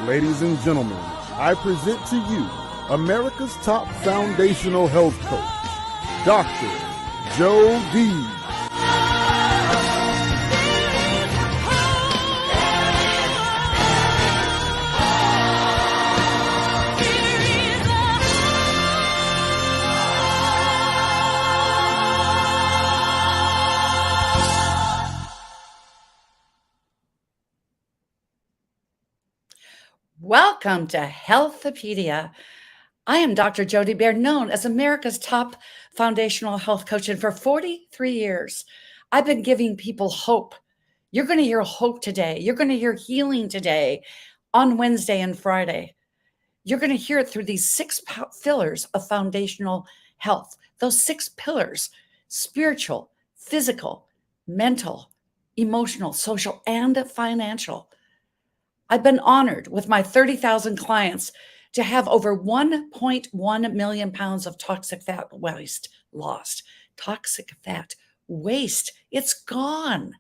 Ladies and gentlemen, I present to you America's top foundational health coach, Dr. Joe D. Welcome to Healthopedia. I am Dr. Jody Baird, known as America's top foundational health coach. And for 43 years, I've been giving people hope. You're going to hear hope today. You're going to hear healing today on Wednesday and Friday. You're going to hear it through these 6 pillars of foundational health. Those 6 pillars: spiritual, physical, mental, emotional, social, and financial. I've been honored with my 30,000 clients to have over 1.1 million pounds of toxic fat waste lost. Toxic fat waste, it's gone.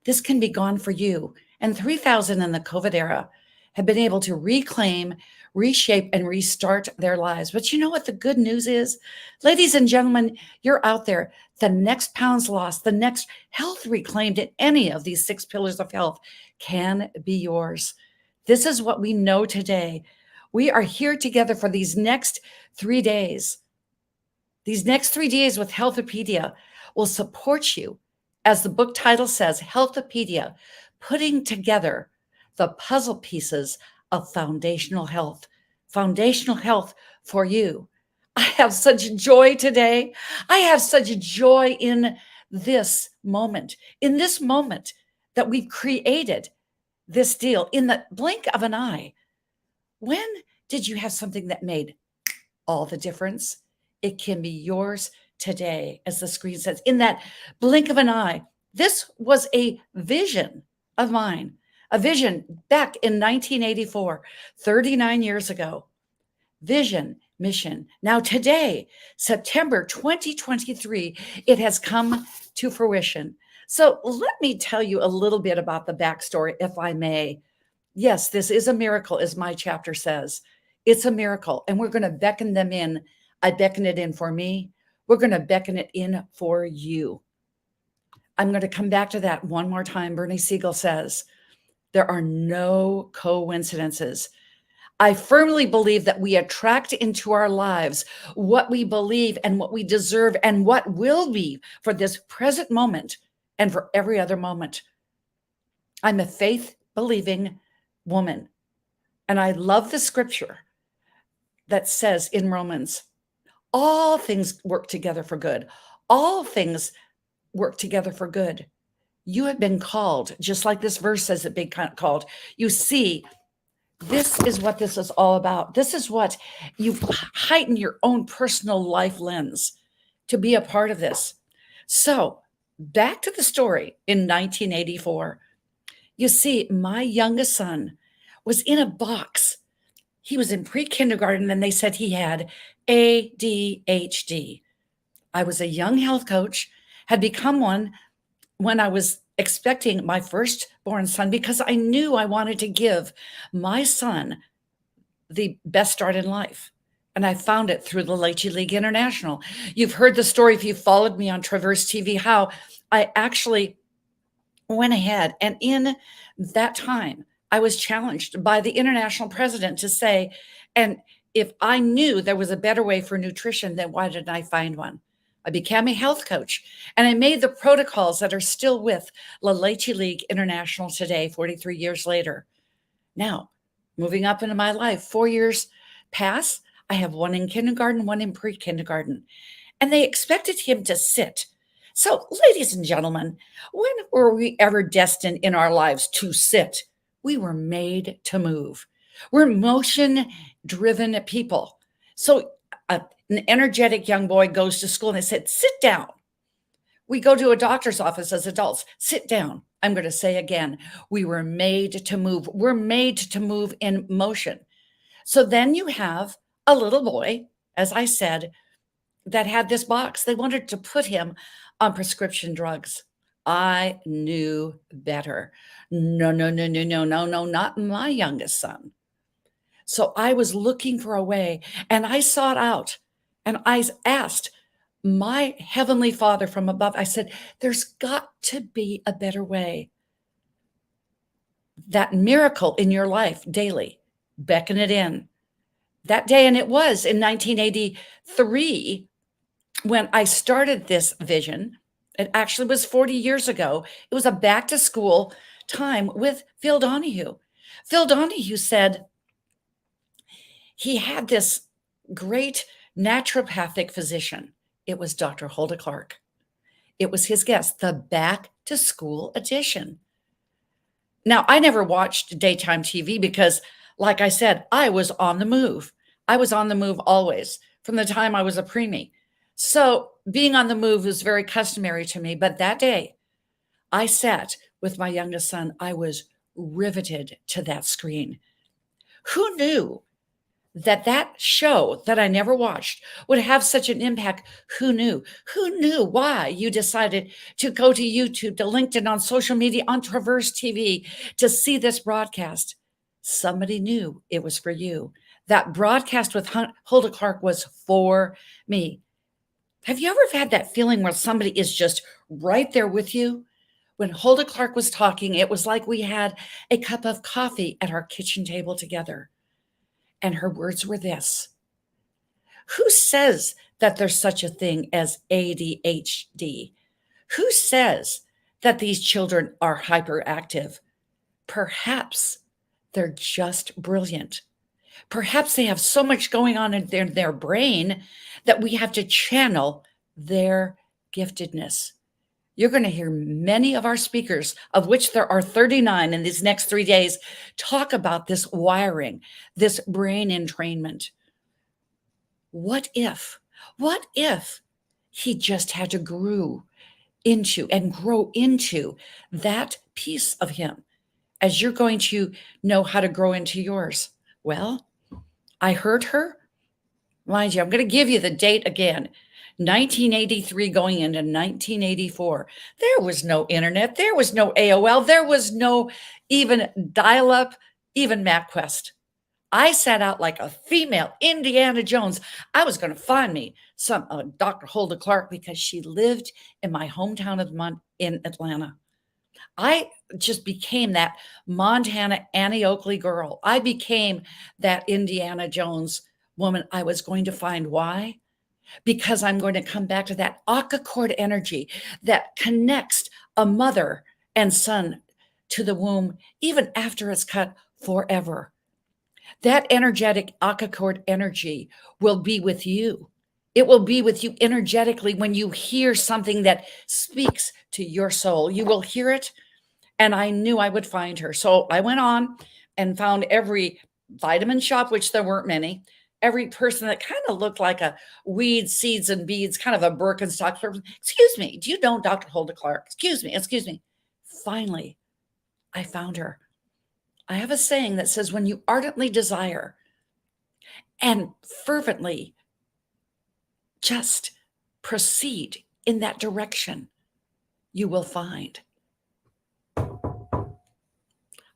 This can be gone for you. And 3,000 in the COVID era have been able to reclaim, reshape, and restart their lives. But you know what the good news is? Ladies and gentlemen, you're out there. The next pounds lost, the next health reclaimed in any of these 6 pillars of health can be yours. This is what we know today. We are here together for these next 3 days. These next 3 days with Healthopedia will support you, as the book title says, Healthopedia, putting together the puzzle pieces of foundational health for you. I have such joy today. I have such joy in this moment that we've created this deal in the blink of an eye. When did you have something that made all the difference? It can be yours today, as the screen says, in that blink of an eye. This was a vision of mine, a vision back in 1984, 39 years ago. Vision, mission. Now, today, September 2023, it has come to fruition. So, let me tell you a little bit about the backstory, if I may. Yes, this is a miracle, as my chapter says. It's a miracle, and we're going to beckon them in. I beckon it in for me. We're going to beckon it in for you. I'm going to come back to that one more time. Bernie Siegel says, there are no coincidences. I firmly believe that we attract into our lives what we believe and what we deserve and what will be for this present moment and for every other moment. I'm a faith-believing woman, and I love the scripture that says in Romans, all things work together for good. All things work together for good. You have been called, just like this verse says it being called. You see, this is what this is all about. This is what you heighten your own personal life lens to be a part of this. So back to the story in 1984. You see, my youngest son was in a box. He was in pre-kindergarten, and they said he had ADHD. I was a young health coach, had become one when I was expecting my firstborn son, because I knew I wanted to give my son the best start in life. And I found it through the Leche League International. You've heard the story, if you followed me on Traverse TV, how I actually went ahead, and in that time, I was challenged by the international president to say, and if I knew there was a better way for nutrition, then why didn't I find one? I became a health coach, and I made the protocols that are still with La Leche League International today, 43 years later. Now, moving up into my life, 4 years pass. I have one in kindergarten, one in pre-kindergarten, and they expected him to sit. So, ladies and gentlemen, when were we ever destined in our lives to sit? We were made to move. We're motion-driven people. So, an energetic young boy goes to school and they said, sit down. We go to a doctor's office as adults, sit down. I'm going to say again, we were made to move. We're made to move in motion. So then you have a little boy, as I said, that had this box. They wanted to put him on prescription drugs. I knew better. No, not my youngest son. So I was looking for a way, and I sought out, and I asked my Heavenly Father from above. I said, there's got to be a better way. That miracle in your life daily, beckon it in. That day, and it was in 1983 when I started this vision. It actually was 40 years ago. It was a back to school time with Phil Donahue. Phil Donahue said he had this great naturopathic physician. It was Dr. Hulda Clark. It was his guest, the back to school edition. Now, I never watched daytime TV because, like I said, I was on the move. I was on the move always from the time I was a preemie. So being on the move was very customary to me. But that day, I sat with my youngest son. I was riveted to that screen. Who knew that that show that I never watched would have such an impact? Who knew? Who knew why you decided to go to YouTube, to LinkedIn, on social media, on Traverse TV to see this broadcast? Somebody knew it was for you. That broadcast with Hulda Clark was for me. Have you ever had that feeling where somebody is just right there with you? When Hulda Clark was talking, it was like we had a cup of coffee at our kitchen table together. And her words were this: who says that there's such a thing as ADHD? Who says that these children are hyperactive? Perhaps they're just brilliant. Perhaps they have so much going on in their brain that we have to channel their giftedness. You're going to hear many of our speakers, of which there are 39 in these next 3 days, talk about this wiring, this brain entrainment. What if he just had to grow into that piece of him, as you're going to know how to grow into yours? Well, I heard her. Mind you, I'm going to give you the date again. 1983 going into 1984. There was no internet. There was no AOL. There was no even dial-up, even MapQuest. I sat out like a female Indiana Jones. I was going to find me some Dr. Hulda Clark, because she lived in my hometown in Atlanta. I just became that Montana Annie Oakley girl. I became that Indiana Jones woman. I was going to find. Why? Because I'm going to come back to that Akka cord energy that connects a mother and son to the womb, even after it's cut, forever. That energetic Akka cord energy will be with you. It will be with you energetically when you hear something that speaks to your soul. You will hear it. And I knew I would find her. So I went on and found every vitamin shop, which there weren't many, every person that kind of looked like a weeds, seeds, and beads, kind of a Birkenstock person. Excuse me, do you know Dr. Hulda Clark? Excuse me. Finally, I found her. I have a saying that says, when you ardently desire and fervently just proceed in that direction, you will find.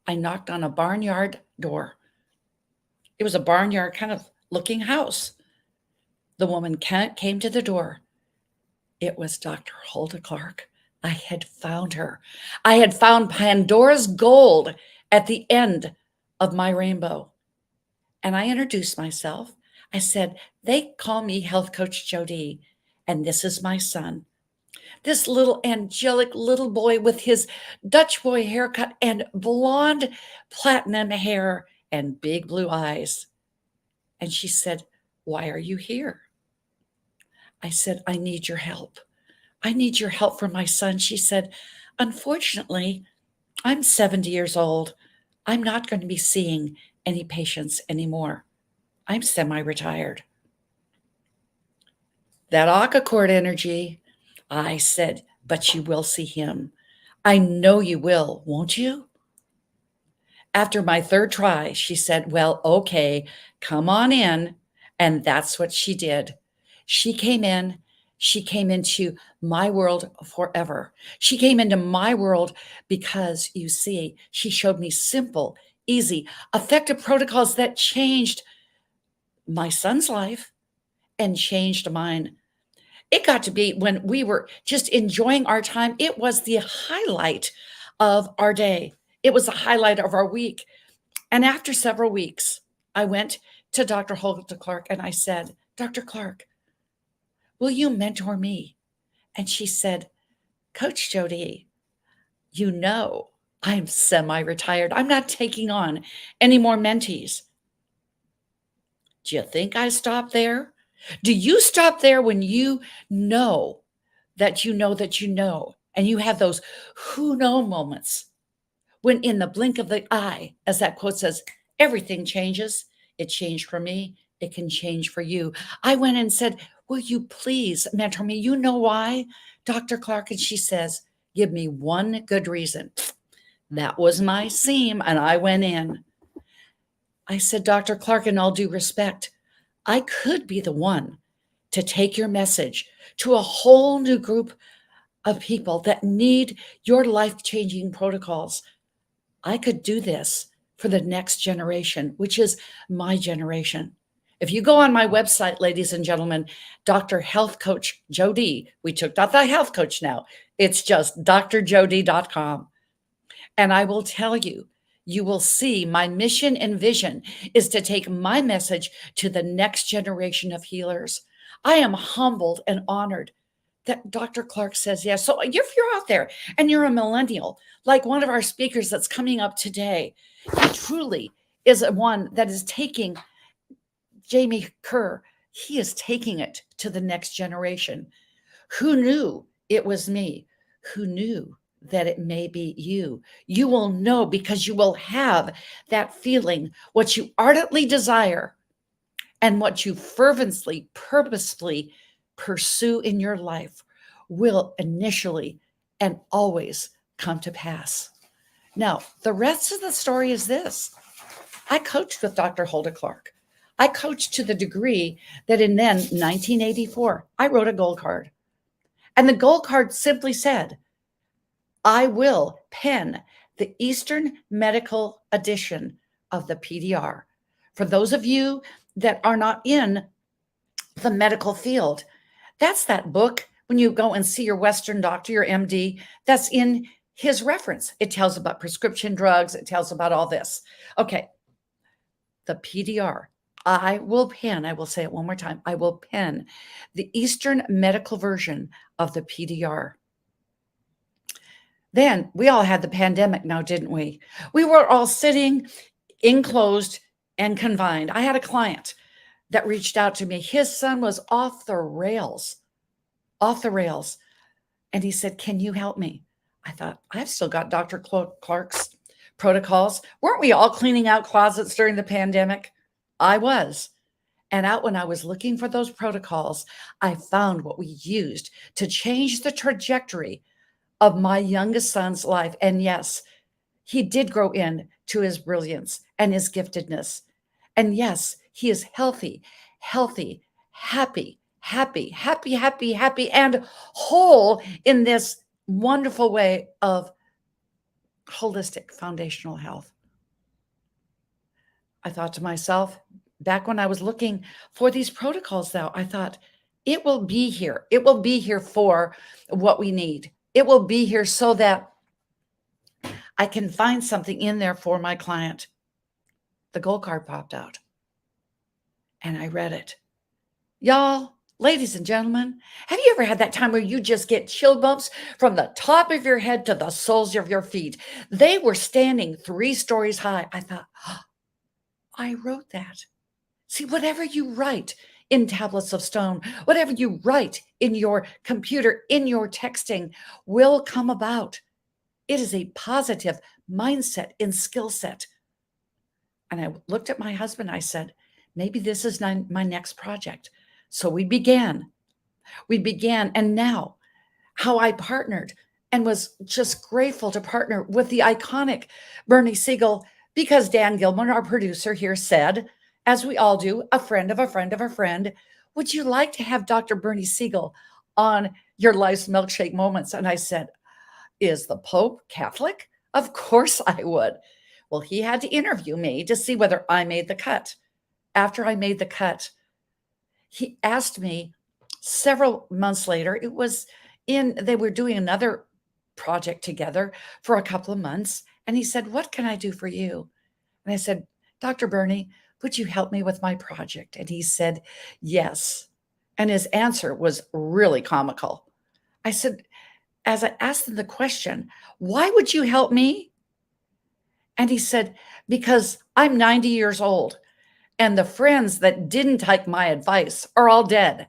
I knocked on a barnyard door. It was a barnyard kind of looking house. The woman came to the door. It was Dr. Hulda Clark. I had found her. I had found Pandora's gold at the end of my rainbow. And I introduced myself. I said, they call me Health Coach Jody, and this is my son. This little angelic little boy with his Dutch boy haircut and blonde platinum hair and big blue eyes. And she said, why are you here? I said, I need your help. I need your help for my son. She said, unfortunately, I'm 70 years old. I'm not going to be seeing any patients anymore. I'm semi-retired. That Akka cord energy, I said, but you will see him. I know you will, won't you? After my third try, she said, well, okay, come on in. And that's what she did. She came in. She came into my world forever. She came into my world because, you see, she showed me simple, easy, effective protocols that changed my son's life and changed mine. It got to be, when we were just enjoying our time, it was the highlight of our day. It was the highlight of our week. And after several weeks, I went to Dr. Hulda Clark and I said, Dr. Clark, will you mentor me? And she said, Coach Jody, you know, I'm semi-retired. I'm not taking on any more mentees. Do you think I stopped there? Do you stop there when you know that you know that you know, and you have those who know moments when in the blink of the eye, as that quote says, everything changes. It changed for me. It can change for you. I went and said, will you please mentor me? You know why, Dr. Clark? And she says, give me one good reason. That was my seam, and I went in. I said, Dr. Clark, in all due respect, I could be the one to take your message to a whole new group of people that need your life-changing protocols. I could do this for the next generation, which is my generation. If you go on my website, ladies and gentlemen, Dr. Health Coach Jody, we took out the health coach now. It's just drjody.com. And I will tell you, you will see my mission and vision is to take my message to the next generation of healers. I am humbled and honored that Dr. Clark says yes. So if you're out there and you're a millennial, like one of our speakers that's coming up today, he truly is one that is taking Jamie Kerr, he is taking it to the next generation. Who knew it was me? Who knew that it may be you? You will know because you will have that feeling, what you ardently desire and what you fervently, purposefully pursue in your life will initially and always come to pass. Now, the rest of the story is this. I coached with Dr. Hulda Clark. I coached to the degree that in then 1984, I wrote a gold card. And the gold card simply said, I will pen the Eastern Medical Edition of the PDR. For those of you that are not in the medical field, that's that book when you go and see your Western doctor, your MD, that's in his reference. It tells about prescription drugs. It tells about all this. Okay. The PDR. I will pen, I will say it one more time. I will pen the Eastern medical version of the PDR. Then we all had the pandemic now, didn't we? We were all sitting enclosed and confined. I had a client that reached out to me. His son was off the rails. And he said, can you help me? I thought, I've still got Dr. Clark's protocols. Weren't we all cleaning out closets during the pandemic? I was. And out when I was looking for those protocols, I found what we used to change the trajectory of my youngest son's life. And yes, he did grow into his brilliance and his giftedness. And yes, he is healthy, happy, and whole in this wonderful way of holistic foundational health. I thought to myself, back when I was looking for these protocols, though, I thought, it will be here. It will be here for what we need. It will be here so that I can find something in there for my client. The gold card popped out and I read it. Y'all, ladies and gentlemen, have you ever had that time where you just get chill bumps from the top of your head to the soles of your feet? They were standing 3 stories high. I thought, oh, I wrote that. See, whatever you write in tablets of stone, whatever you write in your computer, in your texting, will come about. It is a positive mindset and skill set. And I looked at my husband. I said, maybe this is my next project. So we began. And now how I partnered and was just grateful to partner with the iconic Bernie Siegel, because Dan Gilman, our producer here, said, as we all do, a friend of a friend of a friend, would you like to have Dr. Bernie Siegel on your Life's Milkshake Moments? And I said, is the Pope Catholic? Of course I would. Well, he had to interview me to see whether I made the cut. After I made the cut, he asked me several months later, they were doing another project together for a couple of months. And he said, what can I do for you? And I said, Dr. Bernie, would you help me with my project? And he said, yes. And his answer was really comical. I said, as I asked him the question, why would you help me? And he said, because I'm 90 years old and the friends that didn't take my advice are all dead.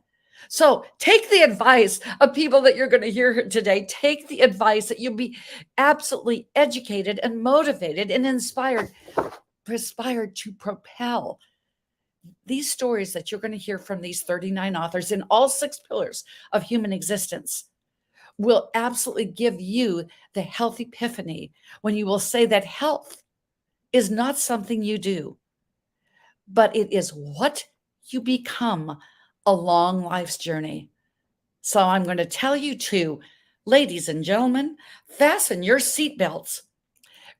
So take the advice of people that you're going to hear today. Take the advice that you'll be absolutely educated and motivated and inspired to propel these stories that you're going to hear from these 39 authors in all 6 pillars of human existence will absolutely give you the health epiphany when you will say that health is not something you do, but it is what you become along life's journey. So I'm going to tell you to, ladies and gentlemen, fasten your seatbelts.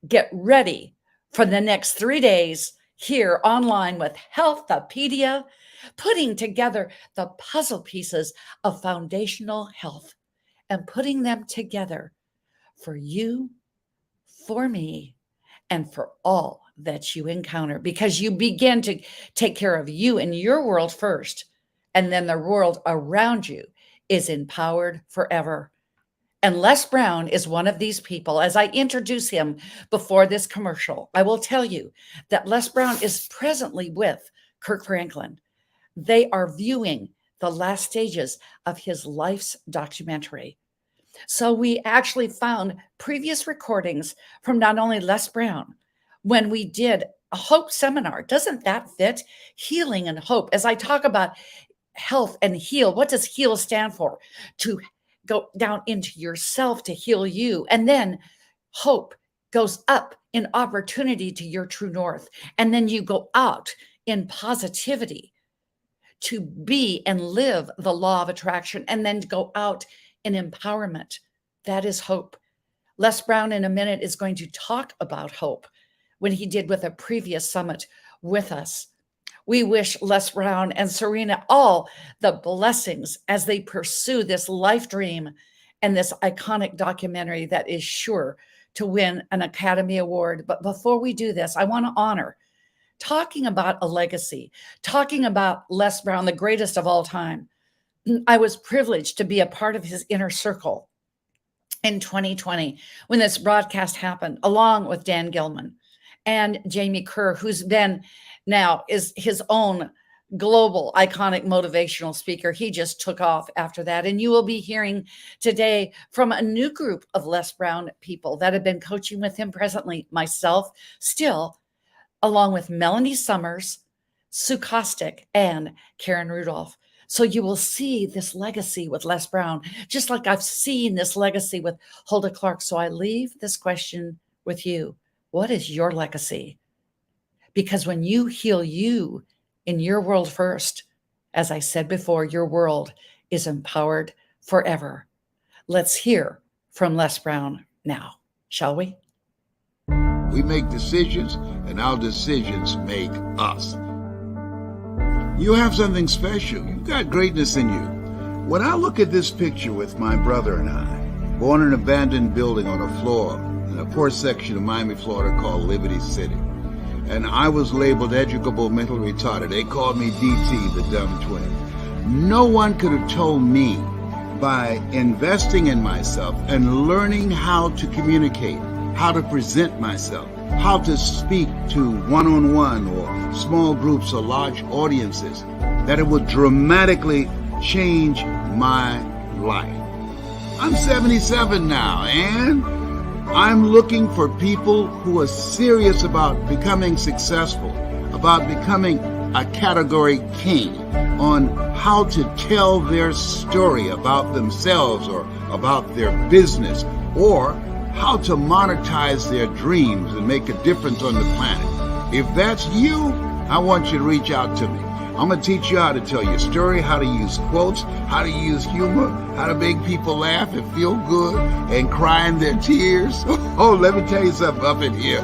Get ready for the next 3 days here online with Healthopedia, putting together the puzzle pieces of foundational health and putting them together for you, for me, and for all that you encounter, because you begin to take care of you and your world first, and then the world around you is empowered forever. And Les Brown is one of these people. As I introduce him before this commercial, I will tell you that Les Brown is presently with Kirk Franklin. They are viewing the last stages of his life's documentary. So we actually found previous recordings from not only Les Brown when we did a hope seminar. Doesn't that fit? Healing and hope. As I talk about health and heal, what does heal stand for? To go down into yourself to heal you. And then hope goes up in opportunity to your true north. And then you go out in positivity to be and live the law of attraction, and then to go out in empowerment. That is hope. Les Brown in a minute is going to talk about hope when he did with a previous summit with us. We wish Les Brown and Serena all the blessings as they pursue this life dream and this iconic documentary that is sure to win an Academy Award. But before we do this, I want to honor talking about a legacy, talking about Les Brown, the greatest of all time. I was privileged to be a part of his inner circle in 2020 when this broadcast happened, along with Dan Gilman and Jamie Kerr, who's been now is his own global iconic motivational speaker. He just took off after that. And you will be hearing today from a new group of Les Brown people that have been coaching with him presently, myself still, along with Melanie Summers, Sue Kostick, and Karen Rudolph. So you will see this legacy with Les Brown, just like I've seen this legacy with Hulda Clark. So I leave this question with you. What is your legacy? Because when you heal you in your world first, as I said before, your world is empowered forever. Let's hear from Les Brown now, shall we? We make decisions, and our decisions make us. You have something special. You've got greatness in you. When I look at this picture with my brother and I, born in an abandoned building on a floor in a poor section of Miami, Florida called Liberty City, and I was labeled educable mental retarded. They called me DT, the dumb twin. No one could have told me by investing in myself and learning how to communicate, how to present myself, how to speak to one-on-one or small groups or large audiences, that it would dramatically change my life. I'm 77 now, and I'm looking for people who are serious about becoming successful, about becoming a category king, on how to tell their story about themselves or about their business, or how to monetize their dreams and make a difference on the planet. If that's you, I want you to reach out to me. I'm going to teach you how to tell your story, how to use quotes, how to use humor, how to make people laugh and feel good and cry in their tears. Oh, let me tell you something up in here.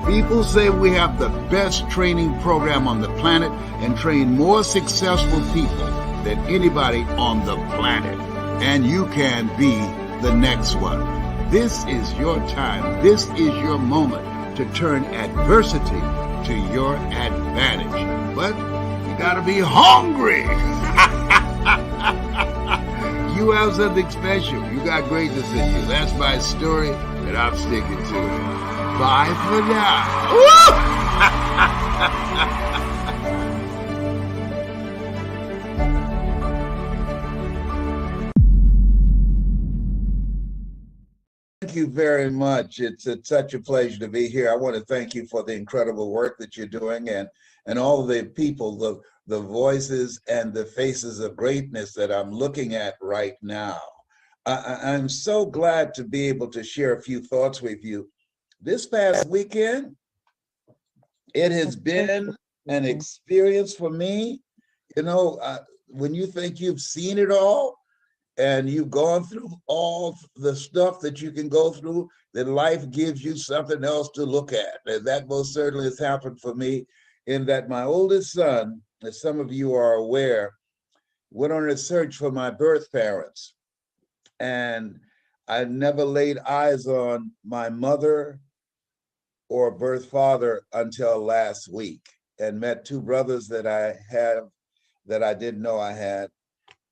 People say we have the best training program on the planet and train more successful people than anybody on the planet. And you can be the next one. This is your time. This is your moment to turn adversity to your advantage. But you gotta be hungry. You have something special. You got greatness in you. That's my story, and I'm sticking to it. Bye for now. Thank you very much. It's such a pleasure to be here. I want to thank you for the incredible work that you're doing, and all the people, the voices and the faces of greatness that I'm looking at right now. I'm so glad to be able to share a few thoughts with you. This past weekend, it has been an experience for me. You know, when you think you've seen it all, and you've gone through all the stuff that you can go through, then life gives you something else to look at. And that most certainly has happened for me, in that my oldest son, as some of you are aware, went on a search for my birth parents. And I never laid eyes on my mother or birth father until last week, and met two brothers that I have that I didn't know I had,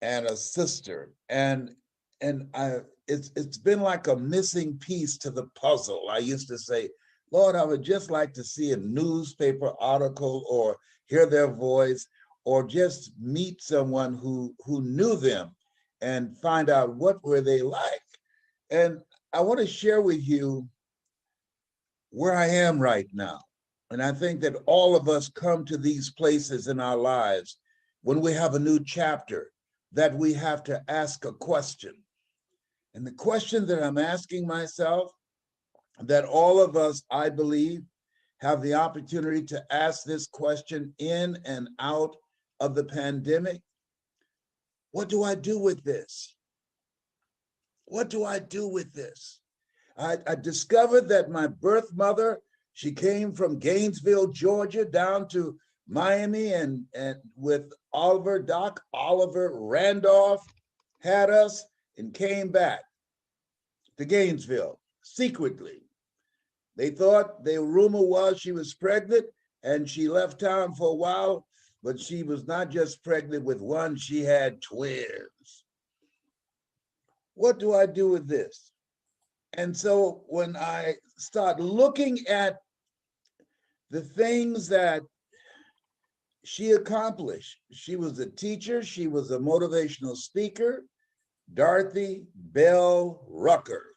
and a sister, and it's been like a missing piece to the puzzle. I used to say, Lord, I would just like to see a newspaper article or hear their voice or just meet someone who knew them and find out what were they like. And I want to share with you where I am right now. And I think that all of us come to these places in our lives when we have a new chapter that we have to ask a question. And the question that I'm asking myself, that all of us, I believe, have the opportunity to ask this question in and out of the pandemic. What do I do with this? What do I do with this? I discovered that my birth mother, she came from Gainesville, Georgia, down to Miami, and with Doc Oliver Randolph had us and came back to Gainesville secretly. They thought, the rumor was she was pregnant and she left town for a while, but she was not just pregnant with one, she had twins. What do I do with this? And so when I start looking at the things that she accomplished, she was a teacher, she was a motivational speaker, Dorothy Bell Rucker,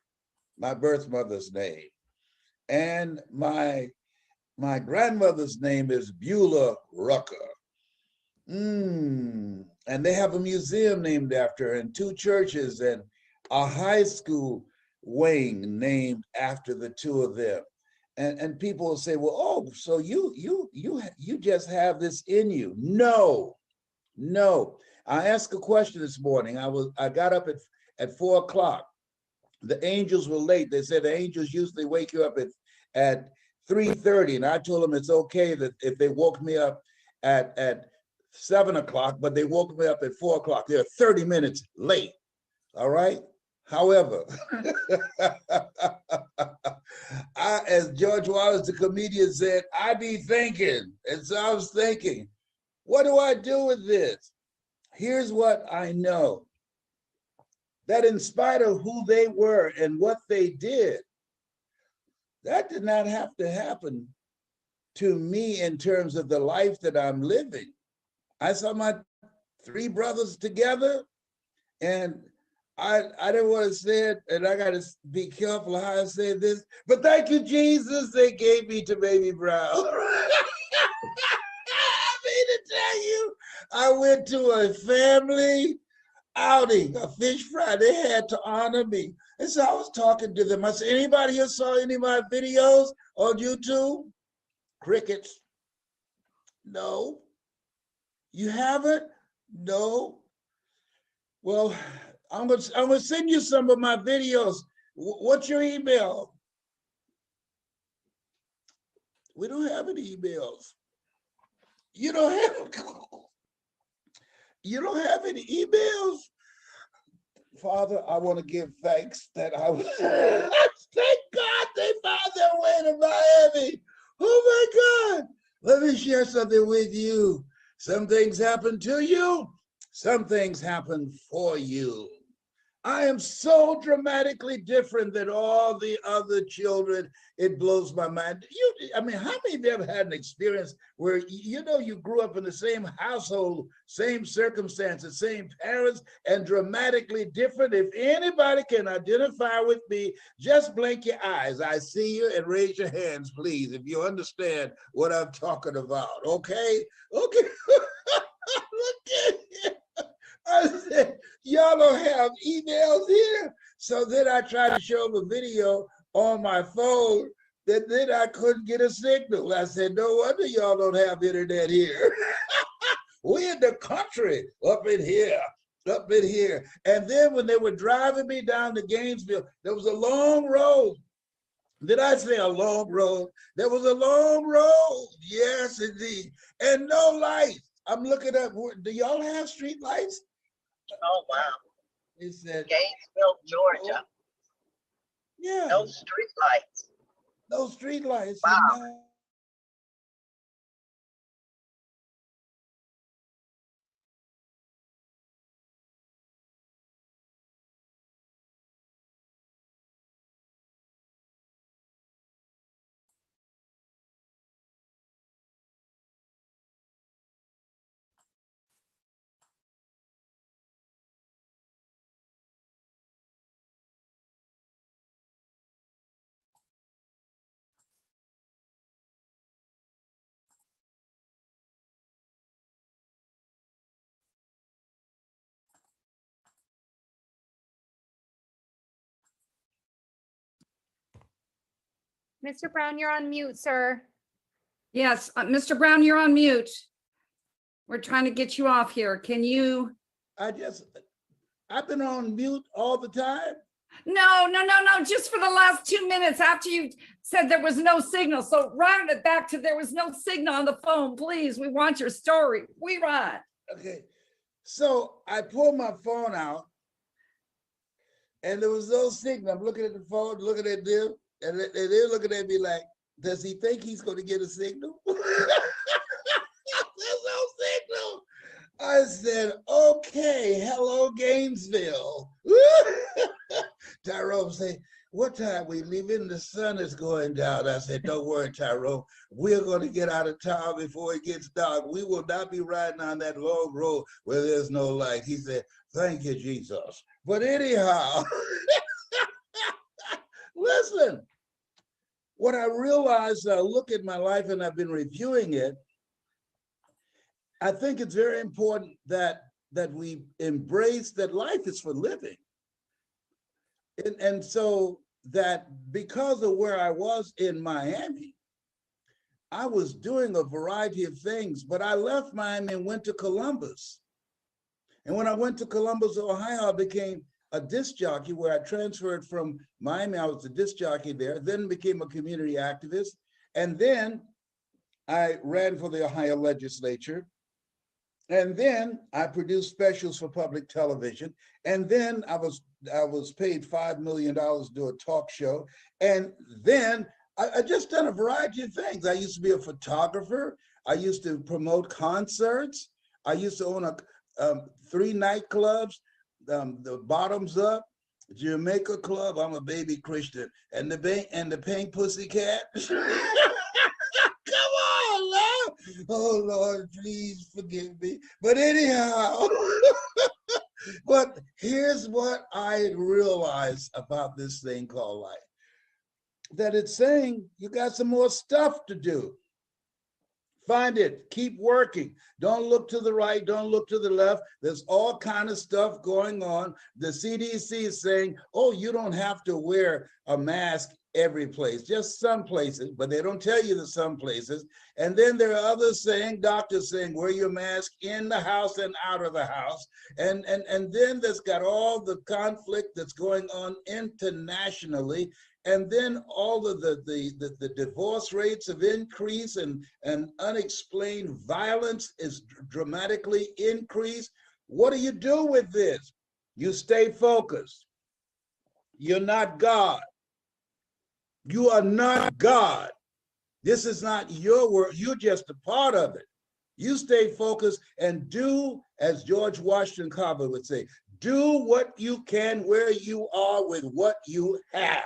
my birth mother's name. And my grandmother's name is Beulah Rucker. And they have a museum named after her, and 2 churches, and a high school wing named after the 2 of them. And people will say, well, oh, so you just have this in you. No. I asked a question this morning. I got up at 4 o'clock. The angels were late. They said the angels usually wake you up at 3:30, and I told them it's okay that if they woke me up at 7 o'clock, but they woke me up at 4 o'clock. They're 30 minutes late. All right. However, as George Wallace, the comedian, said, I be thinking. And so I was thinking, what do I do with this? Here's what I know. That in spite of who they were and what they did, that did not have to happen to me in terms of the life that I'm living. I saw my 3 brothers together, and I didn't want to say it, and I got to be careful how I say this, but thank you, Jesus, they gave me to Baby Brown. I mean to tell you, I went to a family outing, a fish fry. They had to honor me. And so I was talking to them. I said, anybody here saw any of my videos on YouTube? Crickets. No. You haven't? No. Well, I'm gonna send you some of my videos. What's your email? We don't have any emails. You don't have any emails? Father, I want to give thanks that I was. Thank God they found their way to Miami. Oh my God. Let me share something with you. Some things happen to you, some things happen for you. I am so dramatically different than all the other children. It blows my mind. I mean, how many of you ever had an experience where you grew up in the same household, same circumstances, same parents, and dramatically different? If anybody can identify with me, just blink your eyes. I see you, and raise your hands, please, if you understand what I'm talking about. Okay? Okay. Look at it. I said, y'all don't have emails here. So then I tried to show them a video on my phone that then I couldn't get a signal. I said, no wonder y'all don't have internet here. We in the country up in here. And then when they were driving me down to Gainesville, there was a long road. Did I say a long road? There was a long road. Yes, indeed. And no lights. I'm looking up, do y'all have street lights? Oh, wow. It said Gainesville, Georgia. Yeah. No street lights. No street lights. Wow. Mr. Brown, you're on mute, sir. Yes, Mr. Brown, you're on mute. We're trying to get you off here. Can you? I've been on mute all the time. No, just for the last 2 minutes after you said there was no signal. So round it back to there was no signal on the phone, please. We want your story. We run. Okay, so I pulled my phone out and there was no signal. I'm looking at the phone, looking at them, and they're looking at me like, does he think he's going to get a signal? There's no signal. I said, okay, hello, Gainesville. Tyrone said, what time we leaving? The sun is going down. I said, don't worry, Tyrone. We're going to get out of town before it gets dark. We will not be riding on that long road where there's no light. He said, thank you, Jesus. But anyhow, listen, what I realized, I look at my life and I've been reviewing it, I think it's very important that we embrace that life is for living. And so that because of where I was in Miami, I was doing a variety of things, but I left Miami and went to Columbus. And when I went to Columbus, Ohio, I became a disc jockey where I transferred from Miami. I was a disc jockey there, then became a community activist. And then I ran for the Ohio legislature. And then I produced specials for public television. And then I was paid $5 million to do a talk show. And then I just done a variety of things. I used to be a photographer. I used to promote concerts. I used to own 3 nightclubs, the Bottoms Up, Jamaica Club. I'm a baby Christian. And the Pink Pussycat. Come on, Lord. Oh, Lord, please forgive me. But anyhow, but here's what I realized about this thing called life. That it's saying you got some more stuff to do. Find it, keep working. Don't look to the right, don't look to the left. There's all kind of stuff going on. The CDC is saying, oh, you don't have to wear a mask every place, just some places, but they don't tell you the some places. And then there are others saying, doctors saying, wear your mask in the house and out of the house. And then there's got all the conflict that's going on internationally. And then all of the divorce rates have increased and unexplained violence is dramatically increased. What do you do with this? You stay focused. You're not God. You are not God. This is not your work. You're just a part of it. You stay focused and do, as George Washington Carver would say, do what you can where you are with what you have.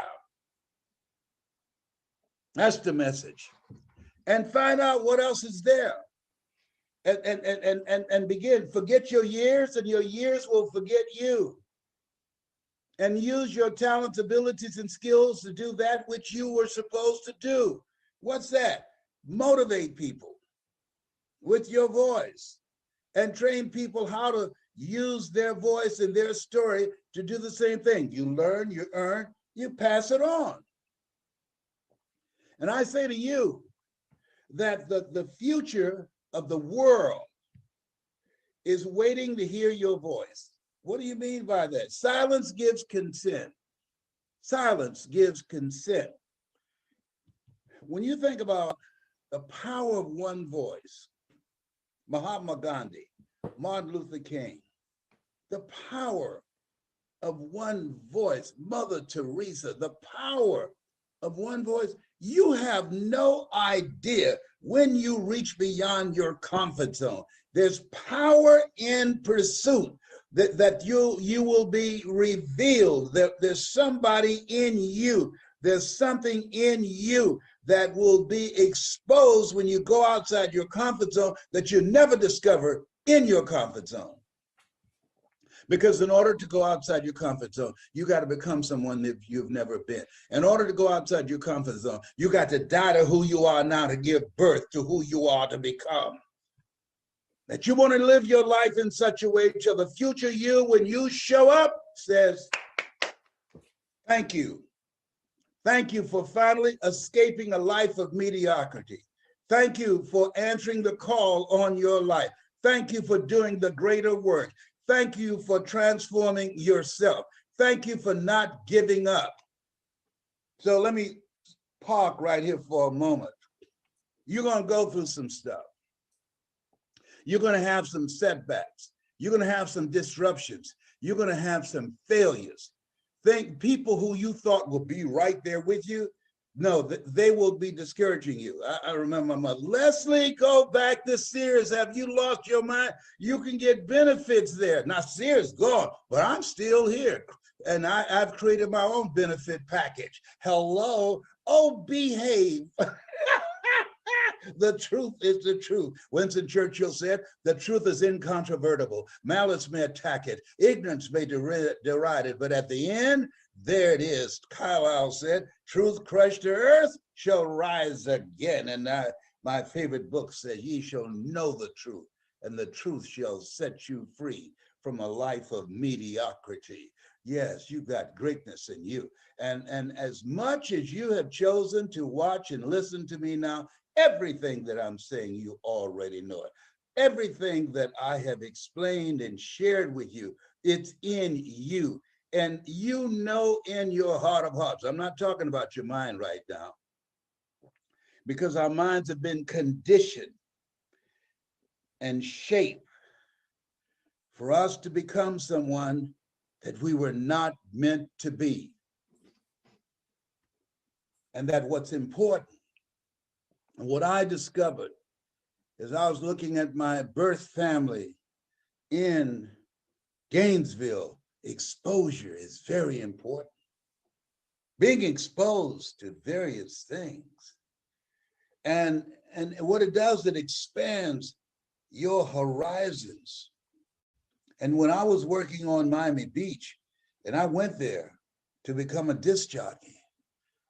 That's the message. And find out what else is there. And begin. Forget your years and your years will forget you. And use your talents, abilities, and skills to do that which you were supposed to do. What's that? Motivate people with your voice and train people how to use their voice and their story to do the same thing. You learn, you earn, you pass it on. And I say to you that the future of the world is waiting to hear your voice. What do you mean by that? Silence gives consent. Silence gives consent. When you think about the power of one voice, Mahatma Gandhi, Martin Luther King, the power of one voice, Mother Teresa, the power of one voice, you have no idea when you reach beyond your comfort zone. There's power in pursuit. That you will be revealed, that there's somebody in you, there's something in you that will be exposed when you go outside your comfort zone that you never discover in your comfort zone. Because in order to go outside your comfort zone, you got to become someone that you've never been. In order to go outside your comfort zone, you got to die to who you are now to give birth to who you are to become. That you want to live your life in such a way till the future you, when you show up, says, thank you. Thank you for finally escaping a life of mediocrity. Thank you for answering the call on your life. Thank you for doing the greater work. Thank you for transforming yourself. Thank you for not giving up. So let me park right here for a moment. You're going to go through some stuff. You're going to have some setbacks. You're going to have some disruptions. You're going to have some failures. Think people who you thought would be right there with you, no, they will be discouraging you. I remember my mother, Leslie, go back to Sears. Have you lost your mind? You can get benefits there. Now Sears gone, but I'm still here. And I've created my own benefit package. Hello, oh, behave. The truth is the truth. Winston Churchill said, the truth is incontrovertible. Malice may attack it. Ignorance may deride it. But at the end, there it is. Carlyle said, truth crushed to earth shall rise again. And my favorite book says, ye shall know the truth, and the truth shall set you free from a life of mediocrity. Yes, you've got greatness in you. And as much as you have chosen to watch and listen to me now, everything that I'm saying, you already know it. Everything that I have explained and shared with you, it's in you. And you know in your heart of hearts, I'm not talking about your mind right now, because our minds have been conditioned and shaped for us to become someone that we were not meant to be. And that what's important, and what I discovered as I was looking at my birth family in Gainesville, exposure is very important. Being exposed to various things. And what it does, it expands your horizons. And when I was working on Miami Beach, and I went there to become a disc jockey,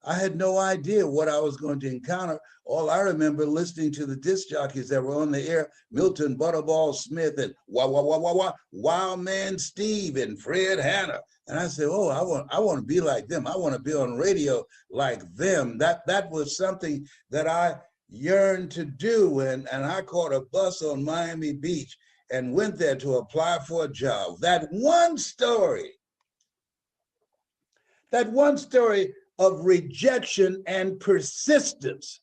I had no idea what I was going to encounter. All I remember listening to the disc jockeys that were on the air, Milton Butterball Smith and Wild Man Steve and Fred Hanna. And I said, oh, I want to be like them. I want to be on radio like them. That was something that I yearned to do. And I caught a bus on Miami Beach and went there to apply for a job. That one story of rejection and persistence.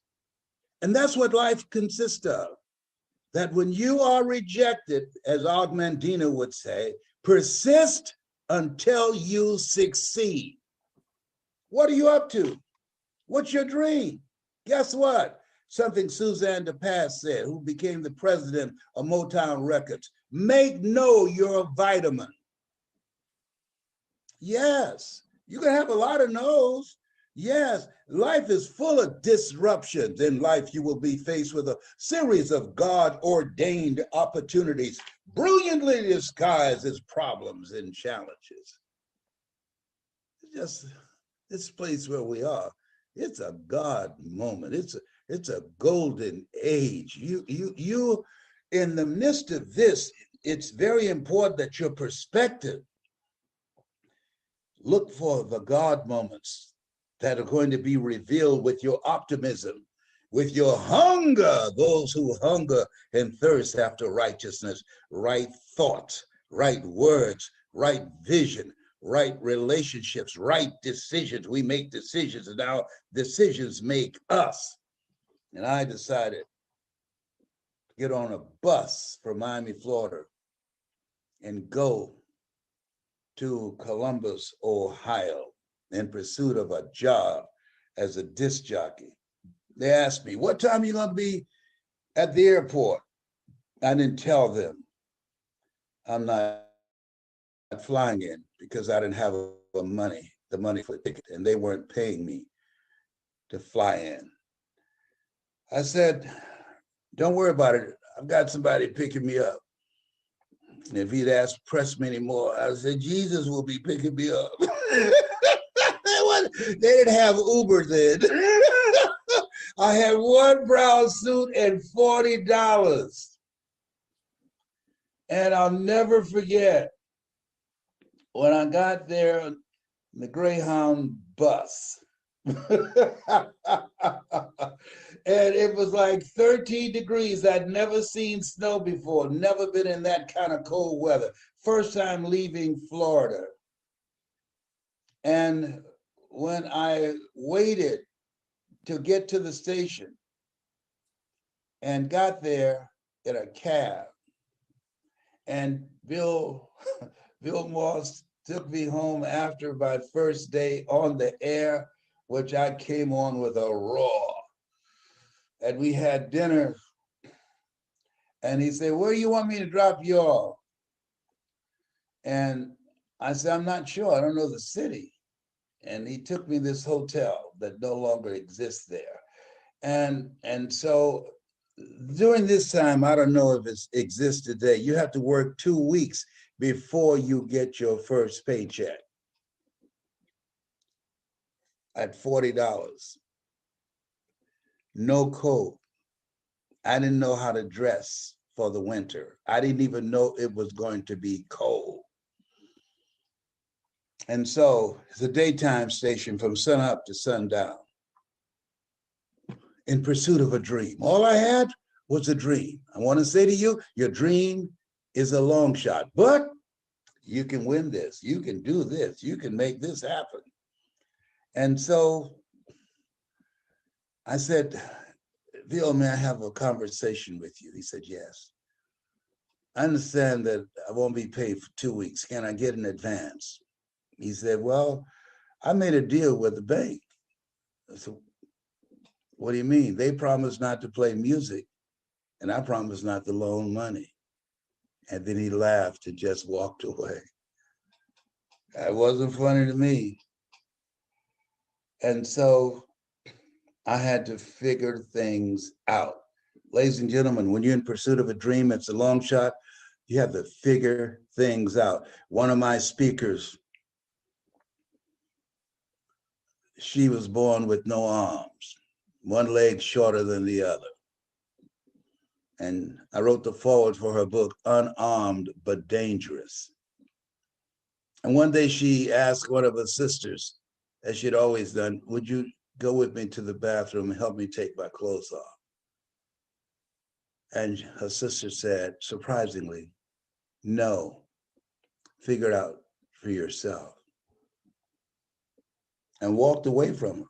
And that's what life consists of. That when you are rejected, as Og Mandino would say, persist until you succeed. What are you up to? What's your dream? Guess what? Something Suzanne DePass said, who became the president of Motown Records. Make no your vitamin. Yes, you can have a lot of no's. Yes, life is full of disruptions. In life, you will be faced with a series of God-ordained opportunities, brilliantly disguised as problems and challenges. Just this place where we are, it's a God moment. It's a golden age. You in the midst of this, it's very important that your perspective look for the God moments that are going to be revealed with your optimism, with your hunger, those who hunger and thirst after righteousness, right thoughts, right words, right vision, right relationships, right decisions. We make decisions, and our decisions make us. And I decided to get on a bus from Miami, Florida, and go to Columbus, Ohio, in pursuit of a job as a disc jockey. They asked me, what time are you going to be at the airport? I didn't tell them I'm not flying in because I didn't have the money for the ticket, and they weren't paying me to fly in. I said, don't worry about it. I've got somebody picking me up. And if he'd asked, press me anymore, I said, Jesus will be picking me up. They didn't have Uber then. I had one brown suit and $40. And I'll never forget when I got there, the Greyhound bus, And it was like 13 degrees. I'd never seen snow before, never been in that kind of cold weather. First time leaving Florida. And when I waited to get to the station and got there in a cab, and Bill Moss took me home after my first day on the air, which I came on with a roar. And we had dinner. And he said, where do you want me to drop you off? And I said, I'm not sure. I don't know the city. And he took me to this hotel that no longer exists there. And so during this time, I don't know if it exists today, you have to work 2 weeks before you get your first paycheck at $40. No coat. I didn't know how to dress for the winter. I didn't even know it was going to be cold. And so it's a daytime station from sun up to sundown in pursuit of a dream. All I had was a dream. I want to say to you, your dream is a long shot, but you can win this. You can do this. You can make this happen. And so I said, Bill, may I have a conversation with you? He said, yes. I understand that I won't be paid for 2 weeks. Can I get an advance? He said, well, I made a deal with the bank. I said, what do you mean? They promised not to play music, and I promised not to loan money. And then he laughed and just walked away. That wasn't funny to me. And so I had to figure things out. Ladies and gentlemen, when you're in pursuit of a dream, it's a long shot. You have to figure things out. One of my speakers, she was born with no arms, one leg shorter than the other. And I wrote the foreword for her book, Unarmed but Dangerous. And one day she asked one of her sisters, as she'd always done, would you go with me to the bathroom and help me take my clothes off? And her sister said, surprisingly, no, figure it out for yourself. And walked away from her.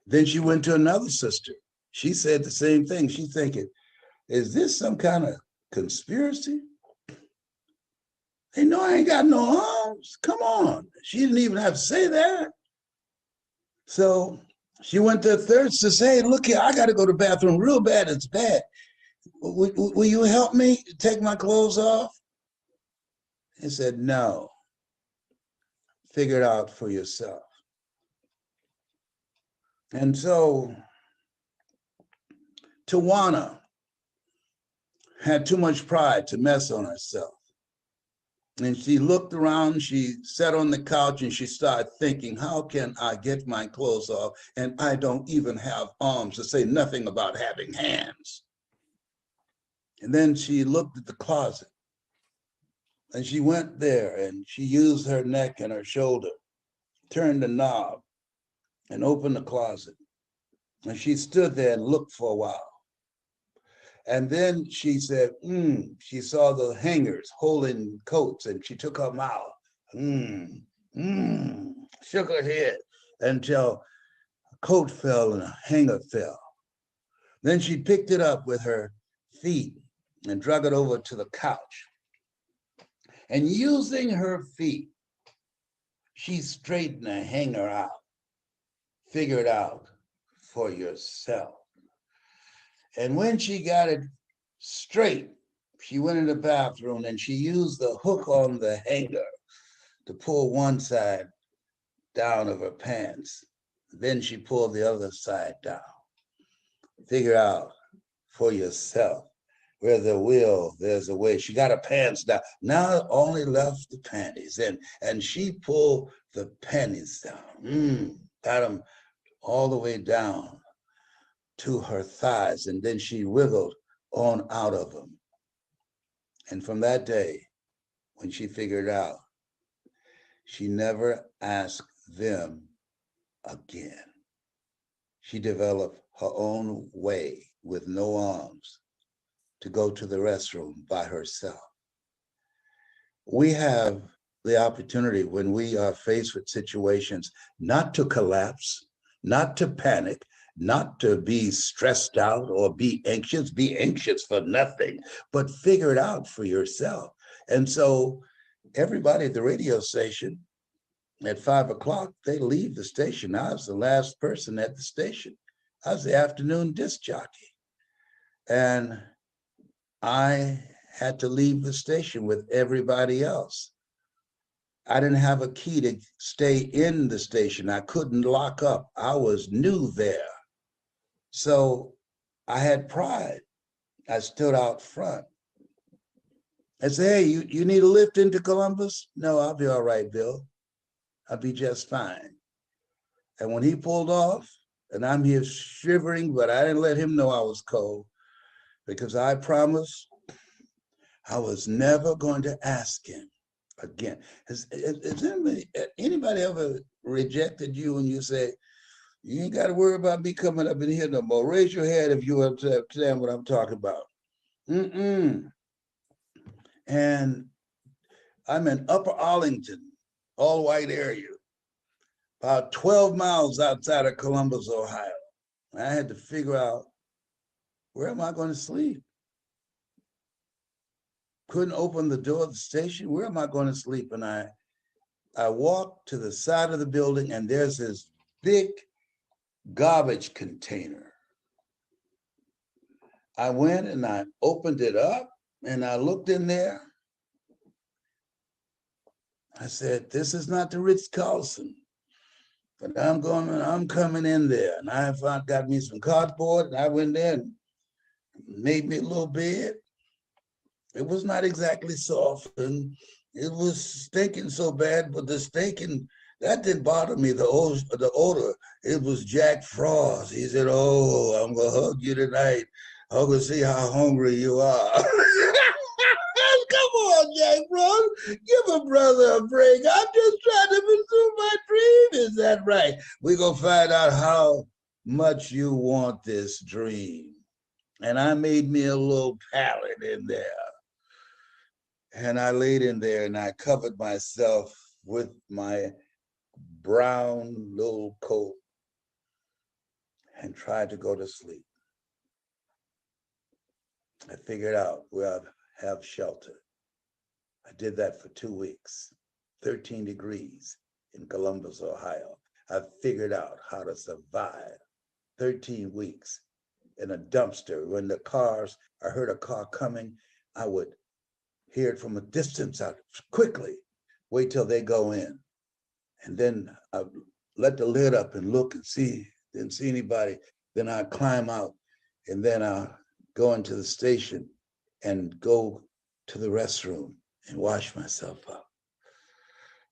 Then she went to another sister. She said the same thing. She's thinking, is this some kind of conspiracy? They know I ain't got no arms. Come on. She didn't even have to say that. So she went to a third to say, look here, I got to go to the bathroom real bad. It's bad. Will you help me take my clothes off? He said, no. Figure it out for yourself. And so Tawana had too much pride to mess on herself. And she looked around, she sat on the couch and she started thinking, how can I get my clothes off? And I don't even have arms, to say nothing about having hands. And then she looked at the closet and she went there and she used her neck and her shoulder, turned the knob and opened the closet. And she stood there and looked for a while. And then she said, she saw the hangers holding coats and she took her mouth, shook her head until a coat fell and a hanger fell. Then she picked it up with her feet and drug it over to the couch. And using her feet, she straightened the hanger out. Figure it out for yourself. And when she got it straight, she went in the bathroom and she used the hook on the hanger to pull one side down of her pants. Then she pulled the other side down. Figure out for yourself. Where the will, there's a way. She got her pants down. Now only left the panties. And she pulled the panties down. Got them all the way down to her thighs, and then she wiggled on out of them. And from that day, when she figured out, she never asked them again. She developed her own way with no arms to go to the restroom by herself. We have the opportunity when we are faced with situations not to collapse, not to panic, not to be stressed out or be anxious for nothing, but figure it out for yourself. And so everybody at the radio station at 5 o'clock, they leave the station. I was the last person at the station. I was the afternoon disc jockey. And I had to leave the station with everybody else. I didn't have a key to stay in the station. I couldn't lock up. I was new there. So I had pride. I stood out front. I said, hey, you need a lift into Columbus? No, I'll be all right, Bill. I'll be just fine. And when he pulled off, and I'm here shivering, but I didn't let him know I was cold because I promised I was never going to ask him again. Has anybody ever rejected you and you say, you ain't got to worry about me coming up in here no more? Raise your hand if you understand what I'm talking about. And I'm in Upper Arlington, all white area, about 12 miles outside of Columbus, Ohio. I had to figure out, where am I going to sleep? Couldn't open the door of the station. Where am I going to sleep? And I walked to the side of the building, and there's this big garbage container. I went and I opened it up and I looked in there. I said, this is not the Ritz-Carlton, but I'm coming in there. And I got me some cardboard, and I went there and made me a little bed. It was not exactly soft, and it was stinking so bad, but the stinking, that didn't bother me, the odor. It was Jack Frost. He said, oh, I'm gonna hug you tonight. I'm gonna see how hungry you are. Come on, Jack Frost, give a brother a break. I'm just trying to pursue my dream. Is that right? We're gonna find out how much you want this dream. And I made me a little pallet in there. And I laid in there and I covered myself with my brown little coat and tried to go to sleep. I figured out where I'd have shelter. I did that for 2 weeks, 13 degrees in Columbus, Ohio. I figured out how to survive 13 weeks in a dumpster. When I heard a car coming, I would hear it from a distance out quickly, wait till they go in. And then I let the lid up and look and see, didn't see anybody. Then I climb out and then I go into the station and go to the restroom and wash myself up.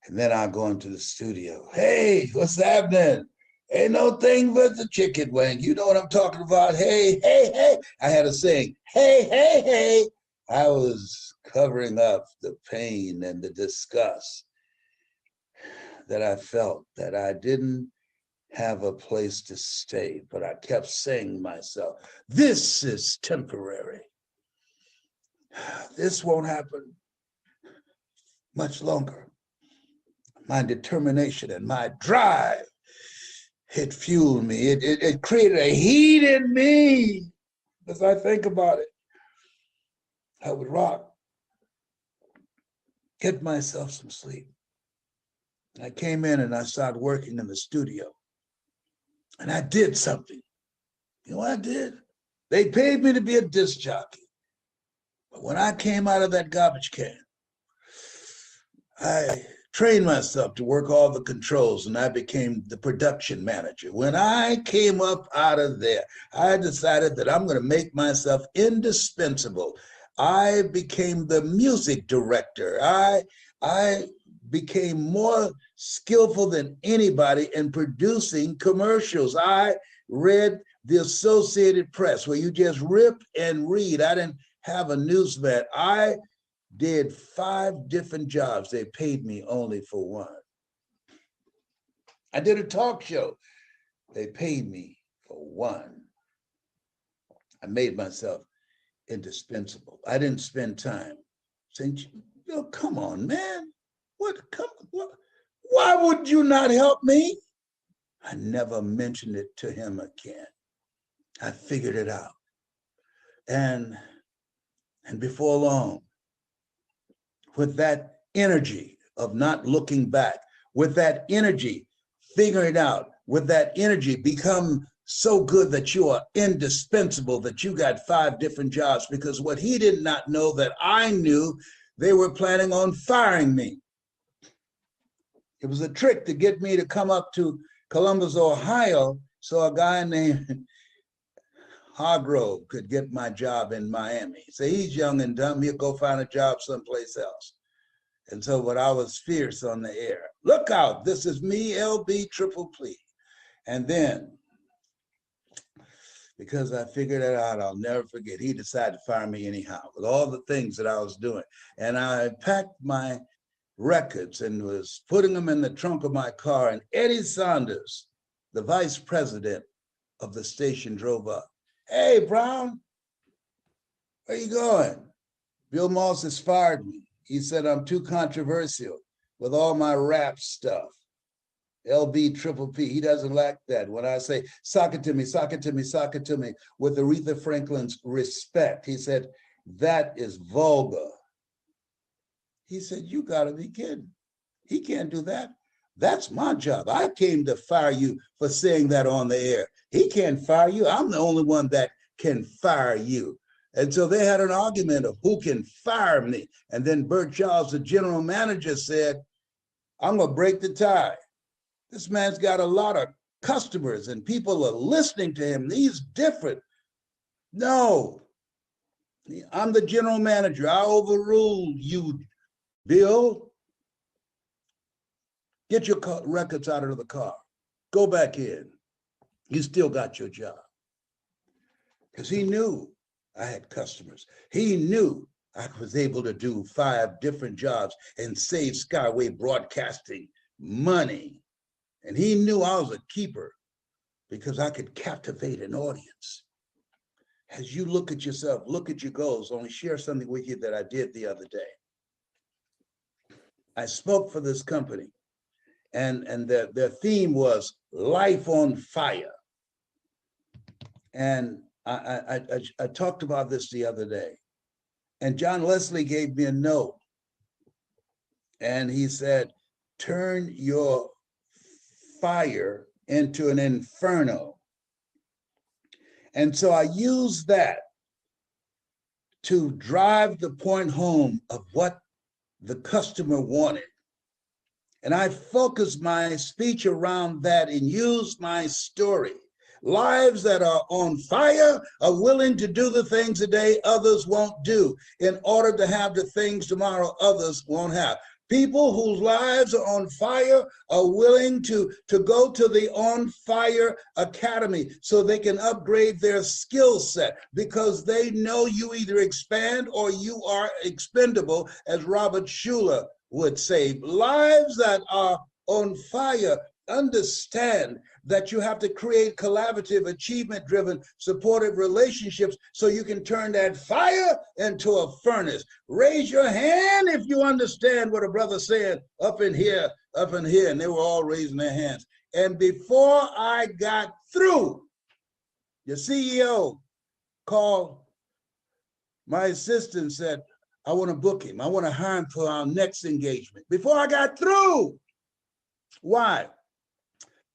And then I go into the studio. Hey, what's happening? Ain't no thing but the chicken wing. You know what I'm talking about? Hey, hey, hey. I had to sing, hey, hey, hey. I was covering up the pain and the disgust that I felt, that I didn't have a place to stay, but I kept saying to myself, this is temporary. This won't happen much longer. My determination and my drive, it fueled me. It created a heat in me. As I think about it, I would rock, get myself some sleep. I came in and I started working in the studio. And I did something. You know what I did? They paid me to be a disc jockey. But when I came out of that garbage can, I trained myself to work all the controls and I became the production manager. When I came up out of there, I decided that I'm going to make myself indispensable. I became the music director. I became more skillful than anybody in producing commercials. I read the Associated Press, where you just rip and read. I didn't have a newsman. I did 5 different jobs. They paid me only for one. I did a talk show. They paid me for one. I made myself indispensable. I didn't spend time saying, yo, come on, man. What? Why would you not help me? I never mentioned it to him again. I figured it out. And before long, with that energy of not looking back, with that energy, figuring it out, with that energy, become so good that you are indispensable, that you got 5 different jobs, because what he did not know that I knew, they were planning on firing me. It was a trick to get me to come up to Columbus, Ohio, so a guy named Hargrove could get my job in Miami. So he's young and dumb, he'll go find a job someplace else. And so, but I was fierce on the air. Look out, this is me, LB Triple P. And then, because I figured it out, I'll never forget, he decided to fire me anyhow with all the things that I was doing. And I packed my records and was putting them in the trunk of my car, and Eddie Saunders, the vice president of the station, drove up. Hey, Brown, where you going? Bill Moss has fired me. He said I'm too controversial with all my rap stuff. LB Triple P, he doesn't like that. When I say, sock it to me, sock it to me, sock it to me, with Aretha Franklin's respect, he said, that is vulgar. He said, you gotta be kidding. He can't do that. That's my job. I came to fire you for saying that on the air. He can't fire you. I'm the only one that can fire you. And so they had an argument of who can fire me. And then Bert Charles, the general manager, said, I'm gonna break the tie. This man's got a lot of customers and people are listening to him. He's different. No, I'm the general manager. I overruled you, Bill. Get your records out of the car. Go back in. You still got your job. Because he knew I had customers. He knew I was able to do 5 different jobs and save Skyway Broadcasting money. And he knew I was a keeper because I could captivate an audience. As you look at yourself, look at your goals, let me share something with you that I did the other day. I spoke for this company, and their theme was Life on Fire. And I talked about this the other day, and John Leslie gave me a note, and he said, turn your fire into an inferno. And so I used that to drive the point home of what the customer wanted. And I focused my speech around that and used my story. Lives that are on fire are willing to do the things today others won't do in order to have the things tomorrow others won't have. People whose lives are on fire are willing to go to the On Fire Academy so they can upgrade their skill set, because they know you either expand or you are expendable, as Robert Schuller would say. Lives that are on fire understand that you have to create collaborative, achievement-driven, supportive relationships so you can turn that fire into a furnace. Raise your hand if you understand what a brother said up in here, and they were all raising their hands. And before I got through, the CEO called my assistant and said, I want to book him. I want to hire him for our next engagement. Before I got through. Why?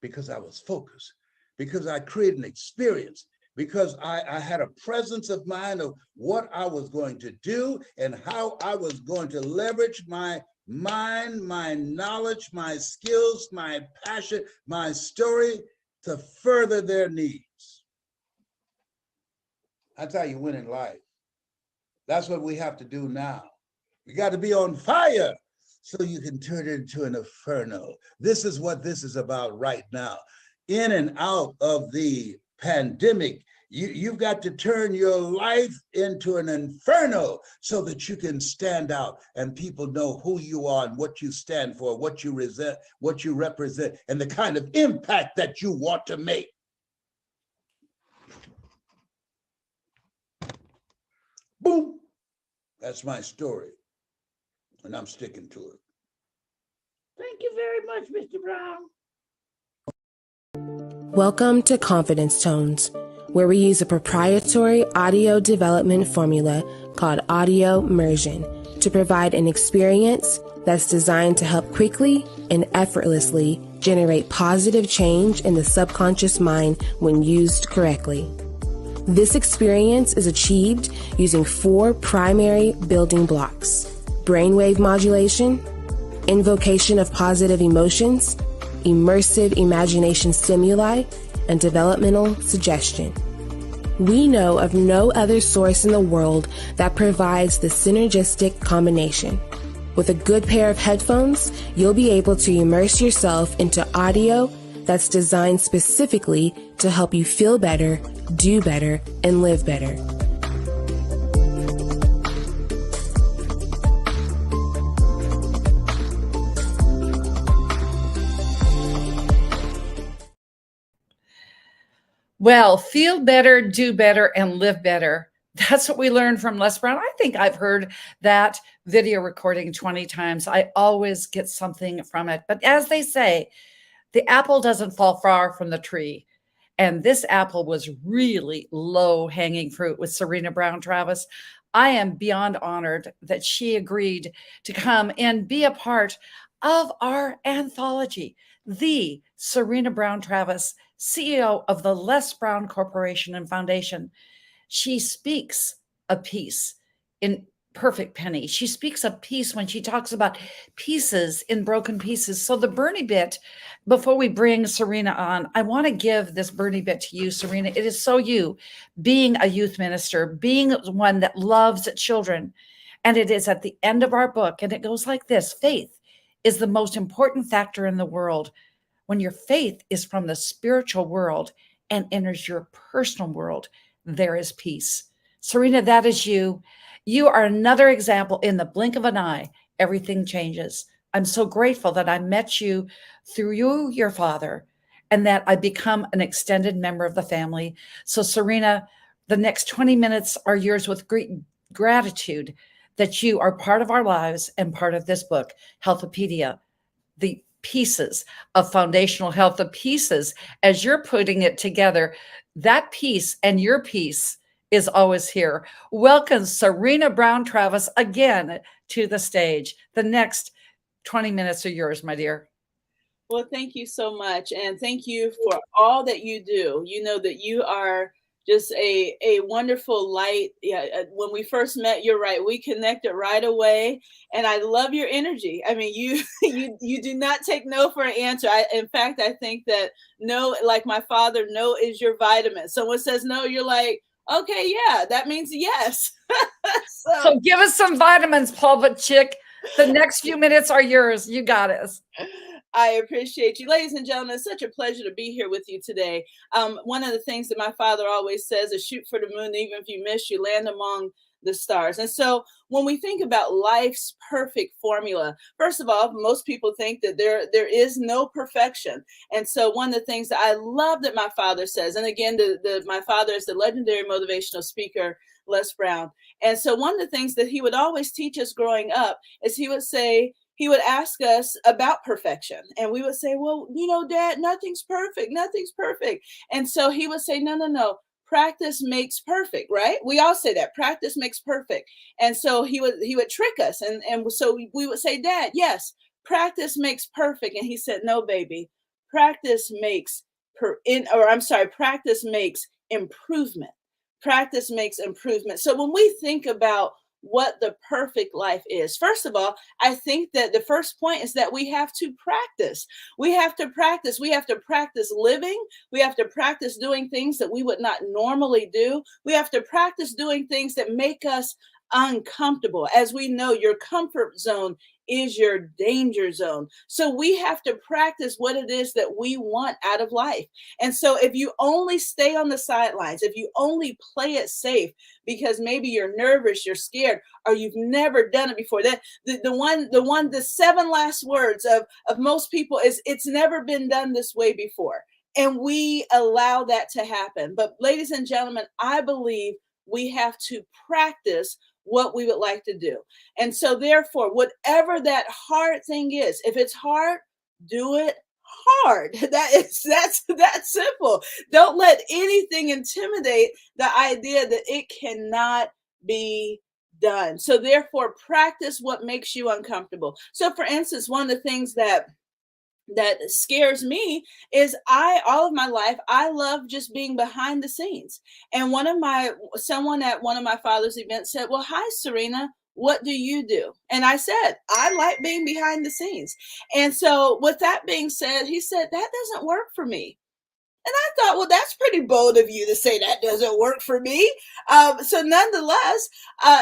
Because I was focused, because I created an experience, because I had a presence of mind of what I was going to do and how I was going to leverage my mind, my knowledge, my skills, my passion, my story to further their needs. That's how you win in life. That's what we have to do now. We got to be on fire so you can turn it into an inferno. This is what this is about right now. In and out of the pandemic, You've got to turn your life into an inferno so that you can stand out and people know who you are and what you stand for, what you represent, and the kind of impact that you want to make. Boom. That's my story. And I'm sticking to it. Thank you very much, Mr. Brown. Welcome to Confidence Tones, where we use a proprietary audio development formula called audio immersion to provide an experience that's designed to help quickly and effortlessly generate positive change in the subconscious mind when used correctly. This experience is achieved using 4 primary building blocks: brainwave modulation, invocation of positive emotions, immersive imagination stimuli, and developmental suggestion. We know of no other source in the world that provides the synergistic combination. With a good pair of headphones, you'll be able to immerse yourself into audio that's designed specifically to help you feel better, do better, and live better. Well, feel better, do better, and live better. That's what we learned from Les Brown. I think I've heard that video recording 20 times. I always get something from it. But as they say, the apple doesn't fall far from the tree. And this apple was really low-hanging fruit with Serena Brown Travis. I am beyond honored that she agreed to come and be a part of our anthology. The Serena Brown Travis, CEO of the Les Brown Corporation and Foundation. She speaks a piece in Perfect Penny. She speaks a piece when she talks about pieces in broken pieces. So the Bernie bit, before we bring Serena on, I want to give this Bernie bit to you, Serena. It is so you, being a youth minister, being one that loves children. And it is at the end of our book. And it goes like this: faith is the most important factor in the world. When your faith is from the spiritual world and enters your personal world, there is peace. Serena, that is you. You are another example. In the blink of an eye, everything changes. I'm so grateful that I met you through you, your father, and that I become an extended member of the family. So Serena, the next 20 minutes are yours with great gratitude that you are part of our lives and part of this book, Healthopedia, the pieces of foundational health, the pieces as you're putting it together. That piece and your piece is always here. Welcome, Serena Brown Travis, again to the stage. The next 20 minutes are yours, my dear. Well, thank you so much. And thank you for all that you do. You know that you are just a wonderful light. Yeah, when we first met, you're right, we connected right away. And I love your energy. I mean, you do not take no for an answer. In fact, I think that no, like my father, no is your vitamin. Someone says no, you're like, okay, yeah, that means yes. So give us some vitamins, Pulpit Chick. The next few minutes are yours. You got us. I appreciate you. Ladies and gentlemen, it's such a pleasure to be here with you today. One of the things that my father always says is shoot for the moon. Even if you miss, you land among the stars. And so when we think about life's perfect formula, first of all, most people think that there is no perfection. And so one of the things that I love that my father says, and again, my father is the legendary motivational speaker, Les Brown. And so one of the things that he would always teach us growing up is he would ask us about perfection. And we would say, well, you know, Dad, nothing's perfect. Nothing's perfect. And so he would say, no. Practice makes perfect, right? We all say that practice makes perfect. And so he would trick us. And so we would say, Dad, yes, practice makes perfect. And he said, no, baby, practice makes practice makes improvement. Practice makes improvement. So when we think about what the perfect life is, first of all, I think that the first point is that we have to practice. We have to practice. We have to practice living. We have to practice doing things that we would not normally do. We have to practice doing things that make us uncomfortable. As we know, your comfort zone is your danger zone. So we have to practice what it is that we want out of life. And so if you only stay on the sidelines, if you only play it safe because maybe you're nervous, you're scared, or you've never done it before, that the 7 last words of most people is, it's never been done this way before. And we allow that to happen. But ladies and gentlemen, I believe we have to practice what we would like to do. And so therefore, whatever that hard thing is, if it's hard, do it hard. That's simple. Don't let anything intimidate the idea that it cannot be done. So therefore, practice what makes you uncomfortable. So for instance, one of the things that scares me is all of my life, I love just being behind the scenes. And someone at one of my father's events said, well, hi, Serena, what do you do? And I said, I like being behind the scenes. And so with that being said, he said, that doesn't work for me. And I thought, well, that's pretty bold of you to say that doesn't work for me. So nonetheless,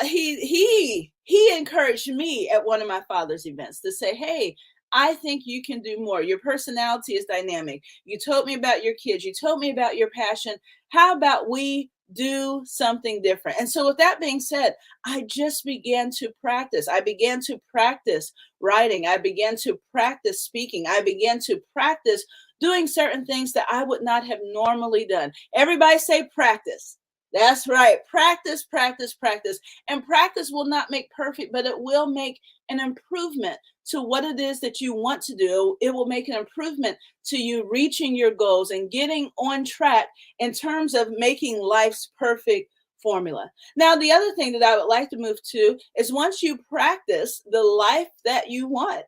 he encouraged me at one of my father's events to say, hey, I think you can do more. Your personality is dynamic. You told me about your kids. You told me about your passion. How about we do something different? And so with that being said, I just began to practice. I began to practice writing. I began to practice speaking. I began to practice doing certain things that I would not have normally done. Everybody say practice. That's right. Practice, practice, practice. And practice will not make perfect, but it will make an improvement to what it is that you want to do. It will make an improvement to you reaching your goals and getting on track in terms of making life's perfect formula. Now, the other thing that I would like to move to is once you practice the life that you want,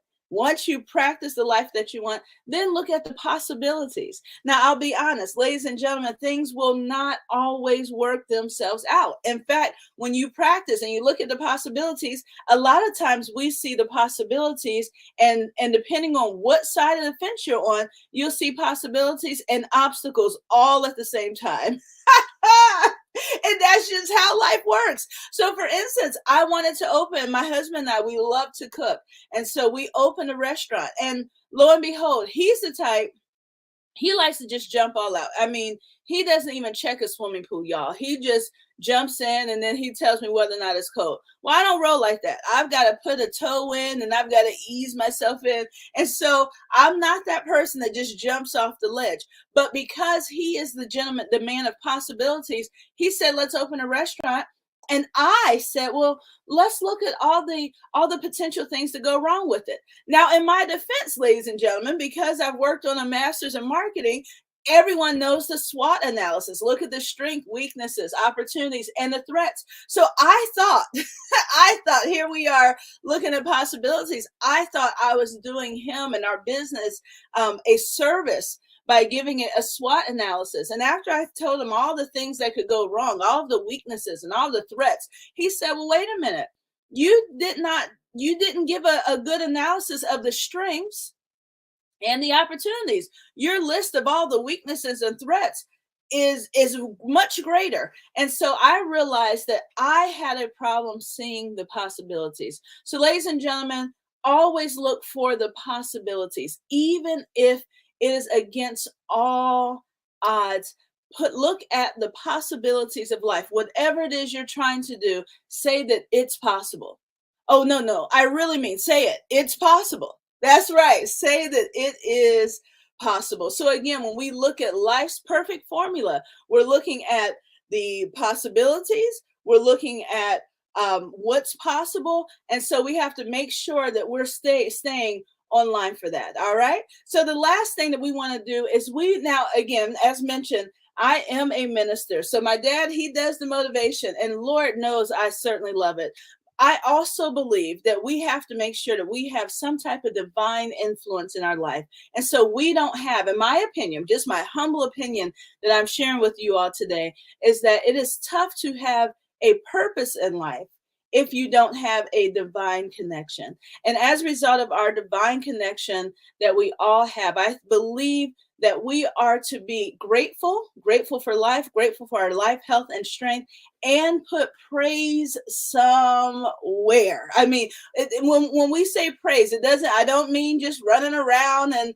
then look at the possibilities. Now, I'll be honest, ladies and gentlemen, things will not always work themselves out. In fact, when you practice and you look at the possibilities, a lot of times we see the possibilities and depending on what side of the fence you're on, you'll see possibilities and obstacles all at the same time. And that's just how life works. So for instance, I wanted to open, my husband and I, we love to cook. And so we opened a restaurant, and lo and behold, he's the type, he likes to just jump all out. I mean, he doesn't even check a swimming pool, y'all. He just jumps in and then he tells me whether or not it's cold. Well, I don't roll like that. I've got to put a toe in and I've got to ease myself in. And so I'm not that person that just jumps off the ledge. But because he is the gentleman, the man of possibilities, he said, let's open a restaurant. And I said, well, let's look at all the potential things to go wrong with it. Now, in my defense, ladies and gentlemen, because I've worked on a master's in marketing, everyone knows the SWOT analysis. Look at the strengths, weaknesses, opportunities, and the threats. So I thought, here we are looking at possibilities. I thought I was doing him and our business a service by giving it a SWOT analysis. And after I told him all the things that could go wrong, all of the weaknesses and all the threats, he said, well, wait a minute. You didn't give a good analysis of the strengths and the opportunities. Your list of all the weaknesses and threats is much greater. And so I realized that I had a problem seeing the possibilities. So ladies and gentlemen, always look for the possibilities, even if it is against all odds. Look at the possibilities of life. Whatever it is you're trying to do, say that it's possible. Oh, no, I really mean say it. It's possible. That's right. Say that it is possible. So again, when we look at life's perfect formula, we're looking at the possibilities. We're looking at what's possible. And so we have to make sure that we're staying online for that. All right. So the last thing that we want to do is now, again, as mentioned, I am a minister. So my dad, he does the motivation, and Lord knows I certainly love it. I also believe that we have to make sure that we have some type of divine influence in our life. And so we don't have, in my opinion, just my humble opinion that I'm sharing with you all today, is that it is tough to have a purpose in life if you don't have a divine connection. And as a result of our divine connection that we all have, I believe that we are to be grateful for life, grateful for our life, health, and strength, and put praise somewhere. I mean, when we say praise, I don't mean just running around and,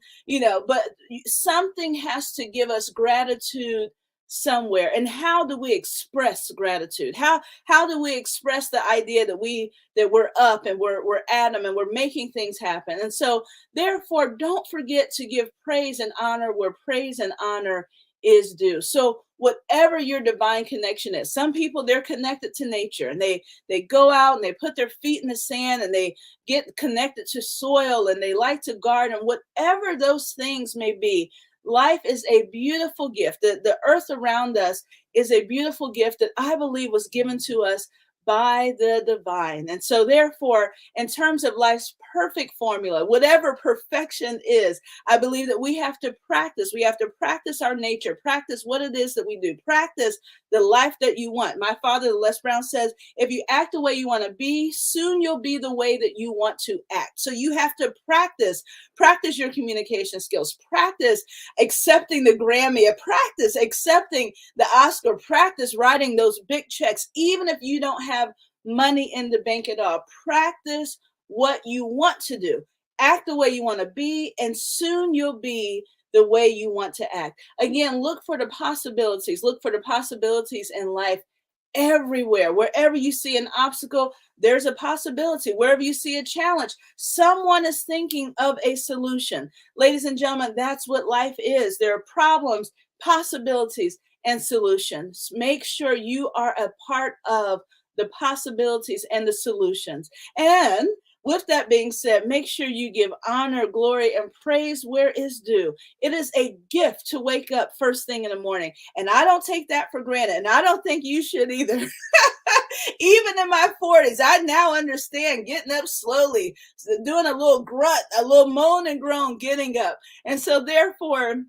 but something has to give us gratitude somewhere. And how do we express gratitude? How do we express the idea that we're up and we're at them and we're making things happen? And so therefore, don't forget to give praise and honor where praise and honor is due. So whatever your divine connection is, some people, they're connected to nature and they go out and they put their feet in the sand and they get connected to soil and they like to garden. Whatever those things may be, life is a beautiful gift. The earth around us is a beautiful gift that I believe was given to us by the divine. And so therefore, in terms of life's perfect formula, whatever perfection is, I believe that we have to practice. We have to practice our nature, practice what it is that we do, practice the life that you want. My father, Les Brown, says, if you act the way you want to be, soon you'll be the way that you want to act. So you have to practice your communication skills, practice accepting the Grammy, practice accepting the Oscar, practice writing those big checks, even if you don't have money in the bank at all. Practice what you want to do, act the way you want to be, and soon you'll be the way you want to act. Again, look for the possibilities in life everywhere. Wherever you see an obstacle, there's a possibility. Wherever you see a challenge, someone is thinking of a solution. Ladies and gentlemen, that's what life is. There are problems, possibilities, and solutions. Make sure you are a part of the possibilities and the solutions. And with that being said, make sure you give honor, glory, and praise where is due. It is a gift to wake up first thing in the morning. And I don't take that for granted. And I don't think you should either. Even in my 40s, I now understand getting up slowly, doing a little grunt, a little moan and groan, getting up. And so therefore,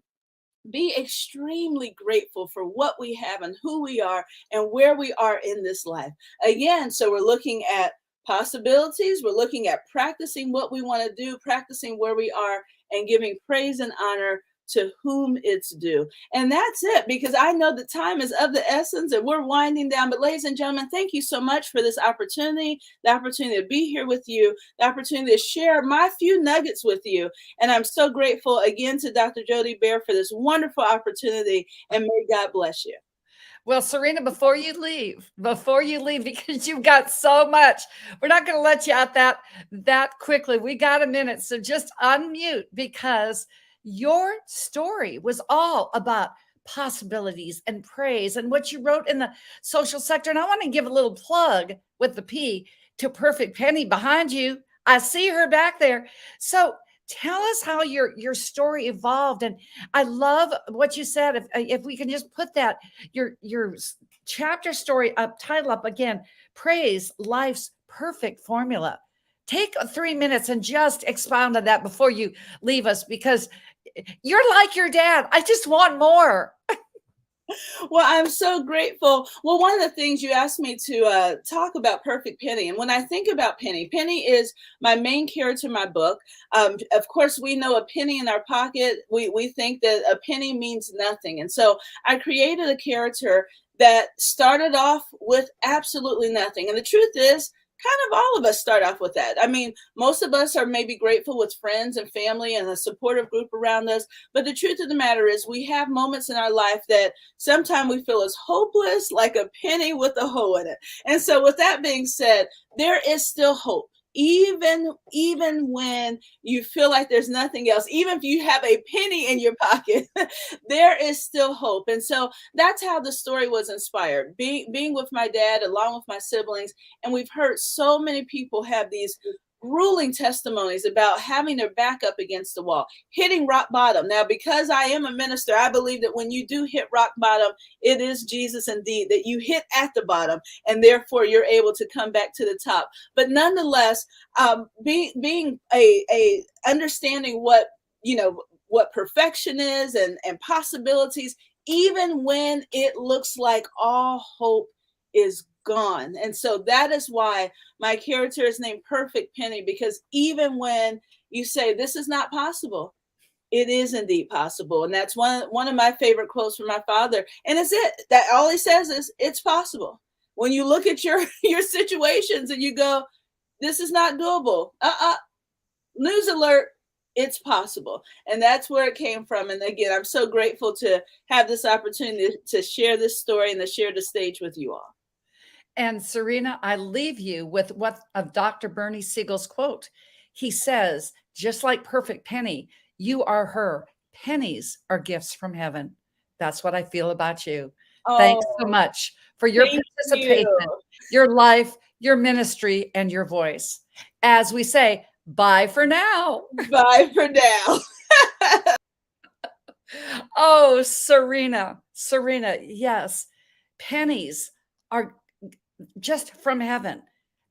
be extremely grateful for what we have and who we are and where we are in this life. Again, so we're looking at possibilities. We're looking at practicing what we want to do, practicing where we are, and giving praise and honor to whom it's due. And that's it, because I know the time is of the essence and we're winding down. But ladies and gentlemen, thank you so much for this opportunity, the opportunity to be here with you, the opportunity to share my few nuggets with you. And I'm so grateful again to Dr. Jody Baer for this wonderful opportunity, and may God bless you. Well, Serena, before you leave, because you've got so much, we're not going to let you out that quickly. We got a minute. So just unmute, because your story was all about possibilities and praise and what you wrote in the social sector. And I want to give a little plug with the P to Perfect Penny behind you. I see her back there. So tell us how your story evolved. And I love what you said. If we can just put that, your chapter story title up again, Praise Life's Perfect Formula. Take 3 minutes and just expound on that before you leave us, because you're like your dad. I just want more. Well, I'm so grateful. Well, one of the things you asked me to talk about Perfect Penny. And when I think about Penny, Penny is my main character in my book. Of course, we know a penny in our pocket. We think that a penny means nothing. And so I created a character that started off with absolutely nothing. And the truth is, kind of all of us start off with that. I mean, most of us are maybe grateful with friends and family and a supportive group around us. But the truth of the matter is, we have moments in our life that sometimes we feel as hopeless, like a penny with a hole in it. And so with that being said, there is still hope. Even when you feel like there's nothing else, even if you have a penny in your pocket, there is still hope. And so that's how the story was inspired, being with my dad along with my siblings. And we've heard so many people have these grueling testimonies about having their back up against the wall, hitting rock bottom. Now, because I am a minister, I believe that when you do hit rock bottom, it is Jesus indeed, that you hit at the bottom and therefore you're able to come back to the top. But nonetheless, being a understanding what perfection is and possibilities, even when it looks like all hope is gone. And so that is why my character is named Perfect Penny, because even when you say this is not possible, it is indeed possible. And that's one of my favorite quotes from my father. And it's it. That all he says is it's possible. When you look at your situations and you go, this is not doable. News alert, it's possible. And that's where it came from. And again, I'm so grateful to have this opportunity to share this story and to share the stage with you all. And Serena, I leave you with what of Dr. Bernie Siegel's quote. He says, just like Perfect Penny, you are her. Pennies are gifts from heaven. That's what I feel about you. Thanks so much for your participation, your life, your ministry, and your voice. As we say, bye for now. Bye for now. Oh, Serena, yes. Pennies are just from heaven.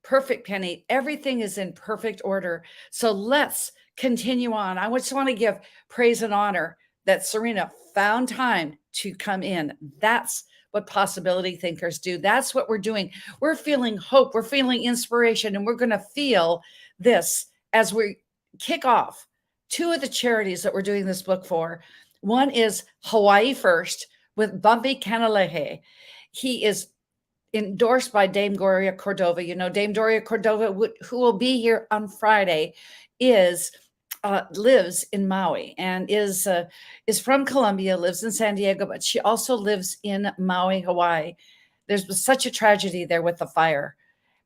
Perfect Penny. Everything is in perfect order. So let's continue on. I just want to give praise and honor that Serena found time to come in. That's what possibility thinkers do. That's what we're doing. We're feeling hope. We're feeling inspiration. And we're going to feel this as we kick off two of the charities that we're doing this book for. One is Hawaii First with Bumpy Kanalehe. He is endorsed by Dame Gloria Cordova. You know, Dame Gloria Cordova, who will be here on Friday, lives in Maui and is from Colombia, lives in San Diego, but she also lives in Maui, Hawaii. There's such a tragedy there with the fire,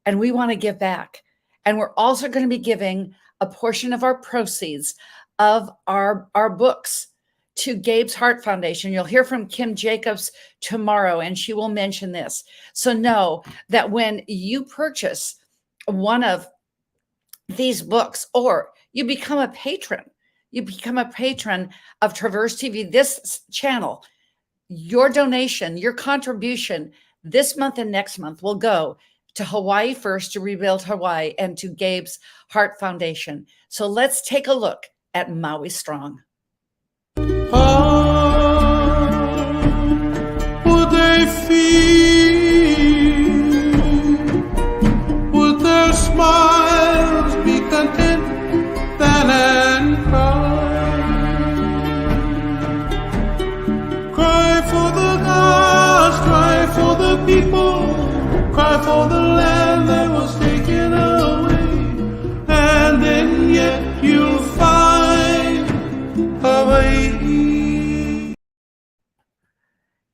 and we want to give back. And we're also going to be giving a portion of our proceeds of our books to Gabe's Heart Foundation. You'll hear from Kim Jacobs tomorrow, and she will mention this. So know that when you purchase one of these books, or you become a patron of Traverse TV, this channel, your donation, your contribution this month and next month will go to Hawaii First, to Rebuild Hawaii, and to Gabe's Heart Foundation. So let's take a look at Maui Strong. Would they feel? Would their smiles be content then and cry? Cry for the gods, cry for the people, cry for the land that was taken away, and then yet you'll find a way.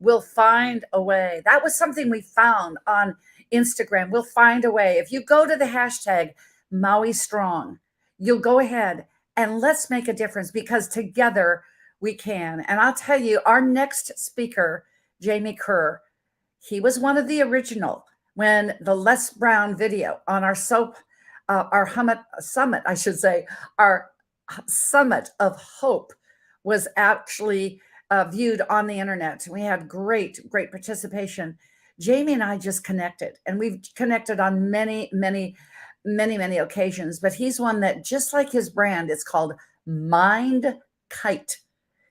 We'll find a way. That was something we found on Instagram. We'll find a way. If you go to the hashtag Maui Strong, you'll go ahead and let's make a difference, because together we can. And I'll tell you, our next speaker, Jamie Kerr, he was one of the original when the Les Brown video on our summit of hope was actually viewed on the internet. We had great participation. Jamie and I just connected, and we've connected on many occasions, but he's one that, just like his brand, it's called Mind Kite.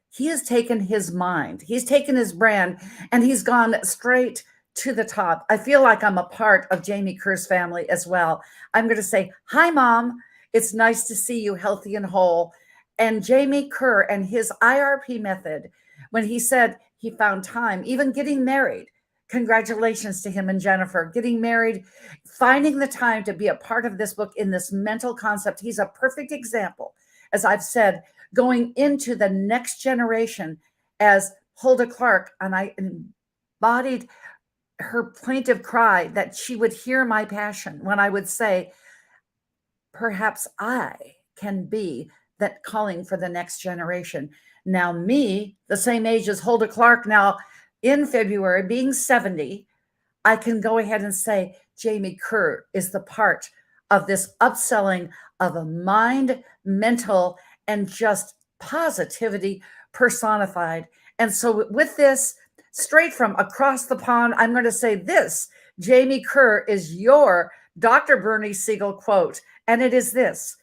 He has taken his mind, he's taken his brand, and he's gone straight to the top. I feel like I'm a part of Jamie Kerr's family as well. I'm going to say, hi, Mom. It's nice to see you healthy and whole. And Jamie Kerr and his IRP method, when he said he found time, even getting married, congratulations to him and Jennifer, getting married, finding the time to be a part of this book in this mental concept. He's a perfect example, as I've said, going into the next generation as Hulda Clark. And I embodied her plaintive cry that she would hear my passion when I would say, perhaps I can be that calling for the next generation. Now me, the same age as Hulda Clark, now in February, being 70, I can go ahead and say Jamie Kerr is the part of this upselling of a mind, mental, and just positivity personified. And so with this, straight from across the pond, I'm going to say this: Jamie Kerr is your Dr. Bernie Siegel quote. And it is this: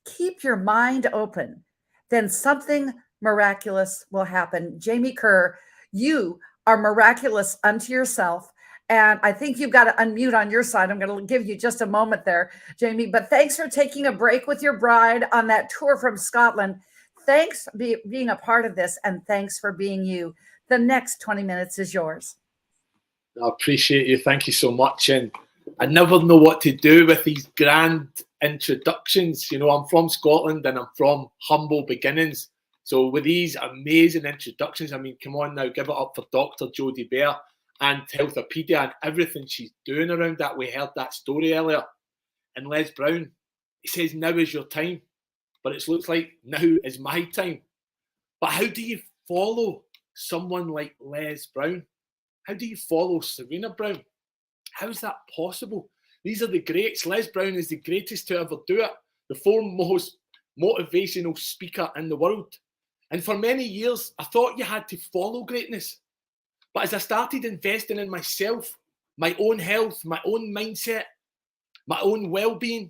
keep your mind open, then something miraculous will happen. Jamie Kerr, you are miraculous unto yourself, And I think you've got to unmute on your side. I'm going to give you just a moment there, Jamie. But thanks for taking a break with your bride on that tour from Scotland. Thanks for being a part of this, and thanks for being you. The next 20 minutes is yours. I appreciate you. Thank you so much. And I never know what to do with these grand introductions. You know, I'm from Scotland and I'm from humble beginnings. So with these amazing introductions, I mean, come on now, give it up for Dr. Jody Bair and Healthopedia and everything she's doing around that. We heard that story earlier. And Les Brown, he says, now is your time. But it looks like now is my time. But how do you follow someone like Les Brown? How do you follow Serena Brown? How is that possible? These are the greats. Les Brown is the greatest to ever do it. The foremost motivational speaker in the world. And for many years, I thought you had to follow greatness. But as I started investing in myself, my own health, my own mindset, my own well-being,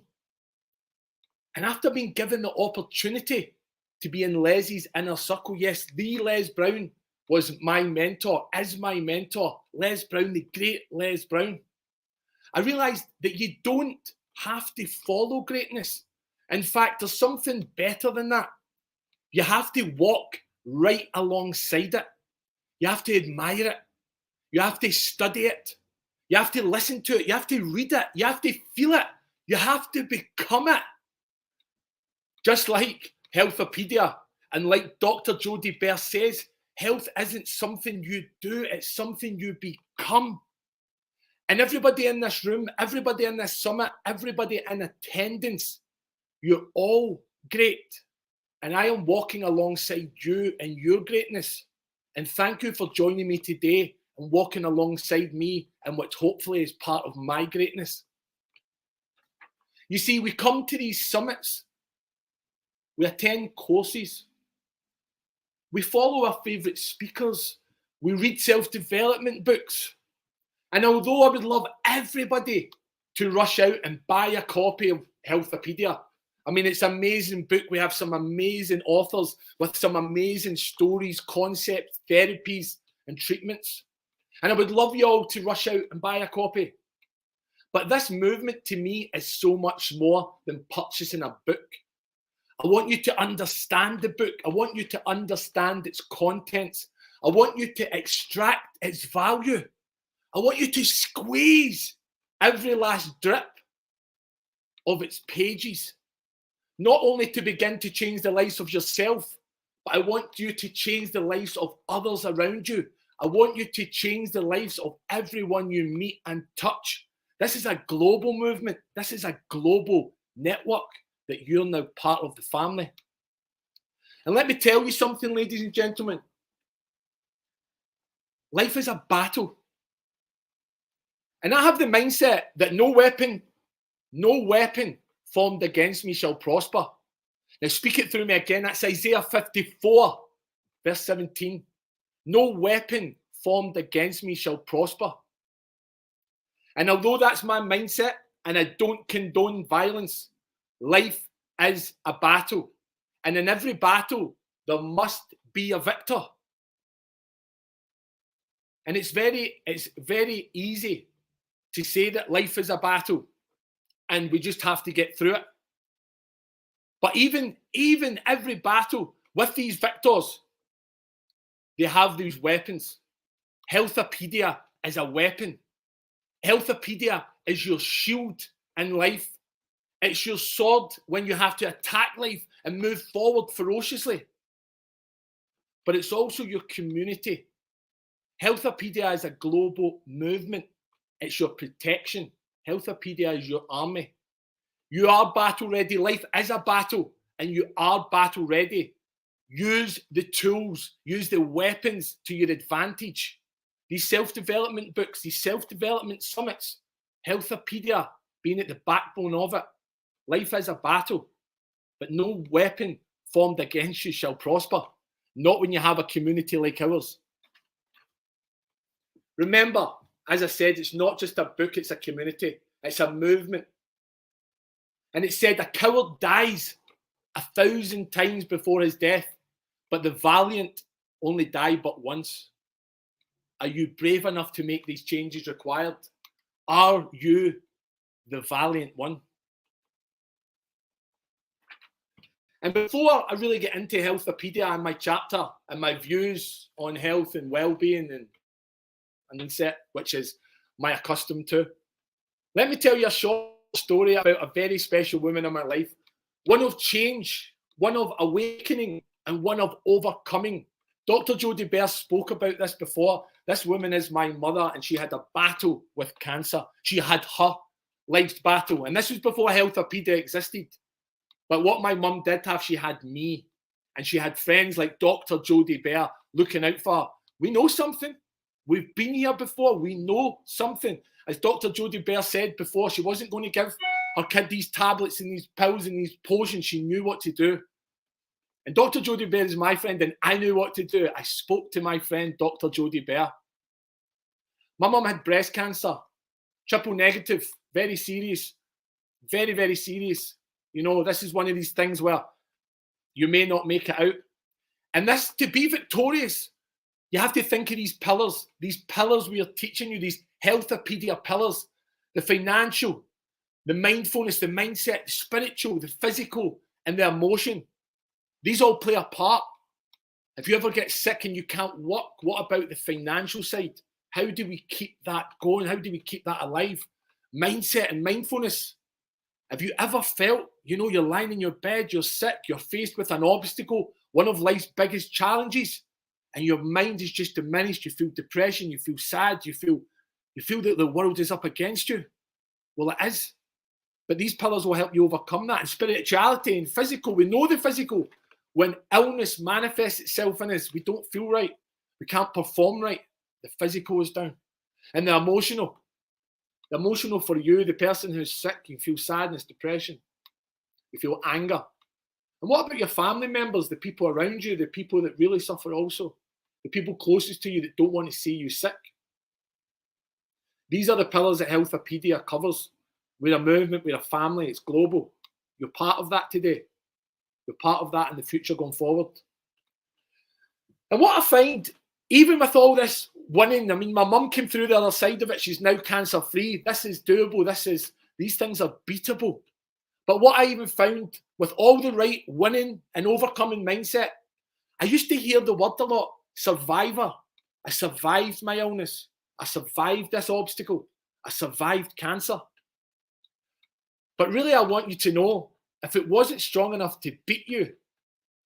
and after being given the opportunity to be in Les's inner circle, yes, the Les Brown was my mentor, is my mentor, Les Brown, the great Les Brown. I realised that you don't have to follow greatness. In fact, there's something better than that. You have to walk right alongside it. You have to admire it. You have to study it. You have to listen to it. You have to read it. You have to feel it. You have to become it. Just like Healthopedia and like Dr. Jody Bair says, health isn't something you do, it's something you become. And everybody in this room, everybody in this summit, everybody in attendance, you're all great. And I am walking alongside you in your greatness. And thank you for joining me today and walking alongside me in what hopefully is part of my greatness. You see, we come to these summits, we attend courses, we follow our favourite speakers, we read self-development books. And although I would love everybody to rush out and buy a copy of Healthopedia, I mean, it's an amazing book. We have some amazing authors with some amazing stories, concepts, therapies, and treatments. And I would love you all to rush out and buy a copy. But this movement to me is so much more than purchasing a book. I want you to understand the book. I want you to understand its contents. I want you to extract its value. I want you to squeeze every last drip of its pages. Not only to begin to change the lives of yourself, but I want you to change the lives of others around you. I want you to change the lives of everyone you meet and touch. This is a global movement. This is a global network that you're now part of the family. And let me tell you something, ladies and gentlemen. Life is a battle. And I have the mindset that no weapon formed against me shall prosper. Now speak it through me again. That's Isaiah 54, verse 17. No weapon formed against me shall prosper. And although that's my mindset, and I don't condone violence, life is a battle. And in every battle, there must be a victor. And it's very easy to say that life is a battle and we just have to get through it. But even every battle with these victors, they have these weapons. Healthopedia is a weapon. Healthopedia is your shield in life. It's your sword when you have to attack life and move forward ferociously. But it's also your community. Healthopedia is a global movement. It's your protection. Healthopedia is your army. You are battle ready. Life is a battle and you are battle ready. Use the tools, use the weapons to your advantage. These self-development books, these self-development summits, Healthopedia being at the backbone of it. Life is a battle, but no weapon formed against you shall prosper. Not when you have a community like ours. Remember, as I said, it's not just a book, it's a community. It's a movement. And it said, a coward dies 1,000 times before his death, but the valiant only die but once. Are you brave enough to make these changes required? Are you the valiant one? And before I really get into Healthopedia and my chapter and my views on health and well-being and mindset, which is my accustomed to, let me tell you a short story about a very special woman in my life. One of change, one of awakening, and one of overcoming. Dr. Jodie Bear spoke about this before. This woman is my mother, and she had a battle with cancer. She had her life's battle. And this was before Healthopedia existed. But what my mum did have, she had me. And she had friends like Dr. Jodie Bear looking out for her. We know something. We've been here before. We know something. As Dr. Jodie Bear said before, she wasn't going to give her kid these tablets and these pills and these potions. She knew what to do. And Dr. Jodie Bear is my friend, and I knew what to do. I spoke to my friend, Dr. Jodie Bear. My mum had breast cancer, triple negative, very serious, very, very serious. You know, this is one of these things where you may not make it out. And this, to be victorious, you have to think of these pillars we are teaching you, these Healthopedia pillars, the financial, the mindfulness, the mindset, the spiritual, the physical, and the emotion. These all play a part. If you ever get sick and you can't work, what about the financial side? How do we keep that going? How do we keep that alive? Mindset and mindfulness. Have you ever felt, you know, you're lying in your bed, you're sick, you're faced with an obstacle, one of life's biggest challenges, and your mind is just diminished, you feel depression, you feel sad, you feel that the world is up against you? Well, it is. But these pillars will help you overcome that. And spirituality and physical, we know the physical. When illness manifests itself in us, we don't feel right. We can't perform right. The physical is down. And the emotional for you, the person who's sick, you feel sadness, depression. You feel anger. And what about your family members, the people around you, the people that really suffer also? The people closest to you that don't want to see you sick? These are the pillars that Healthopedia covers. We're a movement, we're a family, it's global. You're part of that today. You're part of that in the future going forward. And what I find, even with all this winning, I mean, my mum came through the other side of it. She's now cancer-free. This is doable. These things are beatable. But what I even found with all the right winning and overcoming mindset, I used to hear the word a lot, survivor. I survived my illness. I survived this obstacle. I survived cancer. But really, I want you to know, if it wasn't strong enough to beat you,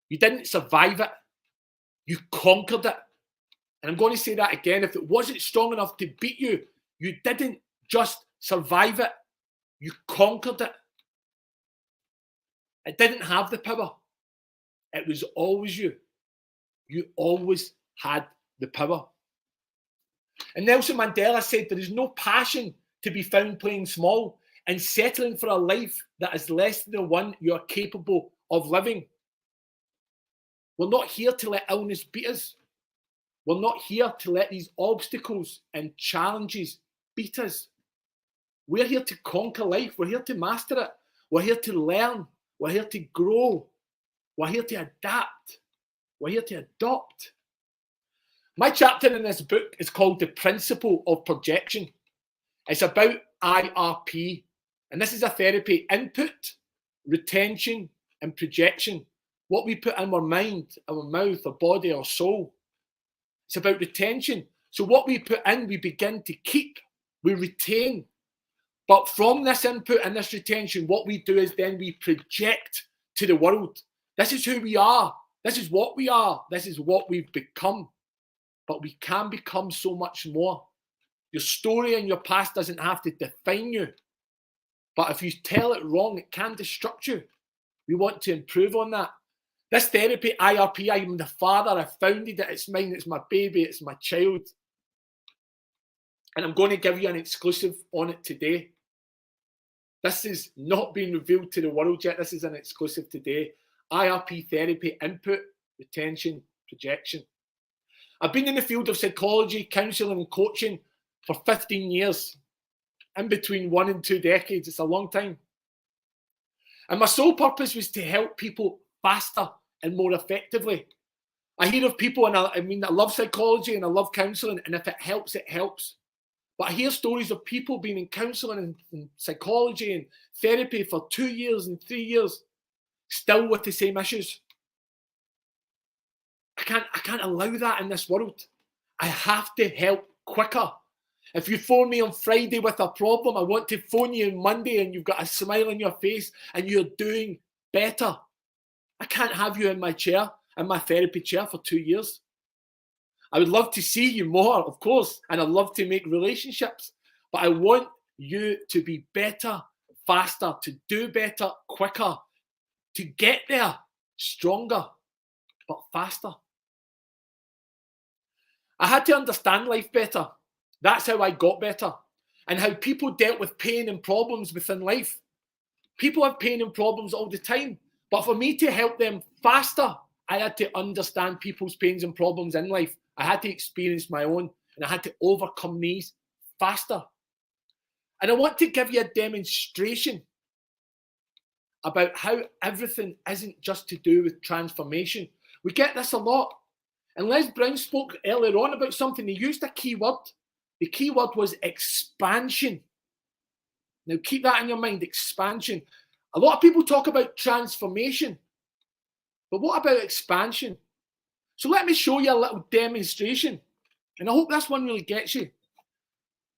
you didn't survive it. You conquered it. And I'm going to say that again. If it wasn't strong enough to beat you, you didn't just survive it. You conquered it. It didn't have the power. It was always you. You always had the power. And Nelson Mandela said there is no passion to be found playing small and settling for a life that is less than the one you are capable of living. We're not here to let illness beat us. We're not here to let these obstacles and challenges beat us. We're here to conquer life. We're here to master it. We're here to learn. We're here to grow. We're here to adapt. We're here to adopt. My chapter in this book is called The Principle of Projection. It's about IRP. And this is a therapy: input, retention, and projection. What we put in our mind, our mouth, our body, our soul. It's about retention. So what we put in, we begin to keep, we retain. But from this input and this retention, what we do is then we project to the world. This is who we are. This is what we are. This is what we've become. But we can become so much more. Your story and your past doesn't have to define you. But if you tell it wrong, it can destruct you. We want to improve on that. This therapy, IRP, I'm the father, I founded it, it's mine, it's my baby, it's my child. And I'm going to give you an exclusive on it today. This is not being revealed to the world yet. This is an exclusive today. IRP therapy, input, retention, projection. I've been in the field of psychology, counselling and coaching for 15 years. In between 1 and 2 decades. It's a long time. And my sole purpose was to help people faster and more effectively. I hear of people, and I love psychology and I love counselling, and if it helps, it helps. But I hear stories of people being in counselling and psychology and therapy for 2 years and 3 years, still with the same issues. I can't allow that in this world. I have to help quicker. If you phone me on Friday with a problem, I want to phone you on Monday and you've got a smile on your face and you're doing better. I can't have you in my chair, in my therapy chair for 2 years. I would love to see you more, of course, and I'd love to make relationships, but I want you to be better, faster, to do better, quicker, to get there stronger, but faster. I had to understand life better. That's how I got better, and how people dealt with pain and problems within life. People have pain and problems all the time, but for me to help them faster, I had to understand people's pains and problems in life. I had to experience my own, and I had to overcome these faster. And I want to give you a demonstration about how everything isn't just to do with transformation. We get this a lot. And Les Brown spoke earlier on about something. He used a key word. The key word was expansion. Now keep that in your mind, expansion. A lot of people talk about transformation, but what about expansion? So let me show you a little demonstration, and I hope this one really gets you.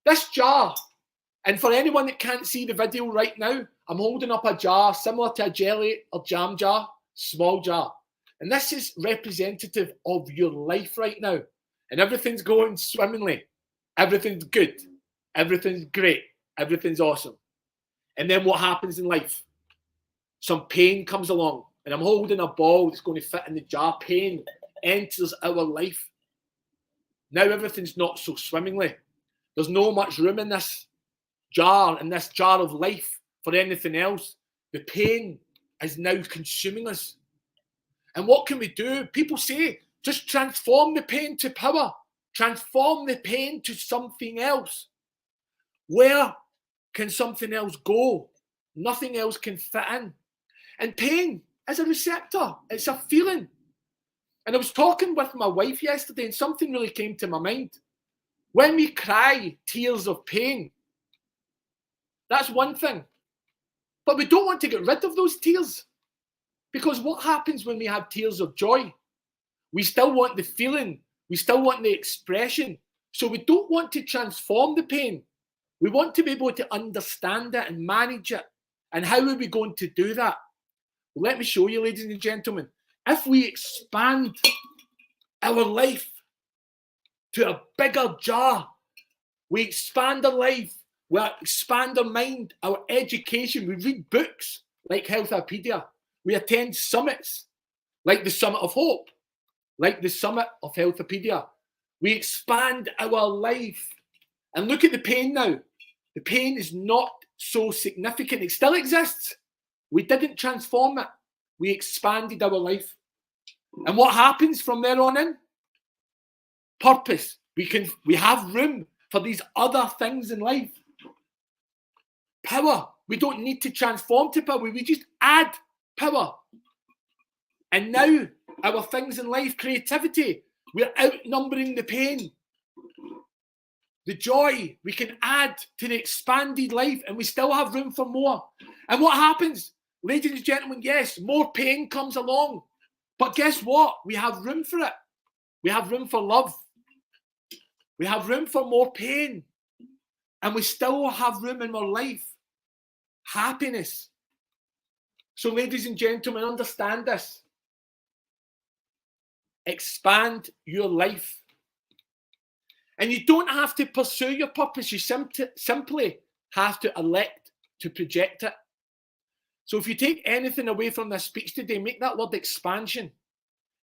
This jar, and for anyone that can't see the video right now, I'm holding up a jar similar to a jelly or jam jar, small jar. And this is representative of your life right now. And everything's going swimmingly. Everything's good. Everything's great. Everything's awesome. And then what happens in life? Some pain comes along. And I'm holding a ball that's going to fit in the jar. Pain enters our life. Now everything's not so swimmingly. There's no much room in this jar of life for anything else. The pain is now consuming us. And what can we do? People say, just transform the pain to power. Transform the pain to something else. Where can something else go? Nothing else can fit in. And pain is a receptor. It's a feeling. And I was talking with my wife yesterday and something really came to my mind. When we cry tears of pain, that's one thing. But we don't want to get rid of those tears. Because what happens when we have tears of joy? We still want the feeling. We still want the expression. So we don't want to transform the pain. We want to be able to understand it and manage it. And how are we going to do that? Well, let me show you, ladies and gentlemen. If we expand our life to a bigger jar, we expand our life, we expand our mind, our education, we read books like Healthopedia, we attend summits like the Summit of Hope, like the Summit of Healthopedia. We expand our life. And look at the pain now. The pain is not so significant. It still exists. We didn't transform it. We expanded our life. And what happens from there on in? Purpose. We have room for these other things in life. Power. We don't need to transform to power. We just add power. And now our things in life, creativity, we're outnumbering the pain. The joy we can add to the expanded life, and we still have room for more. And what happens? Ladies and gentlemen, yes, more pain comes along. But guess what? We have room for it. We have room for love. We have room for more pain. And we still have room in our life. Happiness. So ladies and gentlemen, understand this. Expand your life. And you don't have to pursue your purpose. You simply have to elect to project it. So if you take anything away from this speech today, make that word expansion.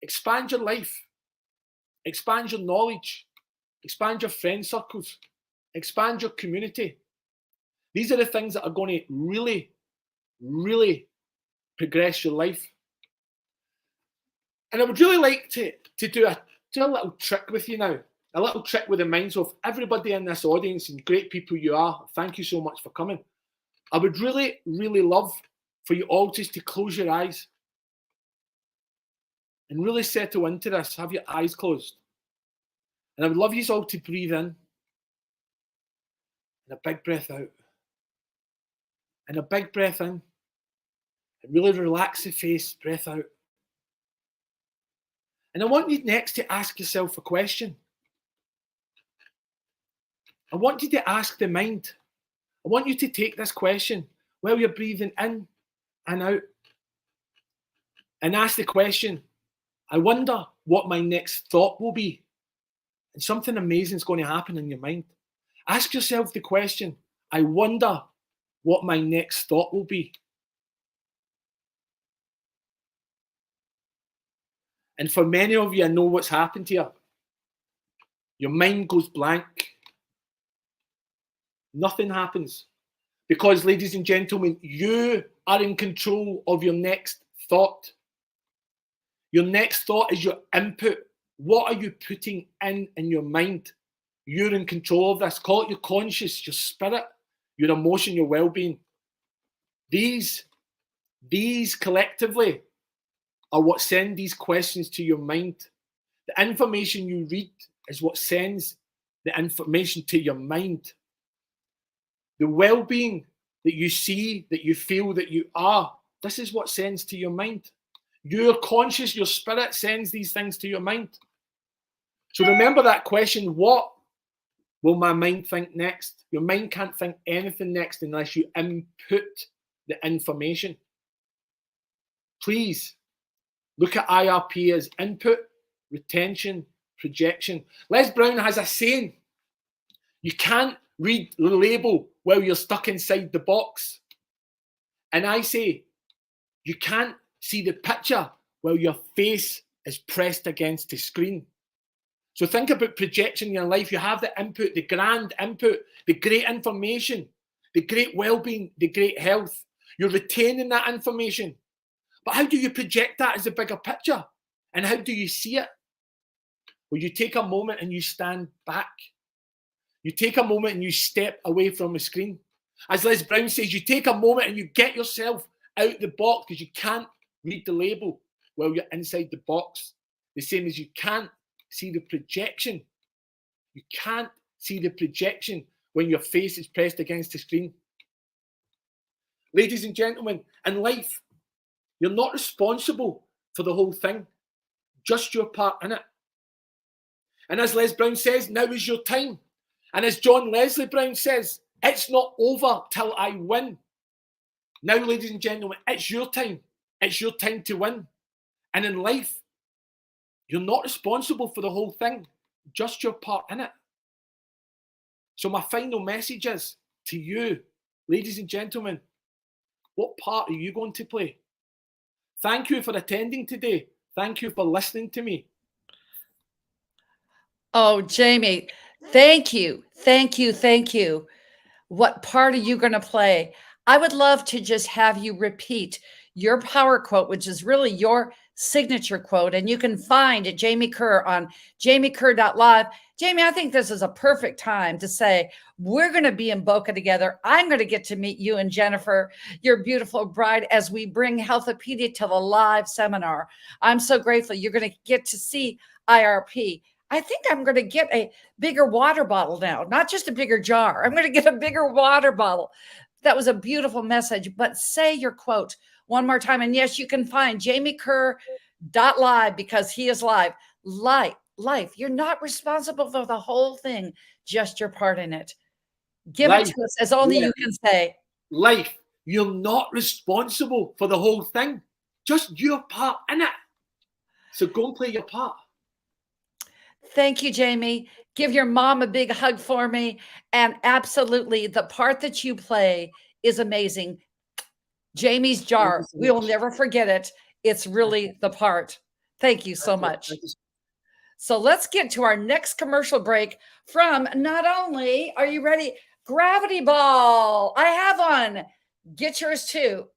Expand your life. Expand your knowledge. Expand your friend circles. Expand your community. These are the things that are going to really, really progress your life. And I would really like to do a little trick with you now. A little trick with the minds of everybody in this audience, and great people you are. Thank you so much for coming. I would really, really love for you all just to close your eyes. and really settle into this. Have your eyes closed. And I would love you all to breathe in. And a big breath out. And a big breath in. And really relax the face, breath out. And I want you next to ask yourself a question. I want you to ask the mind. I want you to take this question while you're breathing in and out. And ask the question, I wonder what my next thought will be. And something amazing is going to happen in your mind. Ask yourself the question, I wonder what my next thought will be. And for many of you, I know what's happened here. Your mind goes blank. Nothing happens. Because, ladies and gentlemen, you are in control of your next thought. Your next thought is your input. What are you putting in your mind? You're in control of this. Call it your conscious, your spirit, your emotion, your well-being. These collectively are what send these questions to your mind. The information you read is what sends the information to your mind. The well-being that you see, that you feel, that you are, this is what sends to your mind. Your conscious, your spirit sends these things to your mind. So remember that question, what will my mind think next? Your mind can't think anything next unless you input the information. Please look at IRP as input, retention, projection. Les Brown has a saying, you can't read the label while you're stuck inside the box. And I say, you can't see the picture while your face is pressed against the screen. So think about projection in your life. You have the input, the grand input, the great information, the great well-being, the great health. You're retaining that information. But how do you project that as a bigger picture? And how do you see it? Well, you take a moment and you stand back. You take a moment and you step away from the screen. As Les Brown says, you take a moment and you get yourself out the box because you can't read the label while you're inside the box. The same as you can't see the projection. You can't see the projection when your face is pressed against the screen. Ladies and gentlemen, in life, you're not responsible for the whole thing, just your part in it. And as Les Brown says, now is your time. And as John Leslie Brown says, it's not over till I win. Now, ladies and gentlemen, it's your time. It's your time to win. And in life, you're not responsible for the whole thing, just your part in it. So my final message is to you, ladies and gentlemen, what part are you going to play? Thank you for attending today. Thank you for listening to me. Oh, Jamie, thank you. Thank you. Thank you. What part are you going to play? I would love to just have you repeat your power quote, which is really your signature quote. And you can find it, Jamie Kerr, on jamiekerr.live. Jamie, I think this is a perfect time to say, we're going to be in Boca together. I'm going to get to meet you and Jennifer, your beautiful bride, as we bring Healthopedia to the live seminar. I'm so grateful. You're going to get to see IRP. I think I'm going to get a bigger water bottle now, not just a bigger jar. I'm going to get a bigger water bottle. That was a beautiful message, but say your quote one more time. And yes, you can find jamiekerr.live because he is live. Life. You're not responsible for the whole thing, just your part in it. Give it to us as only you can say. Life. You're not responsible for the whole thing, just your part in it. So go and play your part. Thank you, Jamie. Give your mom a big hug for me. And absolutely, the part that you play is amazing. Jamie's jar. We will never forget it. It's really the part. Thank you so much. So let's get to our next commercial break from not only, are you ready? Gravity Ball. I have one. Get yours too.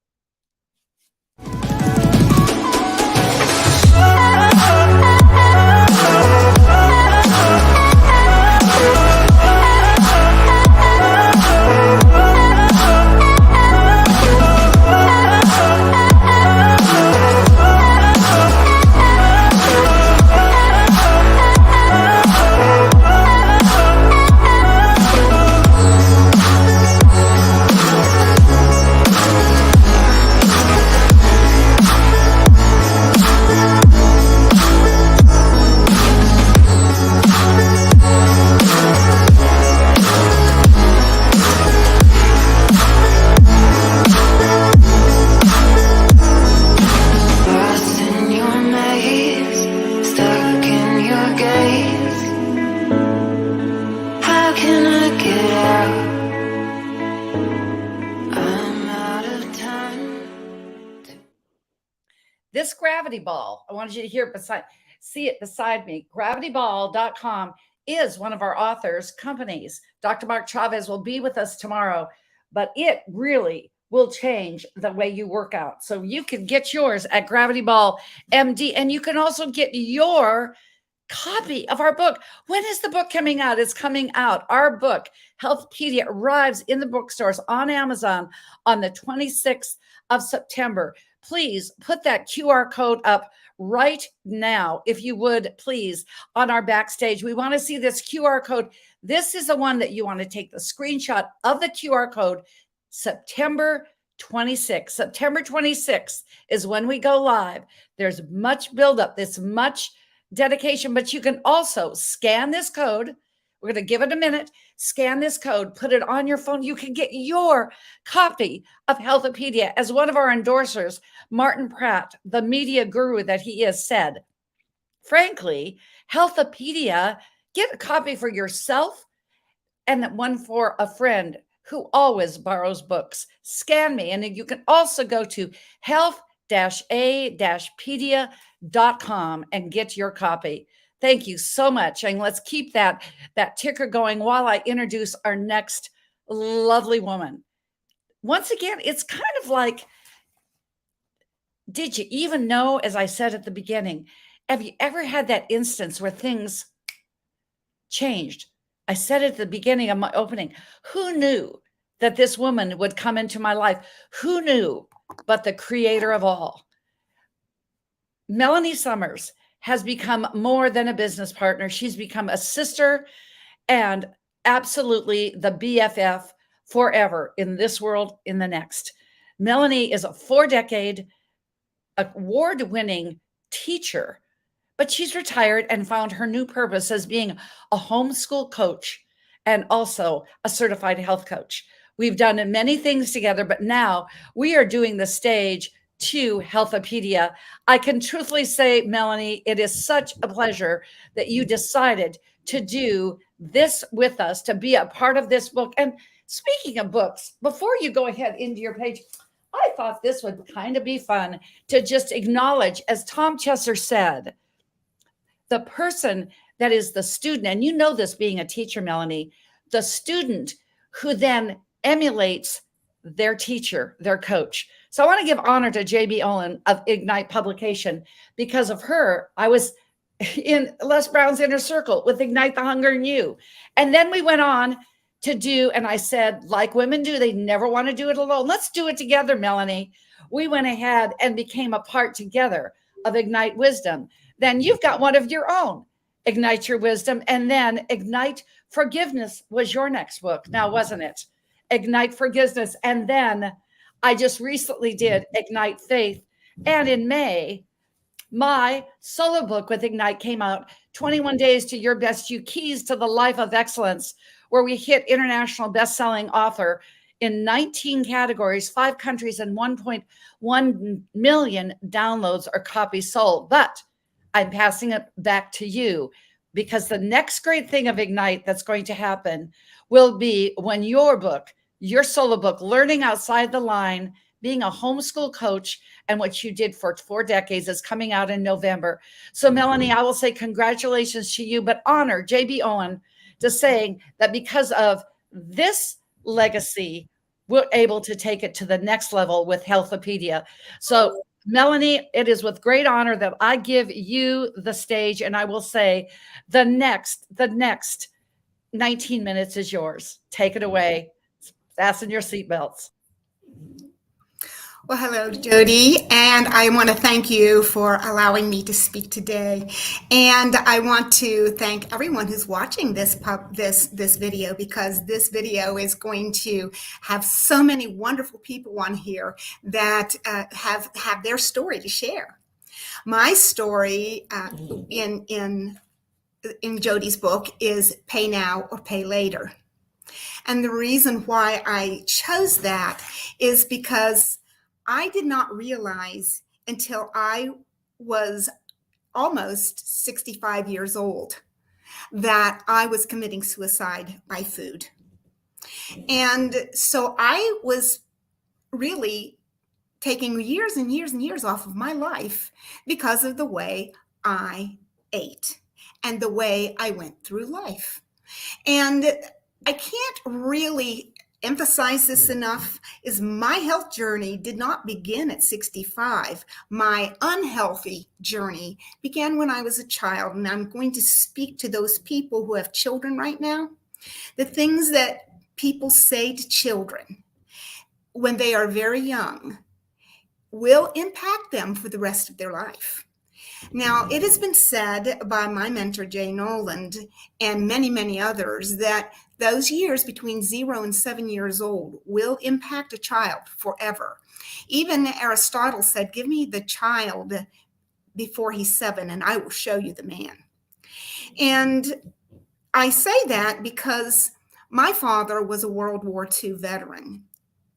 Gravity Ball. I wanted you to see it beside me. GravityBall.com is one of our authors' companies. Dr. Mark Chavez will be with us tomorrow, but it really will change the way you work out. So you can get yours at Gravity Ball MD, and you can also get your copy of our book. When is the book coming out? It's coming out. Our book, Healthpedia, arrives in the bookstores on Amazon on the 26th of September. Please put that QR code up right now, if you would, please, on our backstage. We want to see this QR code. This is the one that you want to take the screenshot of the QR code. September 26th. September 26th is when we go live. There's much buildup, there's much dedication, but you can also scan this code. We're going to give it a minute. Scan this code, put it on your phone. You can get your copy of Healthopedia. As one of our endorsers, Martin Pratt, the media guru that he is, said, frankly, Healthopedia, get a copy for yourself and one for a friend who always borrows books. Scan me. And you can also go to health-a-pedia.com and get your copy. Thank you so much. And let's keep that ticker going while I introduce our next lovely woman. Once again, it's kind of like, did you even know, as I said at the beginning, have you ever had that instance where things changed? I said at the beginning of my opening, who knew that this woman would come into my life? Who knew but the creator of all? Melanie Summers has become more than a business partner. She's become a sister and absolutely the BFF forever in this world, in the next. Melanie is a 4-decade award-winning teacher, but she's retired and found her new purpose as being a homeschool coach and also a certified health coach. We've done many things together, but now we are doing the stage to Healthopedia. I can truthfully say, Melanie, it is such a pleasure that you decided to do this with us, to be a part of this book. And speaking of books, before you go ahead into your page, I thought this would kind of be fun to just acknowledge, as Tom Chesser said, the person that is the student, and you know this being a teacher, Melanie, the student who then emulates their teacher, their coach. So I want to give honor to JB Olin of Ignite Publication. Because of her, I was in Les Brown's inner circle with Ignite the Hunger in You. And then we went on to do, and I said, like women do, they never want to do it alone. Let's do it together, Melanie. We went ahead and became a part together of Ignite Wisdom. Then you've got one of your own, Ignite Your Wisdom. And then Ignite Forgiveness was your next book now, wasn't it? Ignite Forgiveness. And then I just recently did Ignite Faith. And in May, my solo book with Ignite came out, 21 Days to Your Best You, Keys to the Life of Excellence, where we hit international best-selling author in 19 categories, 5 countries, and 1.1 million downloads or copies sold. But I'm passing it back to you, because the next great thing of Ignite that's going to happen will be when your book, your solo book, Learning Outside the Line, being a homeschool coach, and what you did for 4 decades, is coming out in November. So Melanie, I will say congratulations to you, but honor JB Owen to saying that because of this legacy, we're able to take it to the next level with Healthopedia. So Melanie, it is with great honor that I give you the stage, and I will say the next 19 minutes is yours. Take it away. Fasten your seatbelts. Well, hello, Jody, and I want to thank you for allowing me to speak today. And I want to thank everyone who's watching this video, because this video is going to have so many wonderful people on here that have their story to share. My story in Jody's book is Pay Now or Pay Later. And the reason why I chose that is because I did not realize until I was almost 65 years old that I was committing suicide by food. And so I was really taking years and years and years off of my life because of the way I ate and the way I went through life. And I can't really emphasize this enough, is my health journey did not begin at 65. My unhealthy journey began when I was a child. And I'm going to speak to those people who have children right now. The things that people say to children when they are very young will impact them for the rest of their life. Now, it has been said by my mentor, Jay Noland, and many, many others, that those years between 0 and 7 years old will impact a child forever. Even Aristotle said, give me the child before he's 7 and I will show you the man. And I say that because my father was a World War II veteran.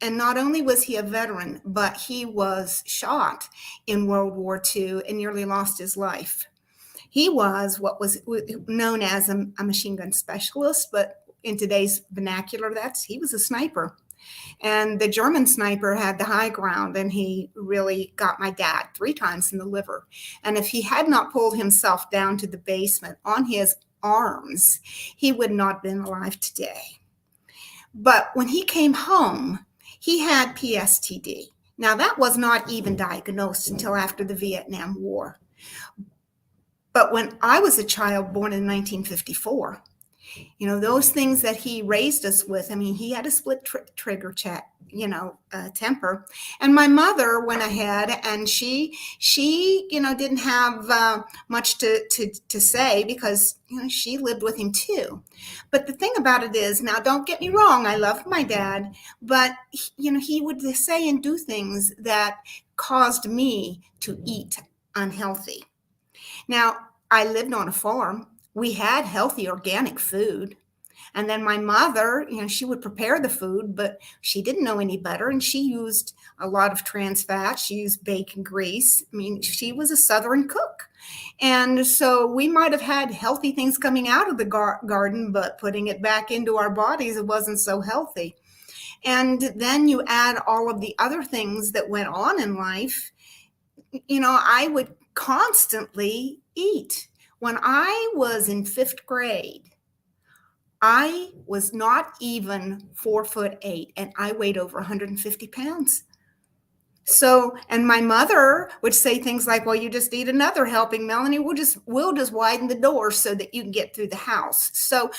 And not only was he a veteran, but he was shot in World War II and nearly lost his life. He was what was known as a machine gun specialist, but in today's vernacular, he was a sniper. And the German sniper had the high ground, and he really got my dad 3 times in the liver. And if he had not pulled himself down to the basement on his arms, he would not have been alive today. But when he came home, he had PSTD. Now, that was not even diagnosed until after the Vietnam War. But when I was a child born in 1954, those things that he raised us with, he had a split trigger temper. And my mother went ahead and she didn't have much to say because, she lived with him too. But the thing about it is, now don't get me wrong, I love my dad, but, he would say and do things that caused me to eat unhealthy. Now, I lived on a farm. We had healthy organic food. And then my mother, she would prepare the food, but she didn't know any better. And she used a lot of trans fat. She used bacon grease. She was a Southern cook. And so we might have had healthy things coming out of the garden, but putting it back into our bodies, it wasn't so healthy. And then you add all of the other things that went on in life. I would constantly eat. When I was in 5th grade, I was not even 4'8", and I weighed over 150 pounds. So, and my mother would say things like, well, you just eat another helping, Melanie. We'll just widen the door so that you can get through the house. So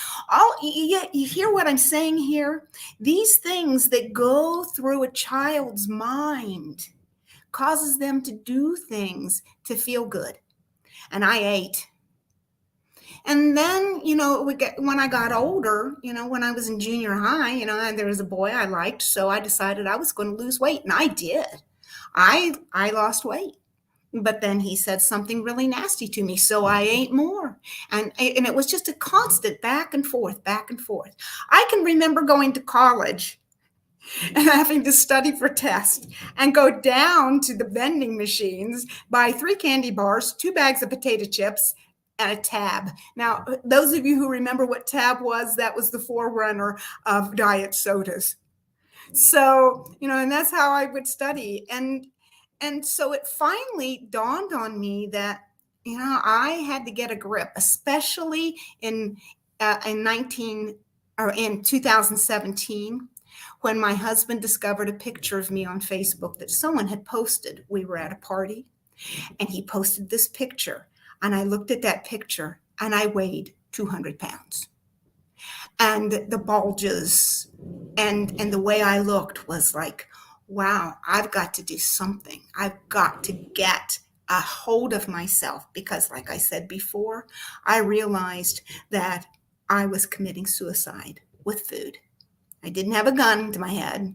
you hear what I'm saying here? These things that go through a child's mind causes them to do things to feel good. And I ate. And then, when I got older, when I was in junior high, and there was a boy I liked, so I decided I was going to lose weight, and I did. I lost weight. But then he said something really nasty to me, so I ate more. And it was just a constant back and forth, back and forth. I can remember going to college and having to study for tests and go down to the vending machines, buy 3 candy bars, 2 bags of potato chips, and a Tab. Now, those of you who remember what Tab was, that was the forerunner of diet sodas. So, and that's how I would study. And so it finally dawned on me that, I had to get a grip, especially in 2017, when my husband discovered a picture of me on Facebook that someone had posted. We were at a party, and he posted this picture. And I looked at that picture and I weighed 200 pounds. And the bulges and the way I looked was like, wow, I've got to do something. I've got to get a hold of myself because, like I said before, I realized that I was committing suicide with food. I didn't have a gun to my head.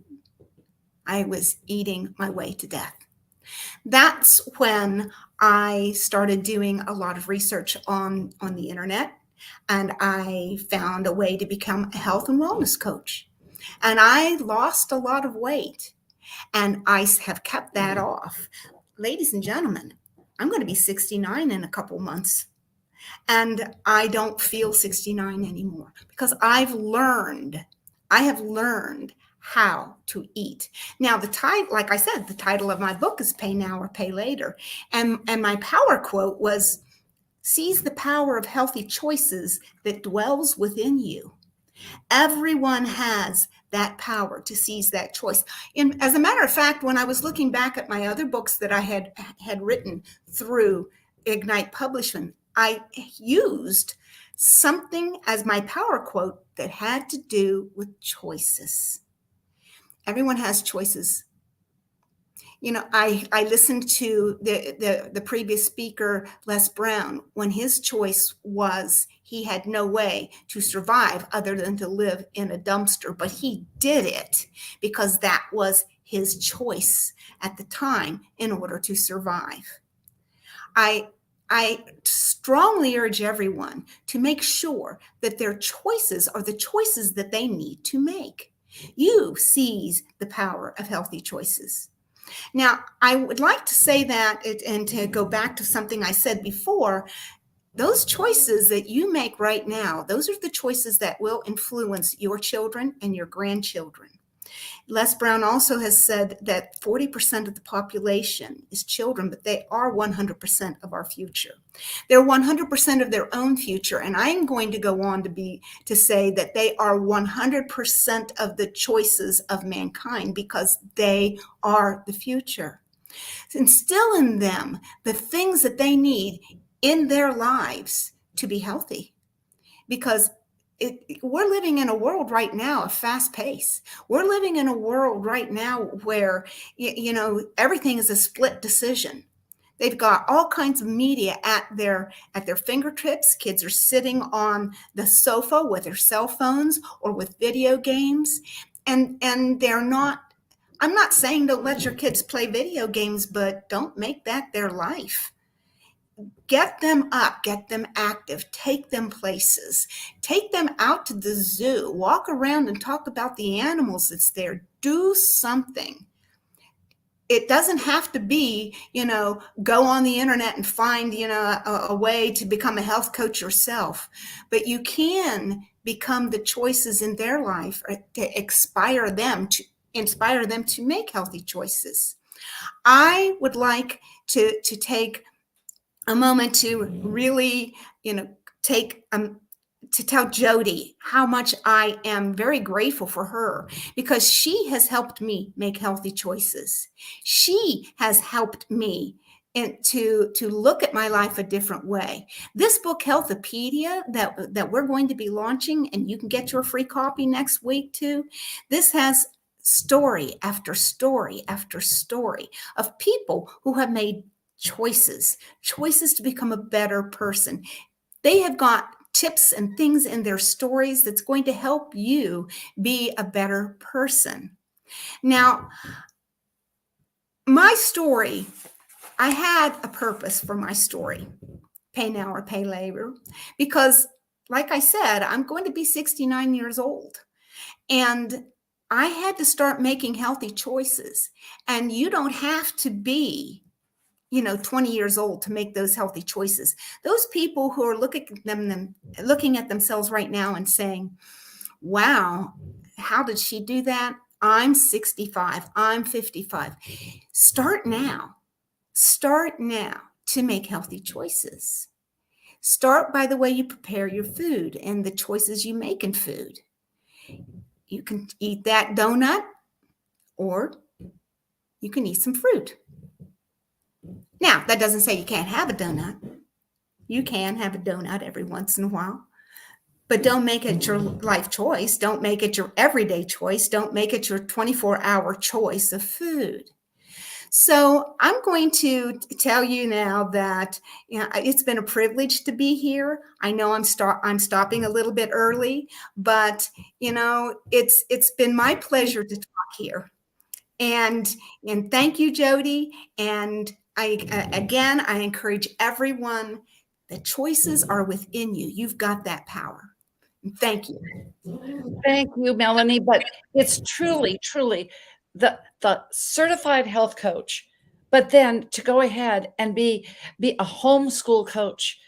I was eating my way to death. That's when I started doing a lot of research on the internet, and I found a way to become a health and wellness coach. And I lost a lot of weight, and I have kept that off. Ladies and gentlemen, I'm going to be 69 in a couple months, and I don't feel 69 anymore because I have learned how to eat. Now, the title, like I said, the title of my book is Pay Now or Pay Later. And my power quote was, seize the power of healthy choices that dwells within you. Everyone has that power to seize that choice. And as a matter of fact, when I was looking back at my other books that I had written through Ignite Publishing, I used something as my power quote that had to do with choices. Everyone has choices. You know, I listened to the previous speaker, Les Brown, when his choice was he had no way to survive other than to live in a dumpster, but he did it because that was his choice at the time in order to survive. I strongly urge everyone to make sure that their choices are the choices that they need to make. You seize the power of healthy choices. Now, I would like to say that, and to go back to something I said before, those choices that you make right now, those are the choices that will influence your children and your grandchildren. Les Brown also has said that 40% of the population is children, but they are 100% of our future. They're 100% of their own future, and I'm going to go on to say that they are 100% of the choices of mankind because they are the future. Instill in them the things that they need in their lives to be healthy, because we're living in a world right now of fast pace. We're living in a world right now where, you know, everything is a split decision. They've got all kinds of media at their fingertips. Kids are sitting on the sofa with their cell phones or with video games, and they're not. I'm not saying don't let your kids play video games, but don't make that their life. Get them up, get them active, take them places, take them out to the zoo, walk around and talk about the animals that's there. Do something. It doesn't have to be, you know, go on the internet and find, you know, a way to become a health coach yourself, but you can become the choices in their life to inspire them to make healthy choices. I would like to take a moment to really, you know, to tell Jody how much I am very grateful for her, because she has helped me make healthy choices. She has helped me to look at my life a different way. This book, Healthopedia, that we're going to be launching, and you can get your free copy next week too. This has story after story after story of people who have made choices to become a better person. They have got tips and things in their stories that's going to help you be a better person. Now, my story, I had a purpose for my story, Pay Now or Pay Later, because like I said, I'm going to be 69 years old, and I had to start making healthy choices. And you don't have to be, you know, 20 years old to make those healthy choices. Those people who are looking at themselves right now and saying, wow, how did she do that? I'm 65, I'm 55. Start now to make healthy choices. Start by the way you prepare your food and the choices you make in food. You can eat that donut, or you can eat some fruit. Now, that doesn't say you can't have a donut. You can have a donut every once in a while, but don't make it your life choice. Don't make it your everyday choice. Don't make it your 24-hour choice of food. So I'm going to tell you now that, you know, it's been a privilege to be here. I know I'm stopping a little bit early, but you know, it's been my pleasure to talk here. And thank you, Jody. And I encourage everyone, the choices are within you. You've got that power. Thank you. Thank you, Melanie. But it's truly, truly the certified health coach, but then to go ahead and be a homeschool coach.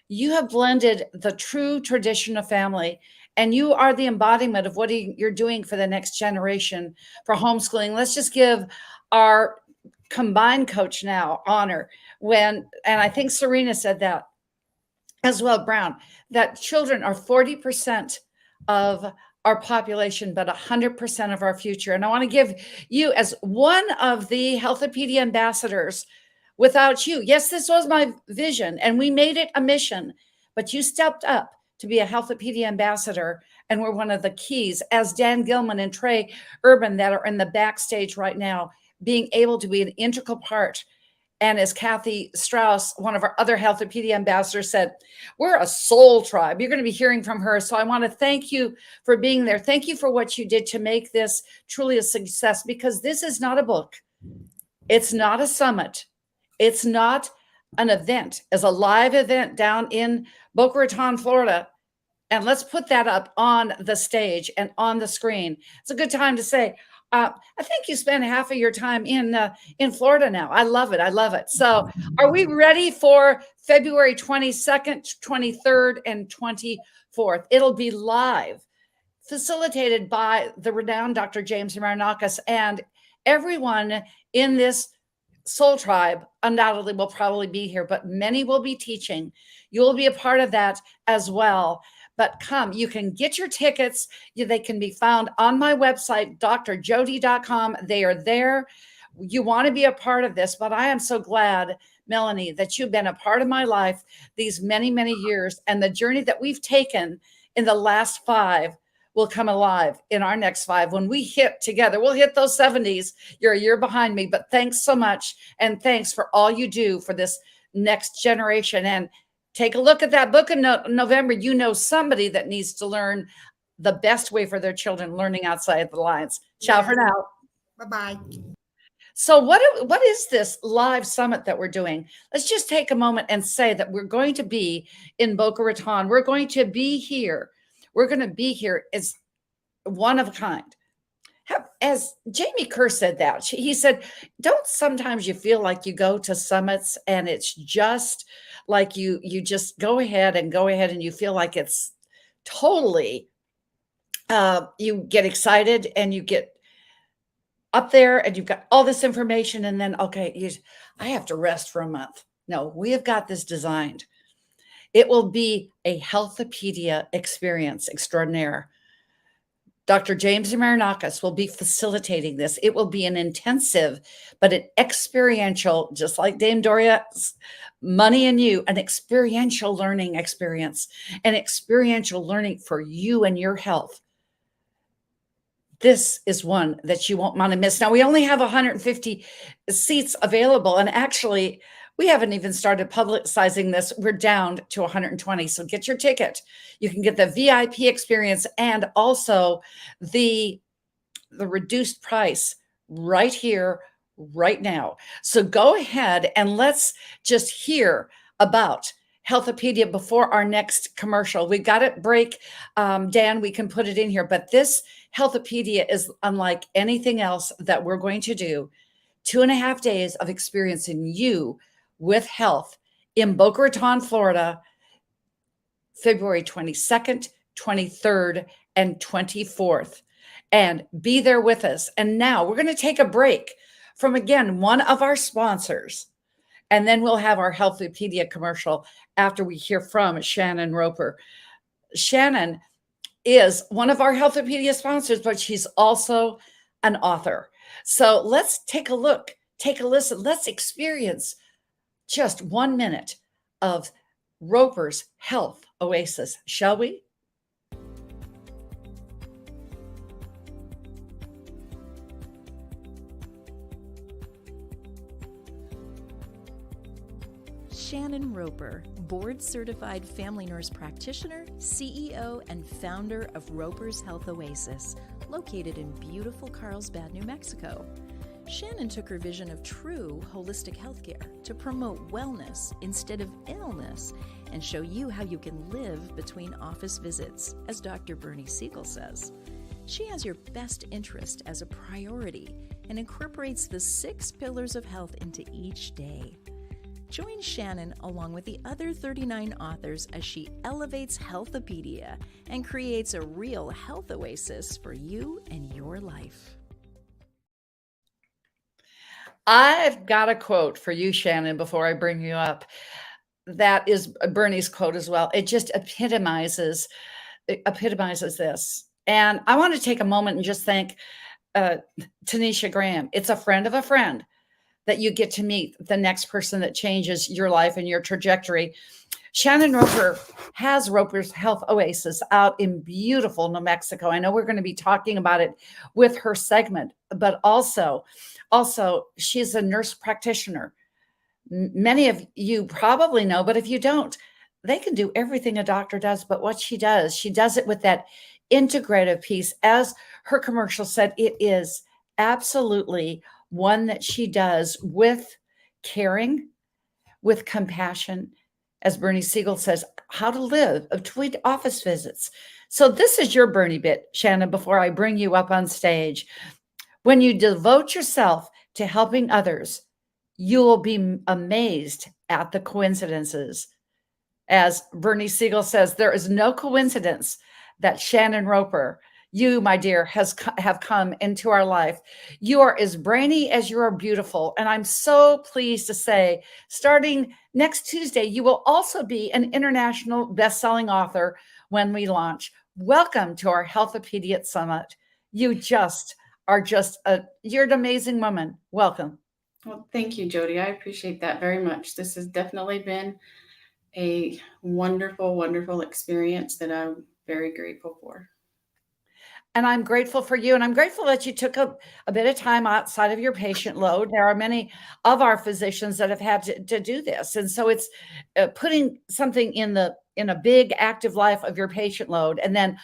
You have blended the true tradition of family And you are the embodiment of what you're doing for the next generation for homeschooling. Let's just give our combined coach now honor and I think Serena said that as well, Brown, that children are 40% of our population, but 100% of our future. And I want to give you, as one of the Healthopedia ambassadors, without you, yes, this was my vision and we made it a mission, but you stepped up to be a Healthopedia ambassador. And we're one of the keys, as Dan Gilman and Trey Urban that are in the backstage right now, being able to be an integral part. And as Kathy Strauss, one of our other Healthopedia ambassadors, said, we're a soul tribe. You're going to be hearing from her. So I want to thank you for being there. Thank you for what you did to make this truly a success, because this is not a book. It's not a summit. It's not an event. It's a live event down in Boca Raton, Florida. And let's put that up on the stage and on the screen. It's a good time to say, I think you spend half of your time in Florida now. I love it. I love it. So are we ready for February 22nd, 23rd, and 24th? It'll be live, facilitated by the renowned Dr. James Marinakis, and everyone in this Soul Tribe undoubtedly will probably be here, but many will be teaching. You'll be a part of that as well. But come, you can get your tickets. They can be found on my website, drjody.com. They are there. You want to be a part of this, but I am so glad, Melanie, that you've been a part of my life these many, many years. And the journey that we've taken in the last 5 will come alive in our next 5. When we hit together, we'll hit those 70s. You're a year behind me, but thanks so much. And thanks for all you do for this next generation. And take a look at that book in November. You know somebody that needs to learn the best way for their children, learning outside the lines. Ciao for now. Bye-bye. So what is this live summit that we're doing? Let's just take a moment and say that we're going to be in Boca Raton. We're going to be here. We're going to be here as one of a kind. As Jamie Kerr said that, he said, don't sometimes you feel like you go to summits and it's just like you just go ahead and you feel like it's totally, you get excited and you get up there and you've got all this information and then, okay, I have to rest for a month. No, we have got this designed. It will be a Healthopedia experience extraordinaire. Dr. James Marinakis will be facilitating this. It will be an intensive, but an experiential, just like Dame Doria's Money and You, an experiential learning experience, an experiential learning for you and your health. This is one that you won't want to miss. Now, we only have 150 seats available, and actually, we haven't even started publicizing this. We're down to 120. So get your ticket. You can get the VIP experience and also the reduced price right here, right now. So go ahead and let's just hear about Healthopedia before our next commercial. We got it break. Dan, we can put it in here, but this Healthopedia is unlike anything else that we're going to do. 2.5 days of experiencing you with health in Boca Raton, Florida, February 22nd, 23rd, and 24th. And be there with us. And now we're going to take a break from, again, one of our sponsors. And then we'll have our Healthopedia commercial after we hear from Shannon Roper. Shannon is one of our Healthopedia sponsors, but she's also an author. So let's take a look, take a listen. Let's experience just 1 minute of Roper's Health Oasis, shall we? Shannon Roper, board-certified family nurse practitioner, CEO, and founder of Roper's Health Oasis, located in beautiful Carlsbad, New Mexico. Shannon took her vision of true holistic healthcare to promote wellness instead of illness and show you how you can live between office visits, as Dr. Bernie Siegel says. She has your best interest as a priority and incorporates the 6 pillars of health into each day. Join Shannon along with the other 39 authors as she elevates Healthopedia and creates a real health oasis for you and your life. I've got a quote for you, Shannon, before I bring you up. That is Bernie's quote as well. It just epitomizes this. And I want to take a moment and just thank Tanisha Graham. It's a friend of a friend that you get to meet the next person that changes your life and your trajectory. Shannon Roper has Roper's Health Oasis out in beautiful New Mexico. I know we're going to be talking about it with her segment, but also she's a nurse practitioner. Many of you probably know, but if you don't, they can do everything a doctor does, but what she does it with that integrative piece. As her commercial said, it is absolutely one that she does with caring, with compassion, as Bernie Siegel says, how to live between office visits. So this is your Bernie bit, Shannon, before I bring you up on stage. When you devote yourself to helping others, you will be amazed at the coincidences. As Bernie Siegel says, there is no coincidence that Shannon Roper, you, my dear, have come into our life. You are as brainy as you are beautiful. And I'm so pleased to say, starting next Tuesday, you will also be an international best-selling author when we launch. Welcome to our Healthopedia Summit. You you're an amazing woman. Welcome. Well, thank you, Jody. I appreciate that very much. This has definitely been a wonderful, wonderful experience that I'm very grateful for. And I'm grateful for you. And I'm grateful that you took a bit of time outside of your patient load. There are many of our physicians that have had to do this. And so it's putting something in a big active life of your patient load. And then,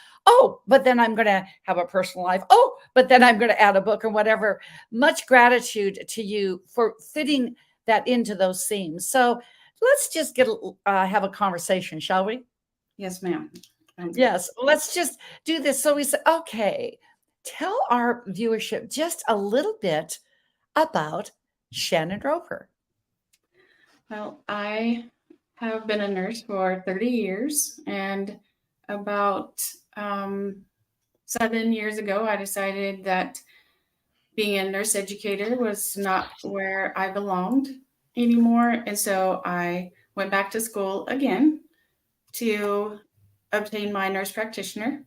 but then I'm going to have a personal life. But then I'm going to add a book or whatever. Much gratitude to you for fitting that into those themes. So let's just have a conversation, shall we? Yes, ma'am. Yes, let's just do this. So we said, okay, tell our viewership just a little bit about Shannon Roper. Well, I have been a nurse for 30 years, and about 7 years ago, I decided that being a nurse educator was not where I belonged anymore. And so I went back to school again to obtain my nurse practitioner.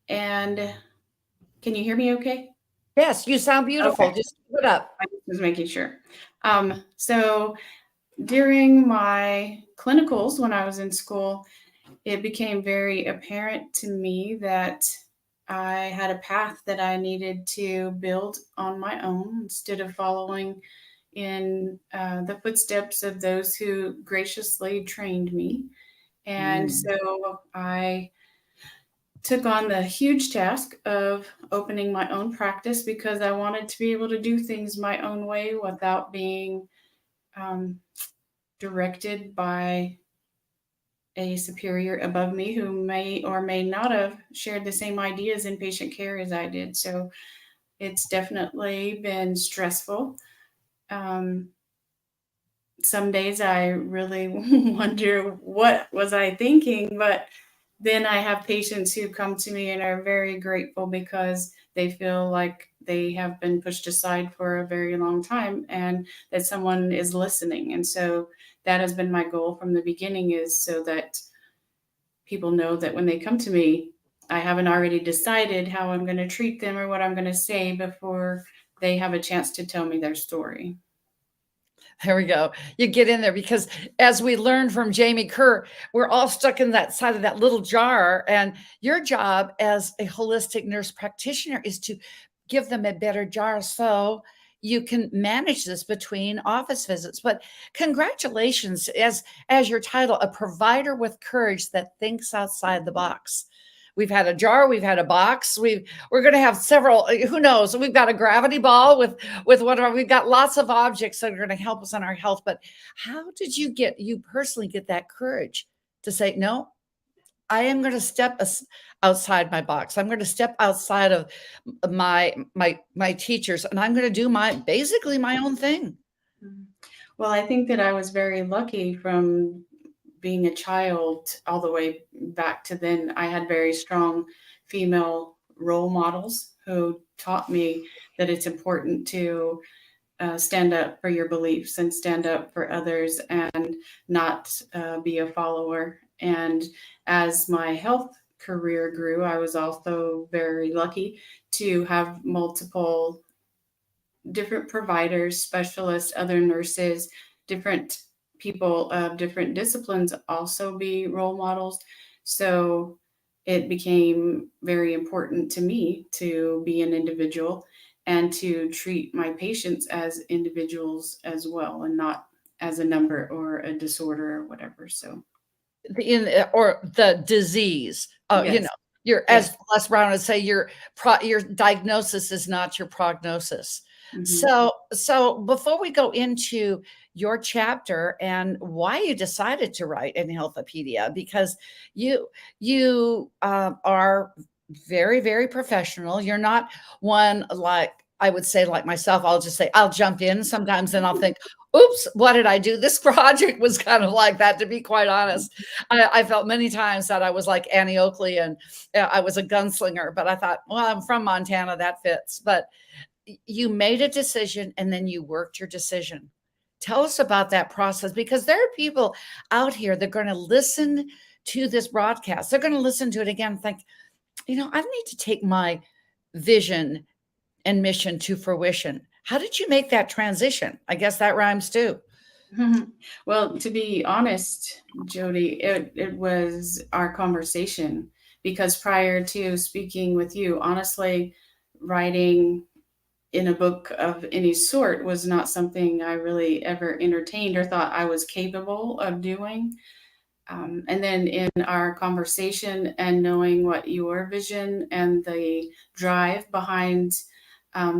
And can you hear me okay? Yes, you sound beautiful. Okay. Just keep it up. I was making sure. So during my clinicals when I was in school, it became very apparent to me that I had a path that I needed to build on my own instead of following in the footsteps of those who graciously trained me. And so I took on the huge task of opening my own practice because I wanted to be able to do things my own way without being directed by a superior above me who may or may not have shared the same ideas in patient care as I did. So it's definitely been stressful. Some days I really wonder what was I thinking, but then I have patients who come to me and are very grateful because they feel like they have been pushed aside for a very long time and that someone is listening. And so that has been my goal from the beginning, is so that people know that when they come to me, I haven't already decided how I'm going to treat them or what I'm going to say before they have a chance to tell me their story. There we go. You get in there because as we learned from Jamie Kerr, we're all stuck in that side of that little jar. And your job as a holistic nurse practitioner is to give them a better jar so you can manage this between office visits. But congratulations, as your title, a provider with courage that thinks outside the box. We've had a jar, we've had a box, we're going to have several, who knows, we've got a gravity ball with whatever, we've got lots of objects that are going to help us in our health. But how did you personally get that courage to say, no, I am going to step outside my box. I'm going to step outside of my teachers, and I'm going to do basically my own thing. Well, I think that I was very lucky from being a child all the way back to then. I had very strong female role models who taught me that it's important to stand up for your beliefs and stand up for others and not be a follower. And as my health career grew, I was also very lucky to have multiple different providers, specialists, other nurses, different people of different disciplines also be role models. So it became very important to me to be an individual and to treat my patients as individuals as well and not as a number or a disorder or whatever. So or the disease, yes. your, as Les Brown would say, your diagnosis is not your prognosis. So before we go into your chapter and why you decided to write in Healthopedia, because you are very, very professional. You're not one like, I would say, like myself. I'll just say I'll jump in sometimes and I'll think, oops, what did I do? This project was kind of like that, to be quite honest. I felt many times that I was like Annie Oakley and I was a gunslinger, but I thought, well, I'm from Montana, that fits. But you made a decision and then you worked your decision. Tell us about that process, because there are people out here that are going to listen to this broadcast. They're going to listen to it again and think, I need to take my vision and mission to fruition. How did you make that transition? I guess that rhymes too. Well, to be honest, Jody, it was our conversation, because prior to speaking with you, honestly, writing in a book of any sort was not something I really ever entertained or thought I was capable of doing. And then in our conversation and knowing what your vision and the drive behind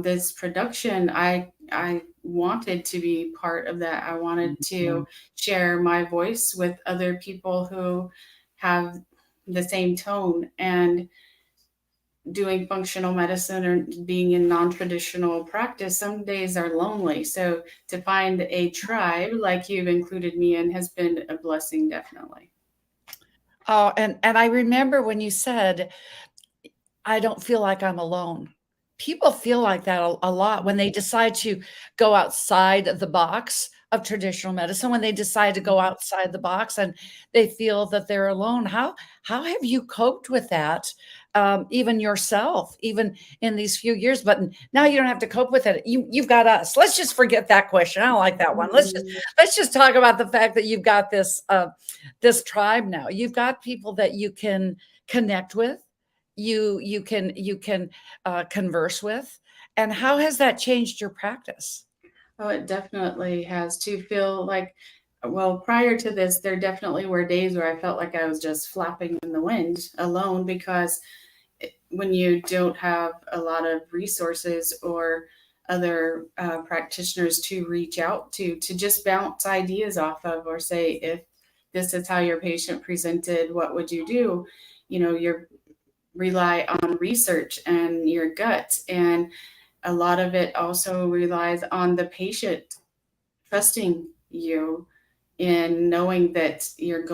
this production, I wanted to be part of that. I wanted to share my voice with other people who have the same tone. And doing functional medicine or being in non-traditional practice, some days are lonely. So to find a tribe like you've included me in has been a blessing, definitely. Oh, and I remember when you said, I don't feel like I'm alone. People feel like that a lot when they decide to go outside the box of traditional medicine, when they decide to go outside the box and they feel that they're alone. How have you coped with that? Even yourself, even in these few years, but now you don't have to cope with it. You've got us. Let's just forget that question. I don't like that one. Let's just talk about the fact that you've got this tribe now. You've got people that you can connect with. You can converse with. And how has that changed your practice? Oh, it definitely has. To feel like, well, prior to this, there definitely were days where I felt like I was just flapping in the wind alone, because when you don't have a lot of resources or other practitioners to reach out to just bounce ideas off of, or say, if this is how your patient presented, what would you do? You're rely on research and your gut. And a lot of it also relies on the patient trusting you in knowing that you're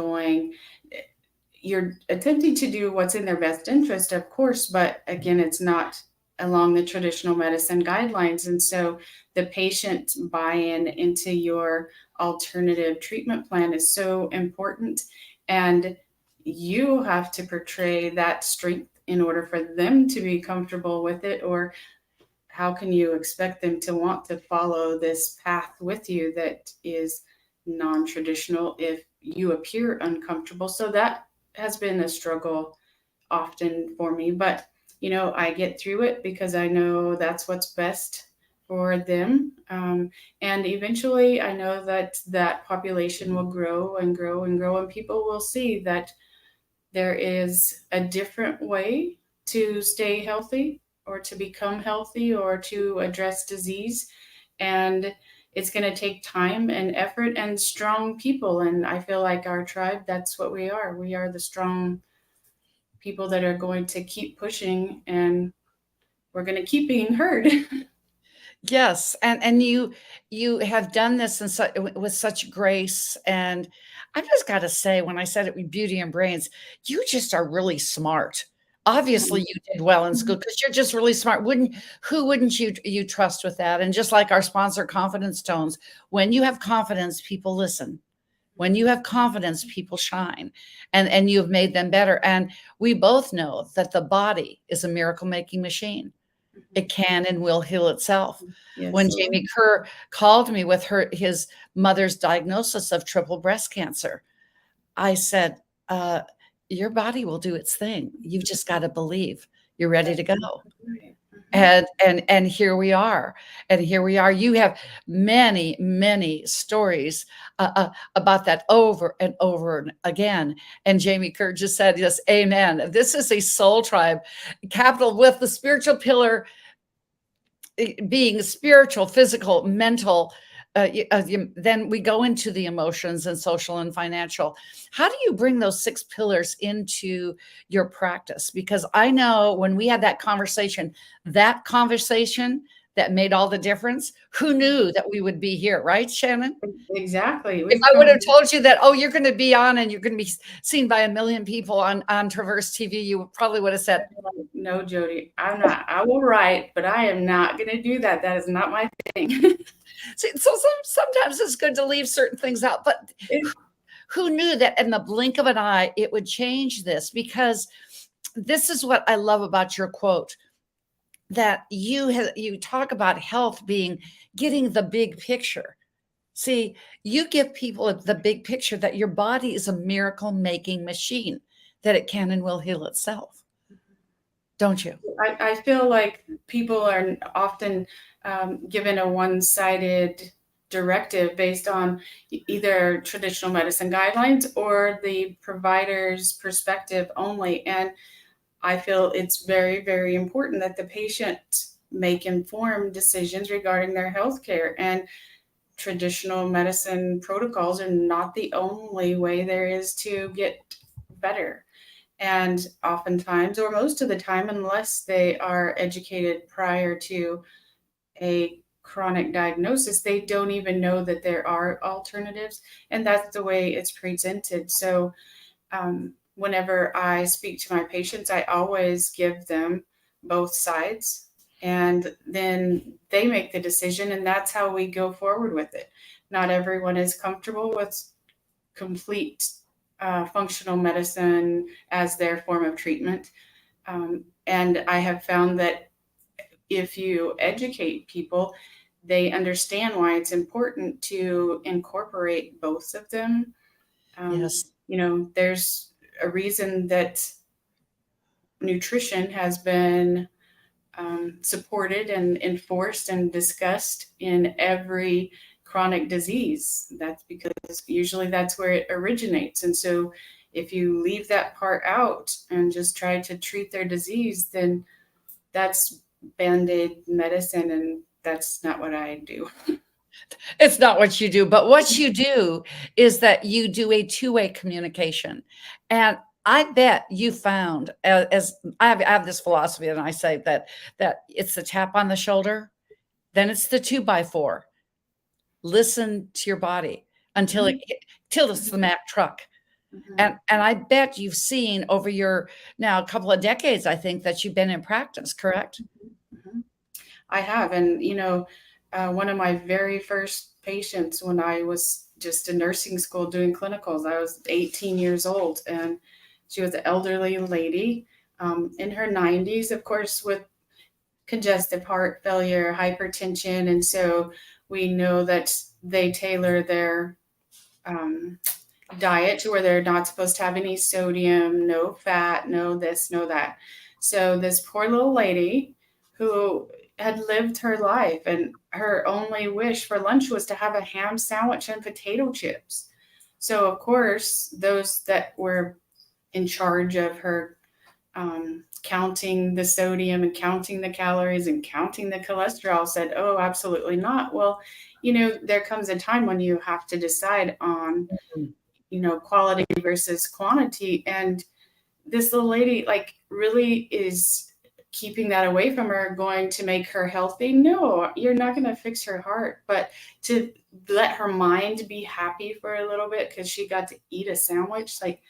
attempting to do what's in their best interest, of course, but again, it's not along the traditional medicine guidelines. And so the patient buy-in into your alternative treatment plan is so important. And you have to portray that strength in order for them to be comfortable with it. Or how can you expect them to want to follow this path with you that is non-traditional if you appear uncomfortable? So that has been a struggle often for me, but I get through it because I know that's what's best for them. And eventually I know that population will grow and grow and grow, and people will see that there is a different way to stay healthy or to become healthy or to address disease. And it's going to take time and effort and strong people. And I feel like our tribe, that's what we are. We are the strong people that are going to keep pushing, and we're going to keep being heard. Yes, and you have done this with such grace, and I've just got to say, when I said it with Beauty and Brains, you just are really smart. Obviously, you did well in school because you're just really smart. Who wouldn't you trust with that? And just like our sponsor, Confidence Tones, when you have confidence, people listen. When you have confidence, people shine, and you have made them better. And we both know that the body is a miracle making machine. It can and will heal itself. Yes. When Jamie Kerr called me with his mother's diagnosis of triple breast cancer, I said, your body will do its thing. You've just got to believe you're ready to go. And here we are. And here we are. You have many, many stories about that over and over again. And Jamie Kerr just said, yes, amen. This is a soul tribe, capital with the spiritual pillar being spiritual, physical, mental. Then we go into the emotions and social and financial. How do you bring those 6 pillars into your practice? Because I know when we had that conversation that made all the difference, who knew that we would be here, right, Shannon? Exactly. If I would have told you that, oh, you're going to be on and you're going to be seen by 1 million people on Traverse TV, you probably would have said, no, Jody, I'm not. I will write, but I am not going to do that. That is not my thing. See, so sometimes it's good to leave certain things out, but who knew that in the blink of an eye, it would change this? Because this is what I love about your quote, that you talk about health being getting the big picture. See, you give people the big picture that your body is a miracle making machine, that it can and will heal itself. Don't you? I feel like people are often given a one-sided directive based on either traditional medicine guidelines or the provider's perspective only. And I feel it's very, very important that the patient make informed decisions regarding their health care. And traditional medicine protocols are not the only way there is to get better. And oftentimes, or most of the time, unless they are educated prior to a chronic diagnosis, they don't even know that there are alternatives. And that's the way it's presented. So whenever I speak to my patients, I always give them both sides, and then they make the decision, and that's how we go forward with it. Not everyone is comfortable with complete functional medicine as their form of treatment. And I have found that if you educate people, they understand why it's important to incorporate both of them. Yes. You know, there's a reason that nutrition has been supported and enforced and discussed in every chronic disease. That's because usually that's where it originates. And so if you leave that part out and just try to treat their disease, then that's Band-Aid medicine, and that's not what I do. It's not what you do, but what you do is that you do a two-way communication. And I bet you found, as I have this philosophy, and I say that it's the tap on the shoulder, then it's the 2x4. Listen to your body until it's the Mack truck. And I bet you've seen over your now a couple of decades, I think, that you've been in practice, correct? I have. And, you know, one of my very first patients when I was just in nursing school doing clinicals, I was 18 years old, and she was an elderly lady in her 90s, of course, with congestive heart failure, hypertension. And so we know that they tailor their diet to where they're not supposed to have any sodium, no fat, no this, no that. So this poor little lady who had lived her life, and her only wish for lunch was to have a ham sandwich and potato chips. So of course, those that were in charge of her counting the sodium and counting the calories and counting the cholesterol said, oh, absolutely not. Well, you know, there comes a time when you have to decide on, you know, quality versus quantity. And this little lady, like, really is keeping that away from her going to make her healthy? No, you're not going to fix her heart, but to let her mind be happy for a little bit because she got to eat a sandwich. Like,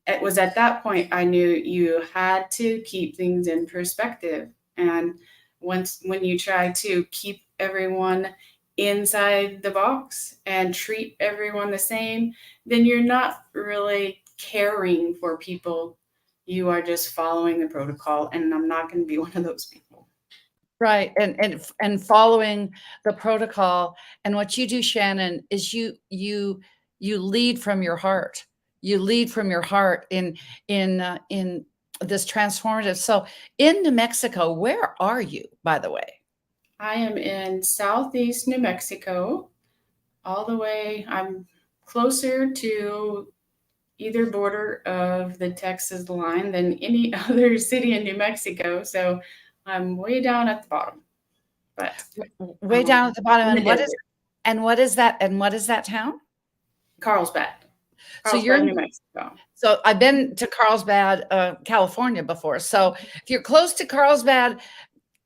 it was at that point I knew you had to keep things in perspective. And when you try to keep everyone inside the box and treat everyone the same, then you're not really caring for people. You are just following the protocol, and I'm not going to be one of those people. Right. And following the protocol. And what you do, Shannon, is you lead from your heart. You lead from your heart in this transformative. So in New Mexico, where are you, by the way? I am in Southeast New Mexico, all the way. I'm closer to either border of the Texas line than any other city in New Mexico. So I'm way down at the bottom. But way down at the bottom. And what is that? And what is that town? Carlsbad. So you're in New Mexico. So I've been to Carlsbad, California before. So if you're close to Carlsbad,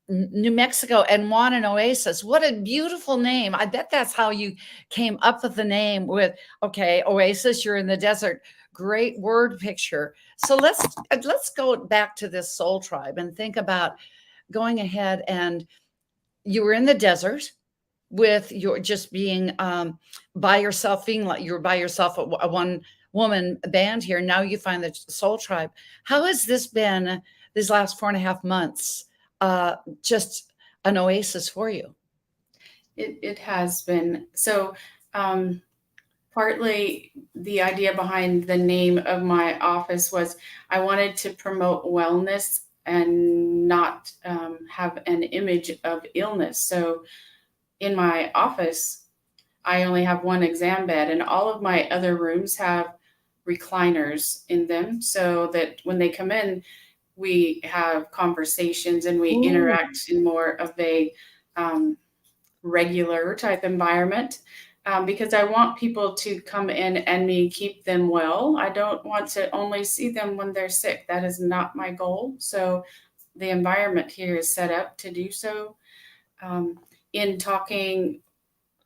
New Mexico, and want an oasis, what a beautiful name. I bet that's how you came up with the name with, okay, oasis, you're in the desert. Great word picture. So let's go back to this soul tribe and think about going ahead, and you were in the desert with your just being by yourself, feeling like you were by yourself, a one woman band here. Now you find the soul tribe. How has this been these last 4.5 months? Just an oasis for you? It has been. So partly the idea behind the name of my office was I wanted to promote wellness and not have an image of illness. So in my office, I only have one exam bed, and all of my other rooms have recliners in them so that when they come in, we have conversations and we interact in more of a regular type environment, because I want people to come in and me keep them well. I don't want to only see them when they're sick. That is not my goal. So the environment here is set up to do so. In talking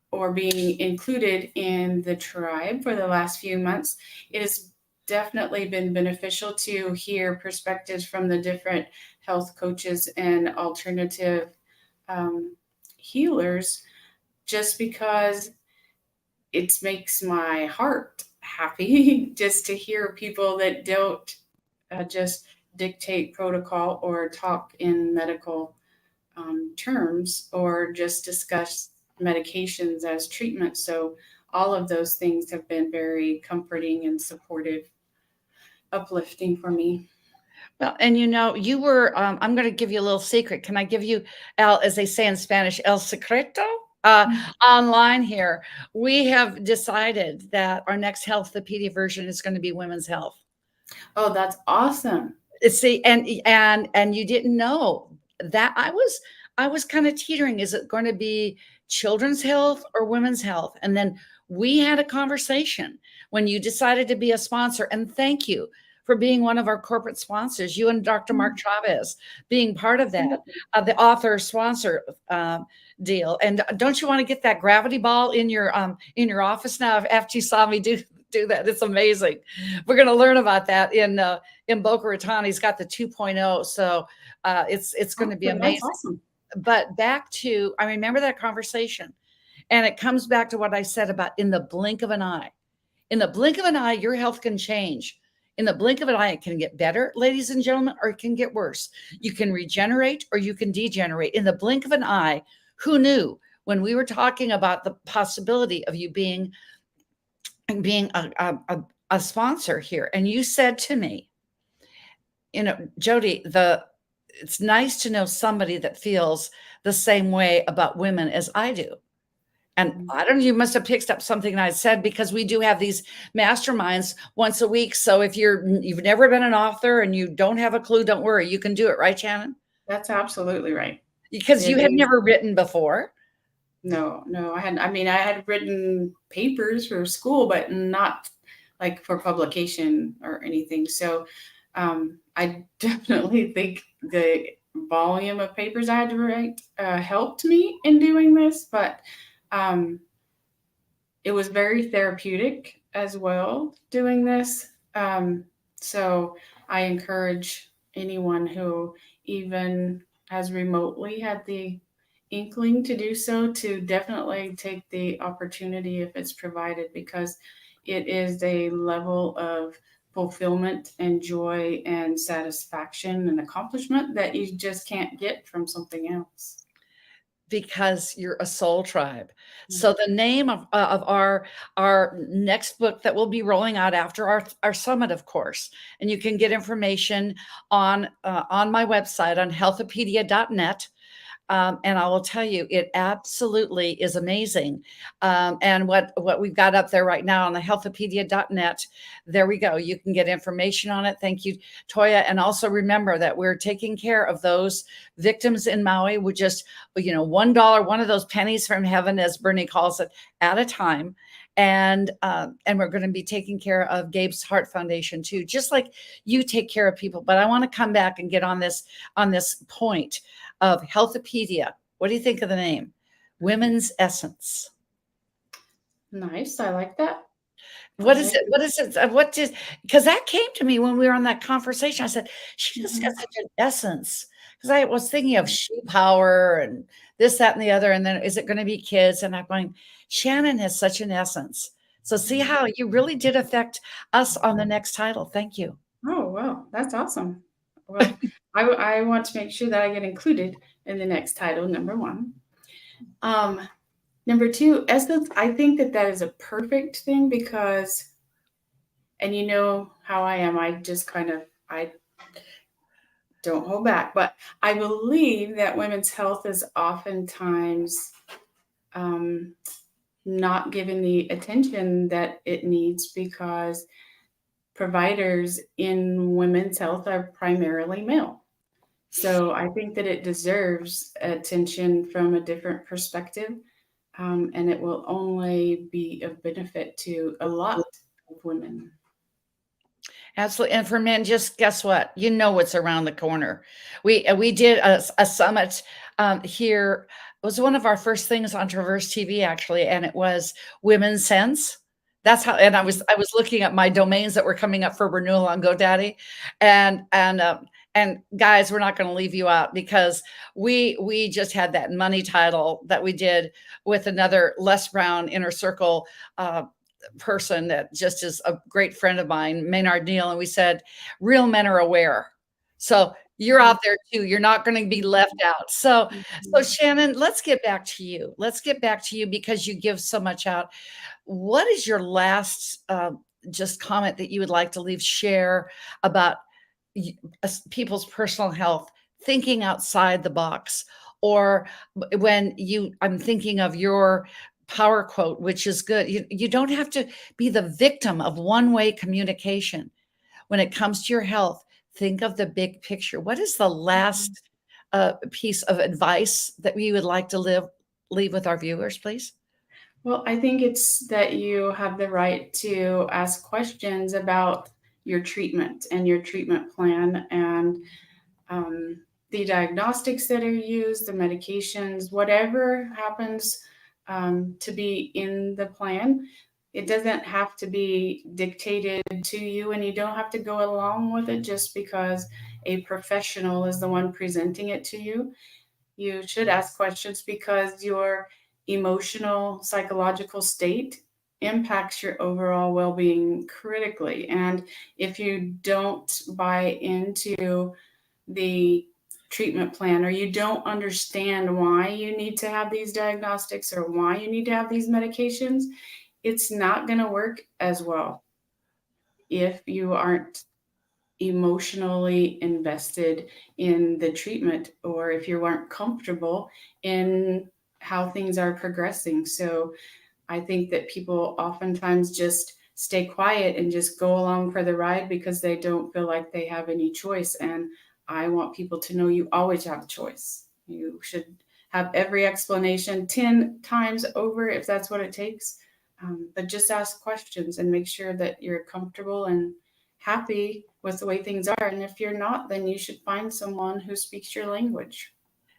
or being included in the tribe for the last few months, it has definitely been beneficial to hear perspectives from the different health coaches and alternative healers, just because it makes my heart happy just to hear people that don't just dictate protocol or talk in medical terms or just discuss medications as treatment. So all of those things have been very comforting and supportive, uplifting for me. Well, and you were, I'm going to give you a little secret. Can I give you, as they say in Spanish, el secreto? Online here, we have decided that our next Healthpedia version is going to be women's health. Oh, that's awesome. See, and you didn't know that I was kind of teetering. Is it going to be children's health or women's health? And then we had a conversation when you decided to be a sponsor, and thank you for being one of our corporate sponsors, you and Dr. Mark Chavez being part of that, the author sponsor deal. And don't you want to get that gravity ball in your office now after you saw me do that? It's amazing. We're going to learn about that in Boca Raton. He's got the 2.0. So it's going to be amazing. Awesome. But back to, I remember that conversation, and it comes back to what I said about in the blink of an eye. In the blink of an eye, your health can change. In the blink of an eye, it can get better, ladies and gentlemen, or it can get worse. You can regenerate or you can degenerate. In the blink of an eye, who knew when we were talking about the possibility of you being a sponsor here? And you said to me, Jody, it's nice to know somebody that feels the same way about women as I do. And I don't know, you must have picked up something I said, because we do have these masterminds once a week. So if you've never been an author and you don't have a clue, don't worry, you can do it, right, Shannon? That's absolutely right. Because you had never written before. No, I hadn't. I mean, I had written papers for school, but not like for publication or anything. So I definitely think the volume of papers I had to write helped me in doing this, but it was very therapeutic as well doing this. So I encourage anyone who even has remotely had the inkling to do so to definitely take the opportunity if it's provided, because it is a level of fulfillment and joy and satisfaction and accomplishment that you just can't get from something else. Because you're a soul tribe. So the name of our next book that we'll be rolling out after our summit, of course, and you can get information on my website on healthopedia.net. And I will tell you, it absolutely is amazing. And what we've got up there right now on the healthopedia.net, there we go. You can get information on it. Thank you, Toya. And also remember that we're taking care of those victims in Maui with just, $1, one of those pennies from heaven, as Bernie calls it, at a time. And we're going to be taking care of Gabe's Heart Foundation too, just like you take care of people. But I want to come back and get on this point of Healthopedia. What do you think of the name? Women's Essence. Nice. I like that. What is it? Because that came to me when we were on that conversation. I said, she just got such an essence. Because I was thinking of she power and this, that, and the other. And then is it going to be kids? And I'm going, Shannon has such an essence. So see how you really did affect us on the next title. Thank you. Oh, well, that's awesome. Well, I want to make sure that I get included in the next title, number 1. Number 2, essence. I think that is a perfect thing because, and you know how I am, I don't hold back, but I believe that women's health is oftentimes not given the attention that it needs because providers in women's health are primarily male. So I think that it deserves attention from a different perspective, and it will only be of benefit to a lot of women. Absolutely. And for men, just guess what? You know what's around the corner. We did a summit here. It was one of our first things on Traverse TV, actually, and it was Women's Sense. That's how, and I was looking at my domains that were coming up for renewal on GoDaddy, and guys, we're not going to leave you out because we just had that money title that we did with another Les Brown Inner Circle person that just is a great friend of mine, Maynard Neal, and we said, real men are aware. So you're out there too. You're not going to be left out. So Shannon, let's get back to you. Because you give so much out. What is your last just comment that you would like to share about people's personal health, thinking outside the box, or when I'm thinking of your power quote, which is good. You don't have to be the victim of one-way communication. When it comes to your health, think of the big picture. What is the last piece of advice that we would like to leave with our viewers, please? Well, I think it's that you have the right to ask questions about your treatment and your treatment plan and the diagnostics that are used, the medications, whatever happens to be in the plan. It doesn't have to be dictated to you, and you don't have to go along with it just because a professional is the one presenting it to you. You should ask questions because your emotional, psychological state impacts your overall well-being critically. And if you don't buy into the treatment plan, or you don't understand why you need to have these diagnostics or why you need to have these medications, it's not going to work as well if you aren't emotionally invested in the treatment, or if you aren't comfortable in how things are progressing. So I think that people oftentimes just stay quiet and just go along for the ride because they don't feel like they have any choice. And I want people to know you always have a choice. You should have every explanation 10 times over if that's what it takes. But just ask questions and make sure that you're comfortable and happy with the way things are. And if you're not, then you should find someone who speaks your language.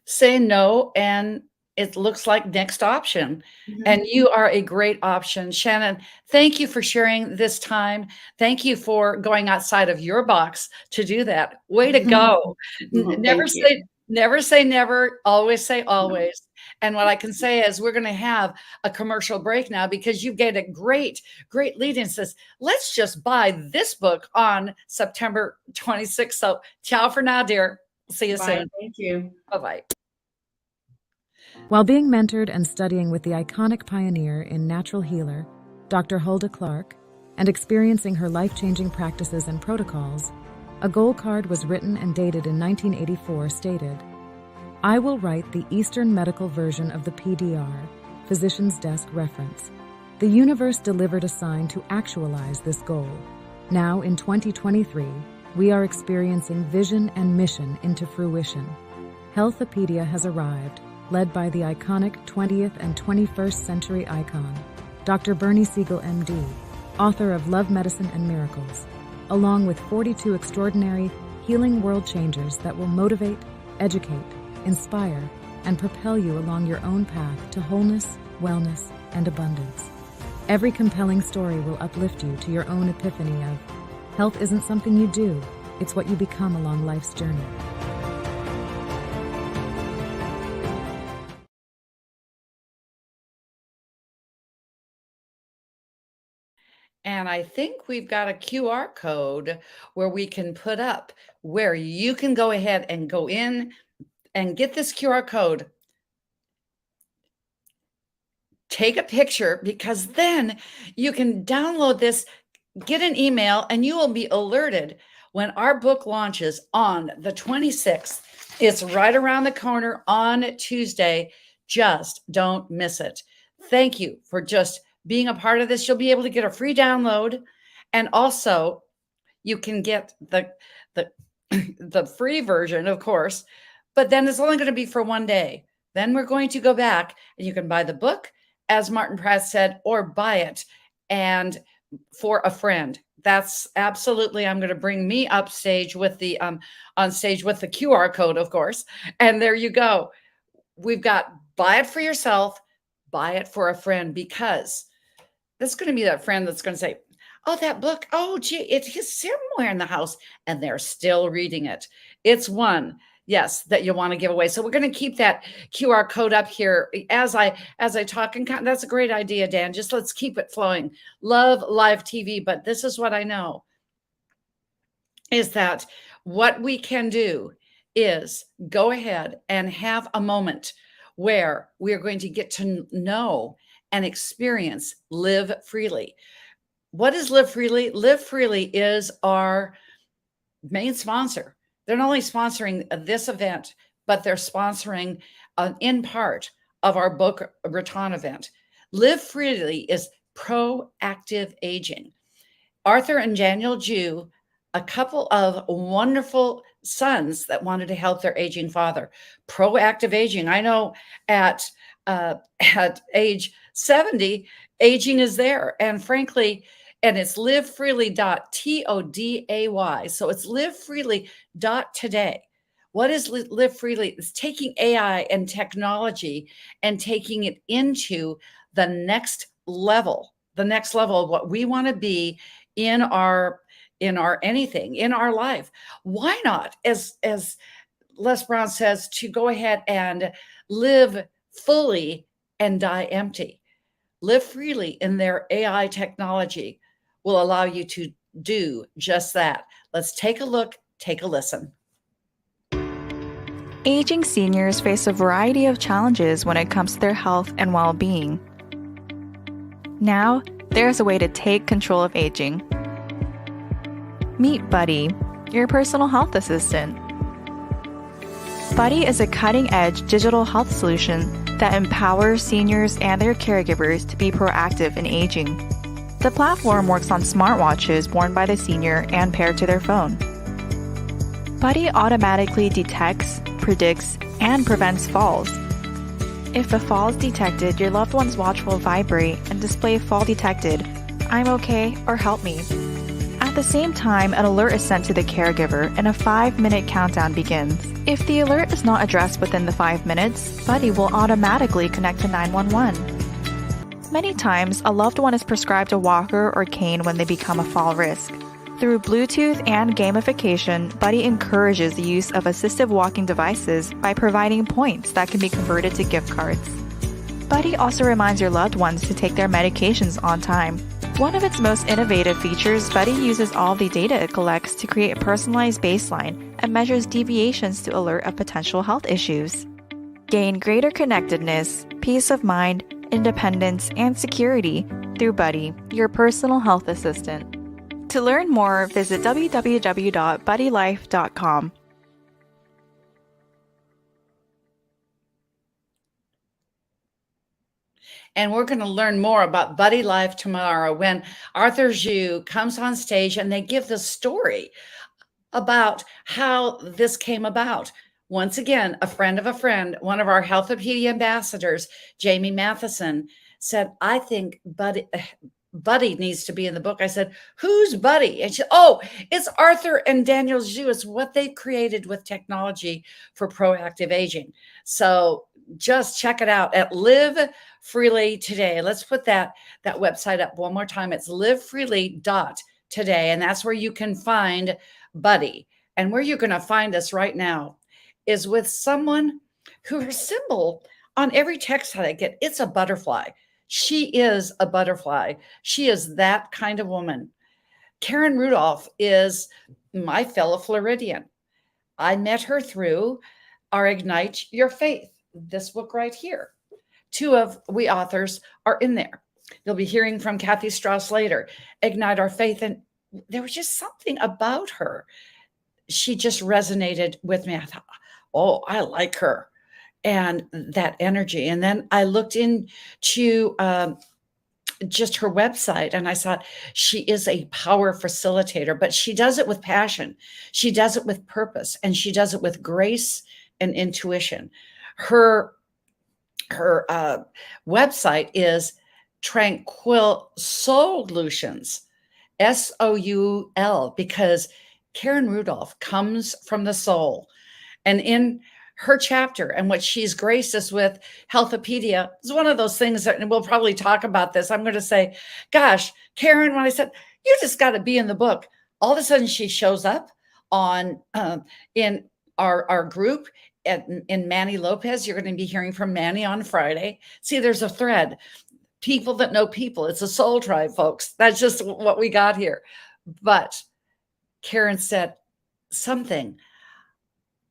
Say no, and it looks like next option. Mhm. And you are a great option. Shannon, thank you for sharing this time. Thank you for going outside of your box to do that. Way to go. Well, Never thank you. say never, always say always. And what I can say is we're going to have a commercial break now because you get a great lead in. Says, let's just buy this book on September 26th. So ciao for now, dear. See you Bye. soon. Thank you. Bye-bye. While being mentored and studying with the iconic pioneer in natural healer, Dr. Hulda Clark, and experiencing her life-changing practices and protocols, a goal card was written and dated in 1984 stated, "I will write the Eastern medical version of the PDR, Physician's Desk Reference. The universe delivered a sign to actualize this goal. Now in 2023, we are experiencing vision and mission into fruition. Healthopedia has arrived, led by the iconic 20th and 21st century icon, Dr. Bernie Siegel, MD, author of Love, Medicine, and Miracles, along with 42 extraordinary healing world changers that will motivate, educate, inspire, and propel you along your own path to wholeness, wellness, and abundance. Every compelling story will uplift you to your own epiphany of health isn't something you do, it's what you become along life's journey." And I think we've got a QR code where we can put up where you can go ahead and go in and get this QR code. Take a picture because then you can download this, get an email, and you will be alerted when our book launches on the 26th. It's right around the corner on Tuesday. Just don't miss it. Thank you for just being a part of this. You'll be able to get a free download, and also you can get the free version, of course, but then it's only going to be for one day. Then we're going to go back and you can buy the book, as Martin Pratt said, or buy it and for a friend. That's absolutely, I'm going to bring me up stage with the on stage with the QR code, of course. And there you go. We've got buy it for yourself, buy it for a friend, because that's going to be that friend that's going to say, oh, that book, oh, gee, it is somewhere in the house, and they're still reading it. It's one, yes, that you want to give away. So we're going to keep that QR code up here as I talk, and that's a great idea, Dan. Just let's keep it flowing. Love live TV, but this is what I know, is that what we can do is go ahead and have a moment where we are going to get to know and experience Live Freely. What is Live Freely? Live Freely is our main sponsor. They're not only sponsoring this event, but they're sponsoring in part of our Boca Raton event. Live Freely is proactive aging. Arthur and Daniel Jew, a couple of wonderful sons that wanted to help their aging father. Proactive aging. I know at age 70, aging is there. And frankly, and it's livefreely.today. So it's livefreely.today. What is Live Freely? It's taking AI and technology and taking it into the next level of what we want to be in our anything in our life. Why not, as Les Brown says, to go ahead and live fully and die empty? Live Freely in their AI technology will allow you to do just that. Let's take a look, take a listen. Aging seniors face a variety of challenges when it comes to their health and well-being. Now, there's a way to take control of aging. Meet Buddy, your personal health assistant. Buddy is a cutting-edge digital health solution that empowers seniors and their caregivers to be proactive in aging. The platform works on smartwatches worn by the senior and paired to their phone. Buddy automatically detects, predicts, and prevents falls. If a fall is detected, your loved one's watch will vibrate and display fall detected, I'm okay, or help me. At the same time, an alert is sent to the caregiver and a 5-minute countdown begins. If the alert is not addressed within the 5 minutes, Buddy will automatically connect to 911. Many times, a loved one is prescribed a walker or cane when they become a fall risk. Through Bluetooth and gamification, Buddy encourages the use of assistive walking devices by providing points that can be converted to gift cards. Buddy also reminds your loved ones to take their medications on time. One of its most innovative features, Buddy uses all the data it collects to create a personalized baseline and measures deviations to alert of potential health issues. Gain greater connectedness, peace of mind, independence, and security through Buddy, your personal health assistant. To learn more, visit www.buddylife.com. And we're going to learn more about Buddy Life tomorrow when Arthur Zhu comes on stage and they give the story about how this came about. Once again, a friend of a friend, one of our Healthopedia ambassadors, Jamie Matheson, said, I think Buddy needs to be in the book. I said, who's Buddy? And she said, oh, it's Arthur and Daniel Zhu. It's what they've created with technology for proactive aging. So just check it out at Live Freely Today. Let's put that website up one more time. It's livefreely.today. And that's where you can find Buddy. And where you're going to find us right now is with someone who her symbol on every text that I get, it's a butterfly. She is a butterfly. She is that kind of woman. Karen Rudolph is my fellow Floridian. I met her through our Ignite Your Faith, this book right here. Two of we authors are in there. You'll be hearing from Kathy Strauss later, Ignite Our Faith. And there was just something about her. She just resonated with me. I thought, oh, I like her. And that energy. And then I looked into just her website and I thought she is a power facilitator, but she does it with passion. She does it with purpose and she does it with grace and intuition. Her website is Tranquil Solutions, SOUL, because Karen Rudolph comes from the soul. And in her chapter and what she's graced us with, Healthopedia, is one of those things that, and we'll probably talk about this. I'm going to say, gosh, Karen, when I said, you just got to be in the book, all of a sudden she shows up on in our group in Manny Lopez. You're going to be hearing from Manny on Friday. See, there's a thread. People that know people. It's a soul tribe, folks. That's just what we got here. But Karen said something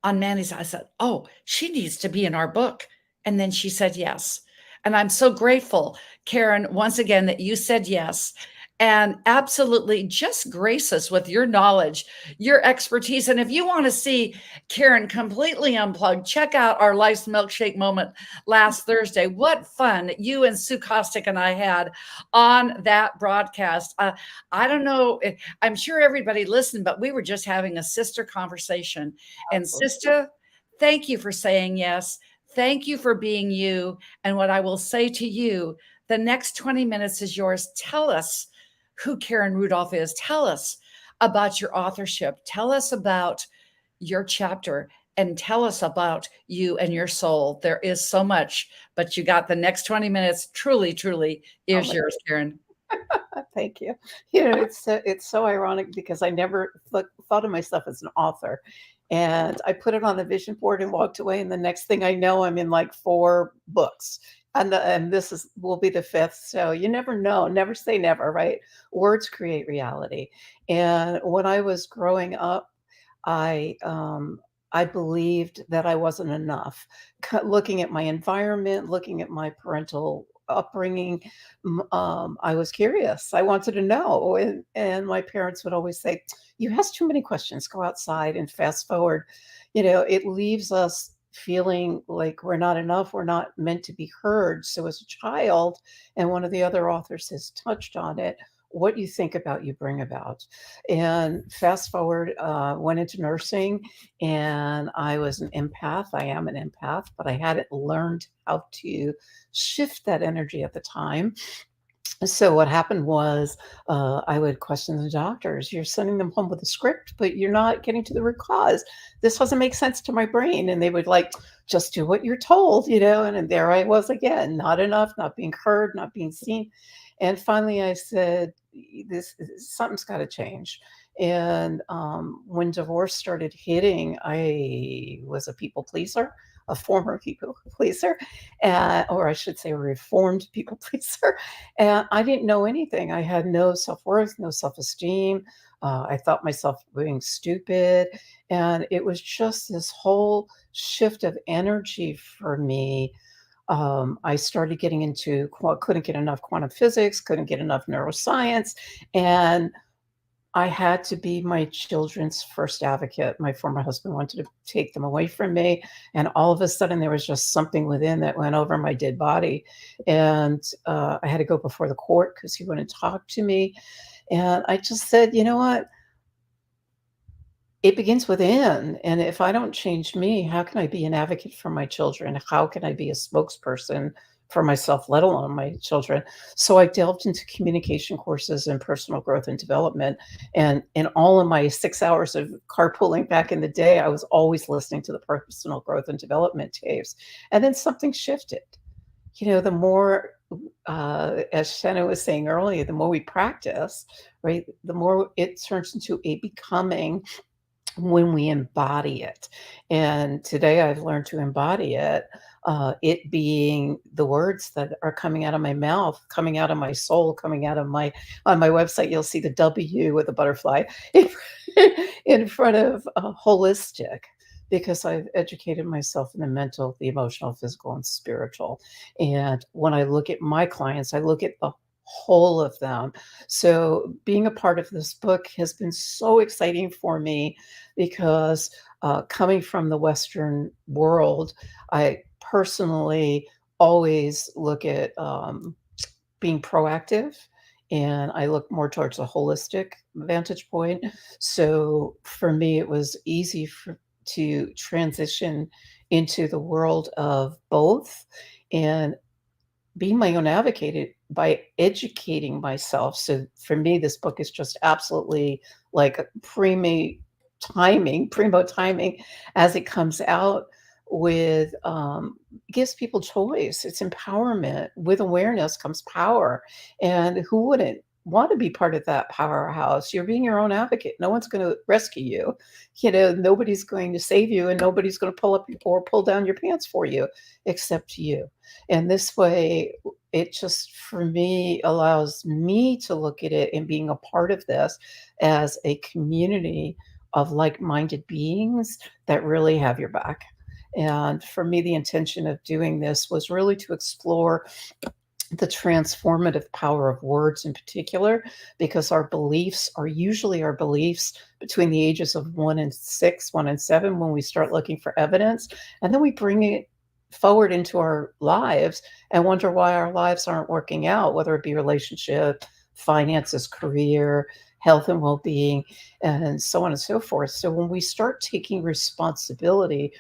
on Manny's. I said, oh, she needs to be in our book. And then she said yes. And I'm so grateful, Karen, once again, that you said yes. And absolutely just grace us with your knowledge, your expertise. And if you want to see Karen completely unplugged, check out our Life's Milkshake moment last Thursday. What fun you and Sue Kostick and I had on that broadcast. I don't know, I'm sure everybody listened, but we were just having a sister conversation. And sister, thank you for saying yes. Thank you for being you. And what I will say to you, the next 20 minutes is yours. Tell us who Karen Rudolph is. Tell us about your authorship. Tell us about your chapter and tell us about you and your soul. There is so much, but you got the next 20 minutes. Truly, truly is yours, Karen. Thank you. You know, it's so ironic because I never thought of myself as an author. And I put it on the vision board and walked away. And the next thing I know, I'm in like 4 books. And this will be the 5th. So you never know. Never say never, right? Words create reality. And when I was growing up, I believed that I wasn't enough. Looking at my environment, looking at my parental upbringing, I was curious. I wanted to know. And my parents would always say, you ask too many questions, go outside. And fast forward, you know, it leaves us feeling like we're not enough, we're not meant to be heard. So as a child, and one of the other authors has touched on it, what you think about, you bring about. And fast forward, went into nursing and I was an empath. I am an empath, but I hadn't learned how to shift that energy at the time. So what happened was, I would question the doctors. You're sending them home with a script, but you're not getting to the root cause. This doesn't make sense to my brain. And they would like, just do what you're told, and there I was again, not enough, not being heard, not being seen. And finally I said, something's got to change. And when divorce started hitting, I was a people pleaser, a former people pleaser, or I should say a reformed people pleaser. And I didn't know anything. I had no self-worth, no self-esteem. I thought myself being stupid. And it was just this whole shift of energy for me. I started getting into, couldn't get enough quantum physics, couldn't get enough neuroscience. And I had to be my children's first advocate. My former husband wanted to take them away from me. And all of a sudden, there was just something within that went over my dead body. And I had to go before the court because he wouldn't talk to me. And I just said, you know what? It begins within. And if I don't change me, how can I be an advocate for my children? How can I be a spokesperson for myself, let alone my children? So I delved into communication courses and personal growth and development. And in all of my 6 hours of carpooling back in the day, I was always listening to the personal growth and development tapes. And then something shifted. The more, as Shannon was saying earlier, the more we practice, right, the more it turns into a becoming when we embody it. And today I've learned to embody it, it being the words that are coming out of my mouth, coming out of my soul, coming out of on my website, you'll see the W with a butterfly in front of holistic, because I've educated myself in the mental, the emotional, physical, and spiritual. And when I look at my clients, I look at the whole of them. So being a part of this book has been so exciting for me because coming from the Western world, I personally always look at being proactive, and I look more towards a holistic vantage point. So for me, it was easy to transition into the world of both and being my own advocate by educating myself. So for me, this book is just absolutely like primo timing as it comes out with gives people choice. It's empowerment. With awareness comes power. And who wouldn't want to be part of that powerhouse? You're being your own advocate. No one's going to rescue you. Nobody's going to save you, and nobody's going to pull up or pull down your pants for you except you. And this way, it just, for me, allows me to look at it and being a part of this as a community of like-minded beings that really have your back. And for me, the intention of doing this was really to explore the transformative power of words in particular, because our beliefs are usually our beliefs between the ages of 1 and 6, 1 and 7, when we start looking for evidence. And then we bring it forward into our lives and wonder why our lives aren't working out, whether it be relationship, finances, career, health and well-being, and so on and so forth. So when we start taking responsibility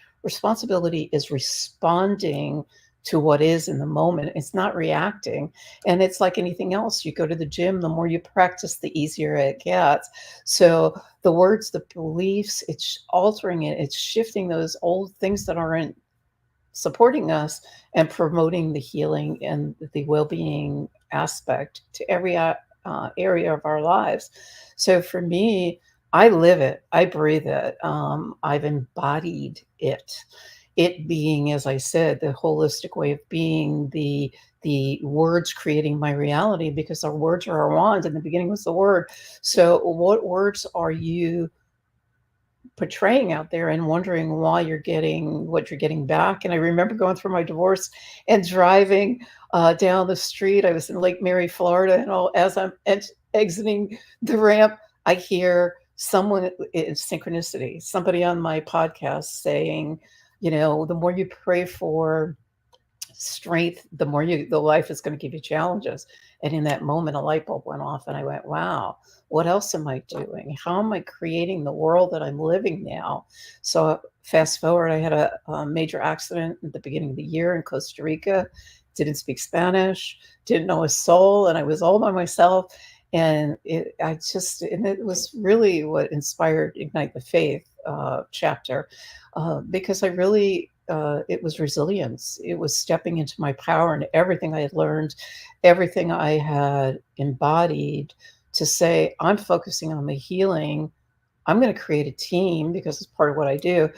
is responding to what is in the moment. It's not reacting. And it's like anything else. You go to the gym, the more you practice, the easier it gets. So the words, the beliefs, it's altering it. It's shifting those old things that aren't supporting us and promoting the healing and the well-being aspect to every area of our lives. So for me, I live it. I breathe it. I've embodied it. It being, as I said, the holistic way of being, the words creating my reality, because our words are our wand. In the beginning was the word. So what words are you portraying out there and wondering why you're getting what you're getting back? And I remember going through my divorce and driving down the street. I was in Lake Mary, Florida, and as I'm exiting the ramp, I hear someone in synchronicity, somebody on my podcast saying, the more you pray for strength, the more the life is going to give you challenges. And in that moment, a light bulb went off, and I went, wow, what else am I doing? How am I creating the world that I'm living now? So fast forward, I had a major accident at the beginning of the year in Costa Rica. didn't speak Spanish, didn't know a soul, and I was all by myself. And it was really what inspired Ignite the Faith chapter, because I really, it was resilience. It was stepping into my power and everything I had learned, everything I had embodied, to say, I'm focusing on the healing. I'm going to create a team, because it's part of what I do.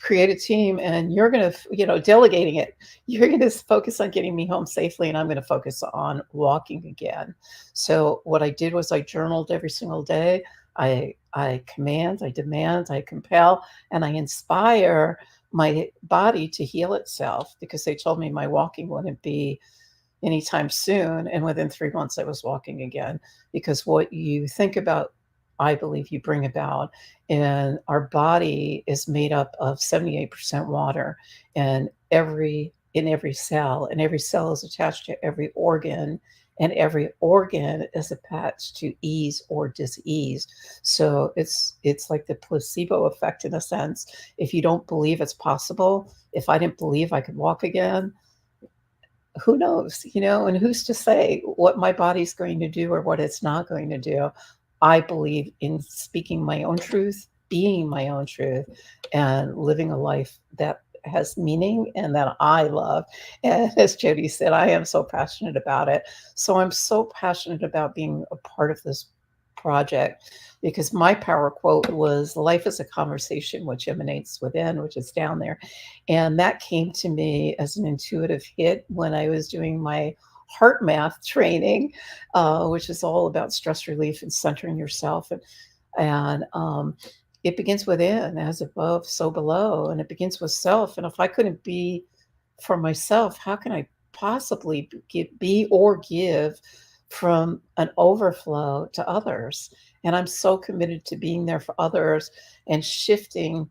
Create a team, and you're going to, delegating it. You're going to focus on getting me home safely, and I'm going to focus on walking again. So what I did was I journaled every single day. I command, I demand, I compel, and I inspire my body to heal itself, because they told me my walking wouldn't be anytime soon. And within 3 months, I was walking again, because what you think about, I believe you bring about. And our body is made up of 78% water, and in every cell, and every cell is attached to every organ, and every organ is attached to ease or dis-ease. So it's like the placebo effect, in a sense. If you don't believe it's possible, if I didn't believe I could walk again, who knows, and who's to say what my body's going to do or what it's not going to do? I believe in speaking my own truth, being my own truth, and living a life that has meaning and that I love. And as Jody said, I am so passionate about it. So I'm so passionate about being a part of this project, because my power quote was, life is a conversation which emanates within, which is down there. And that came to me as an intuitive hit when I was doing my HeartMath training, which is all about stress relief and centering yourself. And it begins within, as above, so below. And it begins with self. And if I couldn't be for myself, how can I possibly be or give from an overflow to others? And I'm so committed to being there for others and shifting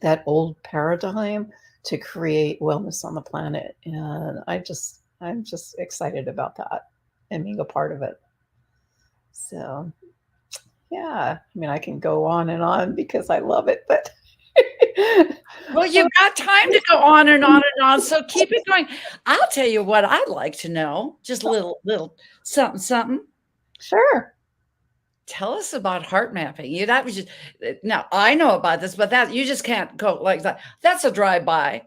that old paradigm to create wellness on the planet. And I'm just excited about that and being a part of it. So, yeah, I mean, I can go on and on because I love it, but. Well, you've got time to go on and on and on, so keep it going. I'll tell you what I'd like to know, just a little something. Sure. Tell us about heart mapping. That was just, now I know about this, but that you just can't go like that. That's a drive-by.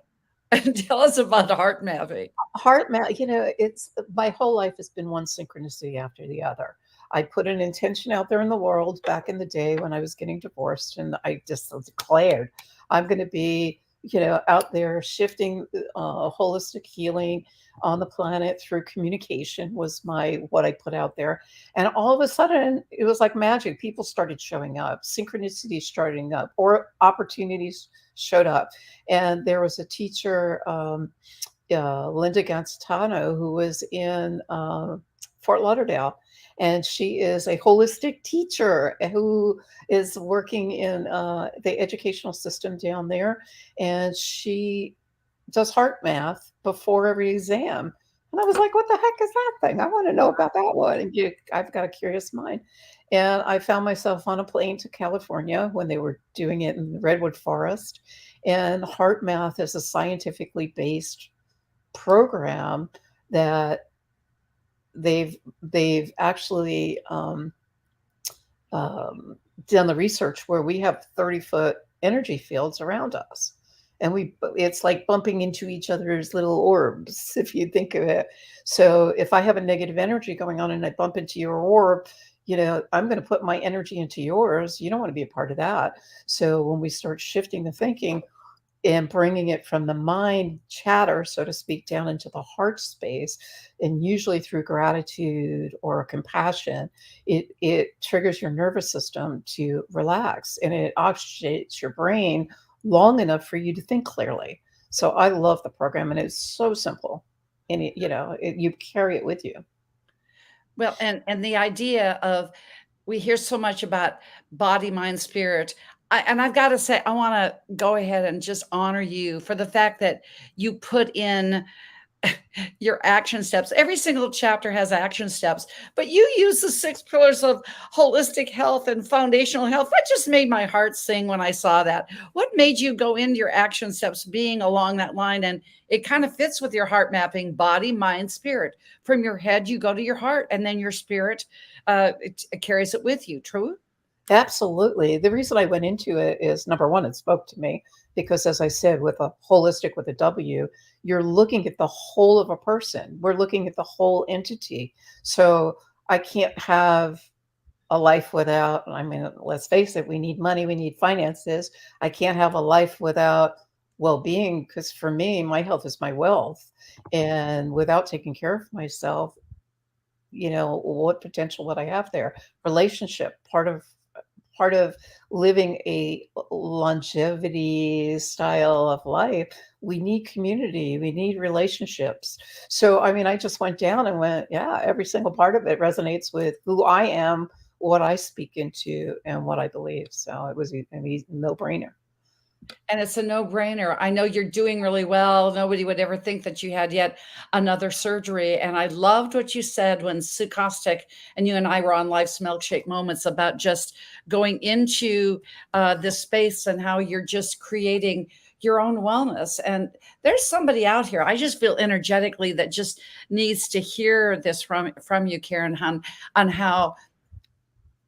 Tell us about heart mapping. Heart map, it's my whole life has been one synchronicity after the other. I put an intention out there in the world back in the day when I was getting divorced, and I just declared I'm going to be, out there shifting holistic healing on the planet through communication was what I put out there. And all of a sudden, it was like magic. People started showing up, synchronicities starting up, or opportunities showed up. And there was a teacher, Linda Gazzitano, who was in Fort Lauderdale. And she is a holistic teacher who is working in the educational system down there. And she does heart math before every exam. And I was like, what the heck is that thing? I want to know about that one. And I've got a curious mind. And I found myself on a plane to California when they were doing it in the Redwood Forest. And heart math is a scientifically based program that they've actually done the research where we have 30-foot energy fields around us, and it's like bumping into each other's little orbs, if you think of it. So if I have a negative energy going on and I bump into your orb, I'm going to put my energy into yours. You don't want to be a part of that. So when we start shifting the thinking and bringing it from the mind chatter, so to speak, down into the heart space, and usually through gratitude or compassion, it triggers your nervous system to relax, and it oxygenates your brain long enough for you to think clearly. So I love the program, and it's so simple, and you carry it with you. Well, and the idea of, we hear so much about body, mind, spirit. And I've got to say, I want to go ahead and just honor you for the fact that you put in your action steps. Every single chapter has action steps, but you use the 6 pillars of holistic health and foundational health. That just made my heart sing when I saw that. What made you go into your action steps being along that line? And it kind of fits with your heart mapping: body, mind, spirit. From your head, you go to your heart, and then your spirit it carries it with you. True? Absolutely. The reason I went into it is, number one, it spoke to me because, as I said, with a holistic, with a W, you're looking at the whole of a person. We're looking at the whole entity. So I can't have a life without, I mean, let's face it, we need money, we need finances. I can't have a life without well-being, because for me, my health is my wealth. And without taking care of myself, what potential would I have there? Relationship, part of living a longevity style of life, we need community, we need relationships. So, I mean, I just went down and went, yeah, every single part of it resonates with who I am, what I speak into, and what I believe. So it was a no-brainer. And it's a no-brainer. I know you're doing really well. Nobody would ever think that you had yet another surgery. And I loved what you said when Sue Kostek and you and I were on Life's Milkshake Moments about just going into this space and how you're just creating your own wellness. And there's somebody out here, I just feel energetically, that just needs to hear this from you, Karen, on how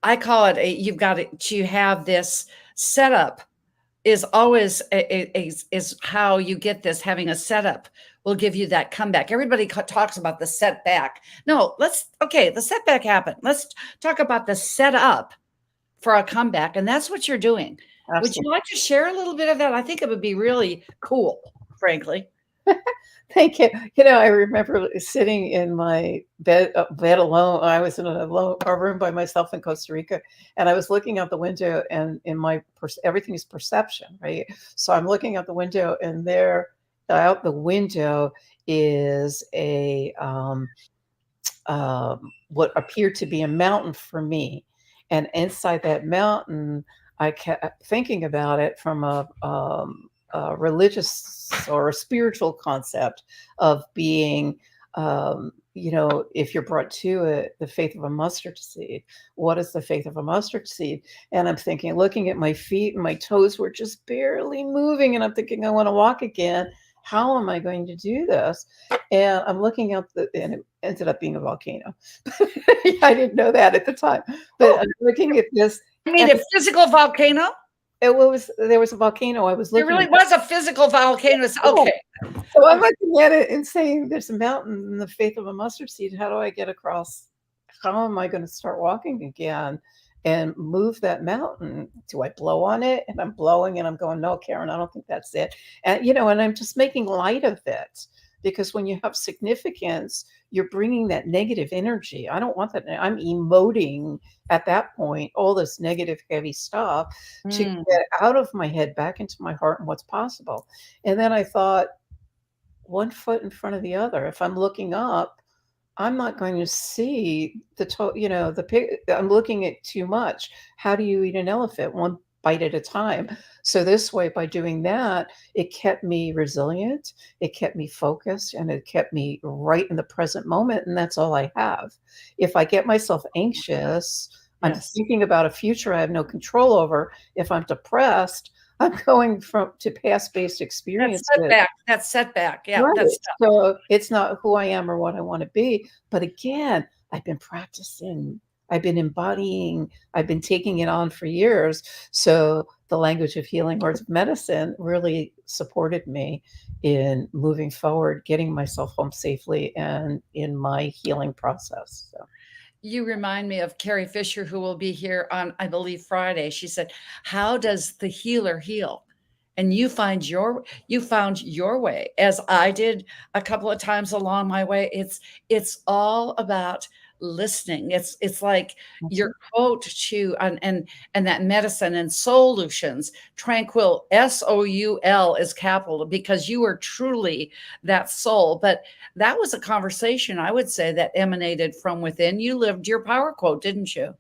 I call it you've got to have this setup. Is always is how you get this. Having a setup will give you that comeback. Everybody talks about the setback. No, the setback happened. Let's talk about the setup for a comeback. And that's what you're doing. Absolutely. Would you like to share a little bit of that? I think it would be really cool, frankly. Thank you. I remember sitting in my bed alone. I was in a room by myself in Costa Rica, and I was looking out the window, and in my everything is perception, right? So I'm looking out the window, and there out the window is a what appeared to be a mountain for me, and inside that mountain, I kept thinking about it from a religious or a spiritual concept of being, if you're brought to it, the faith of a mustard seed. What is the faith of a mustard seed? And I'm thinking, looking at my feet, and my toes were just barely moving. And I'm thinking, I want to walk again. How am I going to do this? And I'm looking out and it ended up being a volcano. I didn't know that at the time, but I'm looking at this. You mean a physical volcano? There was a volcano. I was looking. There really was a physical volcano. Okay. So I'm looking at it and saying, there's a mountain in the faith of a mustard seed. How do I get across? How am I going to start walking again and move that mountain? Do I blow on it? And I'm blowing and I'm going, no, Karen, I don't think that's it. And, and I'm just making light of it, because when you have significance, you're bringing that negative energy. I don't want that. I'm emoting at that point all this negative, heavy stuff to get out of my head, back into my heart and what's possible. And then I thought, one foot in front of the other. If I'm looking up, I'm not going to see the pig. I'm looking at too much. How do you eat an elephant? One bite at a time. So this way, by doing that, it kept me resilient, it kept me focused, and it kept me right in the present moment. And that's all I have. If I get myself anxious, I'm thinking about a future I have no control over. If I'm depressed, I'm going to past-based experiences. That's setback. Yeah. Right. So it's not who I am or what I want to be. But again, I've been practicing. I've been embodying. I've been taking it on for years. So the language of healing, words of medicine, really supported me in moving forward, getting myself home safely, and in my healing process. So. You remind me of Carrie Fisher, who will be here on, I believe, Friday. She said, how does the healer heal? And you found your way, as I did a couple of times along my way. It's all about listening. It's like your quote to and that medicine and solutions, tranquil, SOUL is capital, because you are truly that soul. But that was a conversation, I would say, that emanated from within. You lived your power quote, didn't you?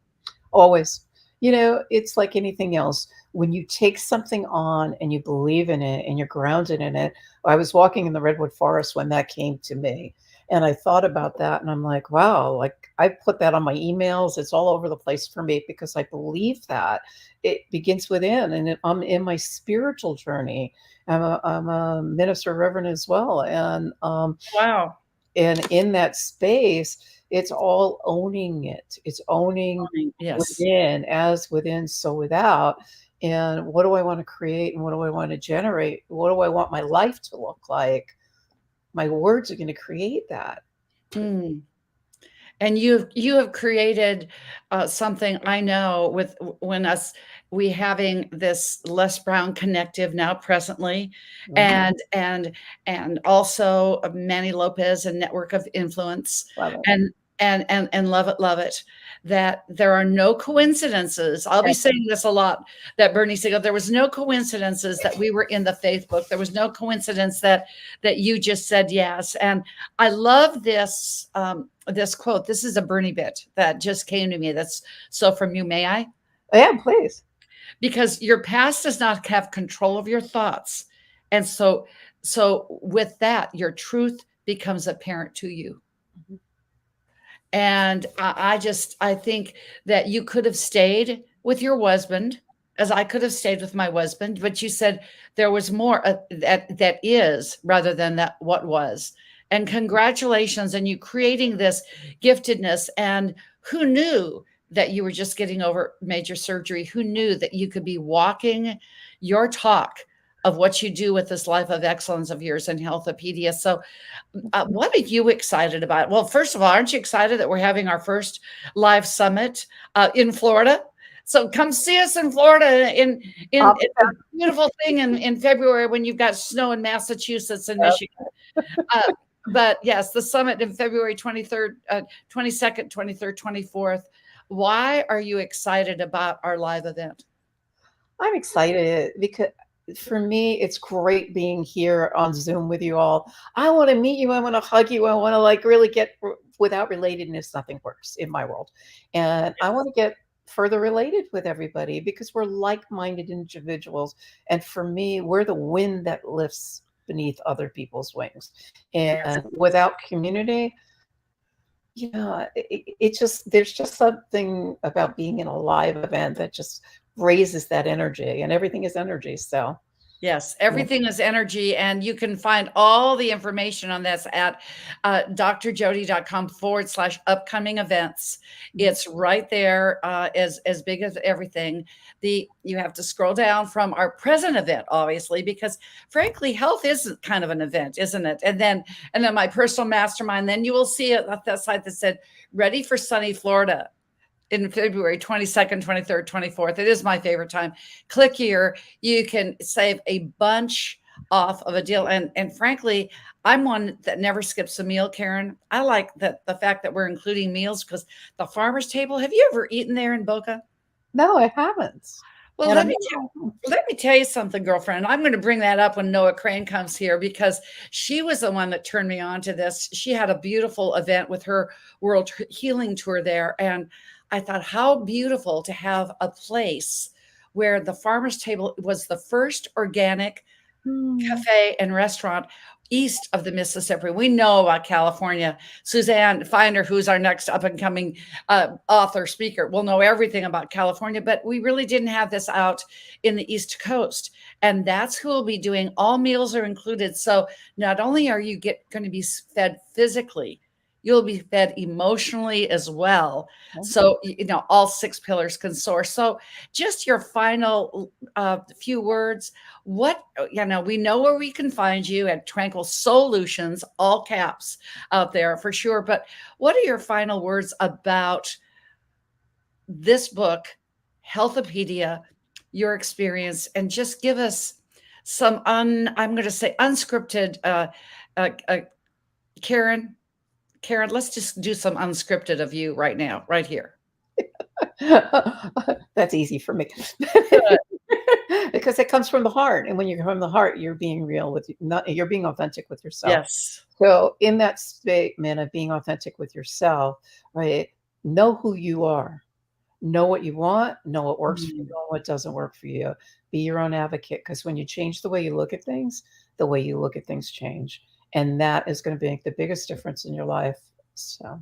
Always. You know, it's like anything else. When you take something on and you believe in it and you're grounded in it. I was walking in the redwood forest when that came to me, and I thought about that, and I'm like, wow, like I put that on my emails. It's all over the place for me because I believe that it begins within, and I'm in my spiritual journey. I'm a minister reverend as well, and Wow. and in that space, it's all owning it. It's owning Yes. within, as within, so without. And what do I want to create and what do I want to generate? What do I want my life to look like? My words are going to create that. Mm. And you have created something I know with when we having this Les Brown Connective now presently, and also Manny Lopez and Network of Influence, Love it. and love it, that there are no coincidences. I'll be saying this a lot, that Bernie Siegel, there was no coincidences that we were in the faith book. There was no coincidence that you just said yes. And I love this this quote. This is a Bernie bit that just came to me. That's so from you. May I? Yeah, please. Because your past does not have control of your thoughts. And so with that, your truth becomes apparent to you. Mhm. And I think that you could have stayed with your husband, as I could have stayed with my husband, but you said there was more that is rather than that what was. And congratulations, and you creating this giftedness. And who knew that you were just getting over major surgery? Who knew that you could be walking your talk of what you do with this life of excellence of yours in Healthopedia? So what are you excited about? Well, first of all, aren't you excited that we're having our first live summit in Florida? So come see us in Florida in a beautiful thing in February when you've got snow in Massachusetts and Michigan. But yes, the summit in February 23rd, 22nd, 23rd, 24th. Why are you excited about our live event? I'm excited because for me, it's great being here on Zoom with you all. I want to meet you. I want to hug you. I want to like really get without relatedness, nothing works in my world. And I want to get further related with everybody because we're like-minded individuals. And for me, we're the wind that lifts beneath other people's wings. And without community, you know, there's just something about being in a live event that just raises that energy, and everything is energy. So yes, everything is energy. And you can find all the information on this at drjody.com/upcoming events. It's right there, as big as everything. You have to scroll down from our present event, obviously, because frankly, health is kind of an event, isn't it? And then my personal mastermind, then you will see it at that site that said, ready for sunny Florida in February 22nd, 23rd, 24th. It is my favorite time. Click here. You can save a bunch off of a deal. And frankly, I'm one that never skips a meal, Karen. I like the fact that we're including meals because the farmer's table, have you ever eaten there in Boca? No, I haven't. Well, let me tell you something, girlfriend. I'm going to bring that up when Noah Crane comes here because she was the one that turned me on to this. She had a beautiful event with her World Healing Tour there. And I thought, how beautiful to have a place where the farmer's table was the first organic cafe and restaurant east of the Mississippi. We know about California. Suzanne Finder, who's our next up and coming author speaker, will know everything about California, but we really didn't have this out in the East Coast. And that's who will be doing. All meals are included. So not only are you going to be fed physically, you'll be fed emotionally as well. So, all 6 pillars can soar. So just your final few words. We know where we can find you at Tranquil Solutions, all caps out there for sure. But what are your final words about this book, Healthopedia, your experience, and just give us some, I'm going to say unscripted, Karen, let's just do some unscripted of you right now, right here. That's easy for me. Because it comes from the heart. And when you're from the heart, you're being real you're being authentic with yourself. Yes. So in that statement of being authentic with yourself, right? Know who you are. know what you want, know what works for you, Mm. know what doesn't work for you. Be your own advocate, because when you change the way you look at things, the way you look at things change. And that is going to make the biggest difference in your life. So.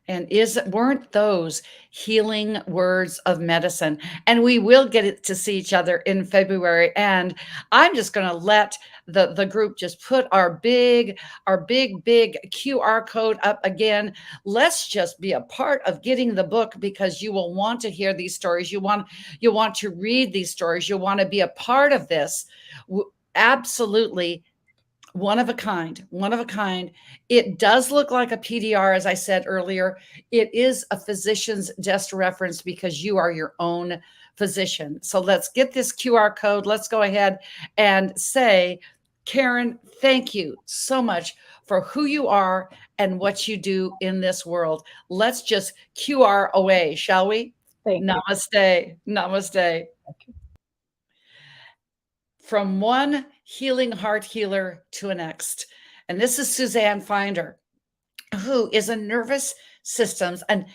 And weren't those healing words of medicine? And we will get it to see each other in February. And I'm just going to let the group just put our big QR code up again. Let's just be a part of getting the book, because you will want to hear these stories. You want to read these stories. You want to be a part of this. Absolutely. One of a kind. It does look like a PDR, as I said earlier. It is a physician's desk reference, because you are your own physician. So let's get this QR code. Let's go ahead and say, Karen, thank you so much for who you are and what you do in this world. Let's just QR away, shall we? Namaste. Namaste. From one healing heart healer to a next. And this is Suzanne Finder, who is a nervous systems and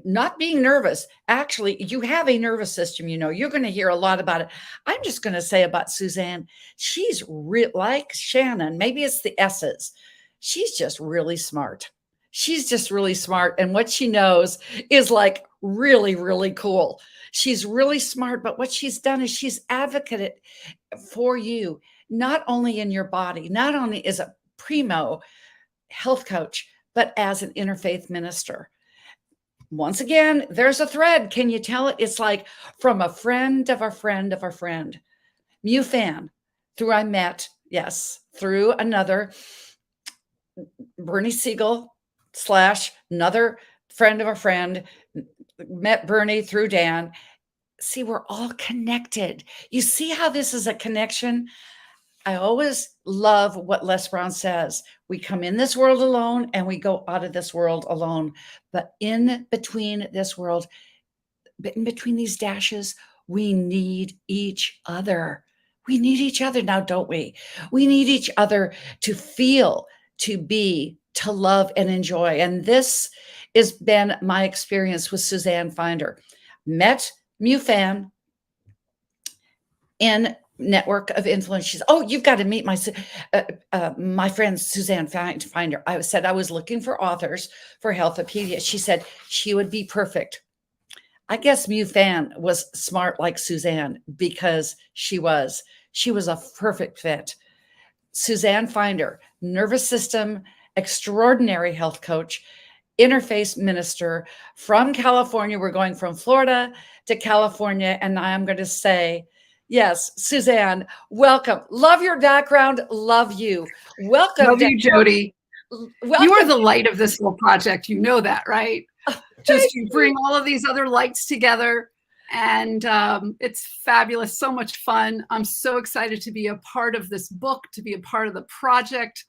not being nervous. Actually, you have a nervous system, you're going to hear a lot about it. I'm just going to say about Suzanne, she's like Shannon, maybe it's the S's. She's just really smart. And what she knows is like really, really cool. She's really smart, but what she's done is she's advocated for you, not only in your body, not only as a primo health coach, but as an interfaith minister. Once again, there's a thread. Can you tell it? It's like from a friend of our friend of our friend. MUFAN, through another Bernie Siegel / another friend of a friend, met Bernie through Dan. See, we're all connected. You see how this is a connection? I always love what Les Brown says. We come in this world alone and we go out of this world alone. But in between this world, in between these dashes, we need each other. We need each other now, don't we? We need each other to feel, to be, to love and enjoy. And this has been my experience with Suzanne Finder. Met MUFAN in Network of Influence. She's, you've got to meet my friend Suzanne Finder. I said I was looking for authors for Healthopedia. She said she would be perfect. I guess MUFAN was smart like Suzanne, because she was a perfect fit. Suzanne Finder, nervous system, extraordinary health coach, interfaith minister from California. We're going from Florida to California. And I'm going to say, yes, Suzanne, welcome. Love your background. Love you. Welcome. Love you, Jody. Welcome. You are the light of this little project. You know that, right? Just you bring all of these other lights together, and it's fabulous. So much fun. I'm so excited to be a part of this book, to be a part of the project,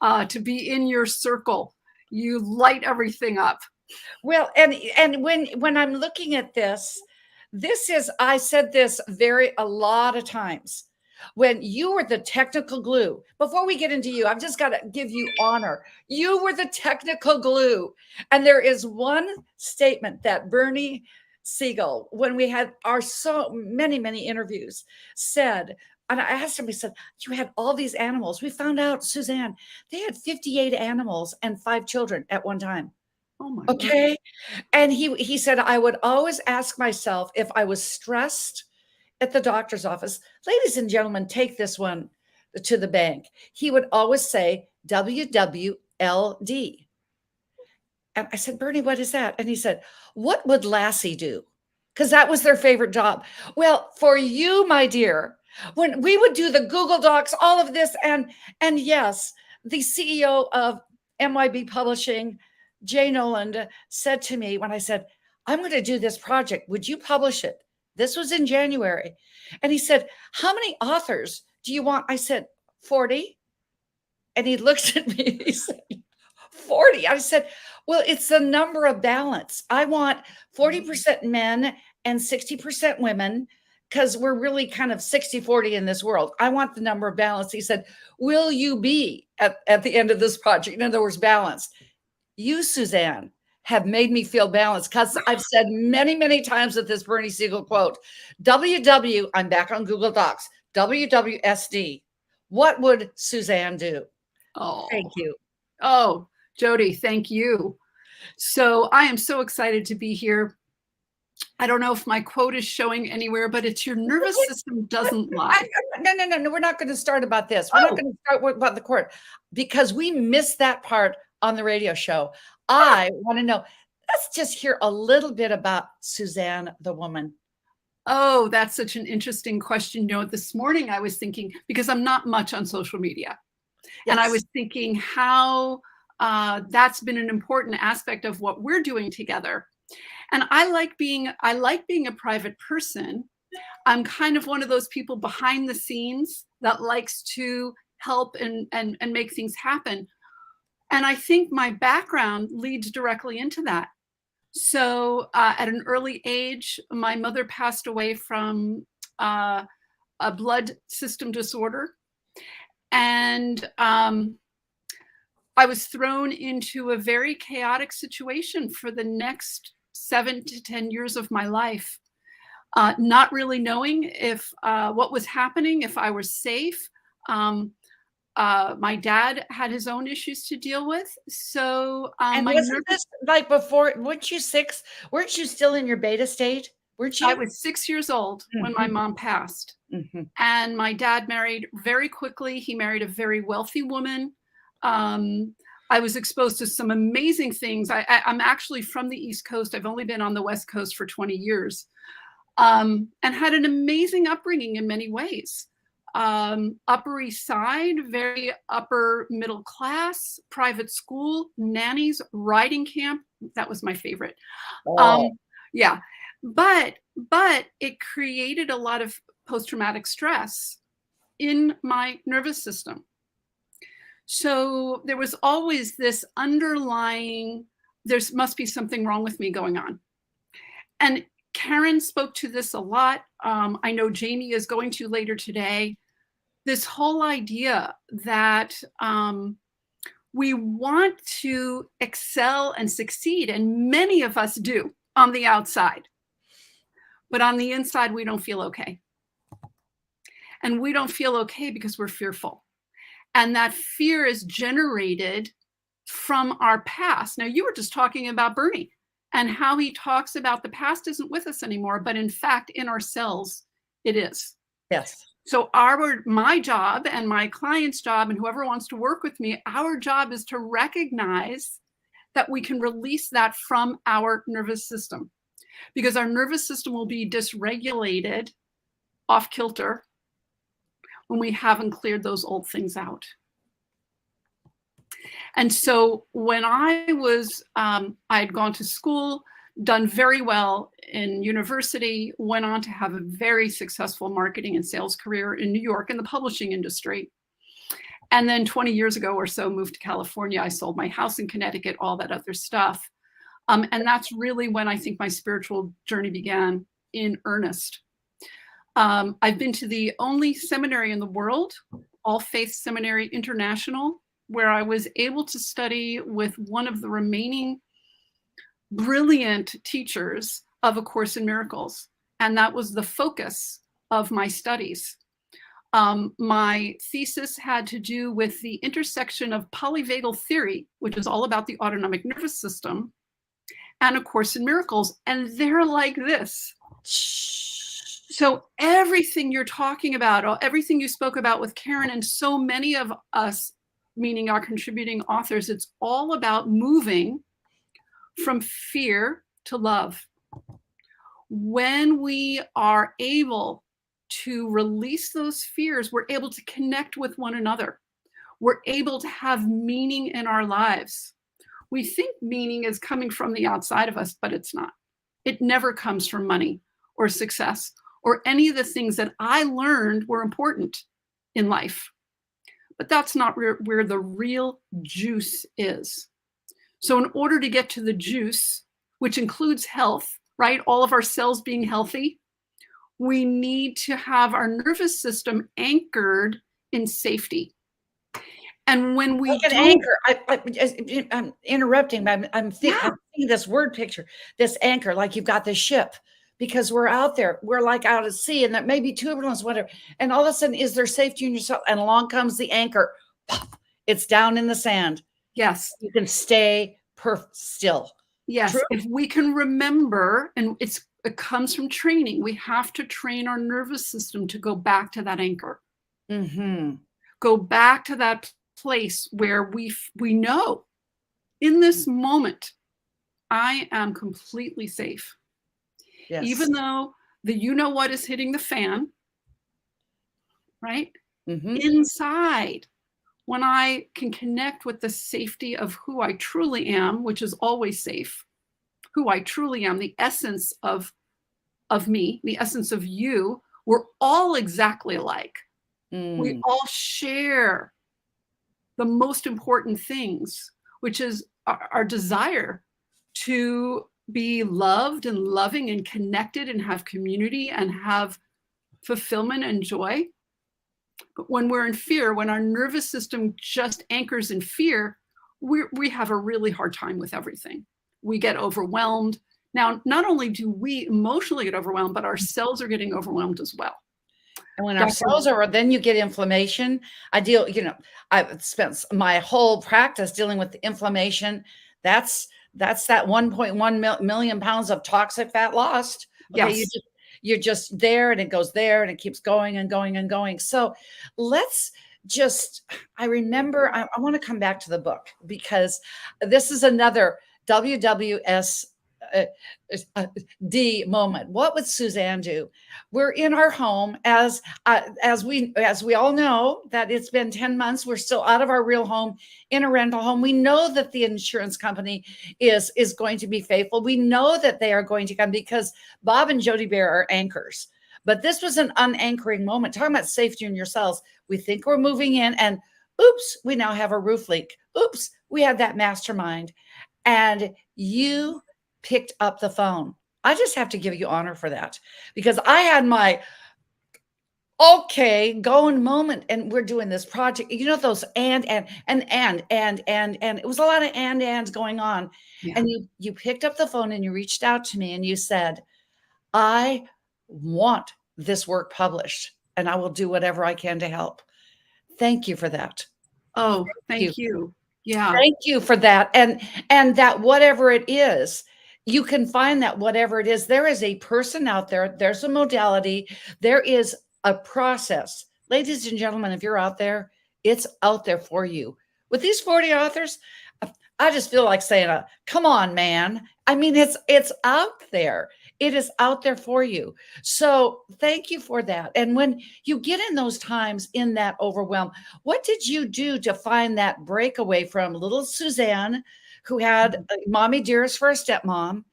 to be in your circle. You light everything up. Well, and when I'm looking at this is, I said this a lot of times, when you were the technical glue. Before we get into you, I've just got to give you honor. You were the technical glue. And there is one statement that Bernie Siegel, when we had our so many interviews, said, and I asked him, he said, you had all these animals. We found out, Suzanne, they had 58 animals and 5 children at one time. Oh my okay. God. And he said, I would always ask myself if I was stressed at the doctor's office. Ladies and gentlemen, take this one to the bank. He would always say WWLD. And I said, Bernie, what is that? And he said, what would Lassie do? Because that was their favorite job. Well, for you, my dear, when we would do the Google Docs, all of this, and yes, the CEO of MYB Publishing, Jay Noland, said to me when I said, I'm going to do this project, would you publish it? This was in January. And he said, how many authors do you want? I said, 40. And he looked at me, he said, 40. I said, well, it's the number of balance. I want 40% men and 60% women, because we're really kind of 60-40 in this world. I want the number of balance. He said, will you be at the end of this project? In other words, balanced. You, Suzanne, have made me feel balanced, because I've said many, many times with this Bernie Siegel quote, WW, I'm back on Google Docs, WWSD, what would Suzanne do? Oh, Thank you. Oh, Jody, thank you. So I am so excited to be here. I don't know if my quote is showing anywhere, but it's your nervous system doesn't lie. No, we're not going to start about this. We're not going to start about the court, because we missed that part on the radio show. I want to know, let's just hear a little bit about Suzanne, the woman. Oh, that's such an interesting question. You know, this morning I was thinking, because I'm not much on social media, and I was thinking how that's been an important aspect of what we're doing together. And I like being a private person. I'm kind of one of those people behind the scenes that likes to help and make things happen. And I think my background leads directly into that. So at an early age, my mother passed away from a blood system disorder. And I was thrown into a very chaotic situation for the next 7 to 10 years of my life, not really knowing if what was happening, if I was safe. My dad had his own issues to deal with. So, and wasn't this like before, weren't you 6? Weren't you still in your beta state? Weren't you? I was 6 years old when my mom passed. And my dad married very quickly. He married a very wealthy woman. I was exposed to some amazing things. I'm actually from the East Coast. I've only been on the West Coast for 20 years, and had an amazing upbringing in many ways. Upper East Side, very upper middle class, private school, nannies, riding camp. That was my favorite. Yeah, but it created a lot of post-traumatic stress in my nervous system. So there was always this underlying, there must be something wrong with me going on. And Karen spoke to this a lot. I know Jamie is going to later today. This whole idea that we want to excel and succeed, and many of us do on the outside. But on the inside, we don't feel okay. And we don't feel okay because we're fearful. And that fear is generated from our past. Now, you were just talking about Bernie and how he talks about the past isn't with us anymore, but in fact, in our cells, it is. Yes. So my job and my client's job and whoever wants to work with me, our job is to recognize that we can release that from our nervous system, because our nervous system will be dysregulated, off kilter, when we haven't cleared those old things out. And so when I had gone to school, done very well in university, went on to have a very successful marketing and sales career in New York in the publishing industry. And then 20 years ago or so, moved to California. I sold my house in Connecticut, all that other stuff. And that's really when I think my spiritual journey began in earnest. I've been to the only seminary in the world, All Faith Seminary International, where I was able to study with one of the remaining brilliant teachers of A Course in Miracles. And that was the focus of my studies. My thesis had to do with the intersection of polyvagal theory, which is all about the autonomic nervous system, and A Course in Miracles. And they're like this. So everything you're talking about, everything you spoke about with Karen and so many of us, meaning our contributing authors, it's all about moving from fear to love. When we are able to release those fears, we're able to connect with one another. We're able to have meaning in our lives. We think meaning is coming from the outside of us, but it's not. It never comes from money or success or any of the things that I learned were important in life. But that's not where the real juice is. So in order to get to the juice, which includes health, right? All of our cells being healthy, we need to have our nervous system anchored in safety. And when we like an anchor, I'm interrupting, but I'm thinking this word picture, this anchor, like you've got this ship, because we're out there, we're like out at sea, and that may be turbulence, whatever. And all of a sudden, is there safety in yourself? And along comes the anchor. Pop, it's down in the sand. Yes. You can stay still. Yes. True? If we can remember, and it comes from training, we have to train our nervous system to go back to that anchor. Mm-hmm. Go back to that place where we know in this moment, I am completely safe. Yes. Even though the what is hitting the fan, right? Mm-hmm. Inside, when I can connect with the safety of who I truly am, which is always safe, who I truly am, the essence of me, the essence of you, we're all exactly alike. We all share the most important things, which is our desire to be loved and loving and connected and have community and have fulfillment and joy. But when we're in fear, when our nervous system just anchors in fear, we have a really hard time with everything. We get overwhelmed. Now, not only do we emotionally get overwhelmed, but our cells are getting overwhelmed as well. And when our cells are, then you get inflammation. I've spent my whole practice dealing with the inflammation. That's that 1.1 million pounds of toxic fat lost. Okay, yes. You're just there, and it goes there, and it keeps going and going and going. So I remember, I want to come back to the book, because this is another WWSD moment. What would Suzanne do? We're in our home, as we all know that it's been 10 months. We're still out of our real home, in a rental home. We know that the insurance company is going to be faithful. We know that they are going to come, because Bob and Jody Bear are anchors. But this was an unanchoring moment. Talking about safety in yourselves. We think we're moving in, and oops, we now have a roof leak. Oops, we had that mastermind. And you picked up the phone. I just have to give you honor for that, because I had my going moment, and we're doing this project. Those and it was a lot of ands going on. Yeah. And you picked up the phone and you reached out to me and you said, I want this work published, and I will do whatever I can to help. Thank you for that. Oh, thank you. Yeah. Thank you for that. And that whatever it is, you can find that whatever it is, there is a person out there, there's a modality, there is a process. Ladies and gentlemen, if you're out there, it's out there for you. With these 40 authors, I just feel like saying, come on, man. I mean, it's out there. It is out there for you. So thank you for that. And when you get in those times, in that overwhelm, what did you do to find that breakaway from little Suzanne, who had mommy dearest for a stepmom,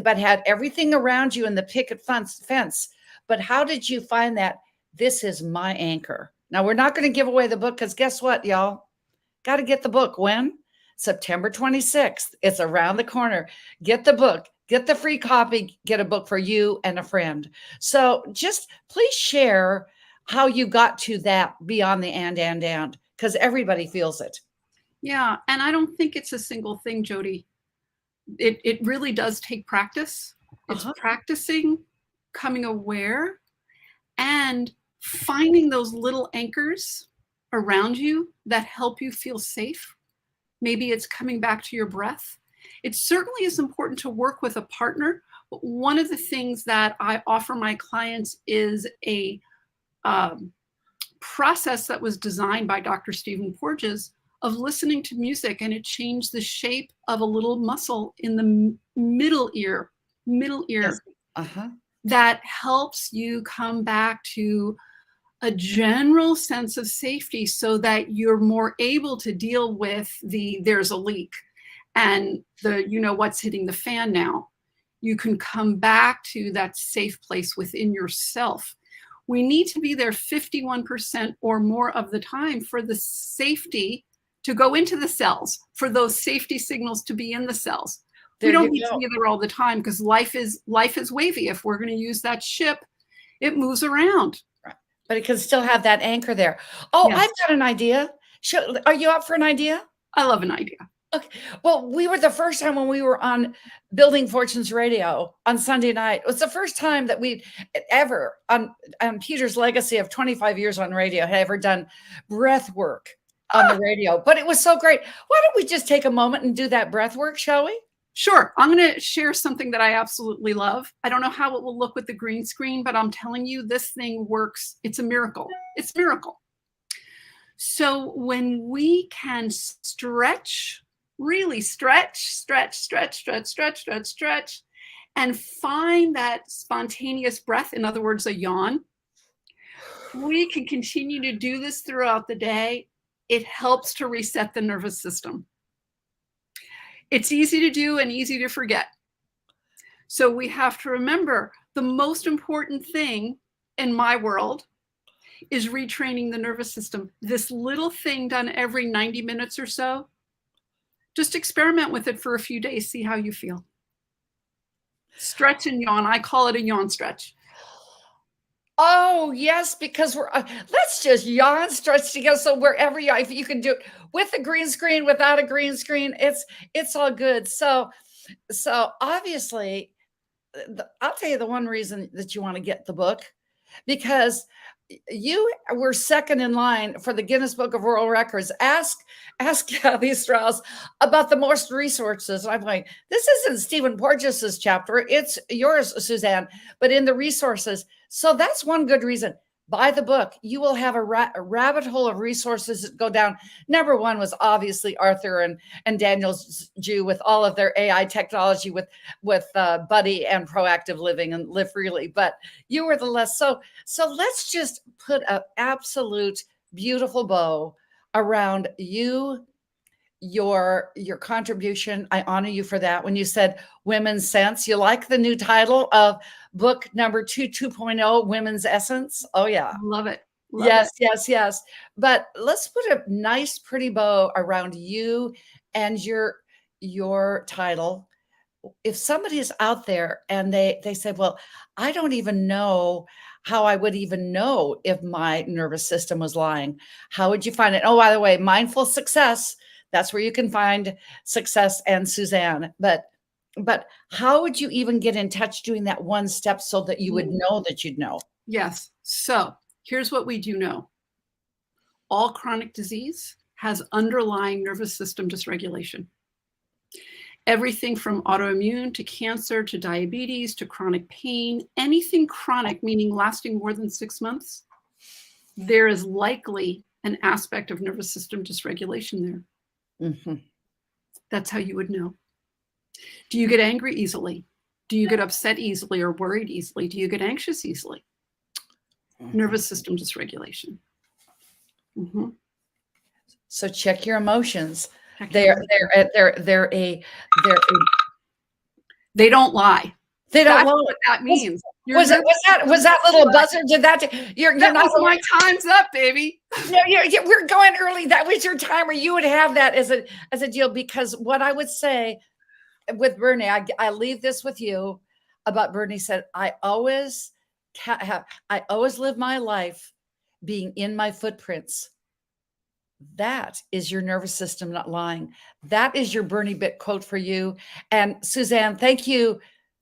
but had everything around you in the picket fence? But how did you find that this is my anchor? Now, we're not going to give away the book, because guess what, y'all? Got to get the book. When? September 26th. It's around the corner. Get the book. Get the free copy. Get a book for you and a friend. So just please share how you got to that beyond the and, because everybody feels it. Yeah. And I don't think it's a single thing, Jody. It really does take practice. It's practicing, coming aware, and finding those little anchors around you that help you feel safe. Maybe it's coming back to your breath. It certainly is important to work with a partner. But one of the things that I offer my clients is a process that was designed by Dr. Stephen Porges of listening to music, and it changed the shape of a little muscle in the middle ear, yes. That helps you come back to a general sense of safety, so that you're more able to deal with there's a leak and what's hitting the fan now. You can come back to that safe place within yourself. We need to be there 51% or more of the time for the safety to go into the cells, for those safety signals to be in the cells. We don't need to be there all the time, because life is wavy. If we're going to use that ship, it moves around. Right. But it can still have that anchor there. Oh, yes. I've got an idea. Are you up for an idea? I love an idea. Okay. Well, we were the first time when we were on Building Fortunes Radio on Sunday night. It was the first time that we ever on Peter's legacy of 25 years on radio had ever done breath work on the radio. But it was so great. Why don't we just take a moment and do that breath work, shall we? Sure. I'm going to share something that I absolutely love. I don't know how it will look with the green screen, but I'm telling you, this thing works. It's a miracle. It's a miracle. So when we can stretch, really stretch, and find that spontaneous breath, in other words, a yawn, we can continue to do this throughout the day. It helps to reset the nervous system. It's easy to do and easy to forget. So we have to remember the most important thing in my world is retraining the nervous system. This little thing done every 90 minutes or so, just experiment with it for a few days, see how you feel. Stretch and yawn. I call it a yawn stretch. Oh, yes, because we're, let's just yawn, stretch together. So wherever you are, if you can do it with a green screen, without a green screen, it's all good. So obviously, I'll tell you the one reason that you want to get the book, because you were second in line for the Guinness Book of World Records. Ask Kathy Strauss about the most resources. I'm like, this isn't Stephen Porges's chapter. It's yours, Suzanne, but in the resources. So that's one good reason. Buy the book. You will have a rabbit hole of resources that go down. Number one was obviously Arthur and Daniel's Jew with all of their AI technology with Buddy and Proactive Living and Live Freely. But you were the less. So let's just put an absolute beautiful bow around you, your contribution. I honor you for that. When you said Women's Sense, you like the new title of book number 2.0, Women's Essence. Oh yeah. Love it. Yes. But let's put a nice, pretty bow around you and your title. If somebody is out there and they say, well, I don't even know how I would even know if my nervous system was lying. How would you find it? Oh, by the way, Mindful Success. That's where you can find Success and Suzanne. But how would you even get in touch doing that one step so that you would know that you'd know? Yes. So here's what we do know. All chronic disease has underlying nervous system dysregulation. Everything from autoimmune to cancer to diabetes to chronic pain, anything chronic, meaning lasting more than 6 months, there is likely an aspect of nervous system dysregulation there. Mm-hmm. That's how you would know. Do you get angry easily? Do you get upset easily or worried easily? Do you get anxious easily? Nervous system dysregulation. Mm-hmm. So check your emotions. They They don't don't lie. lie. That's what that means. Was that little buzzer? Did that? You're that not. Was my time's up, baby. No, we're going early. That was your timer. You would have that as a deal, because what I would say with Bernie, I leave this with you about Bernie said, I always live my life being in my footprints. That is your nervous system not lying. That is your Bernie Bit quote for you. And Suzanne, thank you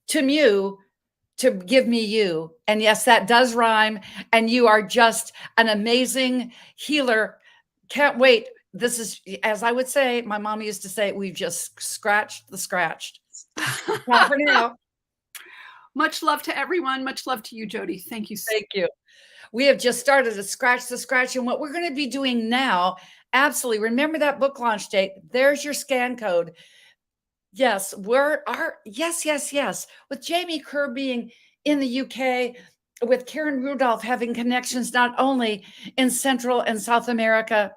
to Mew to give me you. And yes, that does rhyme. And you are just an amazing healer. Can't wait. This is, as I would say, my mom used to say, we've just scratched the scratched. Well, for now. Much love to everyone. Much love to you, Jody. Thank you. Thank you. We have just started to scratch the scratch. And what we're going to be doing now, absolutely, remember that book launch date. There's your scan code. Yes, yes. With Jamie Kerr being in the UK, with Karen Rudolph having connections not only in Central and South America.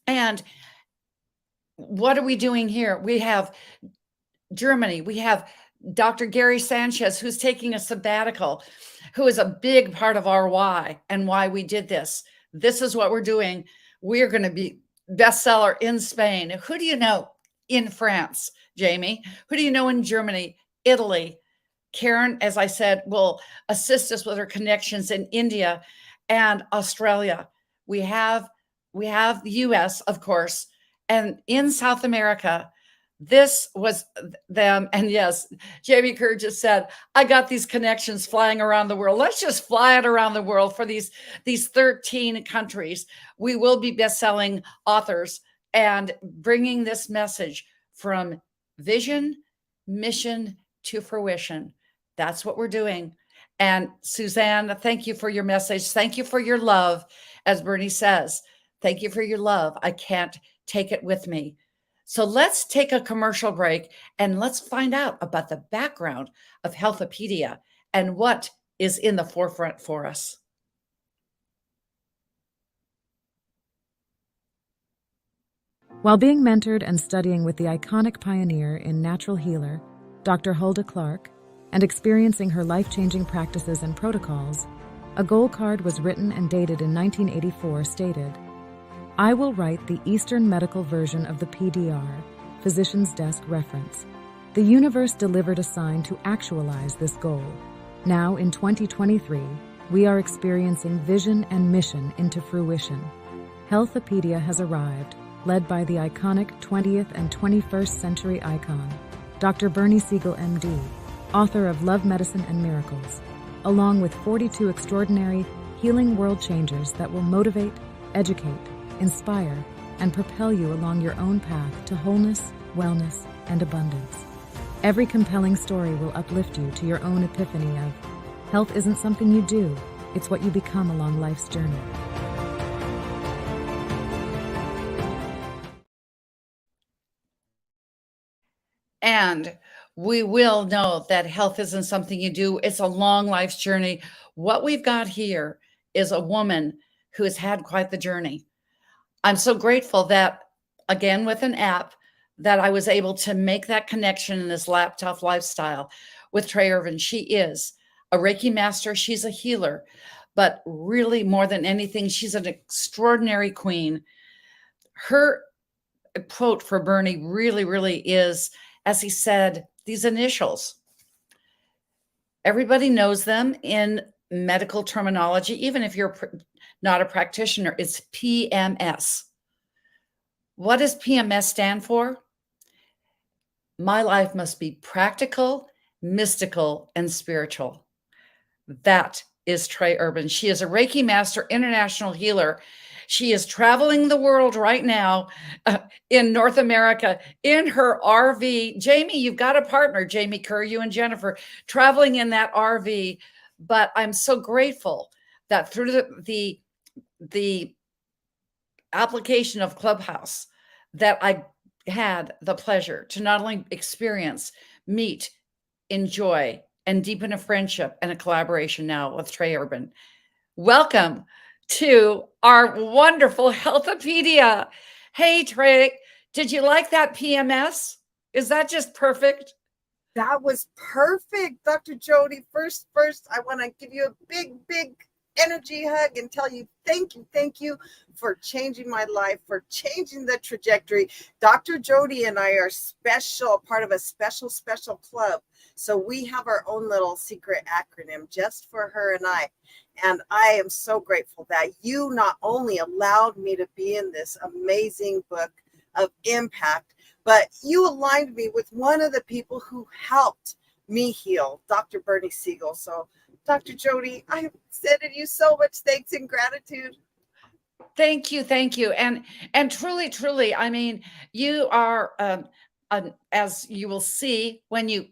And what are we doing here? We have Germany. We have Dr. Gary Sanchez, who's taking a sabbatical, who is a big part of our why and why we did this. This is what we're doing. We're going to be bestseller in Spain. Who do you know in France, Jamie? Who do you know in Germany, Italy? Karen, as I said, will assist us with her connections in India and Australia. We have we have the US, of course, and in South America, this was them. And yes, Jamie Kerr just said, I got these connections flying around the world. Let's just fly it around the world for these 13 countries. We will be best-selling authors and bringing this message from vision, mission to fruition. That's what we're doing. And Suzanne, thank you for your message. Thank you for your love. As Bernie says, thank you for your love. I can't take it with me. So let's take a commercial break and let's find out about the background of Healthopedia and what is in the forefront for us. While being mentored and studying with the iconic pioneer in natural healer, Dr. Hulda Clark, and experiencing her life-changing practices and protocols, a goal card was written and dated in 1984 stated, I will write the Eastern medical version of the PDR, Physician's Desk Reference. The universe delivered a sign to actualize this goal. Now, in 2023, we are experiencing vision and mission into fruition. Healthopedia has arrived, led by the iconic 20th and 21st century icon, Dr. Bernie Siegel, MD, author of Love, Medicine, and Miracles, along with 42 extraordinary healing world changers that will motivate, educate, inspire, and propel you along your own path to wholeness, wellness, and abundance. Every compelling story will uplift you to your own epiphany of health isn't something you do, it's what you become along life's journey. And we will know that health isn't something you do. It's a long life's journey. What we've got here is a woman who has had quite the journey. I'm so grateful that, again, with an app, that I was able to make that connection in this laptop lifestyle with Trey Irvin. She is a Reiki master. She's a healer, but really more than anything, she's an extraordinary queen. Her quote for Bernie really is, as he said, these initials. Everybody knows them in medical terminology, even if you're not a practitioner. It's PMS. What does PMS stand for? My life must be practical, mystical, and spiritual. That is Trey Urban. She is a Reiki master, international healer. She is traveling the world right now in North America in her RV. Jamie, you've got a partner, Jamie Kerr, you and Jennifer, traveling in that RV. But I'm so grateful that through the application of Clubhouse that I had the pleasure to not only experience, meet, enjoy, and deepen a friendship and a collaboration now with Trey Urban. Welcome to our wonderful Healthopedia. Hey, Trey, did you like that PMS? Is that just perfect? That was perfect, Dr. Jody. First, I want to give you a big energy hug and tell you thank you for changing my life, for changing the trajectory. Dr. Jody and I are part of a special club. So we have our own little secret acronym just for her and I. And I am so grateful that you not only allowed me to be in this amazing book of impact, but you aligned me with one of the people who helped me heal, Dr. Bernie Siegel. So, Dr. Jody, I have sending you so much thanks and gratitude. Thank you. And truly, I mean, you are, as you will see when you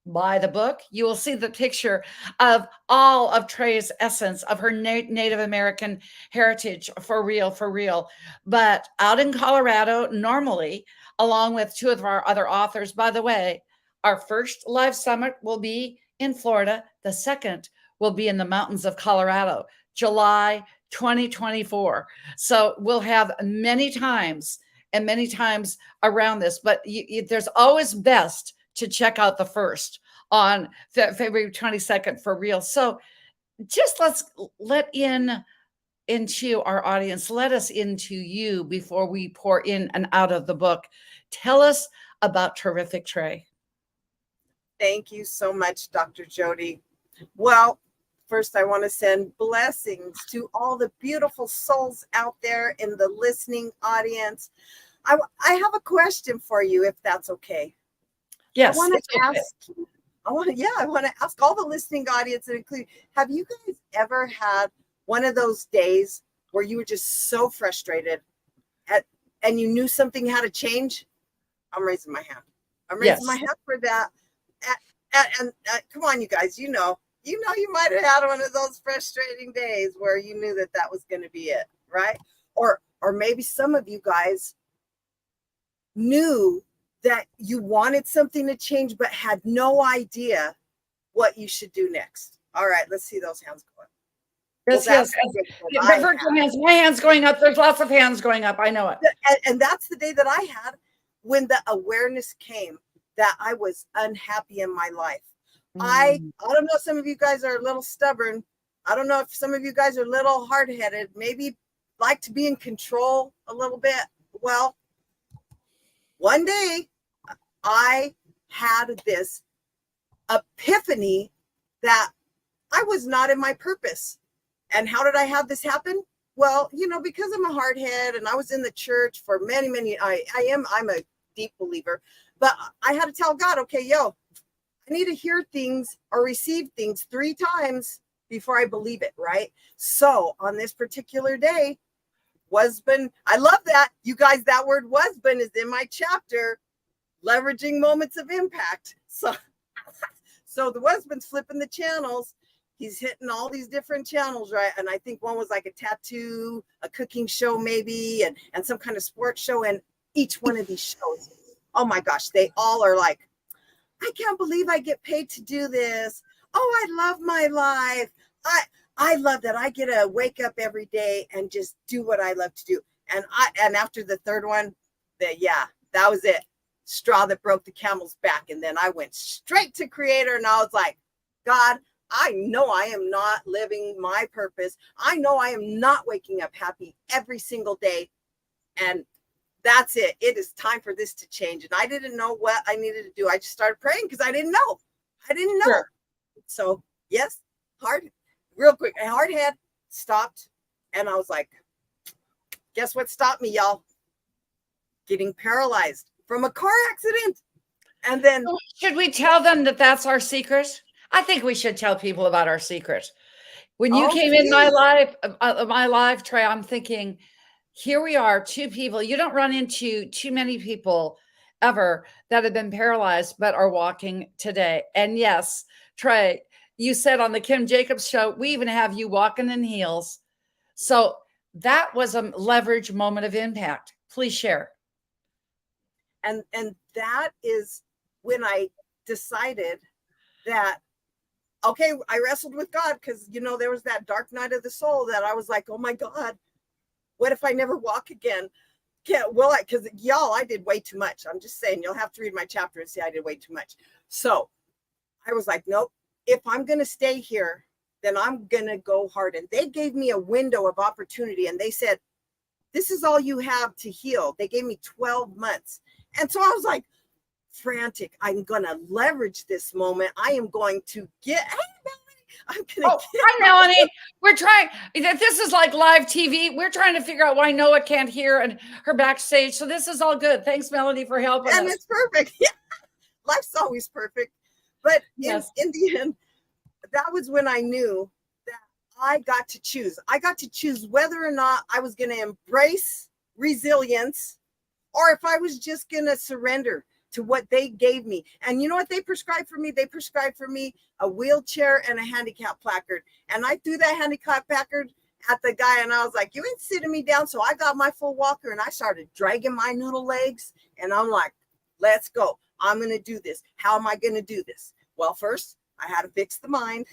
buy the book, you will see the picture of all of Trey's essence of her Native American heritage for real. But out in Colorado, normally, along with two of our other authors, by the way, our first live summit will be in Florida. The second will be in the mountains of Colorado, July 2024. So we'll have many times around this, but there's always best to check out the first on February 22nd for real. So just let's let into our audience, let us into you before we pour in and out of the book. Tell us about Terrific Trey. Thank you so much, Dr. Jody. Well, first, I want to send blessings to all the beautiful souls out there in the listening audience. I have a question for you, if that's okay. Yes. I want it's to okay. ask. I want to ask all the listening audience, and include. Have you guys ever had one of those days where you were just so frustrated, and you knew something had to change? I'm raising my hand. I'm raising my hand for that. And come on, you guys. You know, you might have had one of those frustrating days where you knew that was going to be it, right? Or maybe some of you guys knew that you wanted something to change, but had no idea what you should do next. All right, let's see those hands go up. Yes. My hand's going up. There's lots of hands going up. I know it. And that's the day that I had when the awareness came that I was unhappy in my life. I don't know, some of you guys are a little stubborn. I don't know if some of you guys are a little hard-headed, maybe like to be in control a little bit. Well, one day I had this epiphany that I was not in my purpose. And how did I have this happen? Well, because I'm a hardhead and I was in the church for many, I'm a deep believer, but I had to tell God, okay, I need to hear things or receive things 3 times before I believe it, right? So on this particular day, husband, I love that. You guys, that word husband is in my chapter, Leveraging Moments of Impact. So the husband's flipping the channels. He's hitting all these different channels, right? And I think one was like a tattoo, a cooking show maybe, and some kind of sports show. And each one of these shows, oh my gosh, they all are like, I can't believe I get paid to do this. Oh, I love my life. I love that I get to wake up every day and just do what I love to do. And after the third one, that was it. Straw that broke the camel's back. And then I went straight to Creator, and I was like, God, I know I am not living my purpose. I know I am not waking up happy every single day. And that's it. It is time for this to change. And I didn't know what I needed to do. I just started praying because I didn't know. Sure. So yes, real quick, a hard head stopped. And I was like, guess what stopped me, y'all? Getting paralyzed from a car accident. And then should we tell them that that's our secret? I think we should tell people about our secret. When you came in my life, Trey, I'm thinking, here we are, 2 people. You don't run into too many people ever that have been paralyzed but are walking today. And yes, Trey, you said on the Kim Jacobs show, we even have you walking in heels. So that was a leverage moment of impact. Please share. And that is when I decided that, okay, I wrestled with God because, there was that dark night of the soul that I was like, oh my God, what if I never walk again? Because I did way too much. I'm just saying, you'll have to read my chapter and see I did way too much. So I was like, nope, if I'm going to stay here, then I'm going to go hard. And they gave me a window of opportunity, and they said, this is all you have to heal. They gave me 12 months. And so I was like, frantic. I'm going to leverage this moment. I am going to get, hi, Melanie. We're trying, this is like live TV. We're trying to figure out why Noah can't hear and her backstage. So this is all good. Thanks, Melanie, for helping us. And it's perfect. Life's always perfect. But in the end, that was when I knew that I got to choose. I got to choose whether or not I was going to embrace resilience or if I was just going to surrender to what they gave me. And you know what they prescribed for me? They prescribed for me a wheelchair and a handicap placard. And I threw that handicap placard at the guy, and I was like, you ain't sitting me down. So I got my full walker and I started dragging my noodle legs. And I'm like, let's go. I'm going to do this. How am I going to do this? Well, first I had to fix the mind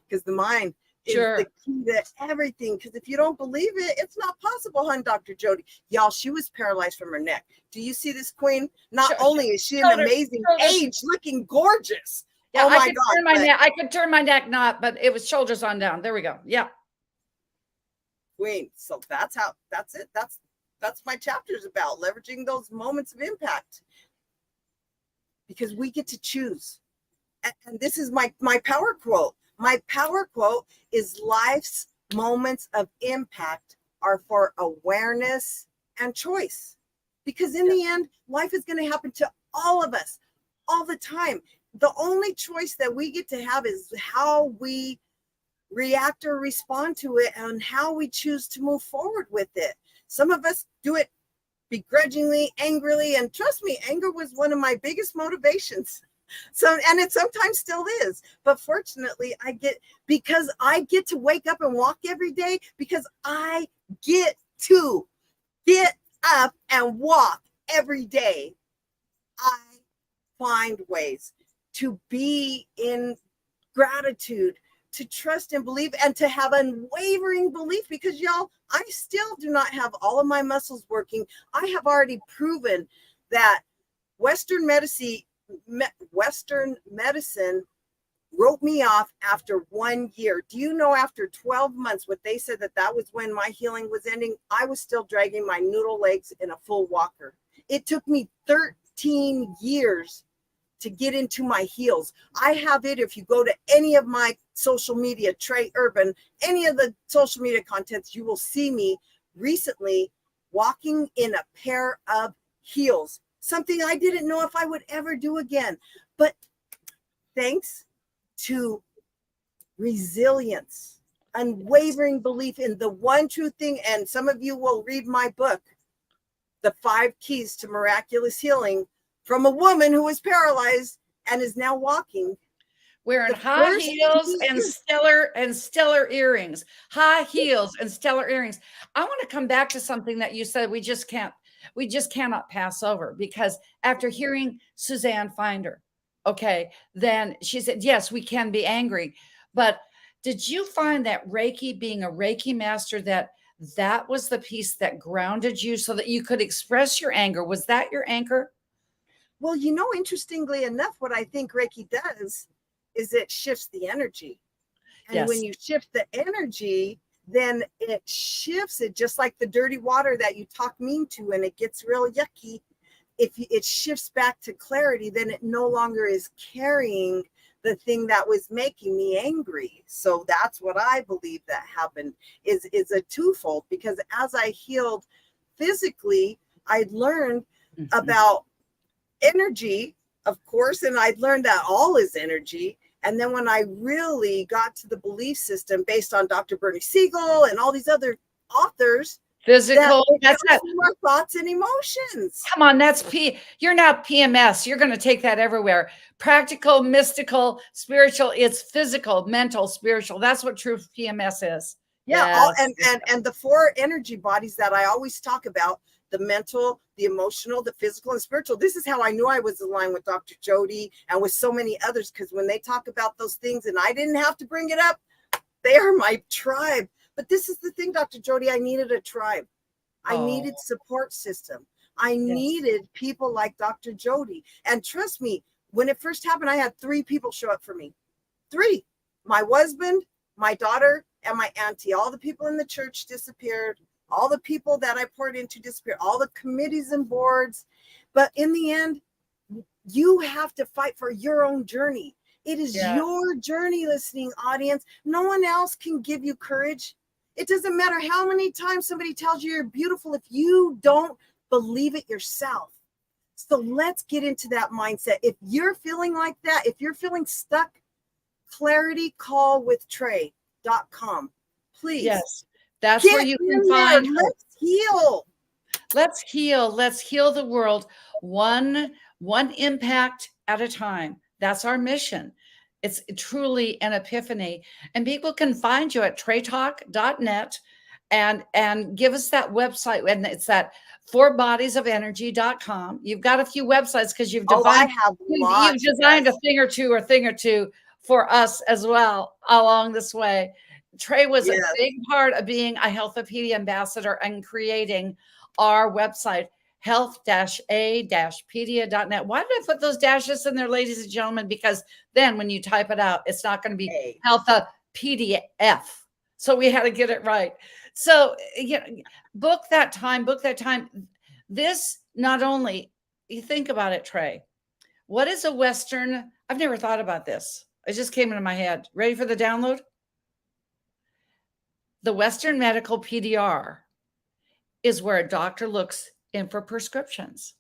because the mind is the key to everything. Because if you don't believe it, it's not possible, hun, Dr. Jody. Y'all, she was paralyzed from her neck. Do you see this queen? Not only is she an amazing age, looking gorgeous. Yeah, oh my God. I could turn my neck not, but it was shoulders on down. There we go. Yeah. Queen. So that's it. That's my chapters about leveraging those moments of impact. Because we get to choose. And this is my power quote. My power quote is life's moments of impact are for awareness and choice. Because in the end, life is going to happen to all of us all the time. The only choice that we get to have is how we react or respond to it and how we choose to move forward with it. Some of us do it begrudgingly, angrily, and trust me, anger was one of my biggest motivations. So, and it sometimes still is, but fortunately because I get to wake up and walk every day, because I get to get up and walk every day, I find ways to be in gratitude, to trust and believe, and to have unwavering belief, because y'all, I still do not have all of my muscles working. I have already proven that Western medicine wrote me off after 1 year. Do you know after 12 months, what they said that was when my healing was ending? I was still dragging my noodle legs in a full walker. It took me 13 years to get into my heels. I have it. If you go to any of my social media, Trey Urban, any of the social media contents, you will see me recently walking in a pair of heels, something I didn't know if I would ever do again. But thanks to resilience, unwavering belief in the one true thing, and some of you will read my book, The 5 Keys to Miraculous Healing, from a woman who was paralyzed and is now walking. Wearing high heels and stellar earrings. High heels and stellar earrings. I want to come back to something that you said we just cannot pass over, because after hearing Suzanne Finder, okay, then she said, yes, we can be angry. But did you find that Reiki, being a Reiki master, that was the piece that grounded you so that you could express your anger? Was that your anchor? Well, you know, interestingly enough, what I think Reiki does is it shifts the energy. And Yes. when you shift the energy, then it shifts it, just like the dirty water that you talk mean to, and it gets real yucky. If it shifts back to clarity, then it no longer is carrying the thing that was making me angry. So that's what I believe that happened is a twofold, because as I healed physically, I'd learned about energy, of course, and I'd learned that all is energy. And then when I really got to the belief system based on Dr. Bernie Siegel and all these other authors, Physical, that's that more thoughts and emotions. Come on, you're not PMS. You're going to take that everywhere. Practical, mystical, spiritual. It's physical, mental, spiritual. That's what true PMS is. Yeah, Yes. and the 4 energy bodies that I always talk about, the mental, the emotional, the physical, and spiritual. This is how I knew I was aligned with Dr. Jody and with so many others, because when they talk about those things and I didn't have to bring it up, they are my tribe. But this is the thing, Dr. Jody, I needed a tribe. I needed support system. I needed people like Dr. Jody. And trust me, when it first happened, I had 3 people show up for me. 3. My husband, my daughter, and my auntie. All the people in the church disappeared. All the people that I poured into disappeared. All the committees and boards. But in the end, you have to fight for your own journey. It is your journey, listening audience. No one else can give you courage. It doesn't matter how many times somebody tells you you're beautiful if you don't believe it yourself. So let's get into that mindset. If you're feeling like that, if you're feeling stuck, claritycallwithtrey.com. Please. Yes. That's where you can find. Let's heal. Let's heal. Let's heal the world one impact at a time. That's our mission. It's truly an epiphany. And people can find you at treytalk.net and give us that website. And it's at 4bodiesofenergy.com. You've got a few websites because you've designed a thing or two for us as well along this way. Trey was a big part of being a Healthopedia ambassador and creating our website, health-a-pedia.net. Why did I put those dashes in there, ladies and gentlemen? Because then when you type it out, it's not going to be Healthopedia. So we had to get it right. So, book that time. This not only, you think about it, Trey, what is a Western, I've never thought about this. It just came into my head. Ready for the download? The Western Medical PDR is where a doctor looks in for prescriptions.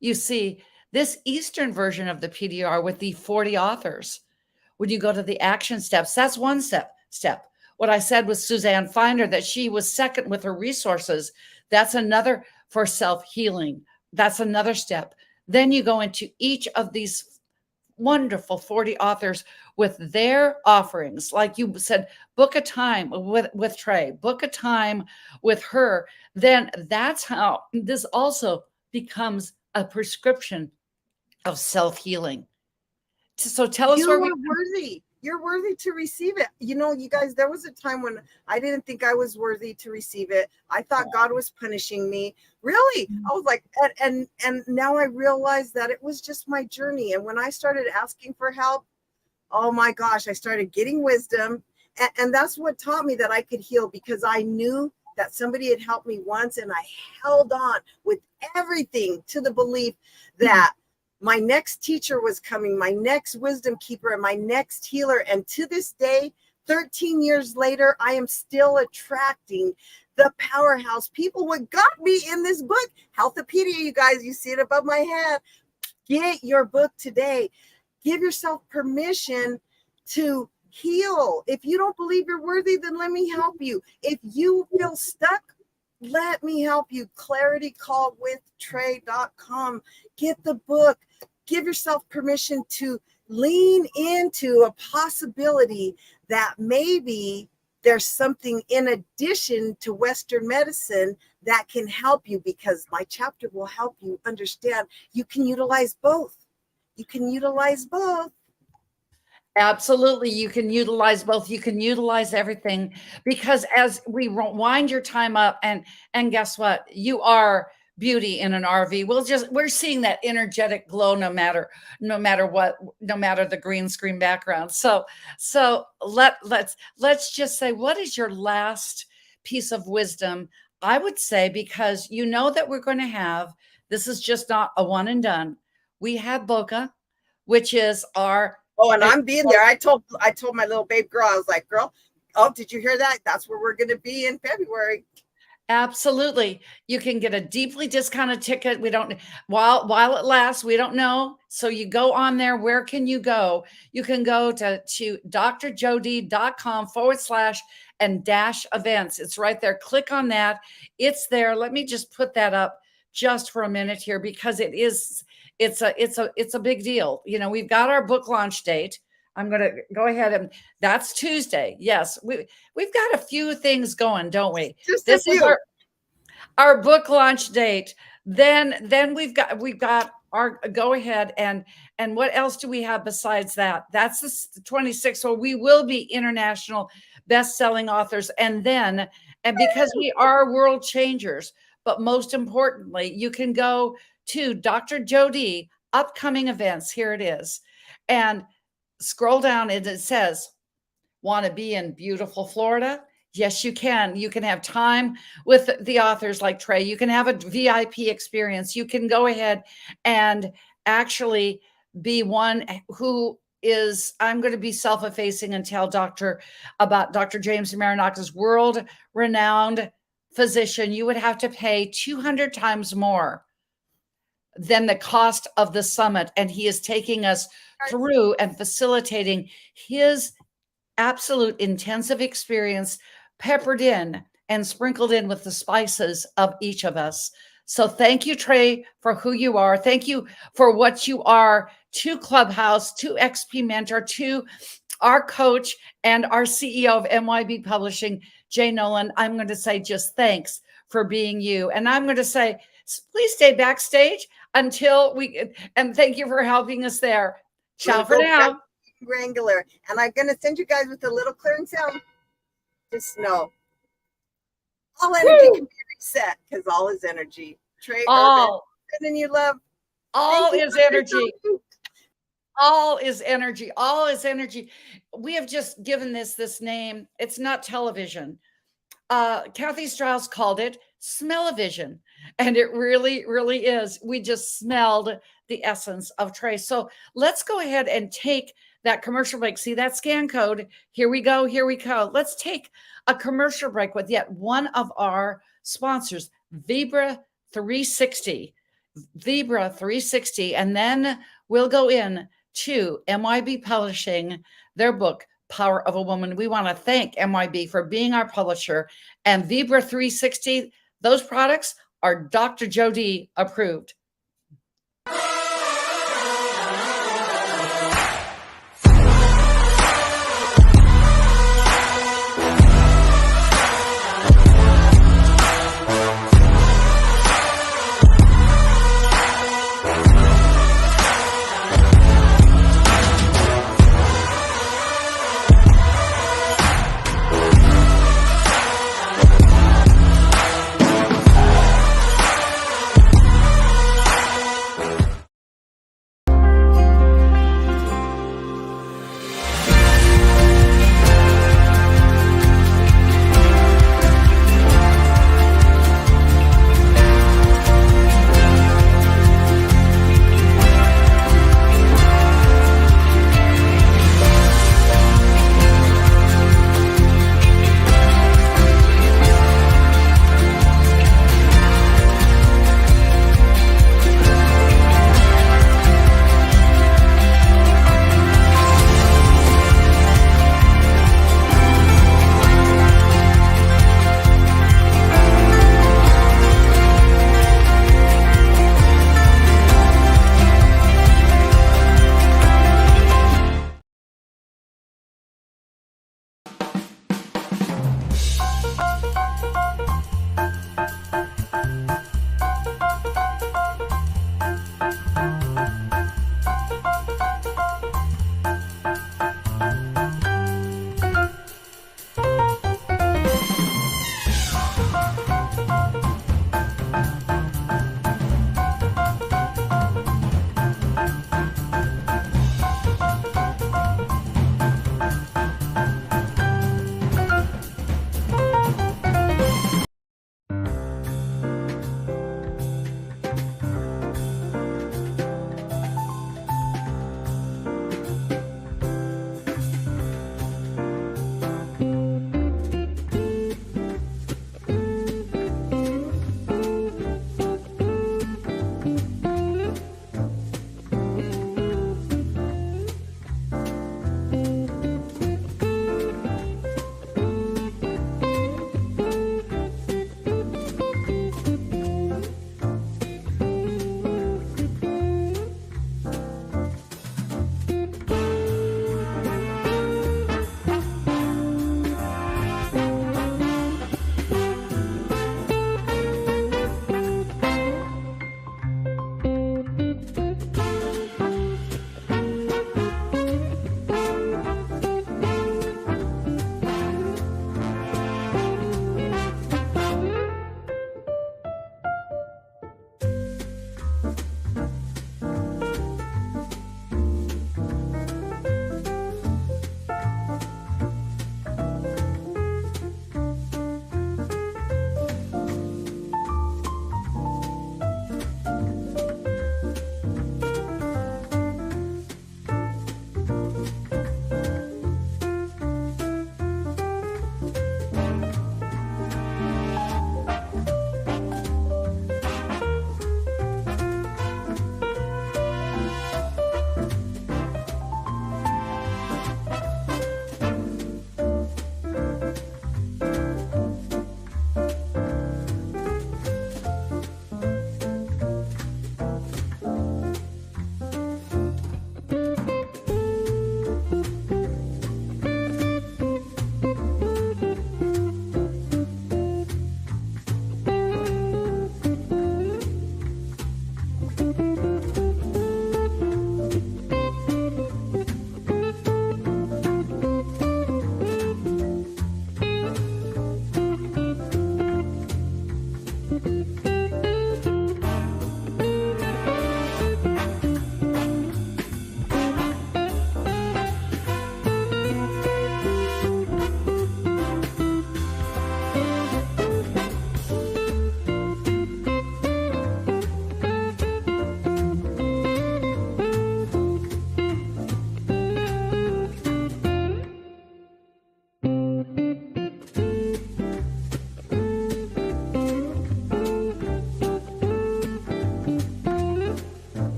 You see, this Eastern version of the PDR with the 40 authors, when you go to the action steps, that's one step. What I said with Suzanne Finder, that she was second with her resources, that's another for self-healing. That's another step. Then you go into each of these wonderful 40 authors with their offerings. Like you said, book a time with Trey, book a time with her. Then that's how this also becomes a prescription of self-healing. So tell us where you are worthy. You're worthy to receive it. You know, you guys, there was a time when I didn't think I was worthy to receive it. I thought God was punishing me. Really? I was like, and now I realize that it was just my journey. And when I started asking for help, oh my gosh, I started getting wisdom. And that's what taught me that I could heal, because I knew that somebody had helped me once, and I held on with everything to the belief that my next teacher was coming, my next wisdom keeper, and my next healer. And to this day, 13 years later, I am still attracting the powerhouse people. What got me in this book, Healthopedia, you guys, you see it above my head. Get your book today. Give yourself permission to heal. If you don't believe you're worthy, then let me help you. If you feel stuck, let me help you. ClarityCallWithTrey.com. Get the book. Give yourself permission to lean into a possibility that maybe there's something in addition to Western medicine that can help you, because my chapter will help you understand you can utilize both. You can utilize both. Absolutely. You can utilize both. You can utilize everything, because as we wind your time up, and guess what? You are beauty in an RV. We're seeing that energetic glow no matter the green screen background. So let's just say, what is your last piece of wisdom? I would say, because you know that we're going to have, this is just not a one and done. We have Boca, which is our and I'm being there. I told my little babe girl, I was like, girl, oh, did you hear that? That's where we're going to be in February. Absolutely. You can get a deeply discounted ticket. We don't, while it lasts, we don't know. So you go on there. Where can you go? You can go to drjody.com/and-events. It's right there. Click on that. It's there. Let me just put that up just for a minute here, because it's a big deal. You know, we've got our book launch date. I'm going to go ahead, and that's Tuesday. Yes, we've got a few things going, don't we? This is our book launch date. Then we've got our go ahead, and what else do we have besides that? That's the 26th. So we will be international best-selling authors, and because we are world changers. But most importantly, you can go to Dr. Jody upcoming events. Here it is, and scroll down, and it says, want to be in beautiful Florida? Yes, you can. You can have time with the authors like Trey. You can have a VIP experience. You can go ahead and actually be one who is, I'm going to be self-effacing and tell about Dr. James Marinakis, world-renowned physician. You would have to pay 200 times more than the cost of the summit. And he is taking us through and facilitating his absolute intensive experience, peppered in and sprinkled in with the spices of each of us. So thank you, Trey, for who you are. Thank you for what you are to Clubhouse, to XP Mentor, to our coach and our CEO of MYB Publishing, Jay Nolan. I'm going to say just thanks for being you. And I'm going to say, please stay backstage until and thank you for helping us there. Ciao for now. Wrangler. And I'm going to send you guys with a little clearing sound. Just know all energy can be reset, because all is energy. Trey, all. And you love. All is energy. All is energy. All is energy. We have just given this name. It's not television. Kathy Strauss called it smell-o-vision. And it really, really is. We just smelled the essence of Trey. So let's go ahead and take that commercial break. See that scan code? Here we go. Here we go. Let's take a commercial break with yet one of our sponsors, Vibra 360. Vibra 360. And then we'll go in to MYB Publishing, their book, Power of a Woman. We want to thank MYB for being our publisher. And Vibra 360, those products are Dr. Jody approved.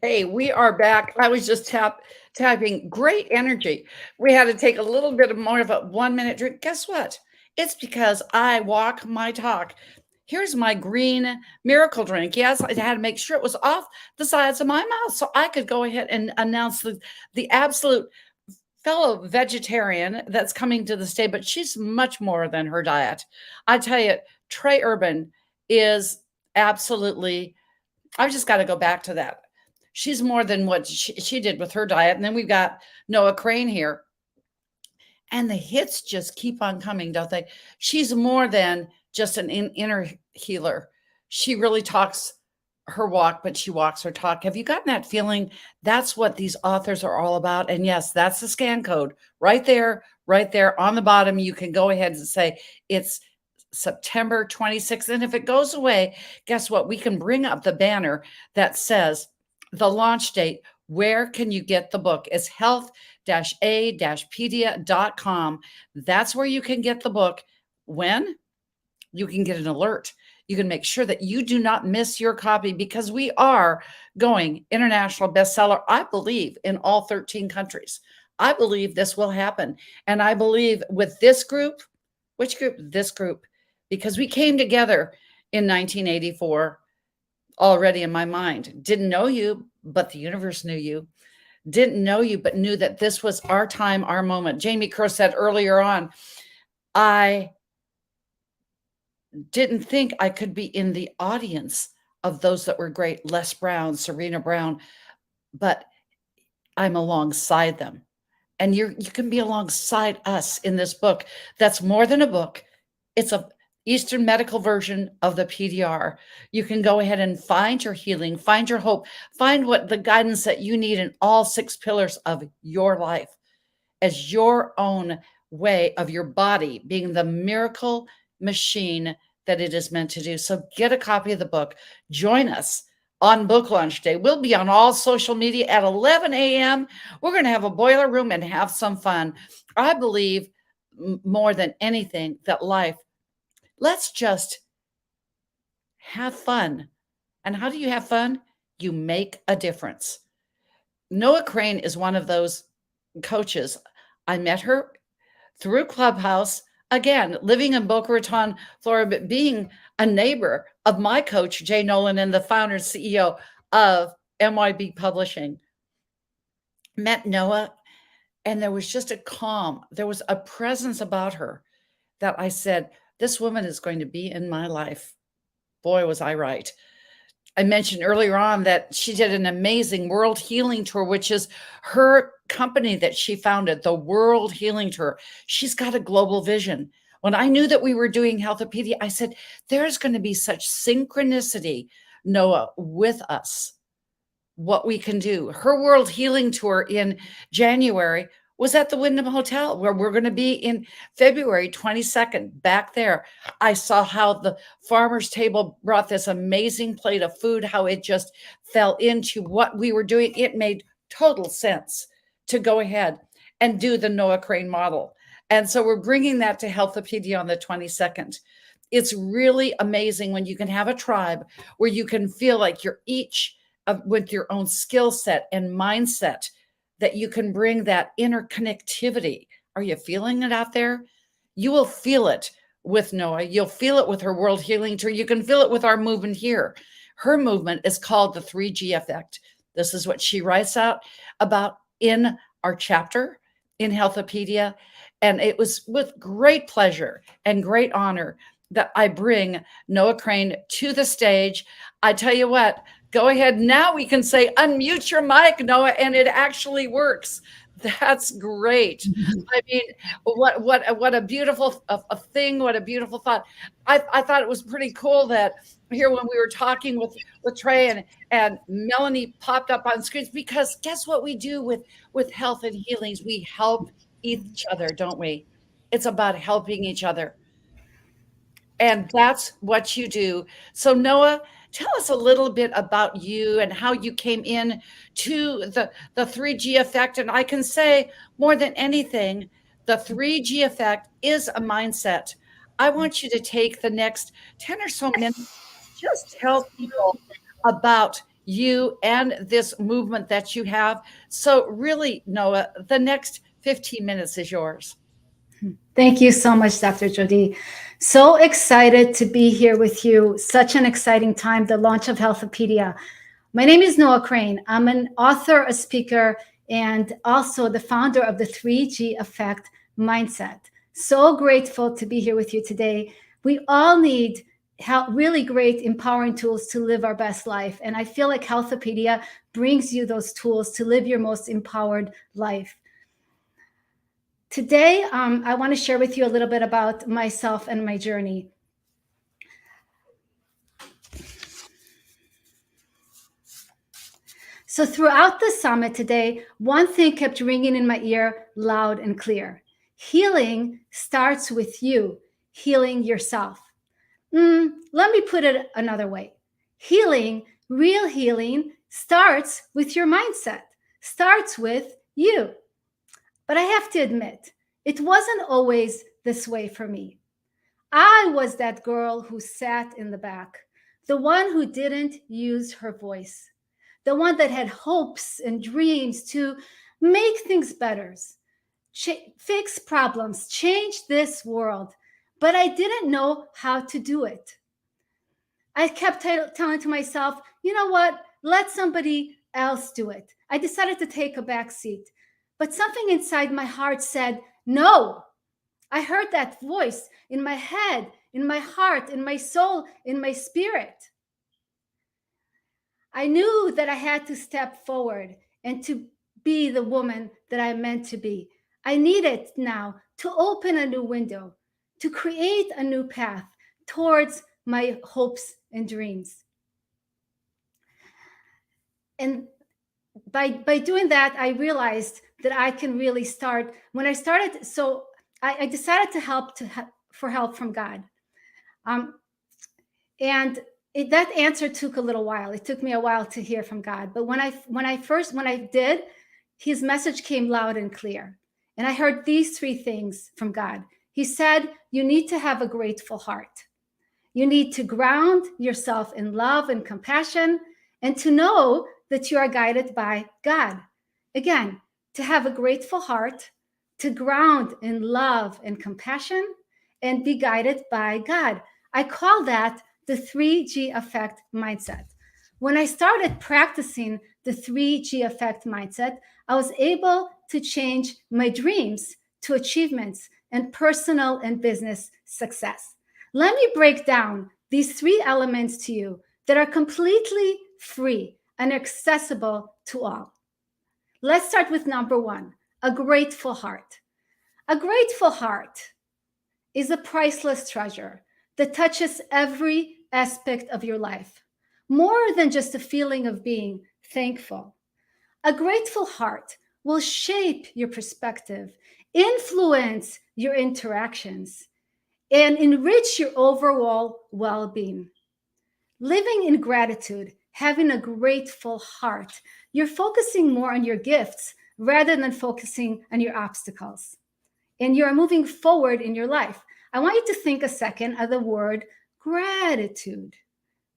Hey, we are back. I was just tapping great energy. We had to take a little bit of more of a 1 minute drink. Guess what? It's because I walk my talk. Here's my green miracle drink. Yes, I had to make sure it was off the sides of my mouth so I could go ahead and announce the absolute fellow vegetarian that's coming to the state, but she's much more than her diet. I tell you, Trey Urban is absolutely, I've just got to go back to that. She's more than what she did with her diet. And then we've got Noah Crane here. And the hits just keep on coming, don't they? She's more than just an inner healer. She really talks her walk, but she walks her talk. Have you gotten that feeling? That's what these authors are all about. And yes, that's the scan code right there on the bottom. You can go ahead and say it's September 26th. And if it goes away, guess what? We can bring up the banner that says the launch date. Where can you get the book? It's health-a-pedia.com. That's where you can get the book. When? You can get an alert. You can make sure that you do not miss your copy because we are going international bestseller, I believe, in all 13 countries. I believe this will happen. And I believe with this group, which group? This group, because we came together in 1984 already in my mind. Didn't know you, but the universe knew you. Didn't know you, but knew that this was our time, our moment. Jamie Kerr said earlier on, I didn't think I could be in the audience of those that were great, Les Brown, Serena Brown, but I'm alongside them. And you can be alongside us in this book. That's more than a book. It's a Eastern medical version of the PDR. You can go ahead and find your healing, find your hope, find what the guidance that you need in all 6 pillars of your life as your own way of your body being the miracle machine that it is meant to do. So get a copy of the book. Join us on Book Launch Day. We'll be on all social media at 11 a.m. We're going to have a boiler room and have some fun. I believe more than anything that life, let's just have fun. And how do you have fun? You make a difference. Noah Crane is one of those coaches. I met her through Clubhouse, again, living in Boca Raton, Florida, but being a neighbor of my coach, Jay Nolan, and the founder and CEO of MYB Publishing. Met Noah, and there was just a calm. There was a presence about her that I said, this woman is going to be in my life. Boy, was I right. I mentioned earlier on that she did an amazing World Healing Tour, which is her company that she founded, the World Healing Tour. She's got a global vision. When I knew that we were doing Healthopedia, I said, there's going to be such synchronicity, Noah, with us, what we can do. Her World Healing Tour in January was at the Wyndham Hotel, where we're going to be in February 22nd, back there. I saw how the farmer's table brought this amazing plate of food, how it just fell into what we were doing. It made total sense to go ahead and do the Noah Crane model. And so we're bringing that to Healthopedia on the 22nd. It's really amazing when you can have a tribe where you can feel like you're each with your own skill set and mindset, that you can bring that interconnectivity. Are you feeling it out there? You will feel it with Noah. You'll feel it with her World Healing Tour. You can feel it with our movement here. Her movement is called the 3G Effect. This is what she writes out about in our chapter in Healthopedia. And it was with great pleasure and great honor that I bring Noah Crane to the stage. I tell you what, go ahead. Now we can say, unmute your mic, Noah, and it actually works. That's great. I mean, what a beautiful a thing. What a beautiful thought. I thought it was pretty cool that here when we were talking with Trey and Melanie popped up on screens, because guess what we do with health and healings? We help each other, don't we? It's about helping each other. And that's what you do. So Noah, tell us a little bit about you and how you came in to the 3G Effect. And I can say more than anything, the 3G Effect is a mindset. I want you to take the next 10 or so minutes, just tell people about you and this movement that you have. So really, Noah, the next 15 minutes is yours. Thank you so much, Dr. Jody. So excited to be here with you. Such an exciting time, the launch of Healthopedia. My name is Noah Crane. I'm an author, a speaker, and also the founder of the 3G Effect Mindset. So grateful to be here with you today. We all need really great empowering tools to live our best life. And I feel like Healthopedia brings you those tools to live your most empowered life. Today, I want to share with you a little bit about myself and my journey. So throughout the summit today, one thing kept ringing in my ear loud and clear. Healing starts with you, healing yourself. Let me put it another way. Healing, real healing, starts with your mindset, starts with you. But I have to admit, it wasn't always this way for me. I was that girl who sat in the back, the one who didn't use her voice, the one that had hopes and dreams to make things better, fix problems, change this world, but I didn't know how to do it. I kept telling to myself, you know what, let somebody else do it. I decided to take a back seat. But something inside my heart said, no. I heard that voice in my head, in my heart, in my soul, in my spirit. I knew that I had to step forward and to be the woman that I meant to be. I needed now to open a new window, to create a new path towards my hopes and dreams. And by doing that, I realized that I can really start. When I started, so I decided for help from God. And that answer took a little while. It took me a while to hear from God. But when I did, his message came loud and clear. And I heard these three things from God. He said, you need to have a grateful heart. You need to ground yourself in love and compassion, and to know that you are guided by God. Again, to have a grateful heart, to ground in love and compassion, and be guided by God. I call that the 3G Effect mindset. When I started practicing the 3G Effect mindset, I was able to change my dreams to achievements and personal and business success. Let me break down these three elements to you that are completely free and accessible to all. Let's start with number one, a grateful heart. A grateful heart is a priceless treasure that touches every aspect of your life, more than just a feeling of being thankful. A grateful heart will shape your perspective, influence your interactions, and enrich your overall well-being. Living in gratitude, having a grateful heart, you're focusing more on your gifts rather than focusing on your obstacles. And you're moving forward in your life. I want you to think a second of the word gratitude.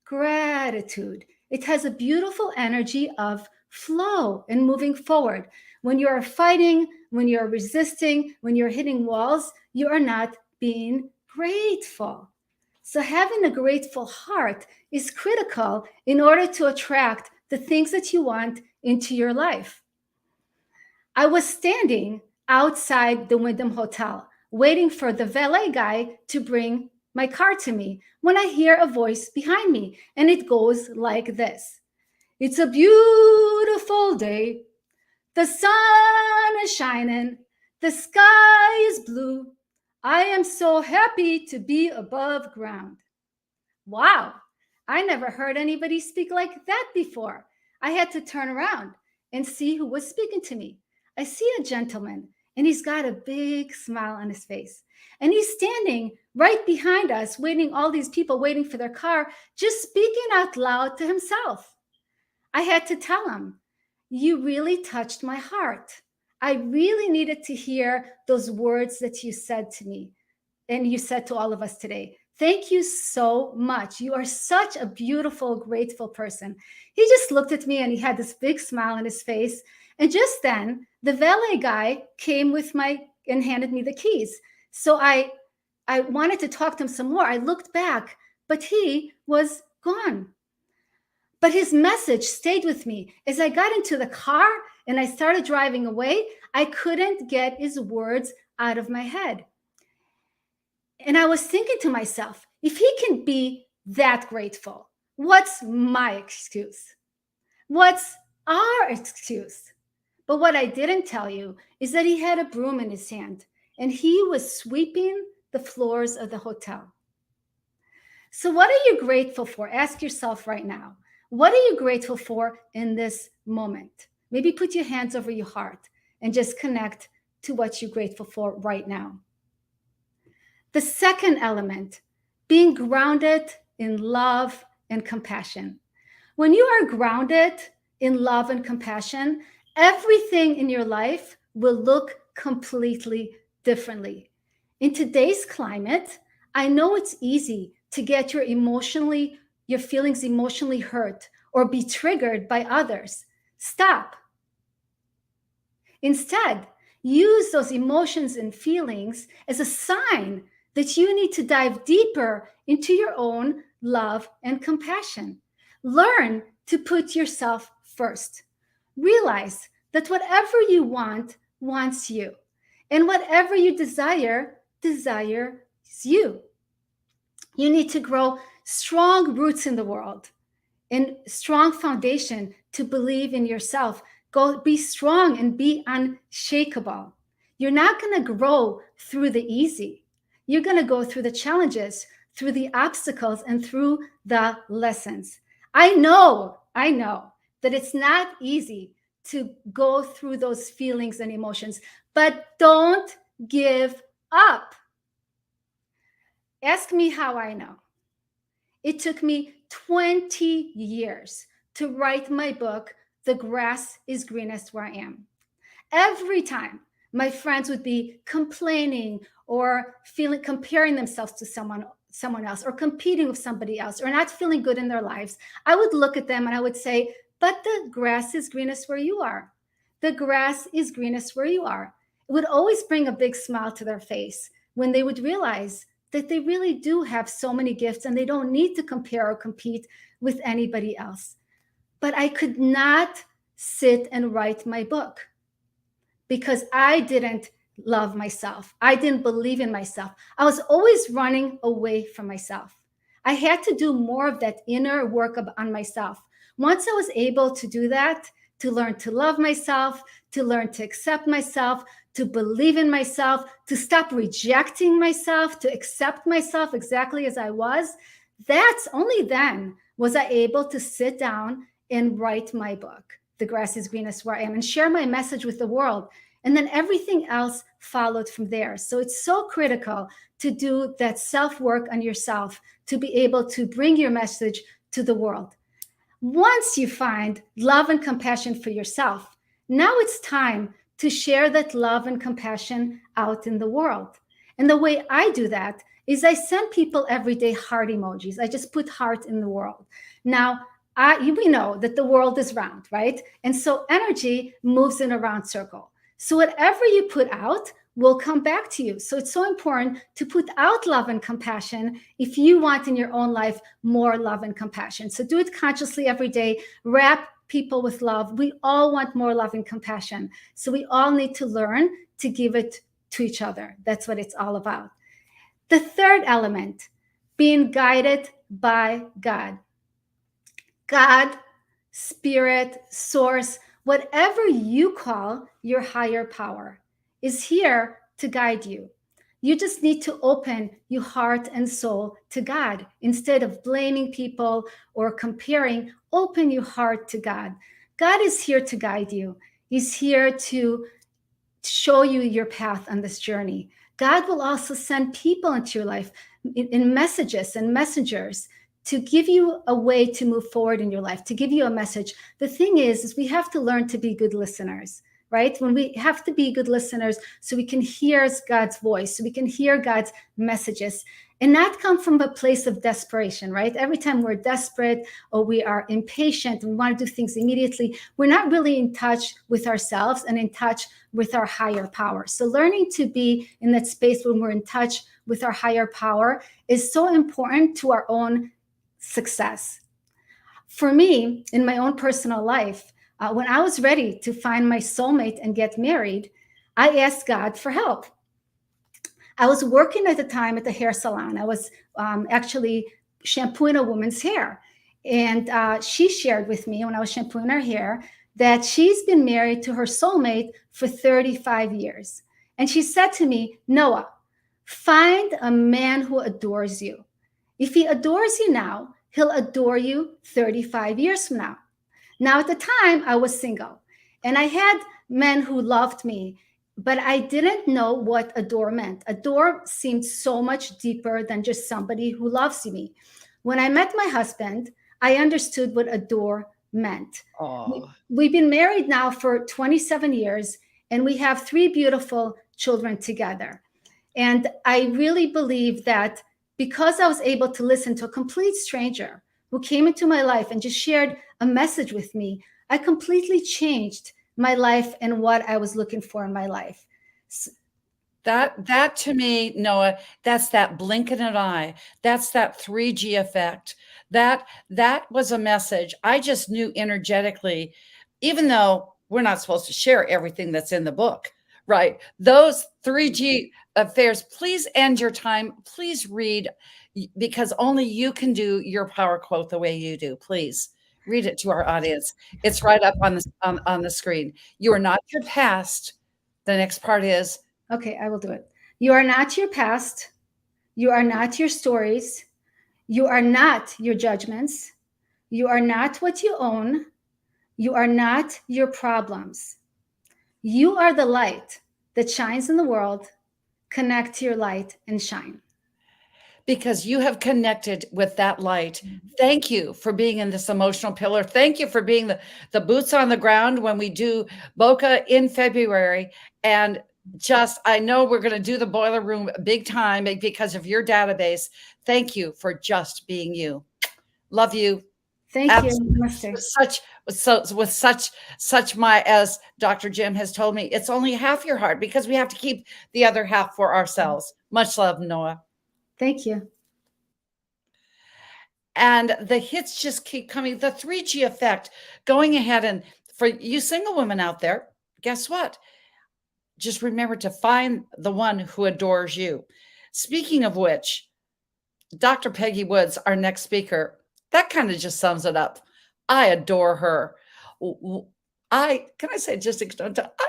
Gratitude. It has a beautiful energy of flow and moving forward. When you are fighting, when you're resisting, when you're hitting walls, you are not being grateful. So having a grateful heart is critical in order to attract the things that you want into your life. I was standing outside the Wyndham Hotel, waiting for the valet guy to bring my car to me, when I hear a voice behind me, and it goes like this. It's a beautiful day. The sun is shining. The sky is blue. I am so happy to be above ground. Wow, I never heard anybody speak like that before. I had to turn around and see who was speaking to me. I see a gentleman, and he's got a big smile on his face. And he's standing right behind us, all these people waiting for their car, just speaking out loud to himself. I had to tell him, you really touched my heart. I really needed to hear those words that you said to me and you said to all of us today. Thank you so much. You are such a beautiful, grateful person. He just looked at me and he had this big smile on his face. And just then, the valet guy came and handed me the keys. So I wanted to talk to him some more. I looked back, but he was gone. But his message stayed with me. As I got into the car and I started driving away, I couldn't get his words out of my head. And I was thinking to myself, if he can be that grateful, what's my excuse? What's our excuse? But what I didn't tell you is that he had a broom in his hand and he was sweeping the floors of the hotel. So what are you grateful for? Ask yourself right now. What are you grateful for in this moment? Maybe put your hands over your heart and just connect to what you're grateful for right now. The second element, being grounded in love and compassion. When you are grounded in love and compassion, everything in your life will look completely differently. In today's climate, I know it's easy to get your feelings emotionally hurt or be triggered by others. Stop. Instead, use those emotions and feelings as a sign that you need to dive deeper into your own love and compassion. Learn to put yourself first. Realize that whatever you want wants you, and whatever you desires you. You need to grow strong roots in the world and strong foundation to believe in yourself. Go be strong and be unshakable. You're not going to grow through the easy. You're going to go through the challenges, through the obstacles, and through the lessons. I know that it's not easy to go through those feelings and emotions, but don't give up. Ask me how I know. It took me 20 years to write my book, The Grass is Greenest Where I Am. Every time my friends would be complaining or comparing themselves to someone else or competing with somebody else or not feeling good in their lives, I would look at them and I would say, but the grass is greenest where you are. The grass is greenest where you are. It would always bring a big smile to their face when they would realize that they really do have so many gifts and they don't need to compare or compete with anybody else. But I could not sit and write my book because I didn't love myself. I didn't believe in myself. I was always running away from myself. I had to do more of that inner work on myself. Once I was able to do that, to learn to love myself, to learn to accept myself, to believe in myself, to stop rejecting myself, to accept myself exactly as I was, that's only then was I able to sit down and write my book, The Grass is Greenest Where I Am, and share my message with the world. And then everything else followed from there. So it's so critical to do that self-work on yourself to be able to bring your message to the world. Once you find love and compassion for yourself, now it's time to share that love and compassion out in the world. And the way I do that is I send people every day heart emojis. I just put heart in the world. Now, we know that the world is round, right? And so energy moves in a round circle. So whatever you put out will come back to you. So it's so important to put out love and compassion if you want in your own life more love and compassion. So do it consciously every day. Wrap people with love. We all want more love and compassion. So we all need to learn to give it to each other. That's what it's all about. The third element, being guided by God. God, spirit, source, whatever you call your higher power is here to guide you. You just need to open your heart and soul to God. Instead of blaming people or comparing, open your heart to God. God is here to guide you. He's here to show you your path on this journey. God will also send people into your life in messages and messengers to give you a way to move forward in your life, to give you a message. The thing is we have to learn to be good listeners, right? When we have to be good listeners so we can hear God's voice, so we can hear God's messages. and not come from a place of desperation, right? Every time we're desperate or we are impatient and we want to do things immediately, we're not really in touch with ourselves and in touch with our higher power. So learning to be in that space when we're in touch with our higher power is so important to our own success. For me, in my own personal life, when I was ready to find my soulmate and get married, I asked God for help. I was working at the time at the hair salon. I was actually shampooing a woman's hair. And she shared with me when I was shampooing her hair that she's been married to her soulmate for 35 years. And she said to me, Noah, find a man who adores you. If he adores you now, he'll adore you 35 years from now. Now, at the time, I was single and I had men who loved me, but I didn't know what adore meant. Adore seemed so much deeper than just somebody who loves me. When I met my husband, I understood what adore meant. We've been married now for 27 years, and we have 3 beautiful children together. And I really believe that because I was able to listen to a complete stranger who came into my life and just shared a message with me, I completely changed my life and what I was looking for in my life. That to me, Noah, that's that blink in an eye. That's that 3G effect. That was a message. I just knew energetically, even though we're not supposed to share everything that's in the book, right? Those 3G affairs, please end your time. Please read, because only you can do your power quote the way you do. Please read it to our audience. It's right up on the screen. You are not your past. The next part is, okay, I will do it. You are not your past. You are not your stories. You are not your judgments. You are not what you own. You are not your problems. You are the light that shines in the world. Connect to your light and shine. Because you have connected with that light. Thank you for being in this emotional pillar. Thank you for being the boots on the ground when we do Boca in February. And just, I know we're going to do the boiler room big time because of your database. Thank you for just being you. Love you. Thank Absolutely. you. With such my, as Dr. Jim has told me, it's only half your heart because we have to keep the other half for ourselves. Much love, Noah. Thank you. And the hits just keep coming. The 3G effect, going ahead, and for you single women out there, guess what? Just remember to find the one who adores you. Speaking of which, Dr. Peggy Woods, our next speaker, that kind of just sums it up. I adore her. I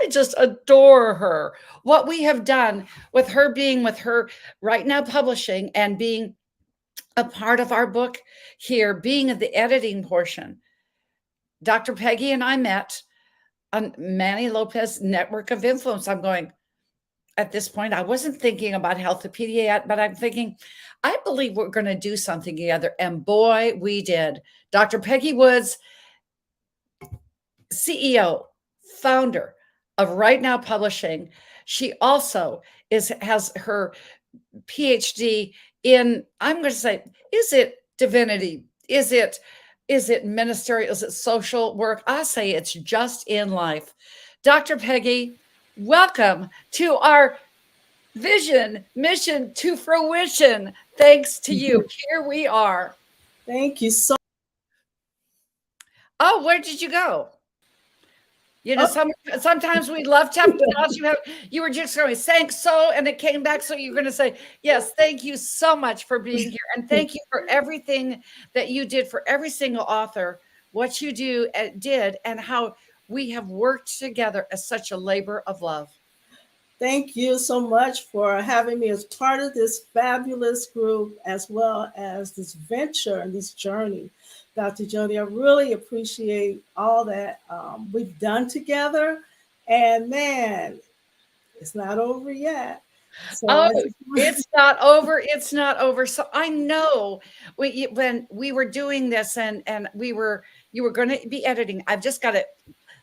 just adore her. What we have done with her, being with her right now publishing and being a part of our book here, being at the editing portion. Dr. Peggy and I met on Manny Lopez Network of Influence. I'm going, at this point, I wasn't thinking about Healthopedia yet, but I'm thinking, I believe we're going to do something together. And boy, we did. Dr. Peggy Woods, CEO, founder of Right Now Publishing. She also has her PhD in, I'm going to say, is it divinity? Is it ministerial? Is it social work? I say it's just in life. Dr. Peggy, welcome to our vision, mission to fruition. Thanks to you. Here we are. Thank you so much. Oh, where did you go? You know, sometimes we love to you were just going, thanks so, and it came back. So you're going to say, yes, thank you so much for being here. And thank you for everything that you did for every single author, what you did, and how we have worked together as such a labor of love. Thank you so much for having me as part of this fabulous group, as well as this venture and this journey. Dr. Jody, I really appreciate all that we've done together. And man, it's not over yet. So it's not over. It's not over. So I know when we were doing this and you were going to be editing, I've just got to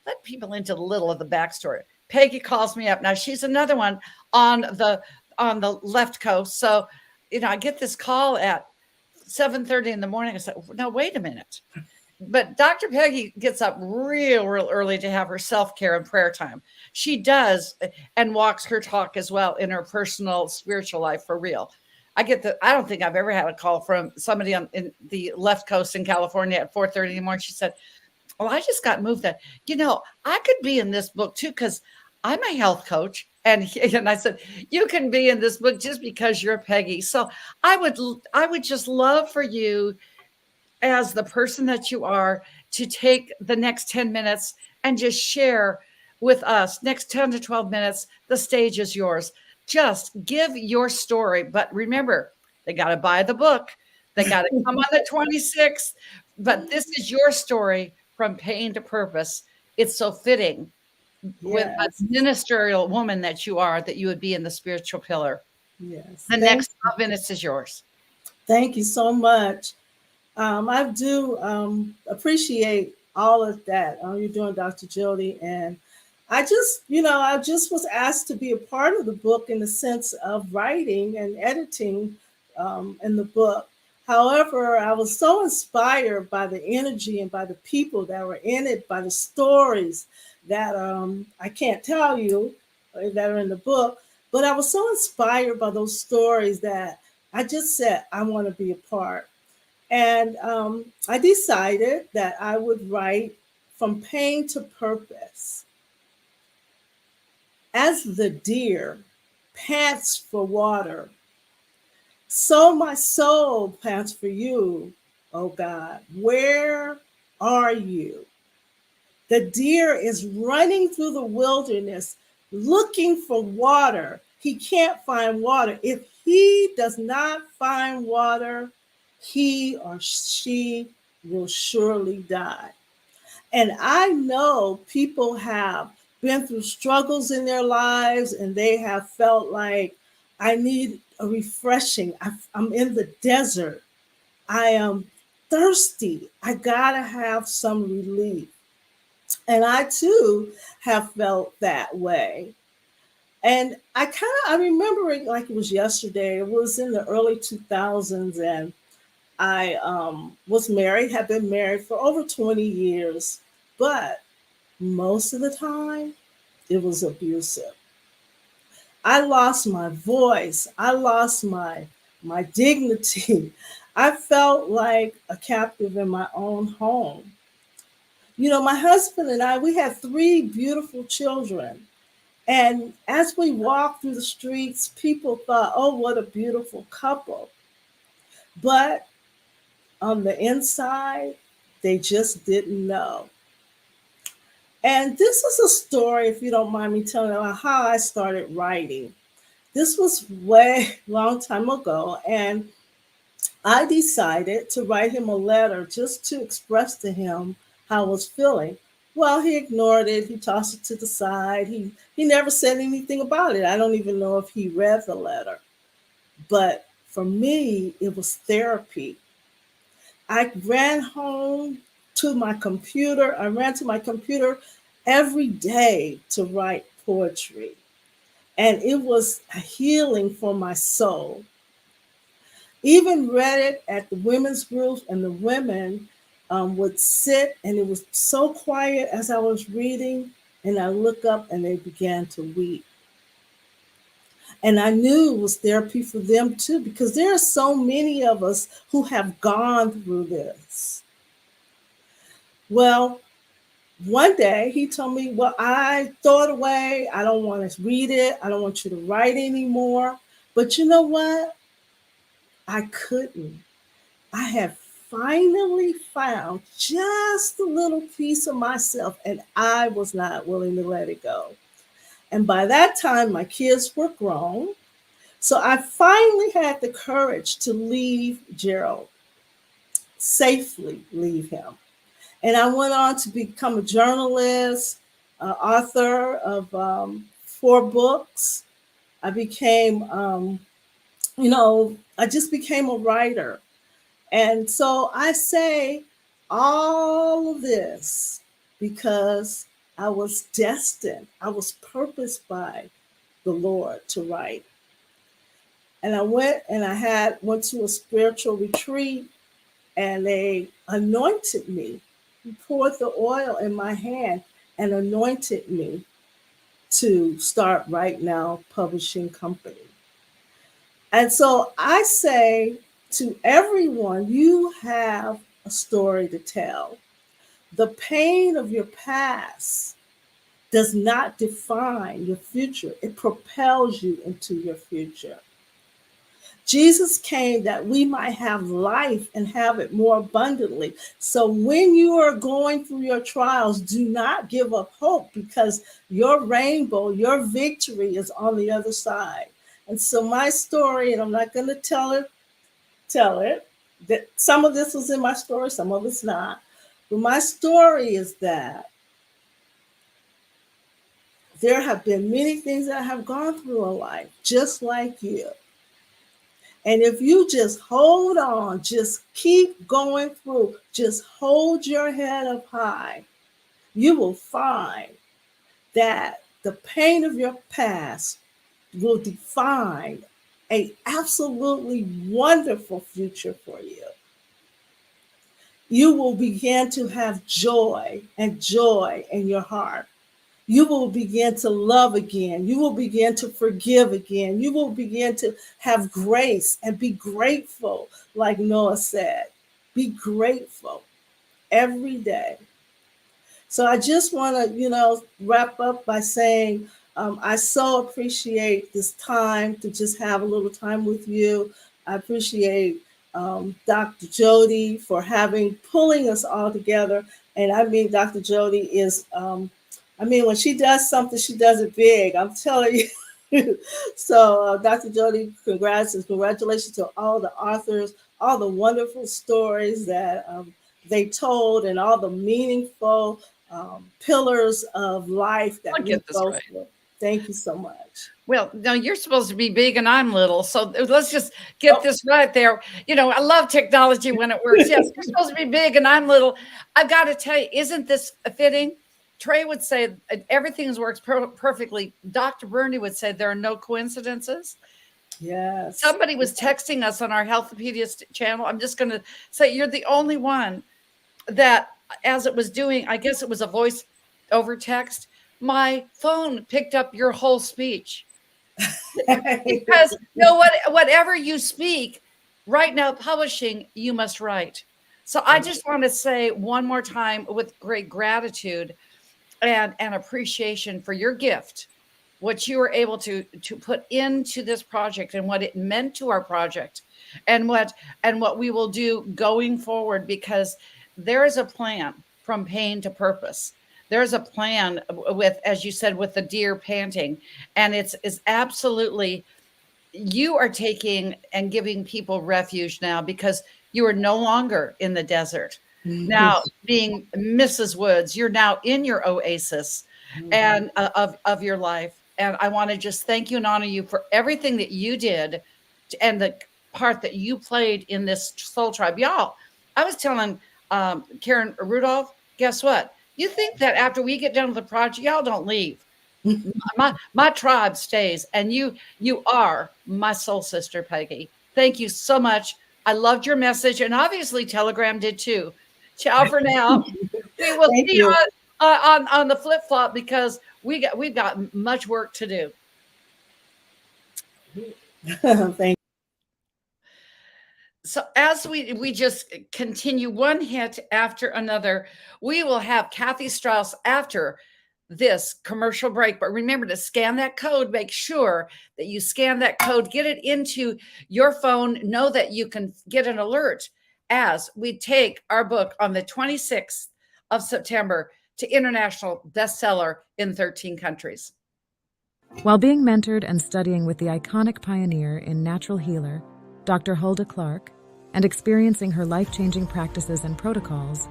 let people into a little of the backstory. Peggy calls me up. Now she's another one on the left coast. So I get this call at 7:30 in the morning. I said, no, wait a minute. But Dr. Peggy gets up real early to have her self-care and prayer time. She does and walks her talk as well in her personal spiritual life for real. I don't think I've ever had a call from somebody in the left coast in California at 4:30 in the morning. She said, well, I just got moved that, I could be in this book too, because I'm a health coach. And I said, you can be in this book just because you're Peggy. So I would just love for you, as the person that you are, to take the next 10 minutes and just share with us. Next 10 to 12 minutes, the stage is yours. Just give your story. But remember, they got to buy the book. They got to come on the 26th. But this is your story, from pain to purpose. It's so fitting with a ministerial woman that you are, that you would be in the spiritual pillar. Yes. The next 12 minutes is yours. Thank you so much. I do appreciate all of that you're doing, Dr. Jody. And I just was asked to be a part of the book in the sense of writing and editing in the book. However, I was so inspired by the energy and by the people that were in it, by the stories that I can't tell you that are in the book, but I was so inspired by those stories that I just said, I want to be a part. And I decided that I would write From Pain to Purpose. As the deer pants for water, so my soul pants for you, oh God. Where are you? The deer is running through the wilderness looking for water. He can't find water. If he does not find water, he or she will surely die. And I know people have been through struggles in their lives, and they have felt like, I need a refreshing. I'm in the desert. I am thirsty. I gotta have some relief. And I too have felt that way. And I remember it like it was yesterday. It was in the early 2000s, and I was married, had been married for over 20 years, but most of the time it was abusive. I lost my voice. I lost my dignity. I felt like a captive in my own home. My husband and I, we had 3 beautiful children. And as we walked through the streets, people thought, oh, what a beautiful couple. But on the inside, they just didn't know. And this is a story, if you don't mind me telling you, how I started writing. This was way long time ago, and I decided to write him a letter just to express to him how I was feeling. Well, he ignored it. He tossed it to the side. He never said anything about it. I don't even know if he read the letter. But for me, it was therapy. I ran home to my computer. I ran to my computer every day to write poetry. And it was a healing for my soul. Even read it at the women's group, and the women would sit, and it was so quiet as I was reading, and I look up and they began to weep. And I knew it was therapy for them too, because there are so many of us who have gone through this. Well, one day he told me, well, I throw it away. I don't want to read it. I don't want you to write anymore. But you know what? I couldn't. I had finally found just a little piece of myself, and I was not willing to let it go. And by that time, my kids were grown. So I finally had the courage to leave Gerald, safely leave him. And I went on to become a journalist, author of 4 books. I became, I just became a writer. And so I say all of this because I was destined, I was purposed by the Lord to write. And I went and went to a spiritual retreat, and they anointed me. He poured the oil in my hand and anointed me to start Right Now Publishing Company. And so I say to everyone, you have a story to tell. The pain of your past does not define your future. It propels you into your future. Jesus came that we might have life and have it more abundantly. So when you are going through your trials, do not give up hope, because your rainbow, your victory is on the other side. And so my story, and I'm not going to tell it, that some of this was in my story, some of it's not. But my story is that there have been many things that I have gone through in life, just like you. And if you just hold on, just keep going through, just hold your head up high, you will find that the pain of your past will define an absolutely wonderful future for you. You will begin to have joy in your heart. You will begin to love again. You will begin to forgive again. You will begin to have grace and be grateful, like Noah said. Be grateful every day. So I just want to, wrap up by saying I so appreciate this time to just have a little time with you. I appreciate Dr. Jody for pulling us all together. And I mean, Dr. Jody is, when she does something, she does it big. I'm telling you. So Dr. Jody, congratulations to all the authors, all the wonderful stories that they told, and all the meaningful pillars of life that we go through. Thank you so much. Well, no, you're supposed to be big and I'm little. So let's just get this right there. I love technology when it works. Yes, you're supposed to be big and I'm little. I've got to tell you, isn't this fitting? Trey would say everything works perfectly. Dr. Bernie would say there are no coincidences. Yes. Somebody was texting us on our Healthopedia channel. I'm just going to say you're the only one that, as it was doing, I guess it was a voice over text, my phone picked up your whole speech. Because whatever you speak, Right Now Publishing, you must write. So I just want to say one more time, with great gratitude and appreciation for your gift, what you were able to put into this project and what it meant to our project, and what we will do going forward, because there is a plan from pain to purpose. There's a plan with, as you said, with the deer panting, and it's absolutely, you are taking and giving people refuge now, because you are no longer in the desert. Now, being Mrs. Woods, you're now in your oasis and of your life. And I want to just thank you and honor you for everything that you did and the part that you played in this soul tribe. Y'all, I was telling Karen Rudolph, guess what? You think that after we get done with the project, y'all don't leave. My tribe stays, and you are my soul sister, Peggy. Thank you so much. I loved your message, and obviously Telegram did too. Ciao for now. We will see you on the flip flop, because we've got much work to do. Thank you. So as we just continue one hit after another, we will have Kathy Strauss after this commercial break. But remember to scan that code. Make sure that you scan that code, get it into your phone. Know that you can get an alert as we take our book on the 26th of September to international bestseller in 13 countries. While being mentored and studying with the iconic pioneer in natural healer, Dr. Hulda Clark, and experiencing her life-changing practices and protocols,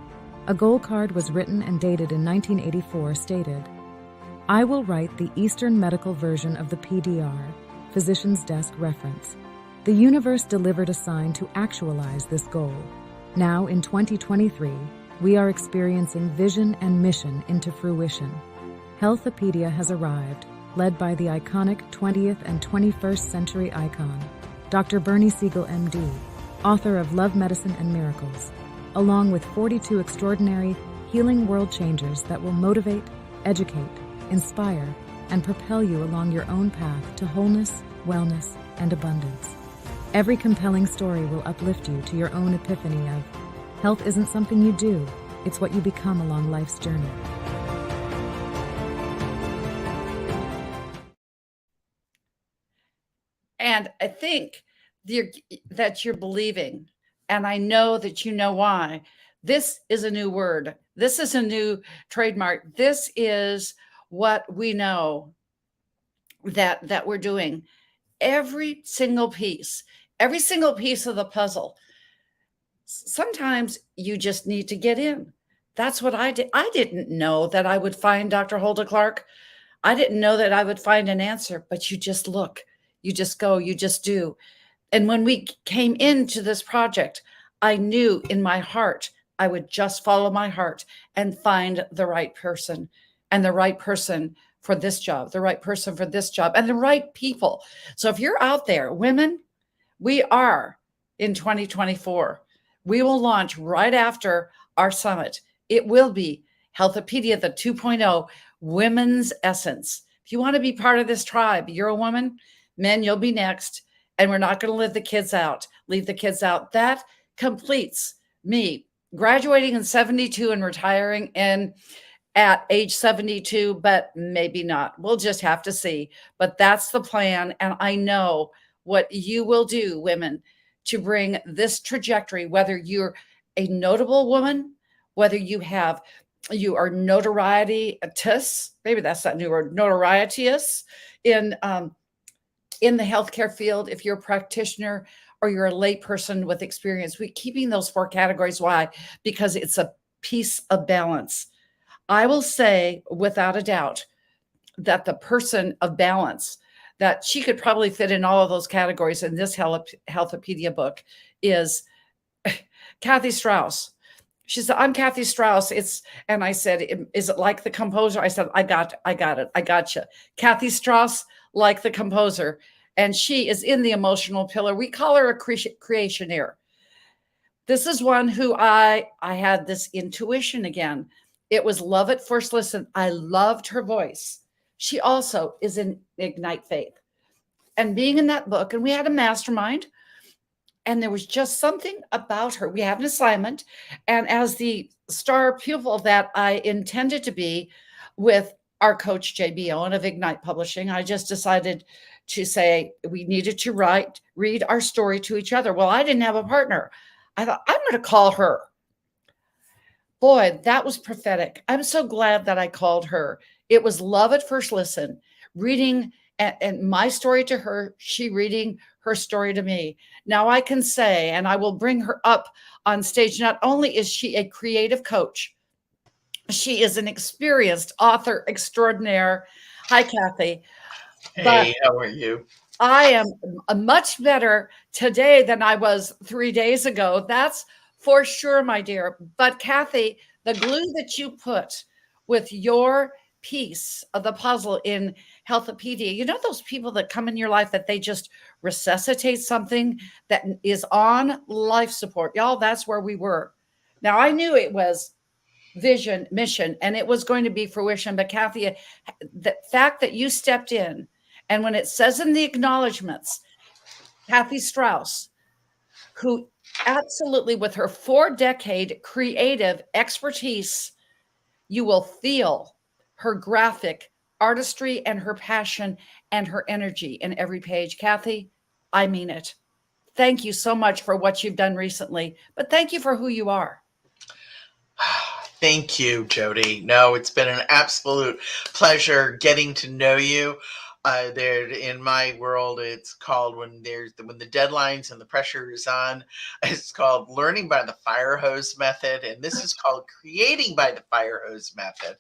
a goal card was written and dated in 1984 stated, "I will write the Eastern medical version of the PDR, Physician's Desk Reference. The universe delivered a sign to actualize this goal. Now in 2023, we are experiencing vision and mission into fruition. Healthopedia has arrived, led by the iconic 20th and 21st century icon, Dr. Bernie Siegel, MD, author of Love, Medicine, and Miracles, along with 42 extraordinary healing world changers that will motivate, educate, inspire, and propel you along your own path to wholeness, wellness, and abundance. Every compelling story will uplift you to your own epiphany of health isn't something you do, it's what you become along life's journey. And I think that you're believing, and I know that you know why. This is a new word. This is a new trademark. This is what we know that we're doing. Every single piece of the puzzle. Sometimes you just need to get in. That's what I did. I didn't know that I would find Dr. Hulda Clark. I didn't know that I would find an answer, but you just look, you just go, you just do. And when we came into this project, I knew in my heart, I would just follow my heart and find the right person, and the right person for this job, the right person for this job, and the right people. So if you're out there, women, we are in 2024. We will launch right after our summit. It will be Healthopedia, the 2.0 Women's Essence. If you want to be part of this tribe, you're a woman, men, you'll be next. And we're not going to leave the kids out. That completes me graduating in 72 and retiring at age 72, but maybe not. We'll just have to see. But that's the plan. And I know what you will do, women, to bring this trajectory, whether you're a notable woman, whether you are notoriety-ous, maybe that's that new word, notoriety-ous in the healthcare field, if you're a practitioner or you're a lay person with experience. We're keeping those 4 categories. Why? Because it's a piece of balance. I will say without a doubt that the person of balance, that she could probably fit in all of those categories in this Healthopedia book, is Kathy Strauss. She said, I'm Kathy Strauss. And I said, is it like the composer? I said, I got it. I got you. Kathy Strauss, like the composer. And she is in the emotional pillar. We call her a creationeer. This is one who I had this intuition again. It was love at first listen. I loved her voice. She also is in Ignite Faith. And being in that book, and we had a mastermind, and there was just something about her. We have an assignment. And as the star pupil that I intended to be with our coach, JB Owen of Ignite Publishing, I just decided to say we needed to read our story to each other. Well, I didn't have a partner. I thought, I'm going to call her. Boy, that was prophetic. I'm so glad that I called her. It was love at first listen, reading and my story to her, she reading her story to me. Now I can say, and I will bring her up on stage, not only is she a creative coach, she is an experienced author extraordinaire. Hi, Kathy. Hey, how are you? I am much better today than I was 3 days ago. That's for sure, my dear. But Kathy, the glue that you put with your piece of the puzzle in Healthopedia, you know those people that come in your life that they just resuscitate something that is on life support. Y'all, that's where we were. Now, I knew it was vision, mission, and it was going to be fruition. But Kathy, the fact that you stepped in, and when it says in the acknowledgments, Kathy Strauss, who absolutely with her 4-decade creative expertise, you will feel her graphic artistry and her passion and her energy in every page. Kathy, I mean it. Thank you so much for what you've done recently, but thank you for who you are. Thank you, Jody. No, it's been an absolute pleasure getting to know you. There in my world, it's called when the deadlines and the pressure is on, it's called learning by the fire hose method, and this is called creating by the fire hose method.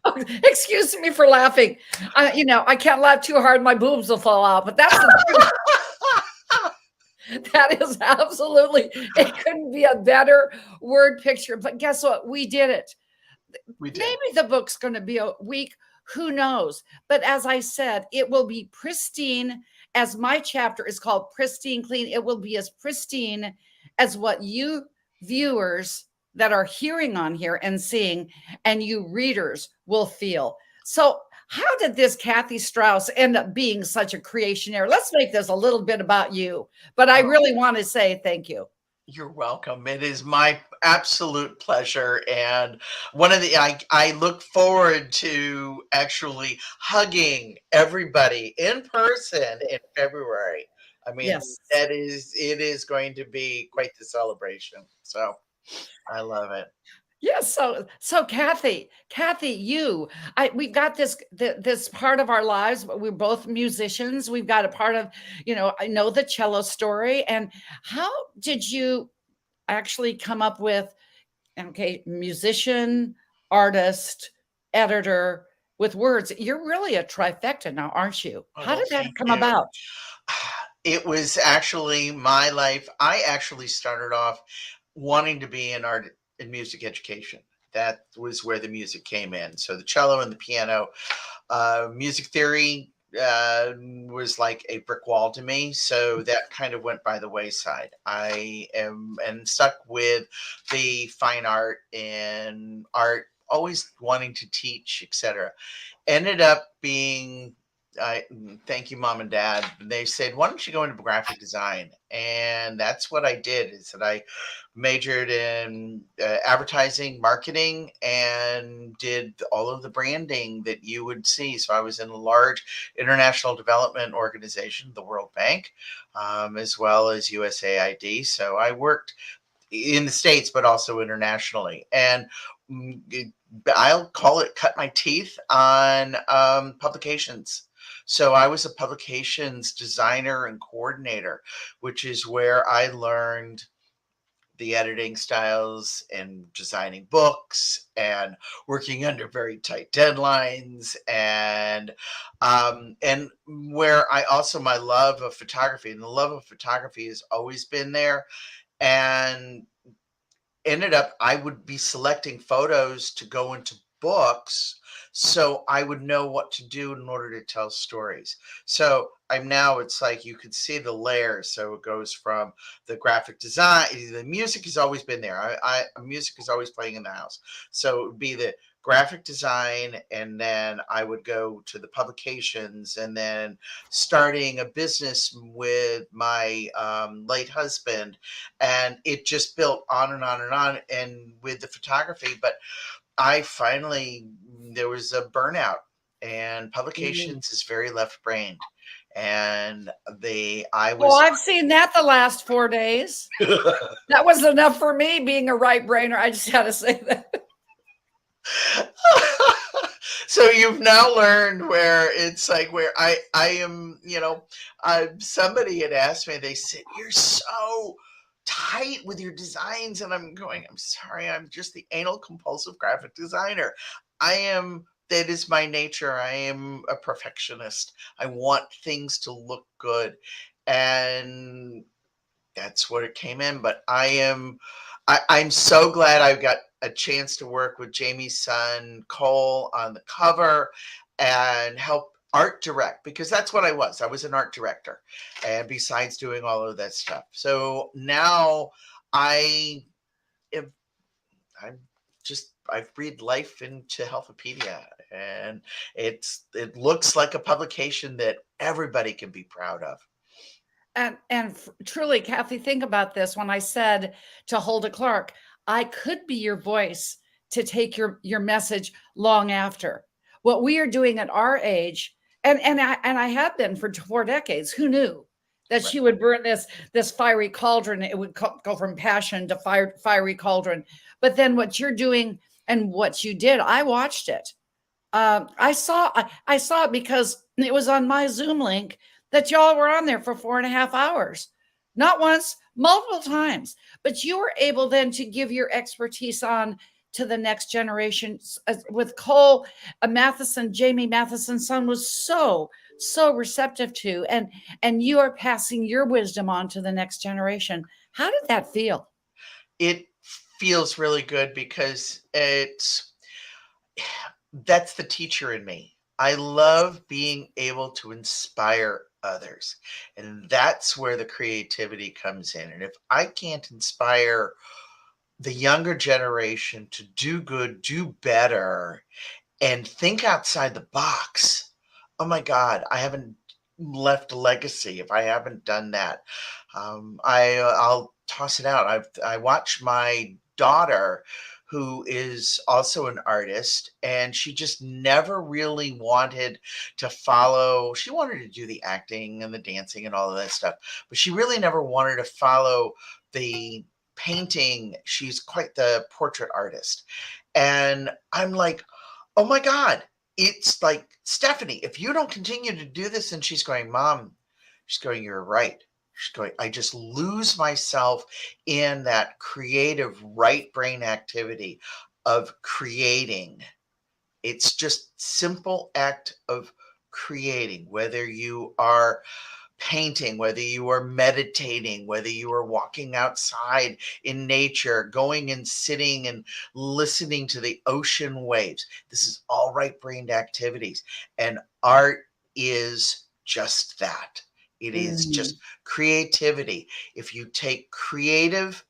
Oh, excuse me for laughing. I can't laugh too hard; my boobs will fall out. But that's the that is absolutely. It couldn't be a better word picture. But guess what? We did it. We did. Maybe the book's going to be a week. Who knows? But as I said, it will be pristine as my chapter is called Pristine Clean, it will be as pristine as what you viewers that are hearing on here and seeing, and you readers will feel. So how did this Kathy Strauss end up being such a creationary? Let's make this a little bit about you, but I really want to say thank you. You're welcome. It is my absolute pleasure. And one of the, I look forward to actually hugging everybody in person in February. I mean, Yes. it is going to be quite the celebration. So I love it. Yes. So Kathy, we've got this part of our lives. We're both musicians. We've got a part of, I know the cello story. And how did you actually come up with, okay, musician, artist, editor with words? You're really a trifecta now, aren't you? How did that come about? It was actually my life. I actually started off wanting to be in art and music education. That was where the music came in. So the cello and the piano, music theory was like a brick wall to me. So that kind of went by the wayside. I am stuck with the fine art and art, always wanting to teach, etc. Ended up being, thank you, Mom and Dad. They said, why don't you go into graphic design? And that's what I did, is that I majored in advertising, marketing, and did all of the branding that you would see. So I was in a large international development organization, the World Bank, as well as USAID. So I worked in the States, but also internationally. And I'll call it cut my teeth on publications. So I was a publications designer and coordinator, which is where I learned the editing styles and designing books and working under very tight deadlines, and where I also, my love of photography, and the love of photography has always been there. And ended up, I would be selecting photos to go into books, so I would know what to do in order to tell stories. So it's like you could see the layers. So it goes from the graphic design, the music has always been there. Music is always playing in the house. So it would be the graphic design, and then I would go to the publications, and then starting a business with my late husband, and it just built on and on and on, and with the photography. But there was a burnout, and publications is very left-brained, and I've seen that the last 4 days. That was enough for me, being a right-brainer. I just had to say that. So you've now learned where it's like, where I am, somebody had asked me, they said, you're so tight with your designs. And I'm going, I'm sorry, I'm just the anal compulsive graphic designer. That is my nature. I am a perfectionist. I want things to look good. And that's what it came in. But I'm so glad I got a chance to work with Jamie's son, Cole, on the cover and help art direct, because that's what I was. I was an art director, and besides doing all of that stuff. So now I breathed life into Healthopedia, and it looks like a publication that everybody can be proud of. And truly, Kathy, think about this. When I said to Hulda Clark, I could be your voice to take your message long after. What we are doing at our age, and I have been for 4 decades. Who knew that she would burn this fiery cauldron? It would go from passion to fiery cauldron. But then what you're doing and what you did, I watched it. I saw it because it was on my Zoom link that y'all were on there for 4.5 hours. Not once, multiple times. But you were able then to give your expertise on to the next generation. With Cole Matheson, Jamie Matheson's son, was so receptive to, and you are passing your wisdom on to the next generation. How did that feel? It feels really good, because that's the teacher in me. I love being able to inspire others. And that's where the creativity comes in. And if I can't inspire the younger generation to do good, do better, and think outside the box, oh my God, I haven't left a legacy if I haven't done that. I'll toss it out. I watch my daughter, who is also an artist, and she just never really wanted to follow. She wanted to do the acting and the dancing and all of that stuff, but she really never wanted to follow the painting. She's quite the portrait artist. And I'm like, oh my God, it's like, Stephanie, if you don't continue to do this, and she's going, Mom, she's going, you're right. She's going, I just lose myself in that creative right brain activity of creating. It's just simple act of creating, whether you are painting, whether you are meditating, whether you are walking outside in nature, going and sitting and listening to the ocean waves. This is all right-brained activities. And art is just that. It is just creativity. If you take creative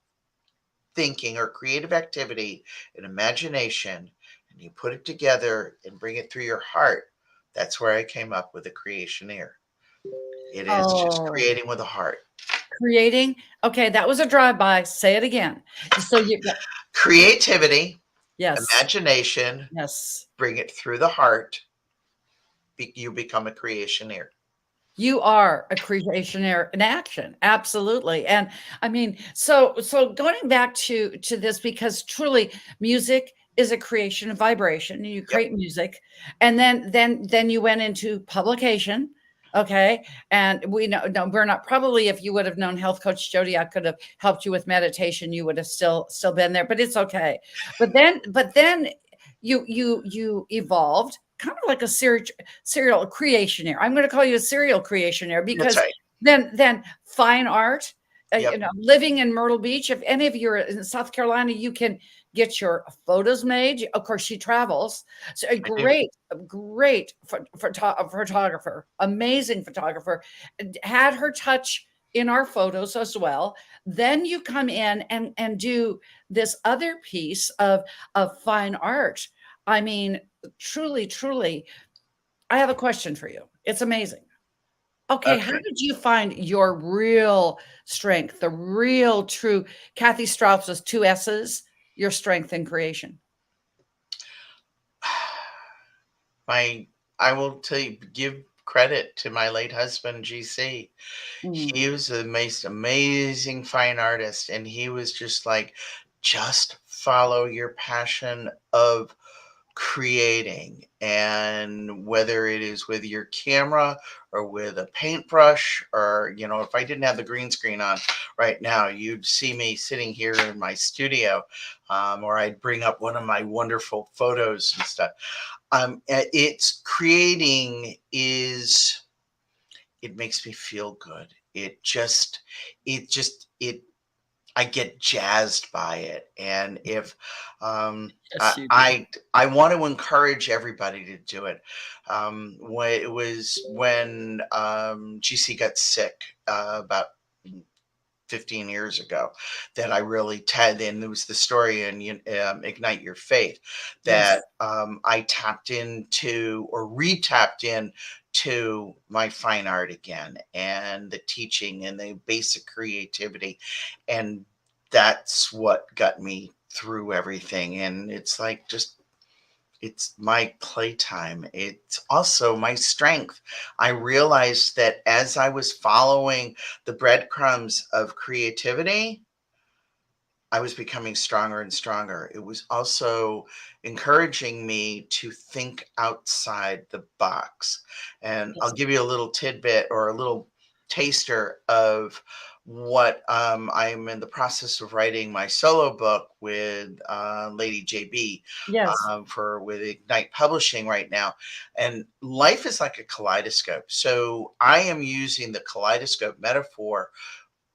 thinking or creative activity and imagination and you put it together and bring it through your heart, that's where I came up with a creationeer. It is just creating with a heart. Creating. Okay, that was a drive-by. Say it again. So you creativity, yes, imagination, yes, bring it through the heart. You become a creationeer. You are a creationeer in action. Absolutely. And I mean, so going back to this, because truly music is a creation of vibration. You create music, and then you went into publication. Okay. And we know, no, we're not, probably if you would have known Health Coach Jody, I could have helped you with meditation. You would have still been there, but it's okay. But then you evolved kind of like a serial creationeer. I'm going to call you a serial creationeer, because then fine art, you know, living in Myrtle Beach. If any of you are in South Carolina, you can get your photos made. Of course, she travels. So a great photographer, amazing photographer, had her touch in our photos as well. Then you come in and do this other piece of fine art. I mean, truly, I have a question for you. It's amazing. Okay, how did you find your real strength, the real true Kathy Strauss's 2 S's, your strength in creation? I will tell you, give credit to my late husband, GC. He was the most amazing fine artist, and he was just like, just follow your passion of creating, and whether it is with your camera or with a paintbrush, or, you know, if I didn't have the green screen on right now, you'd see me sitting here in my studio, or I'd bring up one of my wonderful photos and stuff. It's creating is, it makes me feel good. I get jazzed by it. And if I want to encourage everybody to do it. It was when GC got sick about 15 years ago that I really and there was the story in Ignite Your Faith that I tapped into, or re-tapped in to my fine art again, and the teaching and the basic creativity. And that's what got me through everything. And it's like, it's my playtime. It's also my strength. I realized that as I was following the breadcrumbs of creativity, I was becoming stronger and stronger. It was also encouraging me to think outside the box. And I'll give you a little tidbit or a little taster of what I'm in the process of writing my solo book with Lady JB with Ignite Publishing right now. And life is like a kaleidoscope. So I am using the kaleidoscope metaphor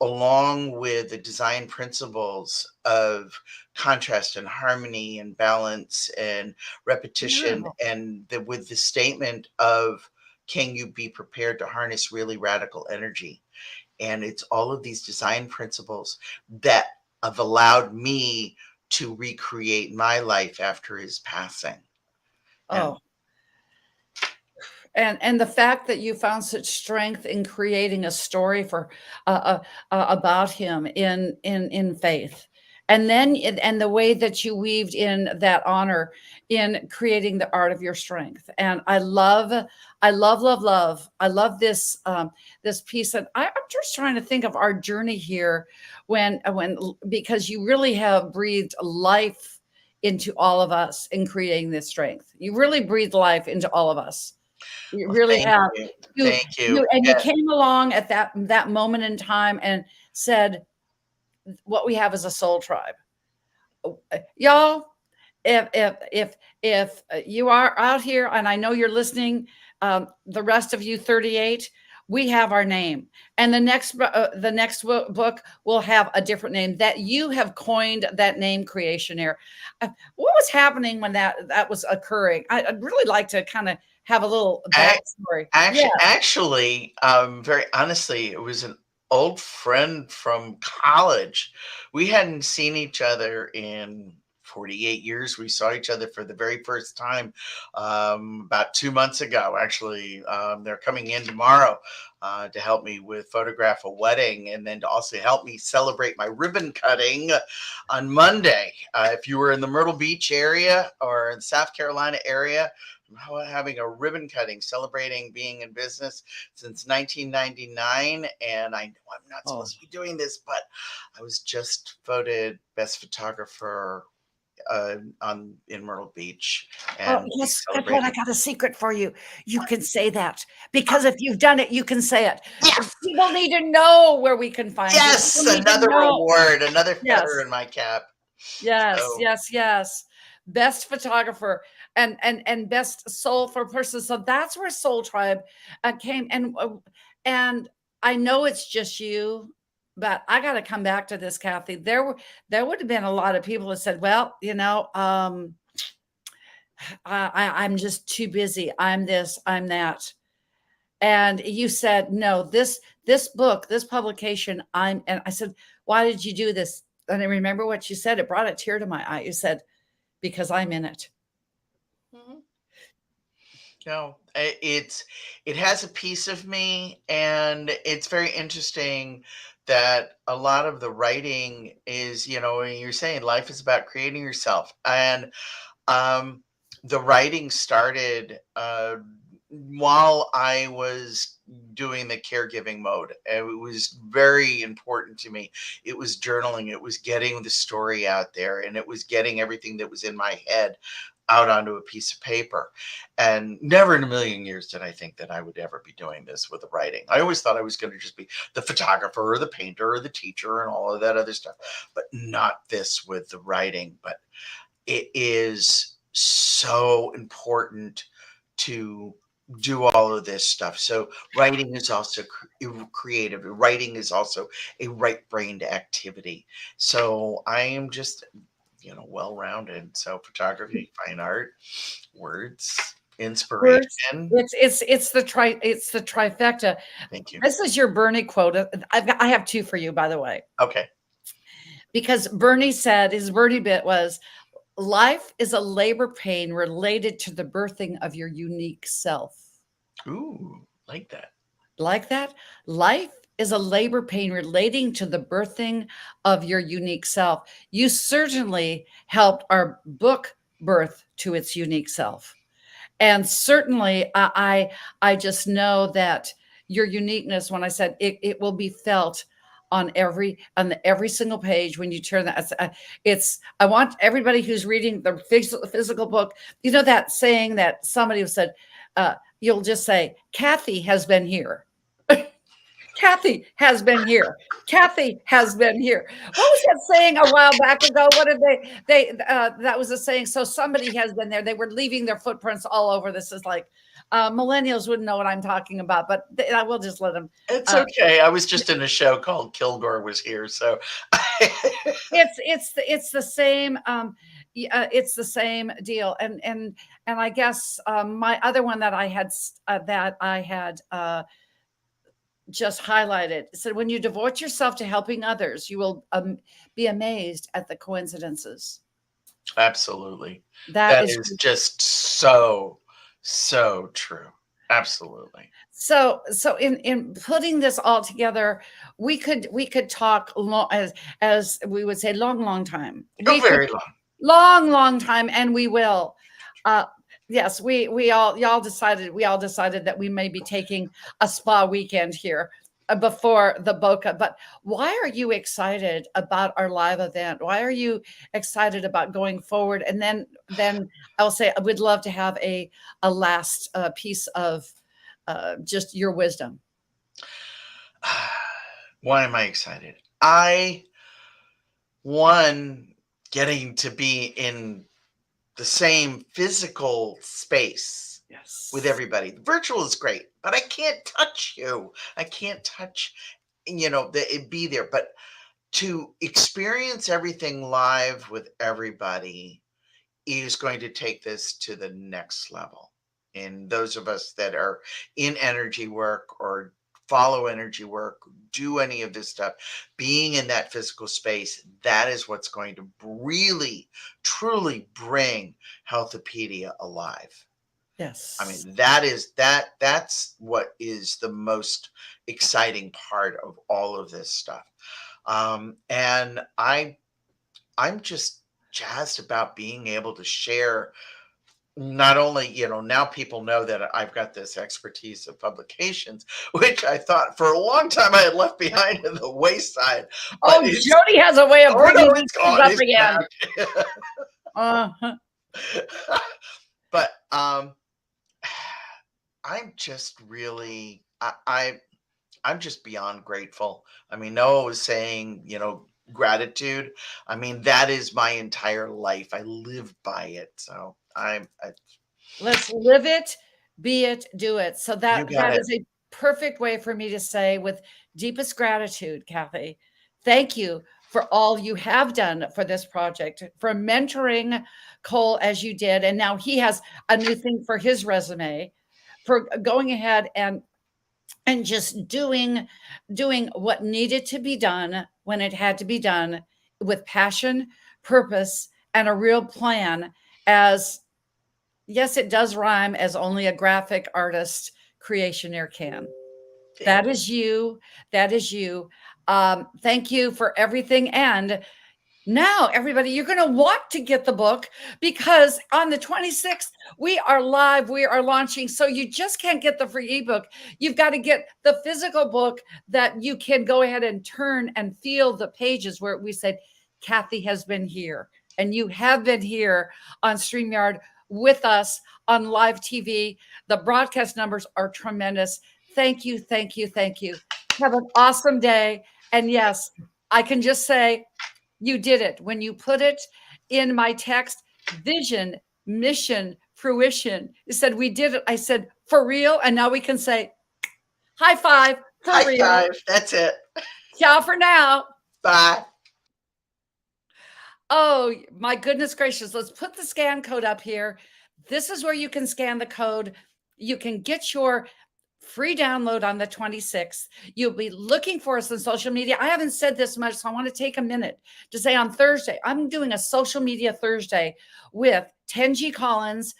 along with the design principles of contrast and harmony and balance and repetition, and with the statement of can you be prepared to harness really radical energy? And it's all of these design principles that have allowed me to recreate my life after his passing. Oh. And the fact that you found such strength in creating a story for about him in faith, and then and the way that you weaved in that honor in creating the art of your strength. And I love this this piece. And I'm just trying to think of our journey here when because you really have breathed life into all of us in creating this strength. You really breathed life into all of us. You really have. Thank you. And you came along at that moment in time and said, what we have is a soul tribe. Y'all, if you are out here, and I know you're listening, the rest of you 38, we have our name. And the next book will have a different name that you have coined that name, Creationaire. What was happening when that was occurring? I'd really like to kind of have a little backstory. Actually, very honestly, it was an old friend from college. We hadn't seen each other in 48 years. We saw each other for the very first time about 2 months ago. Actually, they're coming in tomorrow to help me with photograph a wedding, and then to also help me celebrate my ribbon cutting on Monday. If you were in the Myrtle Beach area or in South Carolina area, I'm having a ribbon cutting celebrating being in business since 1999. And I know I'm not supposed to be doing this, but I was just voted best photographer in Myrtle Beach. And yes, guess what? I got a secret for you. You can say that because if you've done it, you can say it. Yes. People need to know where we can find you. Another reward, another feather in my cap. Yes, yes. Best photographer and best soul for person. So that's where Soul Tribe came. And I know it's just you, but I got to come back to this, Kathy. There would have been a lot of people that said, well, I'm just too busy. I'm this, I'm that. And you said, no, this book, this publication, and I said, why did you do this? And I remember what you said. It brought a tear to my eye. You said, because I'm in it. Mm-hmm. No, it has a piece of me, and it's very interesting that a lot of the writing is, when you're saying life is about creating yourself, and the writing started while I was doing the caregiving mode. It was very important to me. It was journaling. It was getting the story out there, and it was getting everything that was in my head out onto a piece of paper. And never in a million years did I think that I would ever be doing this with the writing. I always thought I was going to just be the photographer or the painter or the teacher and all of that other stuff, but not this with the writing. But it is so important to do all of this stuff. So writing is also creative. Writing is also a right-brained activity. So I am just, well-rounded. So photography, fine art, words, inspiration. It's the trifecta. Thank you. This is your Bernie quote. I have two for you, by the way. Okay. Because Bernie said, his Bernie bit was, life is a labor pain related to the birthing of your unique self. Ooh, like that. Like that? Life is a labor pain relating to the birthing of your unique self. You certainly helped our book birth to its unique self. And certainly I just know that your uniqueness, when I said it will be felt on every single page when you turn that. I want everybody who's reading the physical book, that saying that somebody said, you'll just say, Kathy has been here. Kathy has been here. Kathy has been here. What was that saying a while back ago? What did that was a saying. So somebody has been there. They were leaving their footprints all over. This is like, millennials wouldn't know what I'm talking about, but I will just let them. It's okay. I was just in a show called Kilgore Was Here. So it's the same. it's the same deal. And I guess my other one that I had just highlighted said, when you devote yourself to helping others, you will be amazed at the coincidences. Absolutely. That is just so true. Absolutely. So in putting this all together, we could talk long, as we would say, long time. Very long. Long time, and we will. Yes, we all decided that we may be taking a spa weekend here before the Boca. But why are you excited about our live event? Why are you excited about going forward? And then I'll say I would love to have a last piece of just your wisdom. Why am I excited? Getting to be in the same physical space with everybody. The virtual is great, but I can't touch you. I can't touch, be there. But to experience everything live with everybody is going to take this to the next level. And those of us that are in energy work or follow energy work, do any of this stuff, being in that physical space, that is what's going to really, truly bring Healthopedia alive. Yes. I mean, that's what is the most exciting part of all of this stuff. And I'm just jazzed about being able to share. Not only, now people know that I've got this expertise of publications, which I thought for a long time I had left behind in the wayside. Oh, Jody has a way of bringing these things up again. But I'm just really, I'm just beyond grateful. I mean, Noah was saying, gratitude. I mean, that is my entire life. I live by it. So let's live it, be it, do it. So that is a perfect way for me to say, with deepest gratitude, Kathy, thank you for all you have done for this project, for mentoring Cole as you did. And now he has a new thing for his resume, for going ahead and just doing what needed to be done when it had to be done, with passion, purpose, and a real plan. As yes, it does rhyme, as only a graphic artist creationeer can. That is you. That is you. Thank you for everything. And now, everybody, you're going to want to get the book, because on the 26th, we are live. We are launching. So you just can't get the free ebook. You've got to get the physical book that you can go ahead and turn and feel the pages where we said, Kathy has been here. And you have been here on StreamYard with us on live TV. The broadcast numbers are tremendous. Thank you, thank you, thank you. Have an awesome day. And yes, I can just say you did it. When you put it in my text, vision, mission, fruition, you said we did it. I said, for real? And now we can say, high five, for real. High five, that's it. Ciao for now. Bye. Oh, my goodness gracious. Let's put the scan code up here. This is where you can scan the code. You can get your free download on the 26th. You'll be looking for us on social media. I haven't said this much, so I want to take a minute to say on Thursday, I'm doing a social media Thursday with Tenji Collins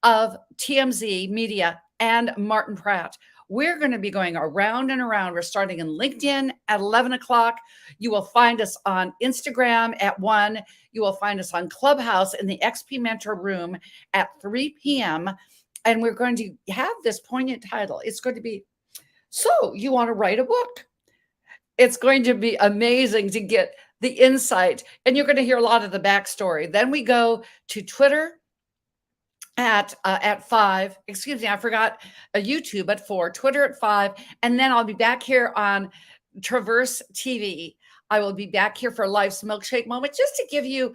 of TMZ Media and Martin Pratt. We're going to be going around and around. We're starting in LinkedIn at 11 o'clock. You will find us on Instagram at 1. You will find us on Clubhouse in the XP Mentor Room at 3 p.m. And we're going to have this poignant title. It's going to be, So You Want to Write a Book? It's going to be amazing to get the insight. And you're going to hear a lot of the backstory. Then we go to Twitter at 5. Excuse me, I forgot YouTube at 4, Twitter at 5. And then I'll be back here on Traverse TV. I will be back here for Life's Milkshake Moment, just to give you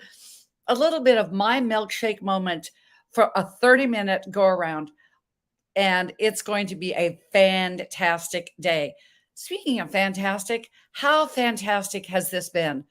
a little bit of my milkshake moment for a 30-minute go around. And it's going to be a fantastic day. Speaking of fantastic, how fantastic has this been?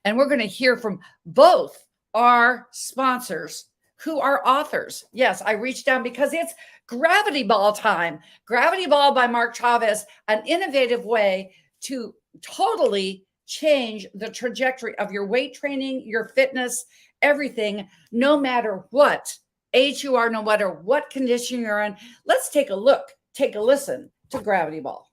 And we're going to hear from both our sponsors who are authors. Yes, I reached down because it's Gravity Ball time. Gravity Ball by Mark Chavez, an innovative way to totally change the trajectory of your weight training, your fitness, everything, no matter what age you are, no matter what condition you're in. Let's take a look, take a listen to Gravity Ball.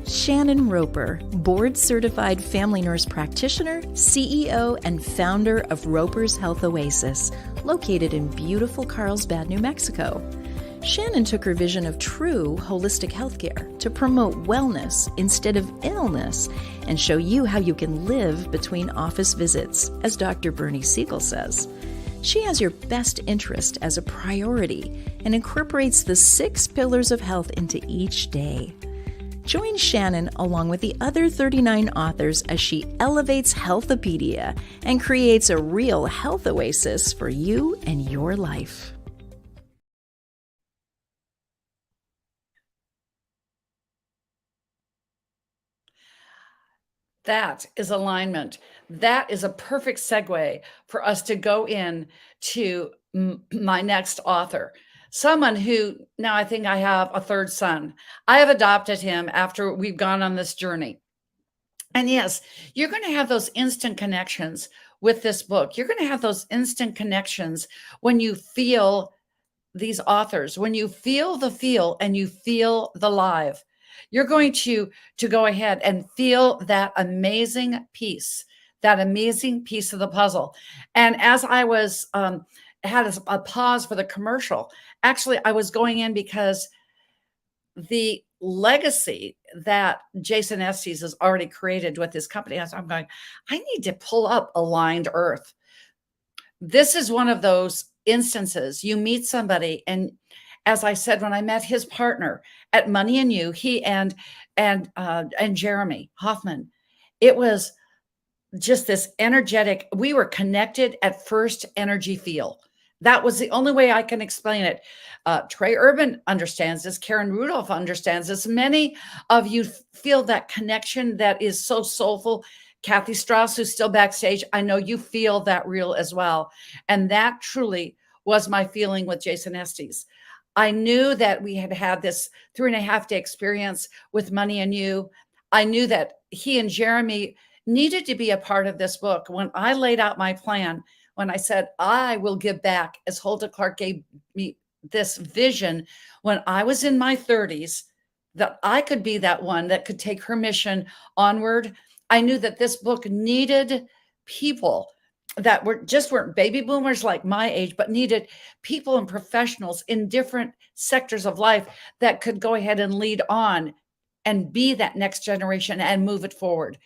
Shannon Roper, board-certified family nurse practitioner, CEO, and founder of Roper's Health Oasis, located in beautiful Carlsbad, New Mexico. Shannon took her vision of true holistic healthcare to promote wellness instead of illness and show you how you can live between office visits, as Dr. Bernie Siegel says. She has your best interest as a priority and incorporates the 6 pillars of health into each day. Join Shannon along with the other 39 authors as she elevates Healthopedia and creates a real health oasis for you and your life. That is alignment. That is a perfect segue for us to go in to my next author. Someone who, now I think I have a third son. I have adopted him after we've gone on this journey. And yes, you're going to have those instant connections with this book. You're going to have those instant connections when you feel these authors, when you feel the feel and you feel the live. You're going to go ahead and feel that amazing piece of the puzzle. And as I was had a pause for the commercial, actually I was going in because the legacy that Jason Estes has already created with his company, I'm going, I need to pull up Aligned Earth. This is one of those instances you meet somebody, and as I said, when I met his partner at Money and You, he and Jeremy Hoffman, it was just this energetic, we were connected at first energy feel. That was the only way I can explain it. Trey Urban understands this. Karen Rudolph understands this. Many of you feel that connection that is so soulful. Kathy Strauss, who's still backstage, I know you feel that real as well. And that truly was my feeling with Jason Estes. I knew that we had had this 3.5-day experience with Money and You. I knew that he and Jeremy needed to be a part of this book. When I laid out my plan, when I said, I will give back, as Hulda Clark gave me this vision when I was in my 30s, that I could be that one that could take her mission onward. I knew that this book needed people that weren't baby boomers like my age, but needed people and professionals in different sectors of life that could go ahead and lead on and be that next generation and move it forward.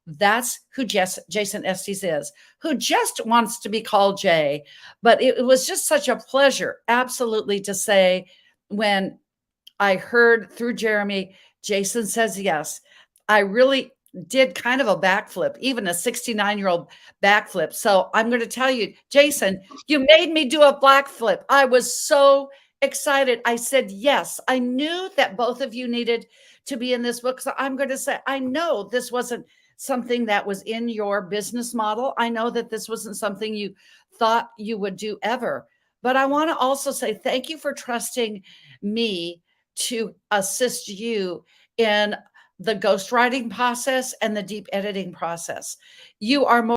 That's who Jason Estes is, who just wants to be called Jay. But it was just such a pleasure, absolutely, to say when I heard through Jeremy, Jason says yes. I really did kind of a backflip, even a 69-year-old backflip. So I'm going to tell you, Jason, you made me do a backflip. I was so excited. I said yes. I knew that both of you needed to be in this book. So I'm going to say, I know this wasn't something that was in your business model. I know that this wasn't something you thought you would do ever. But I want to also say thank you for trusting me to assist you in the ghostwriting process and the deep editing process. You are more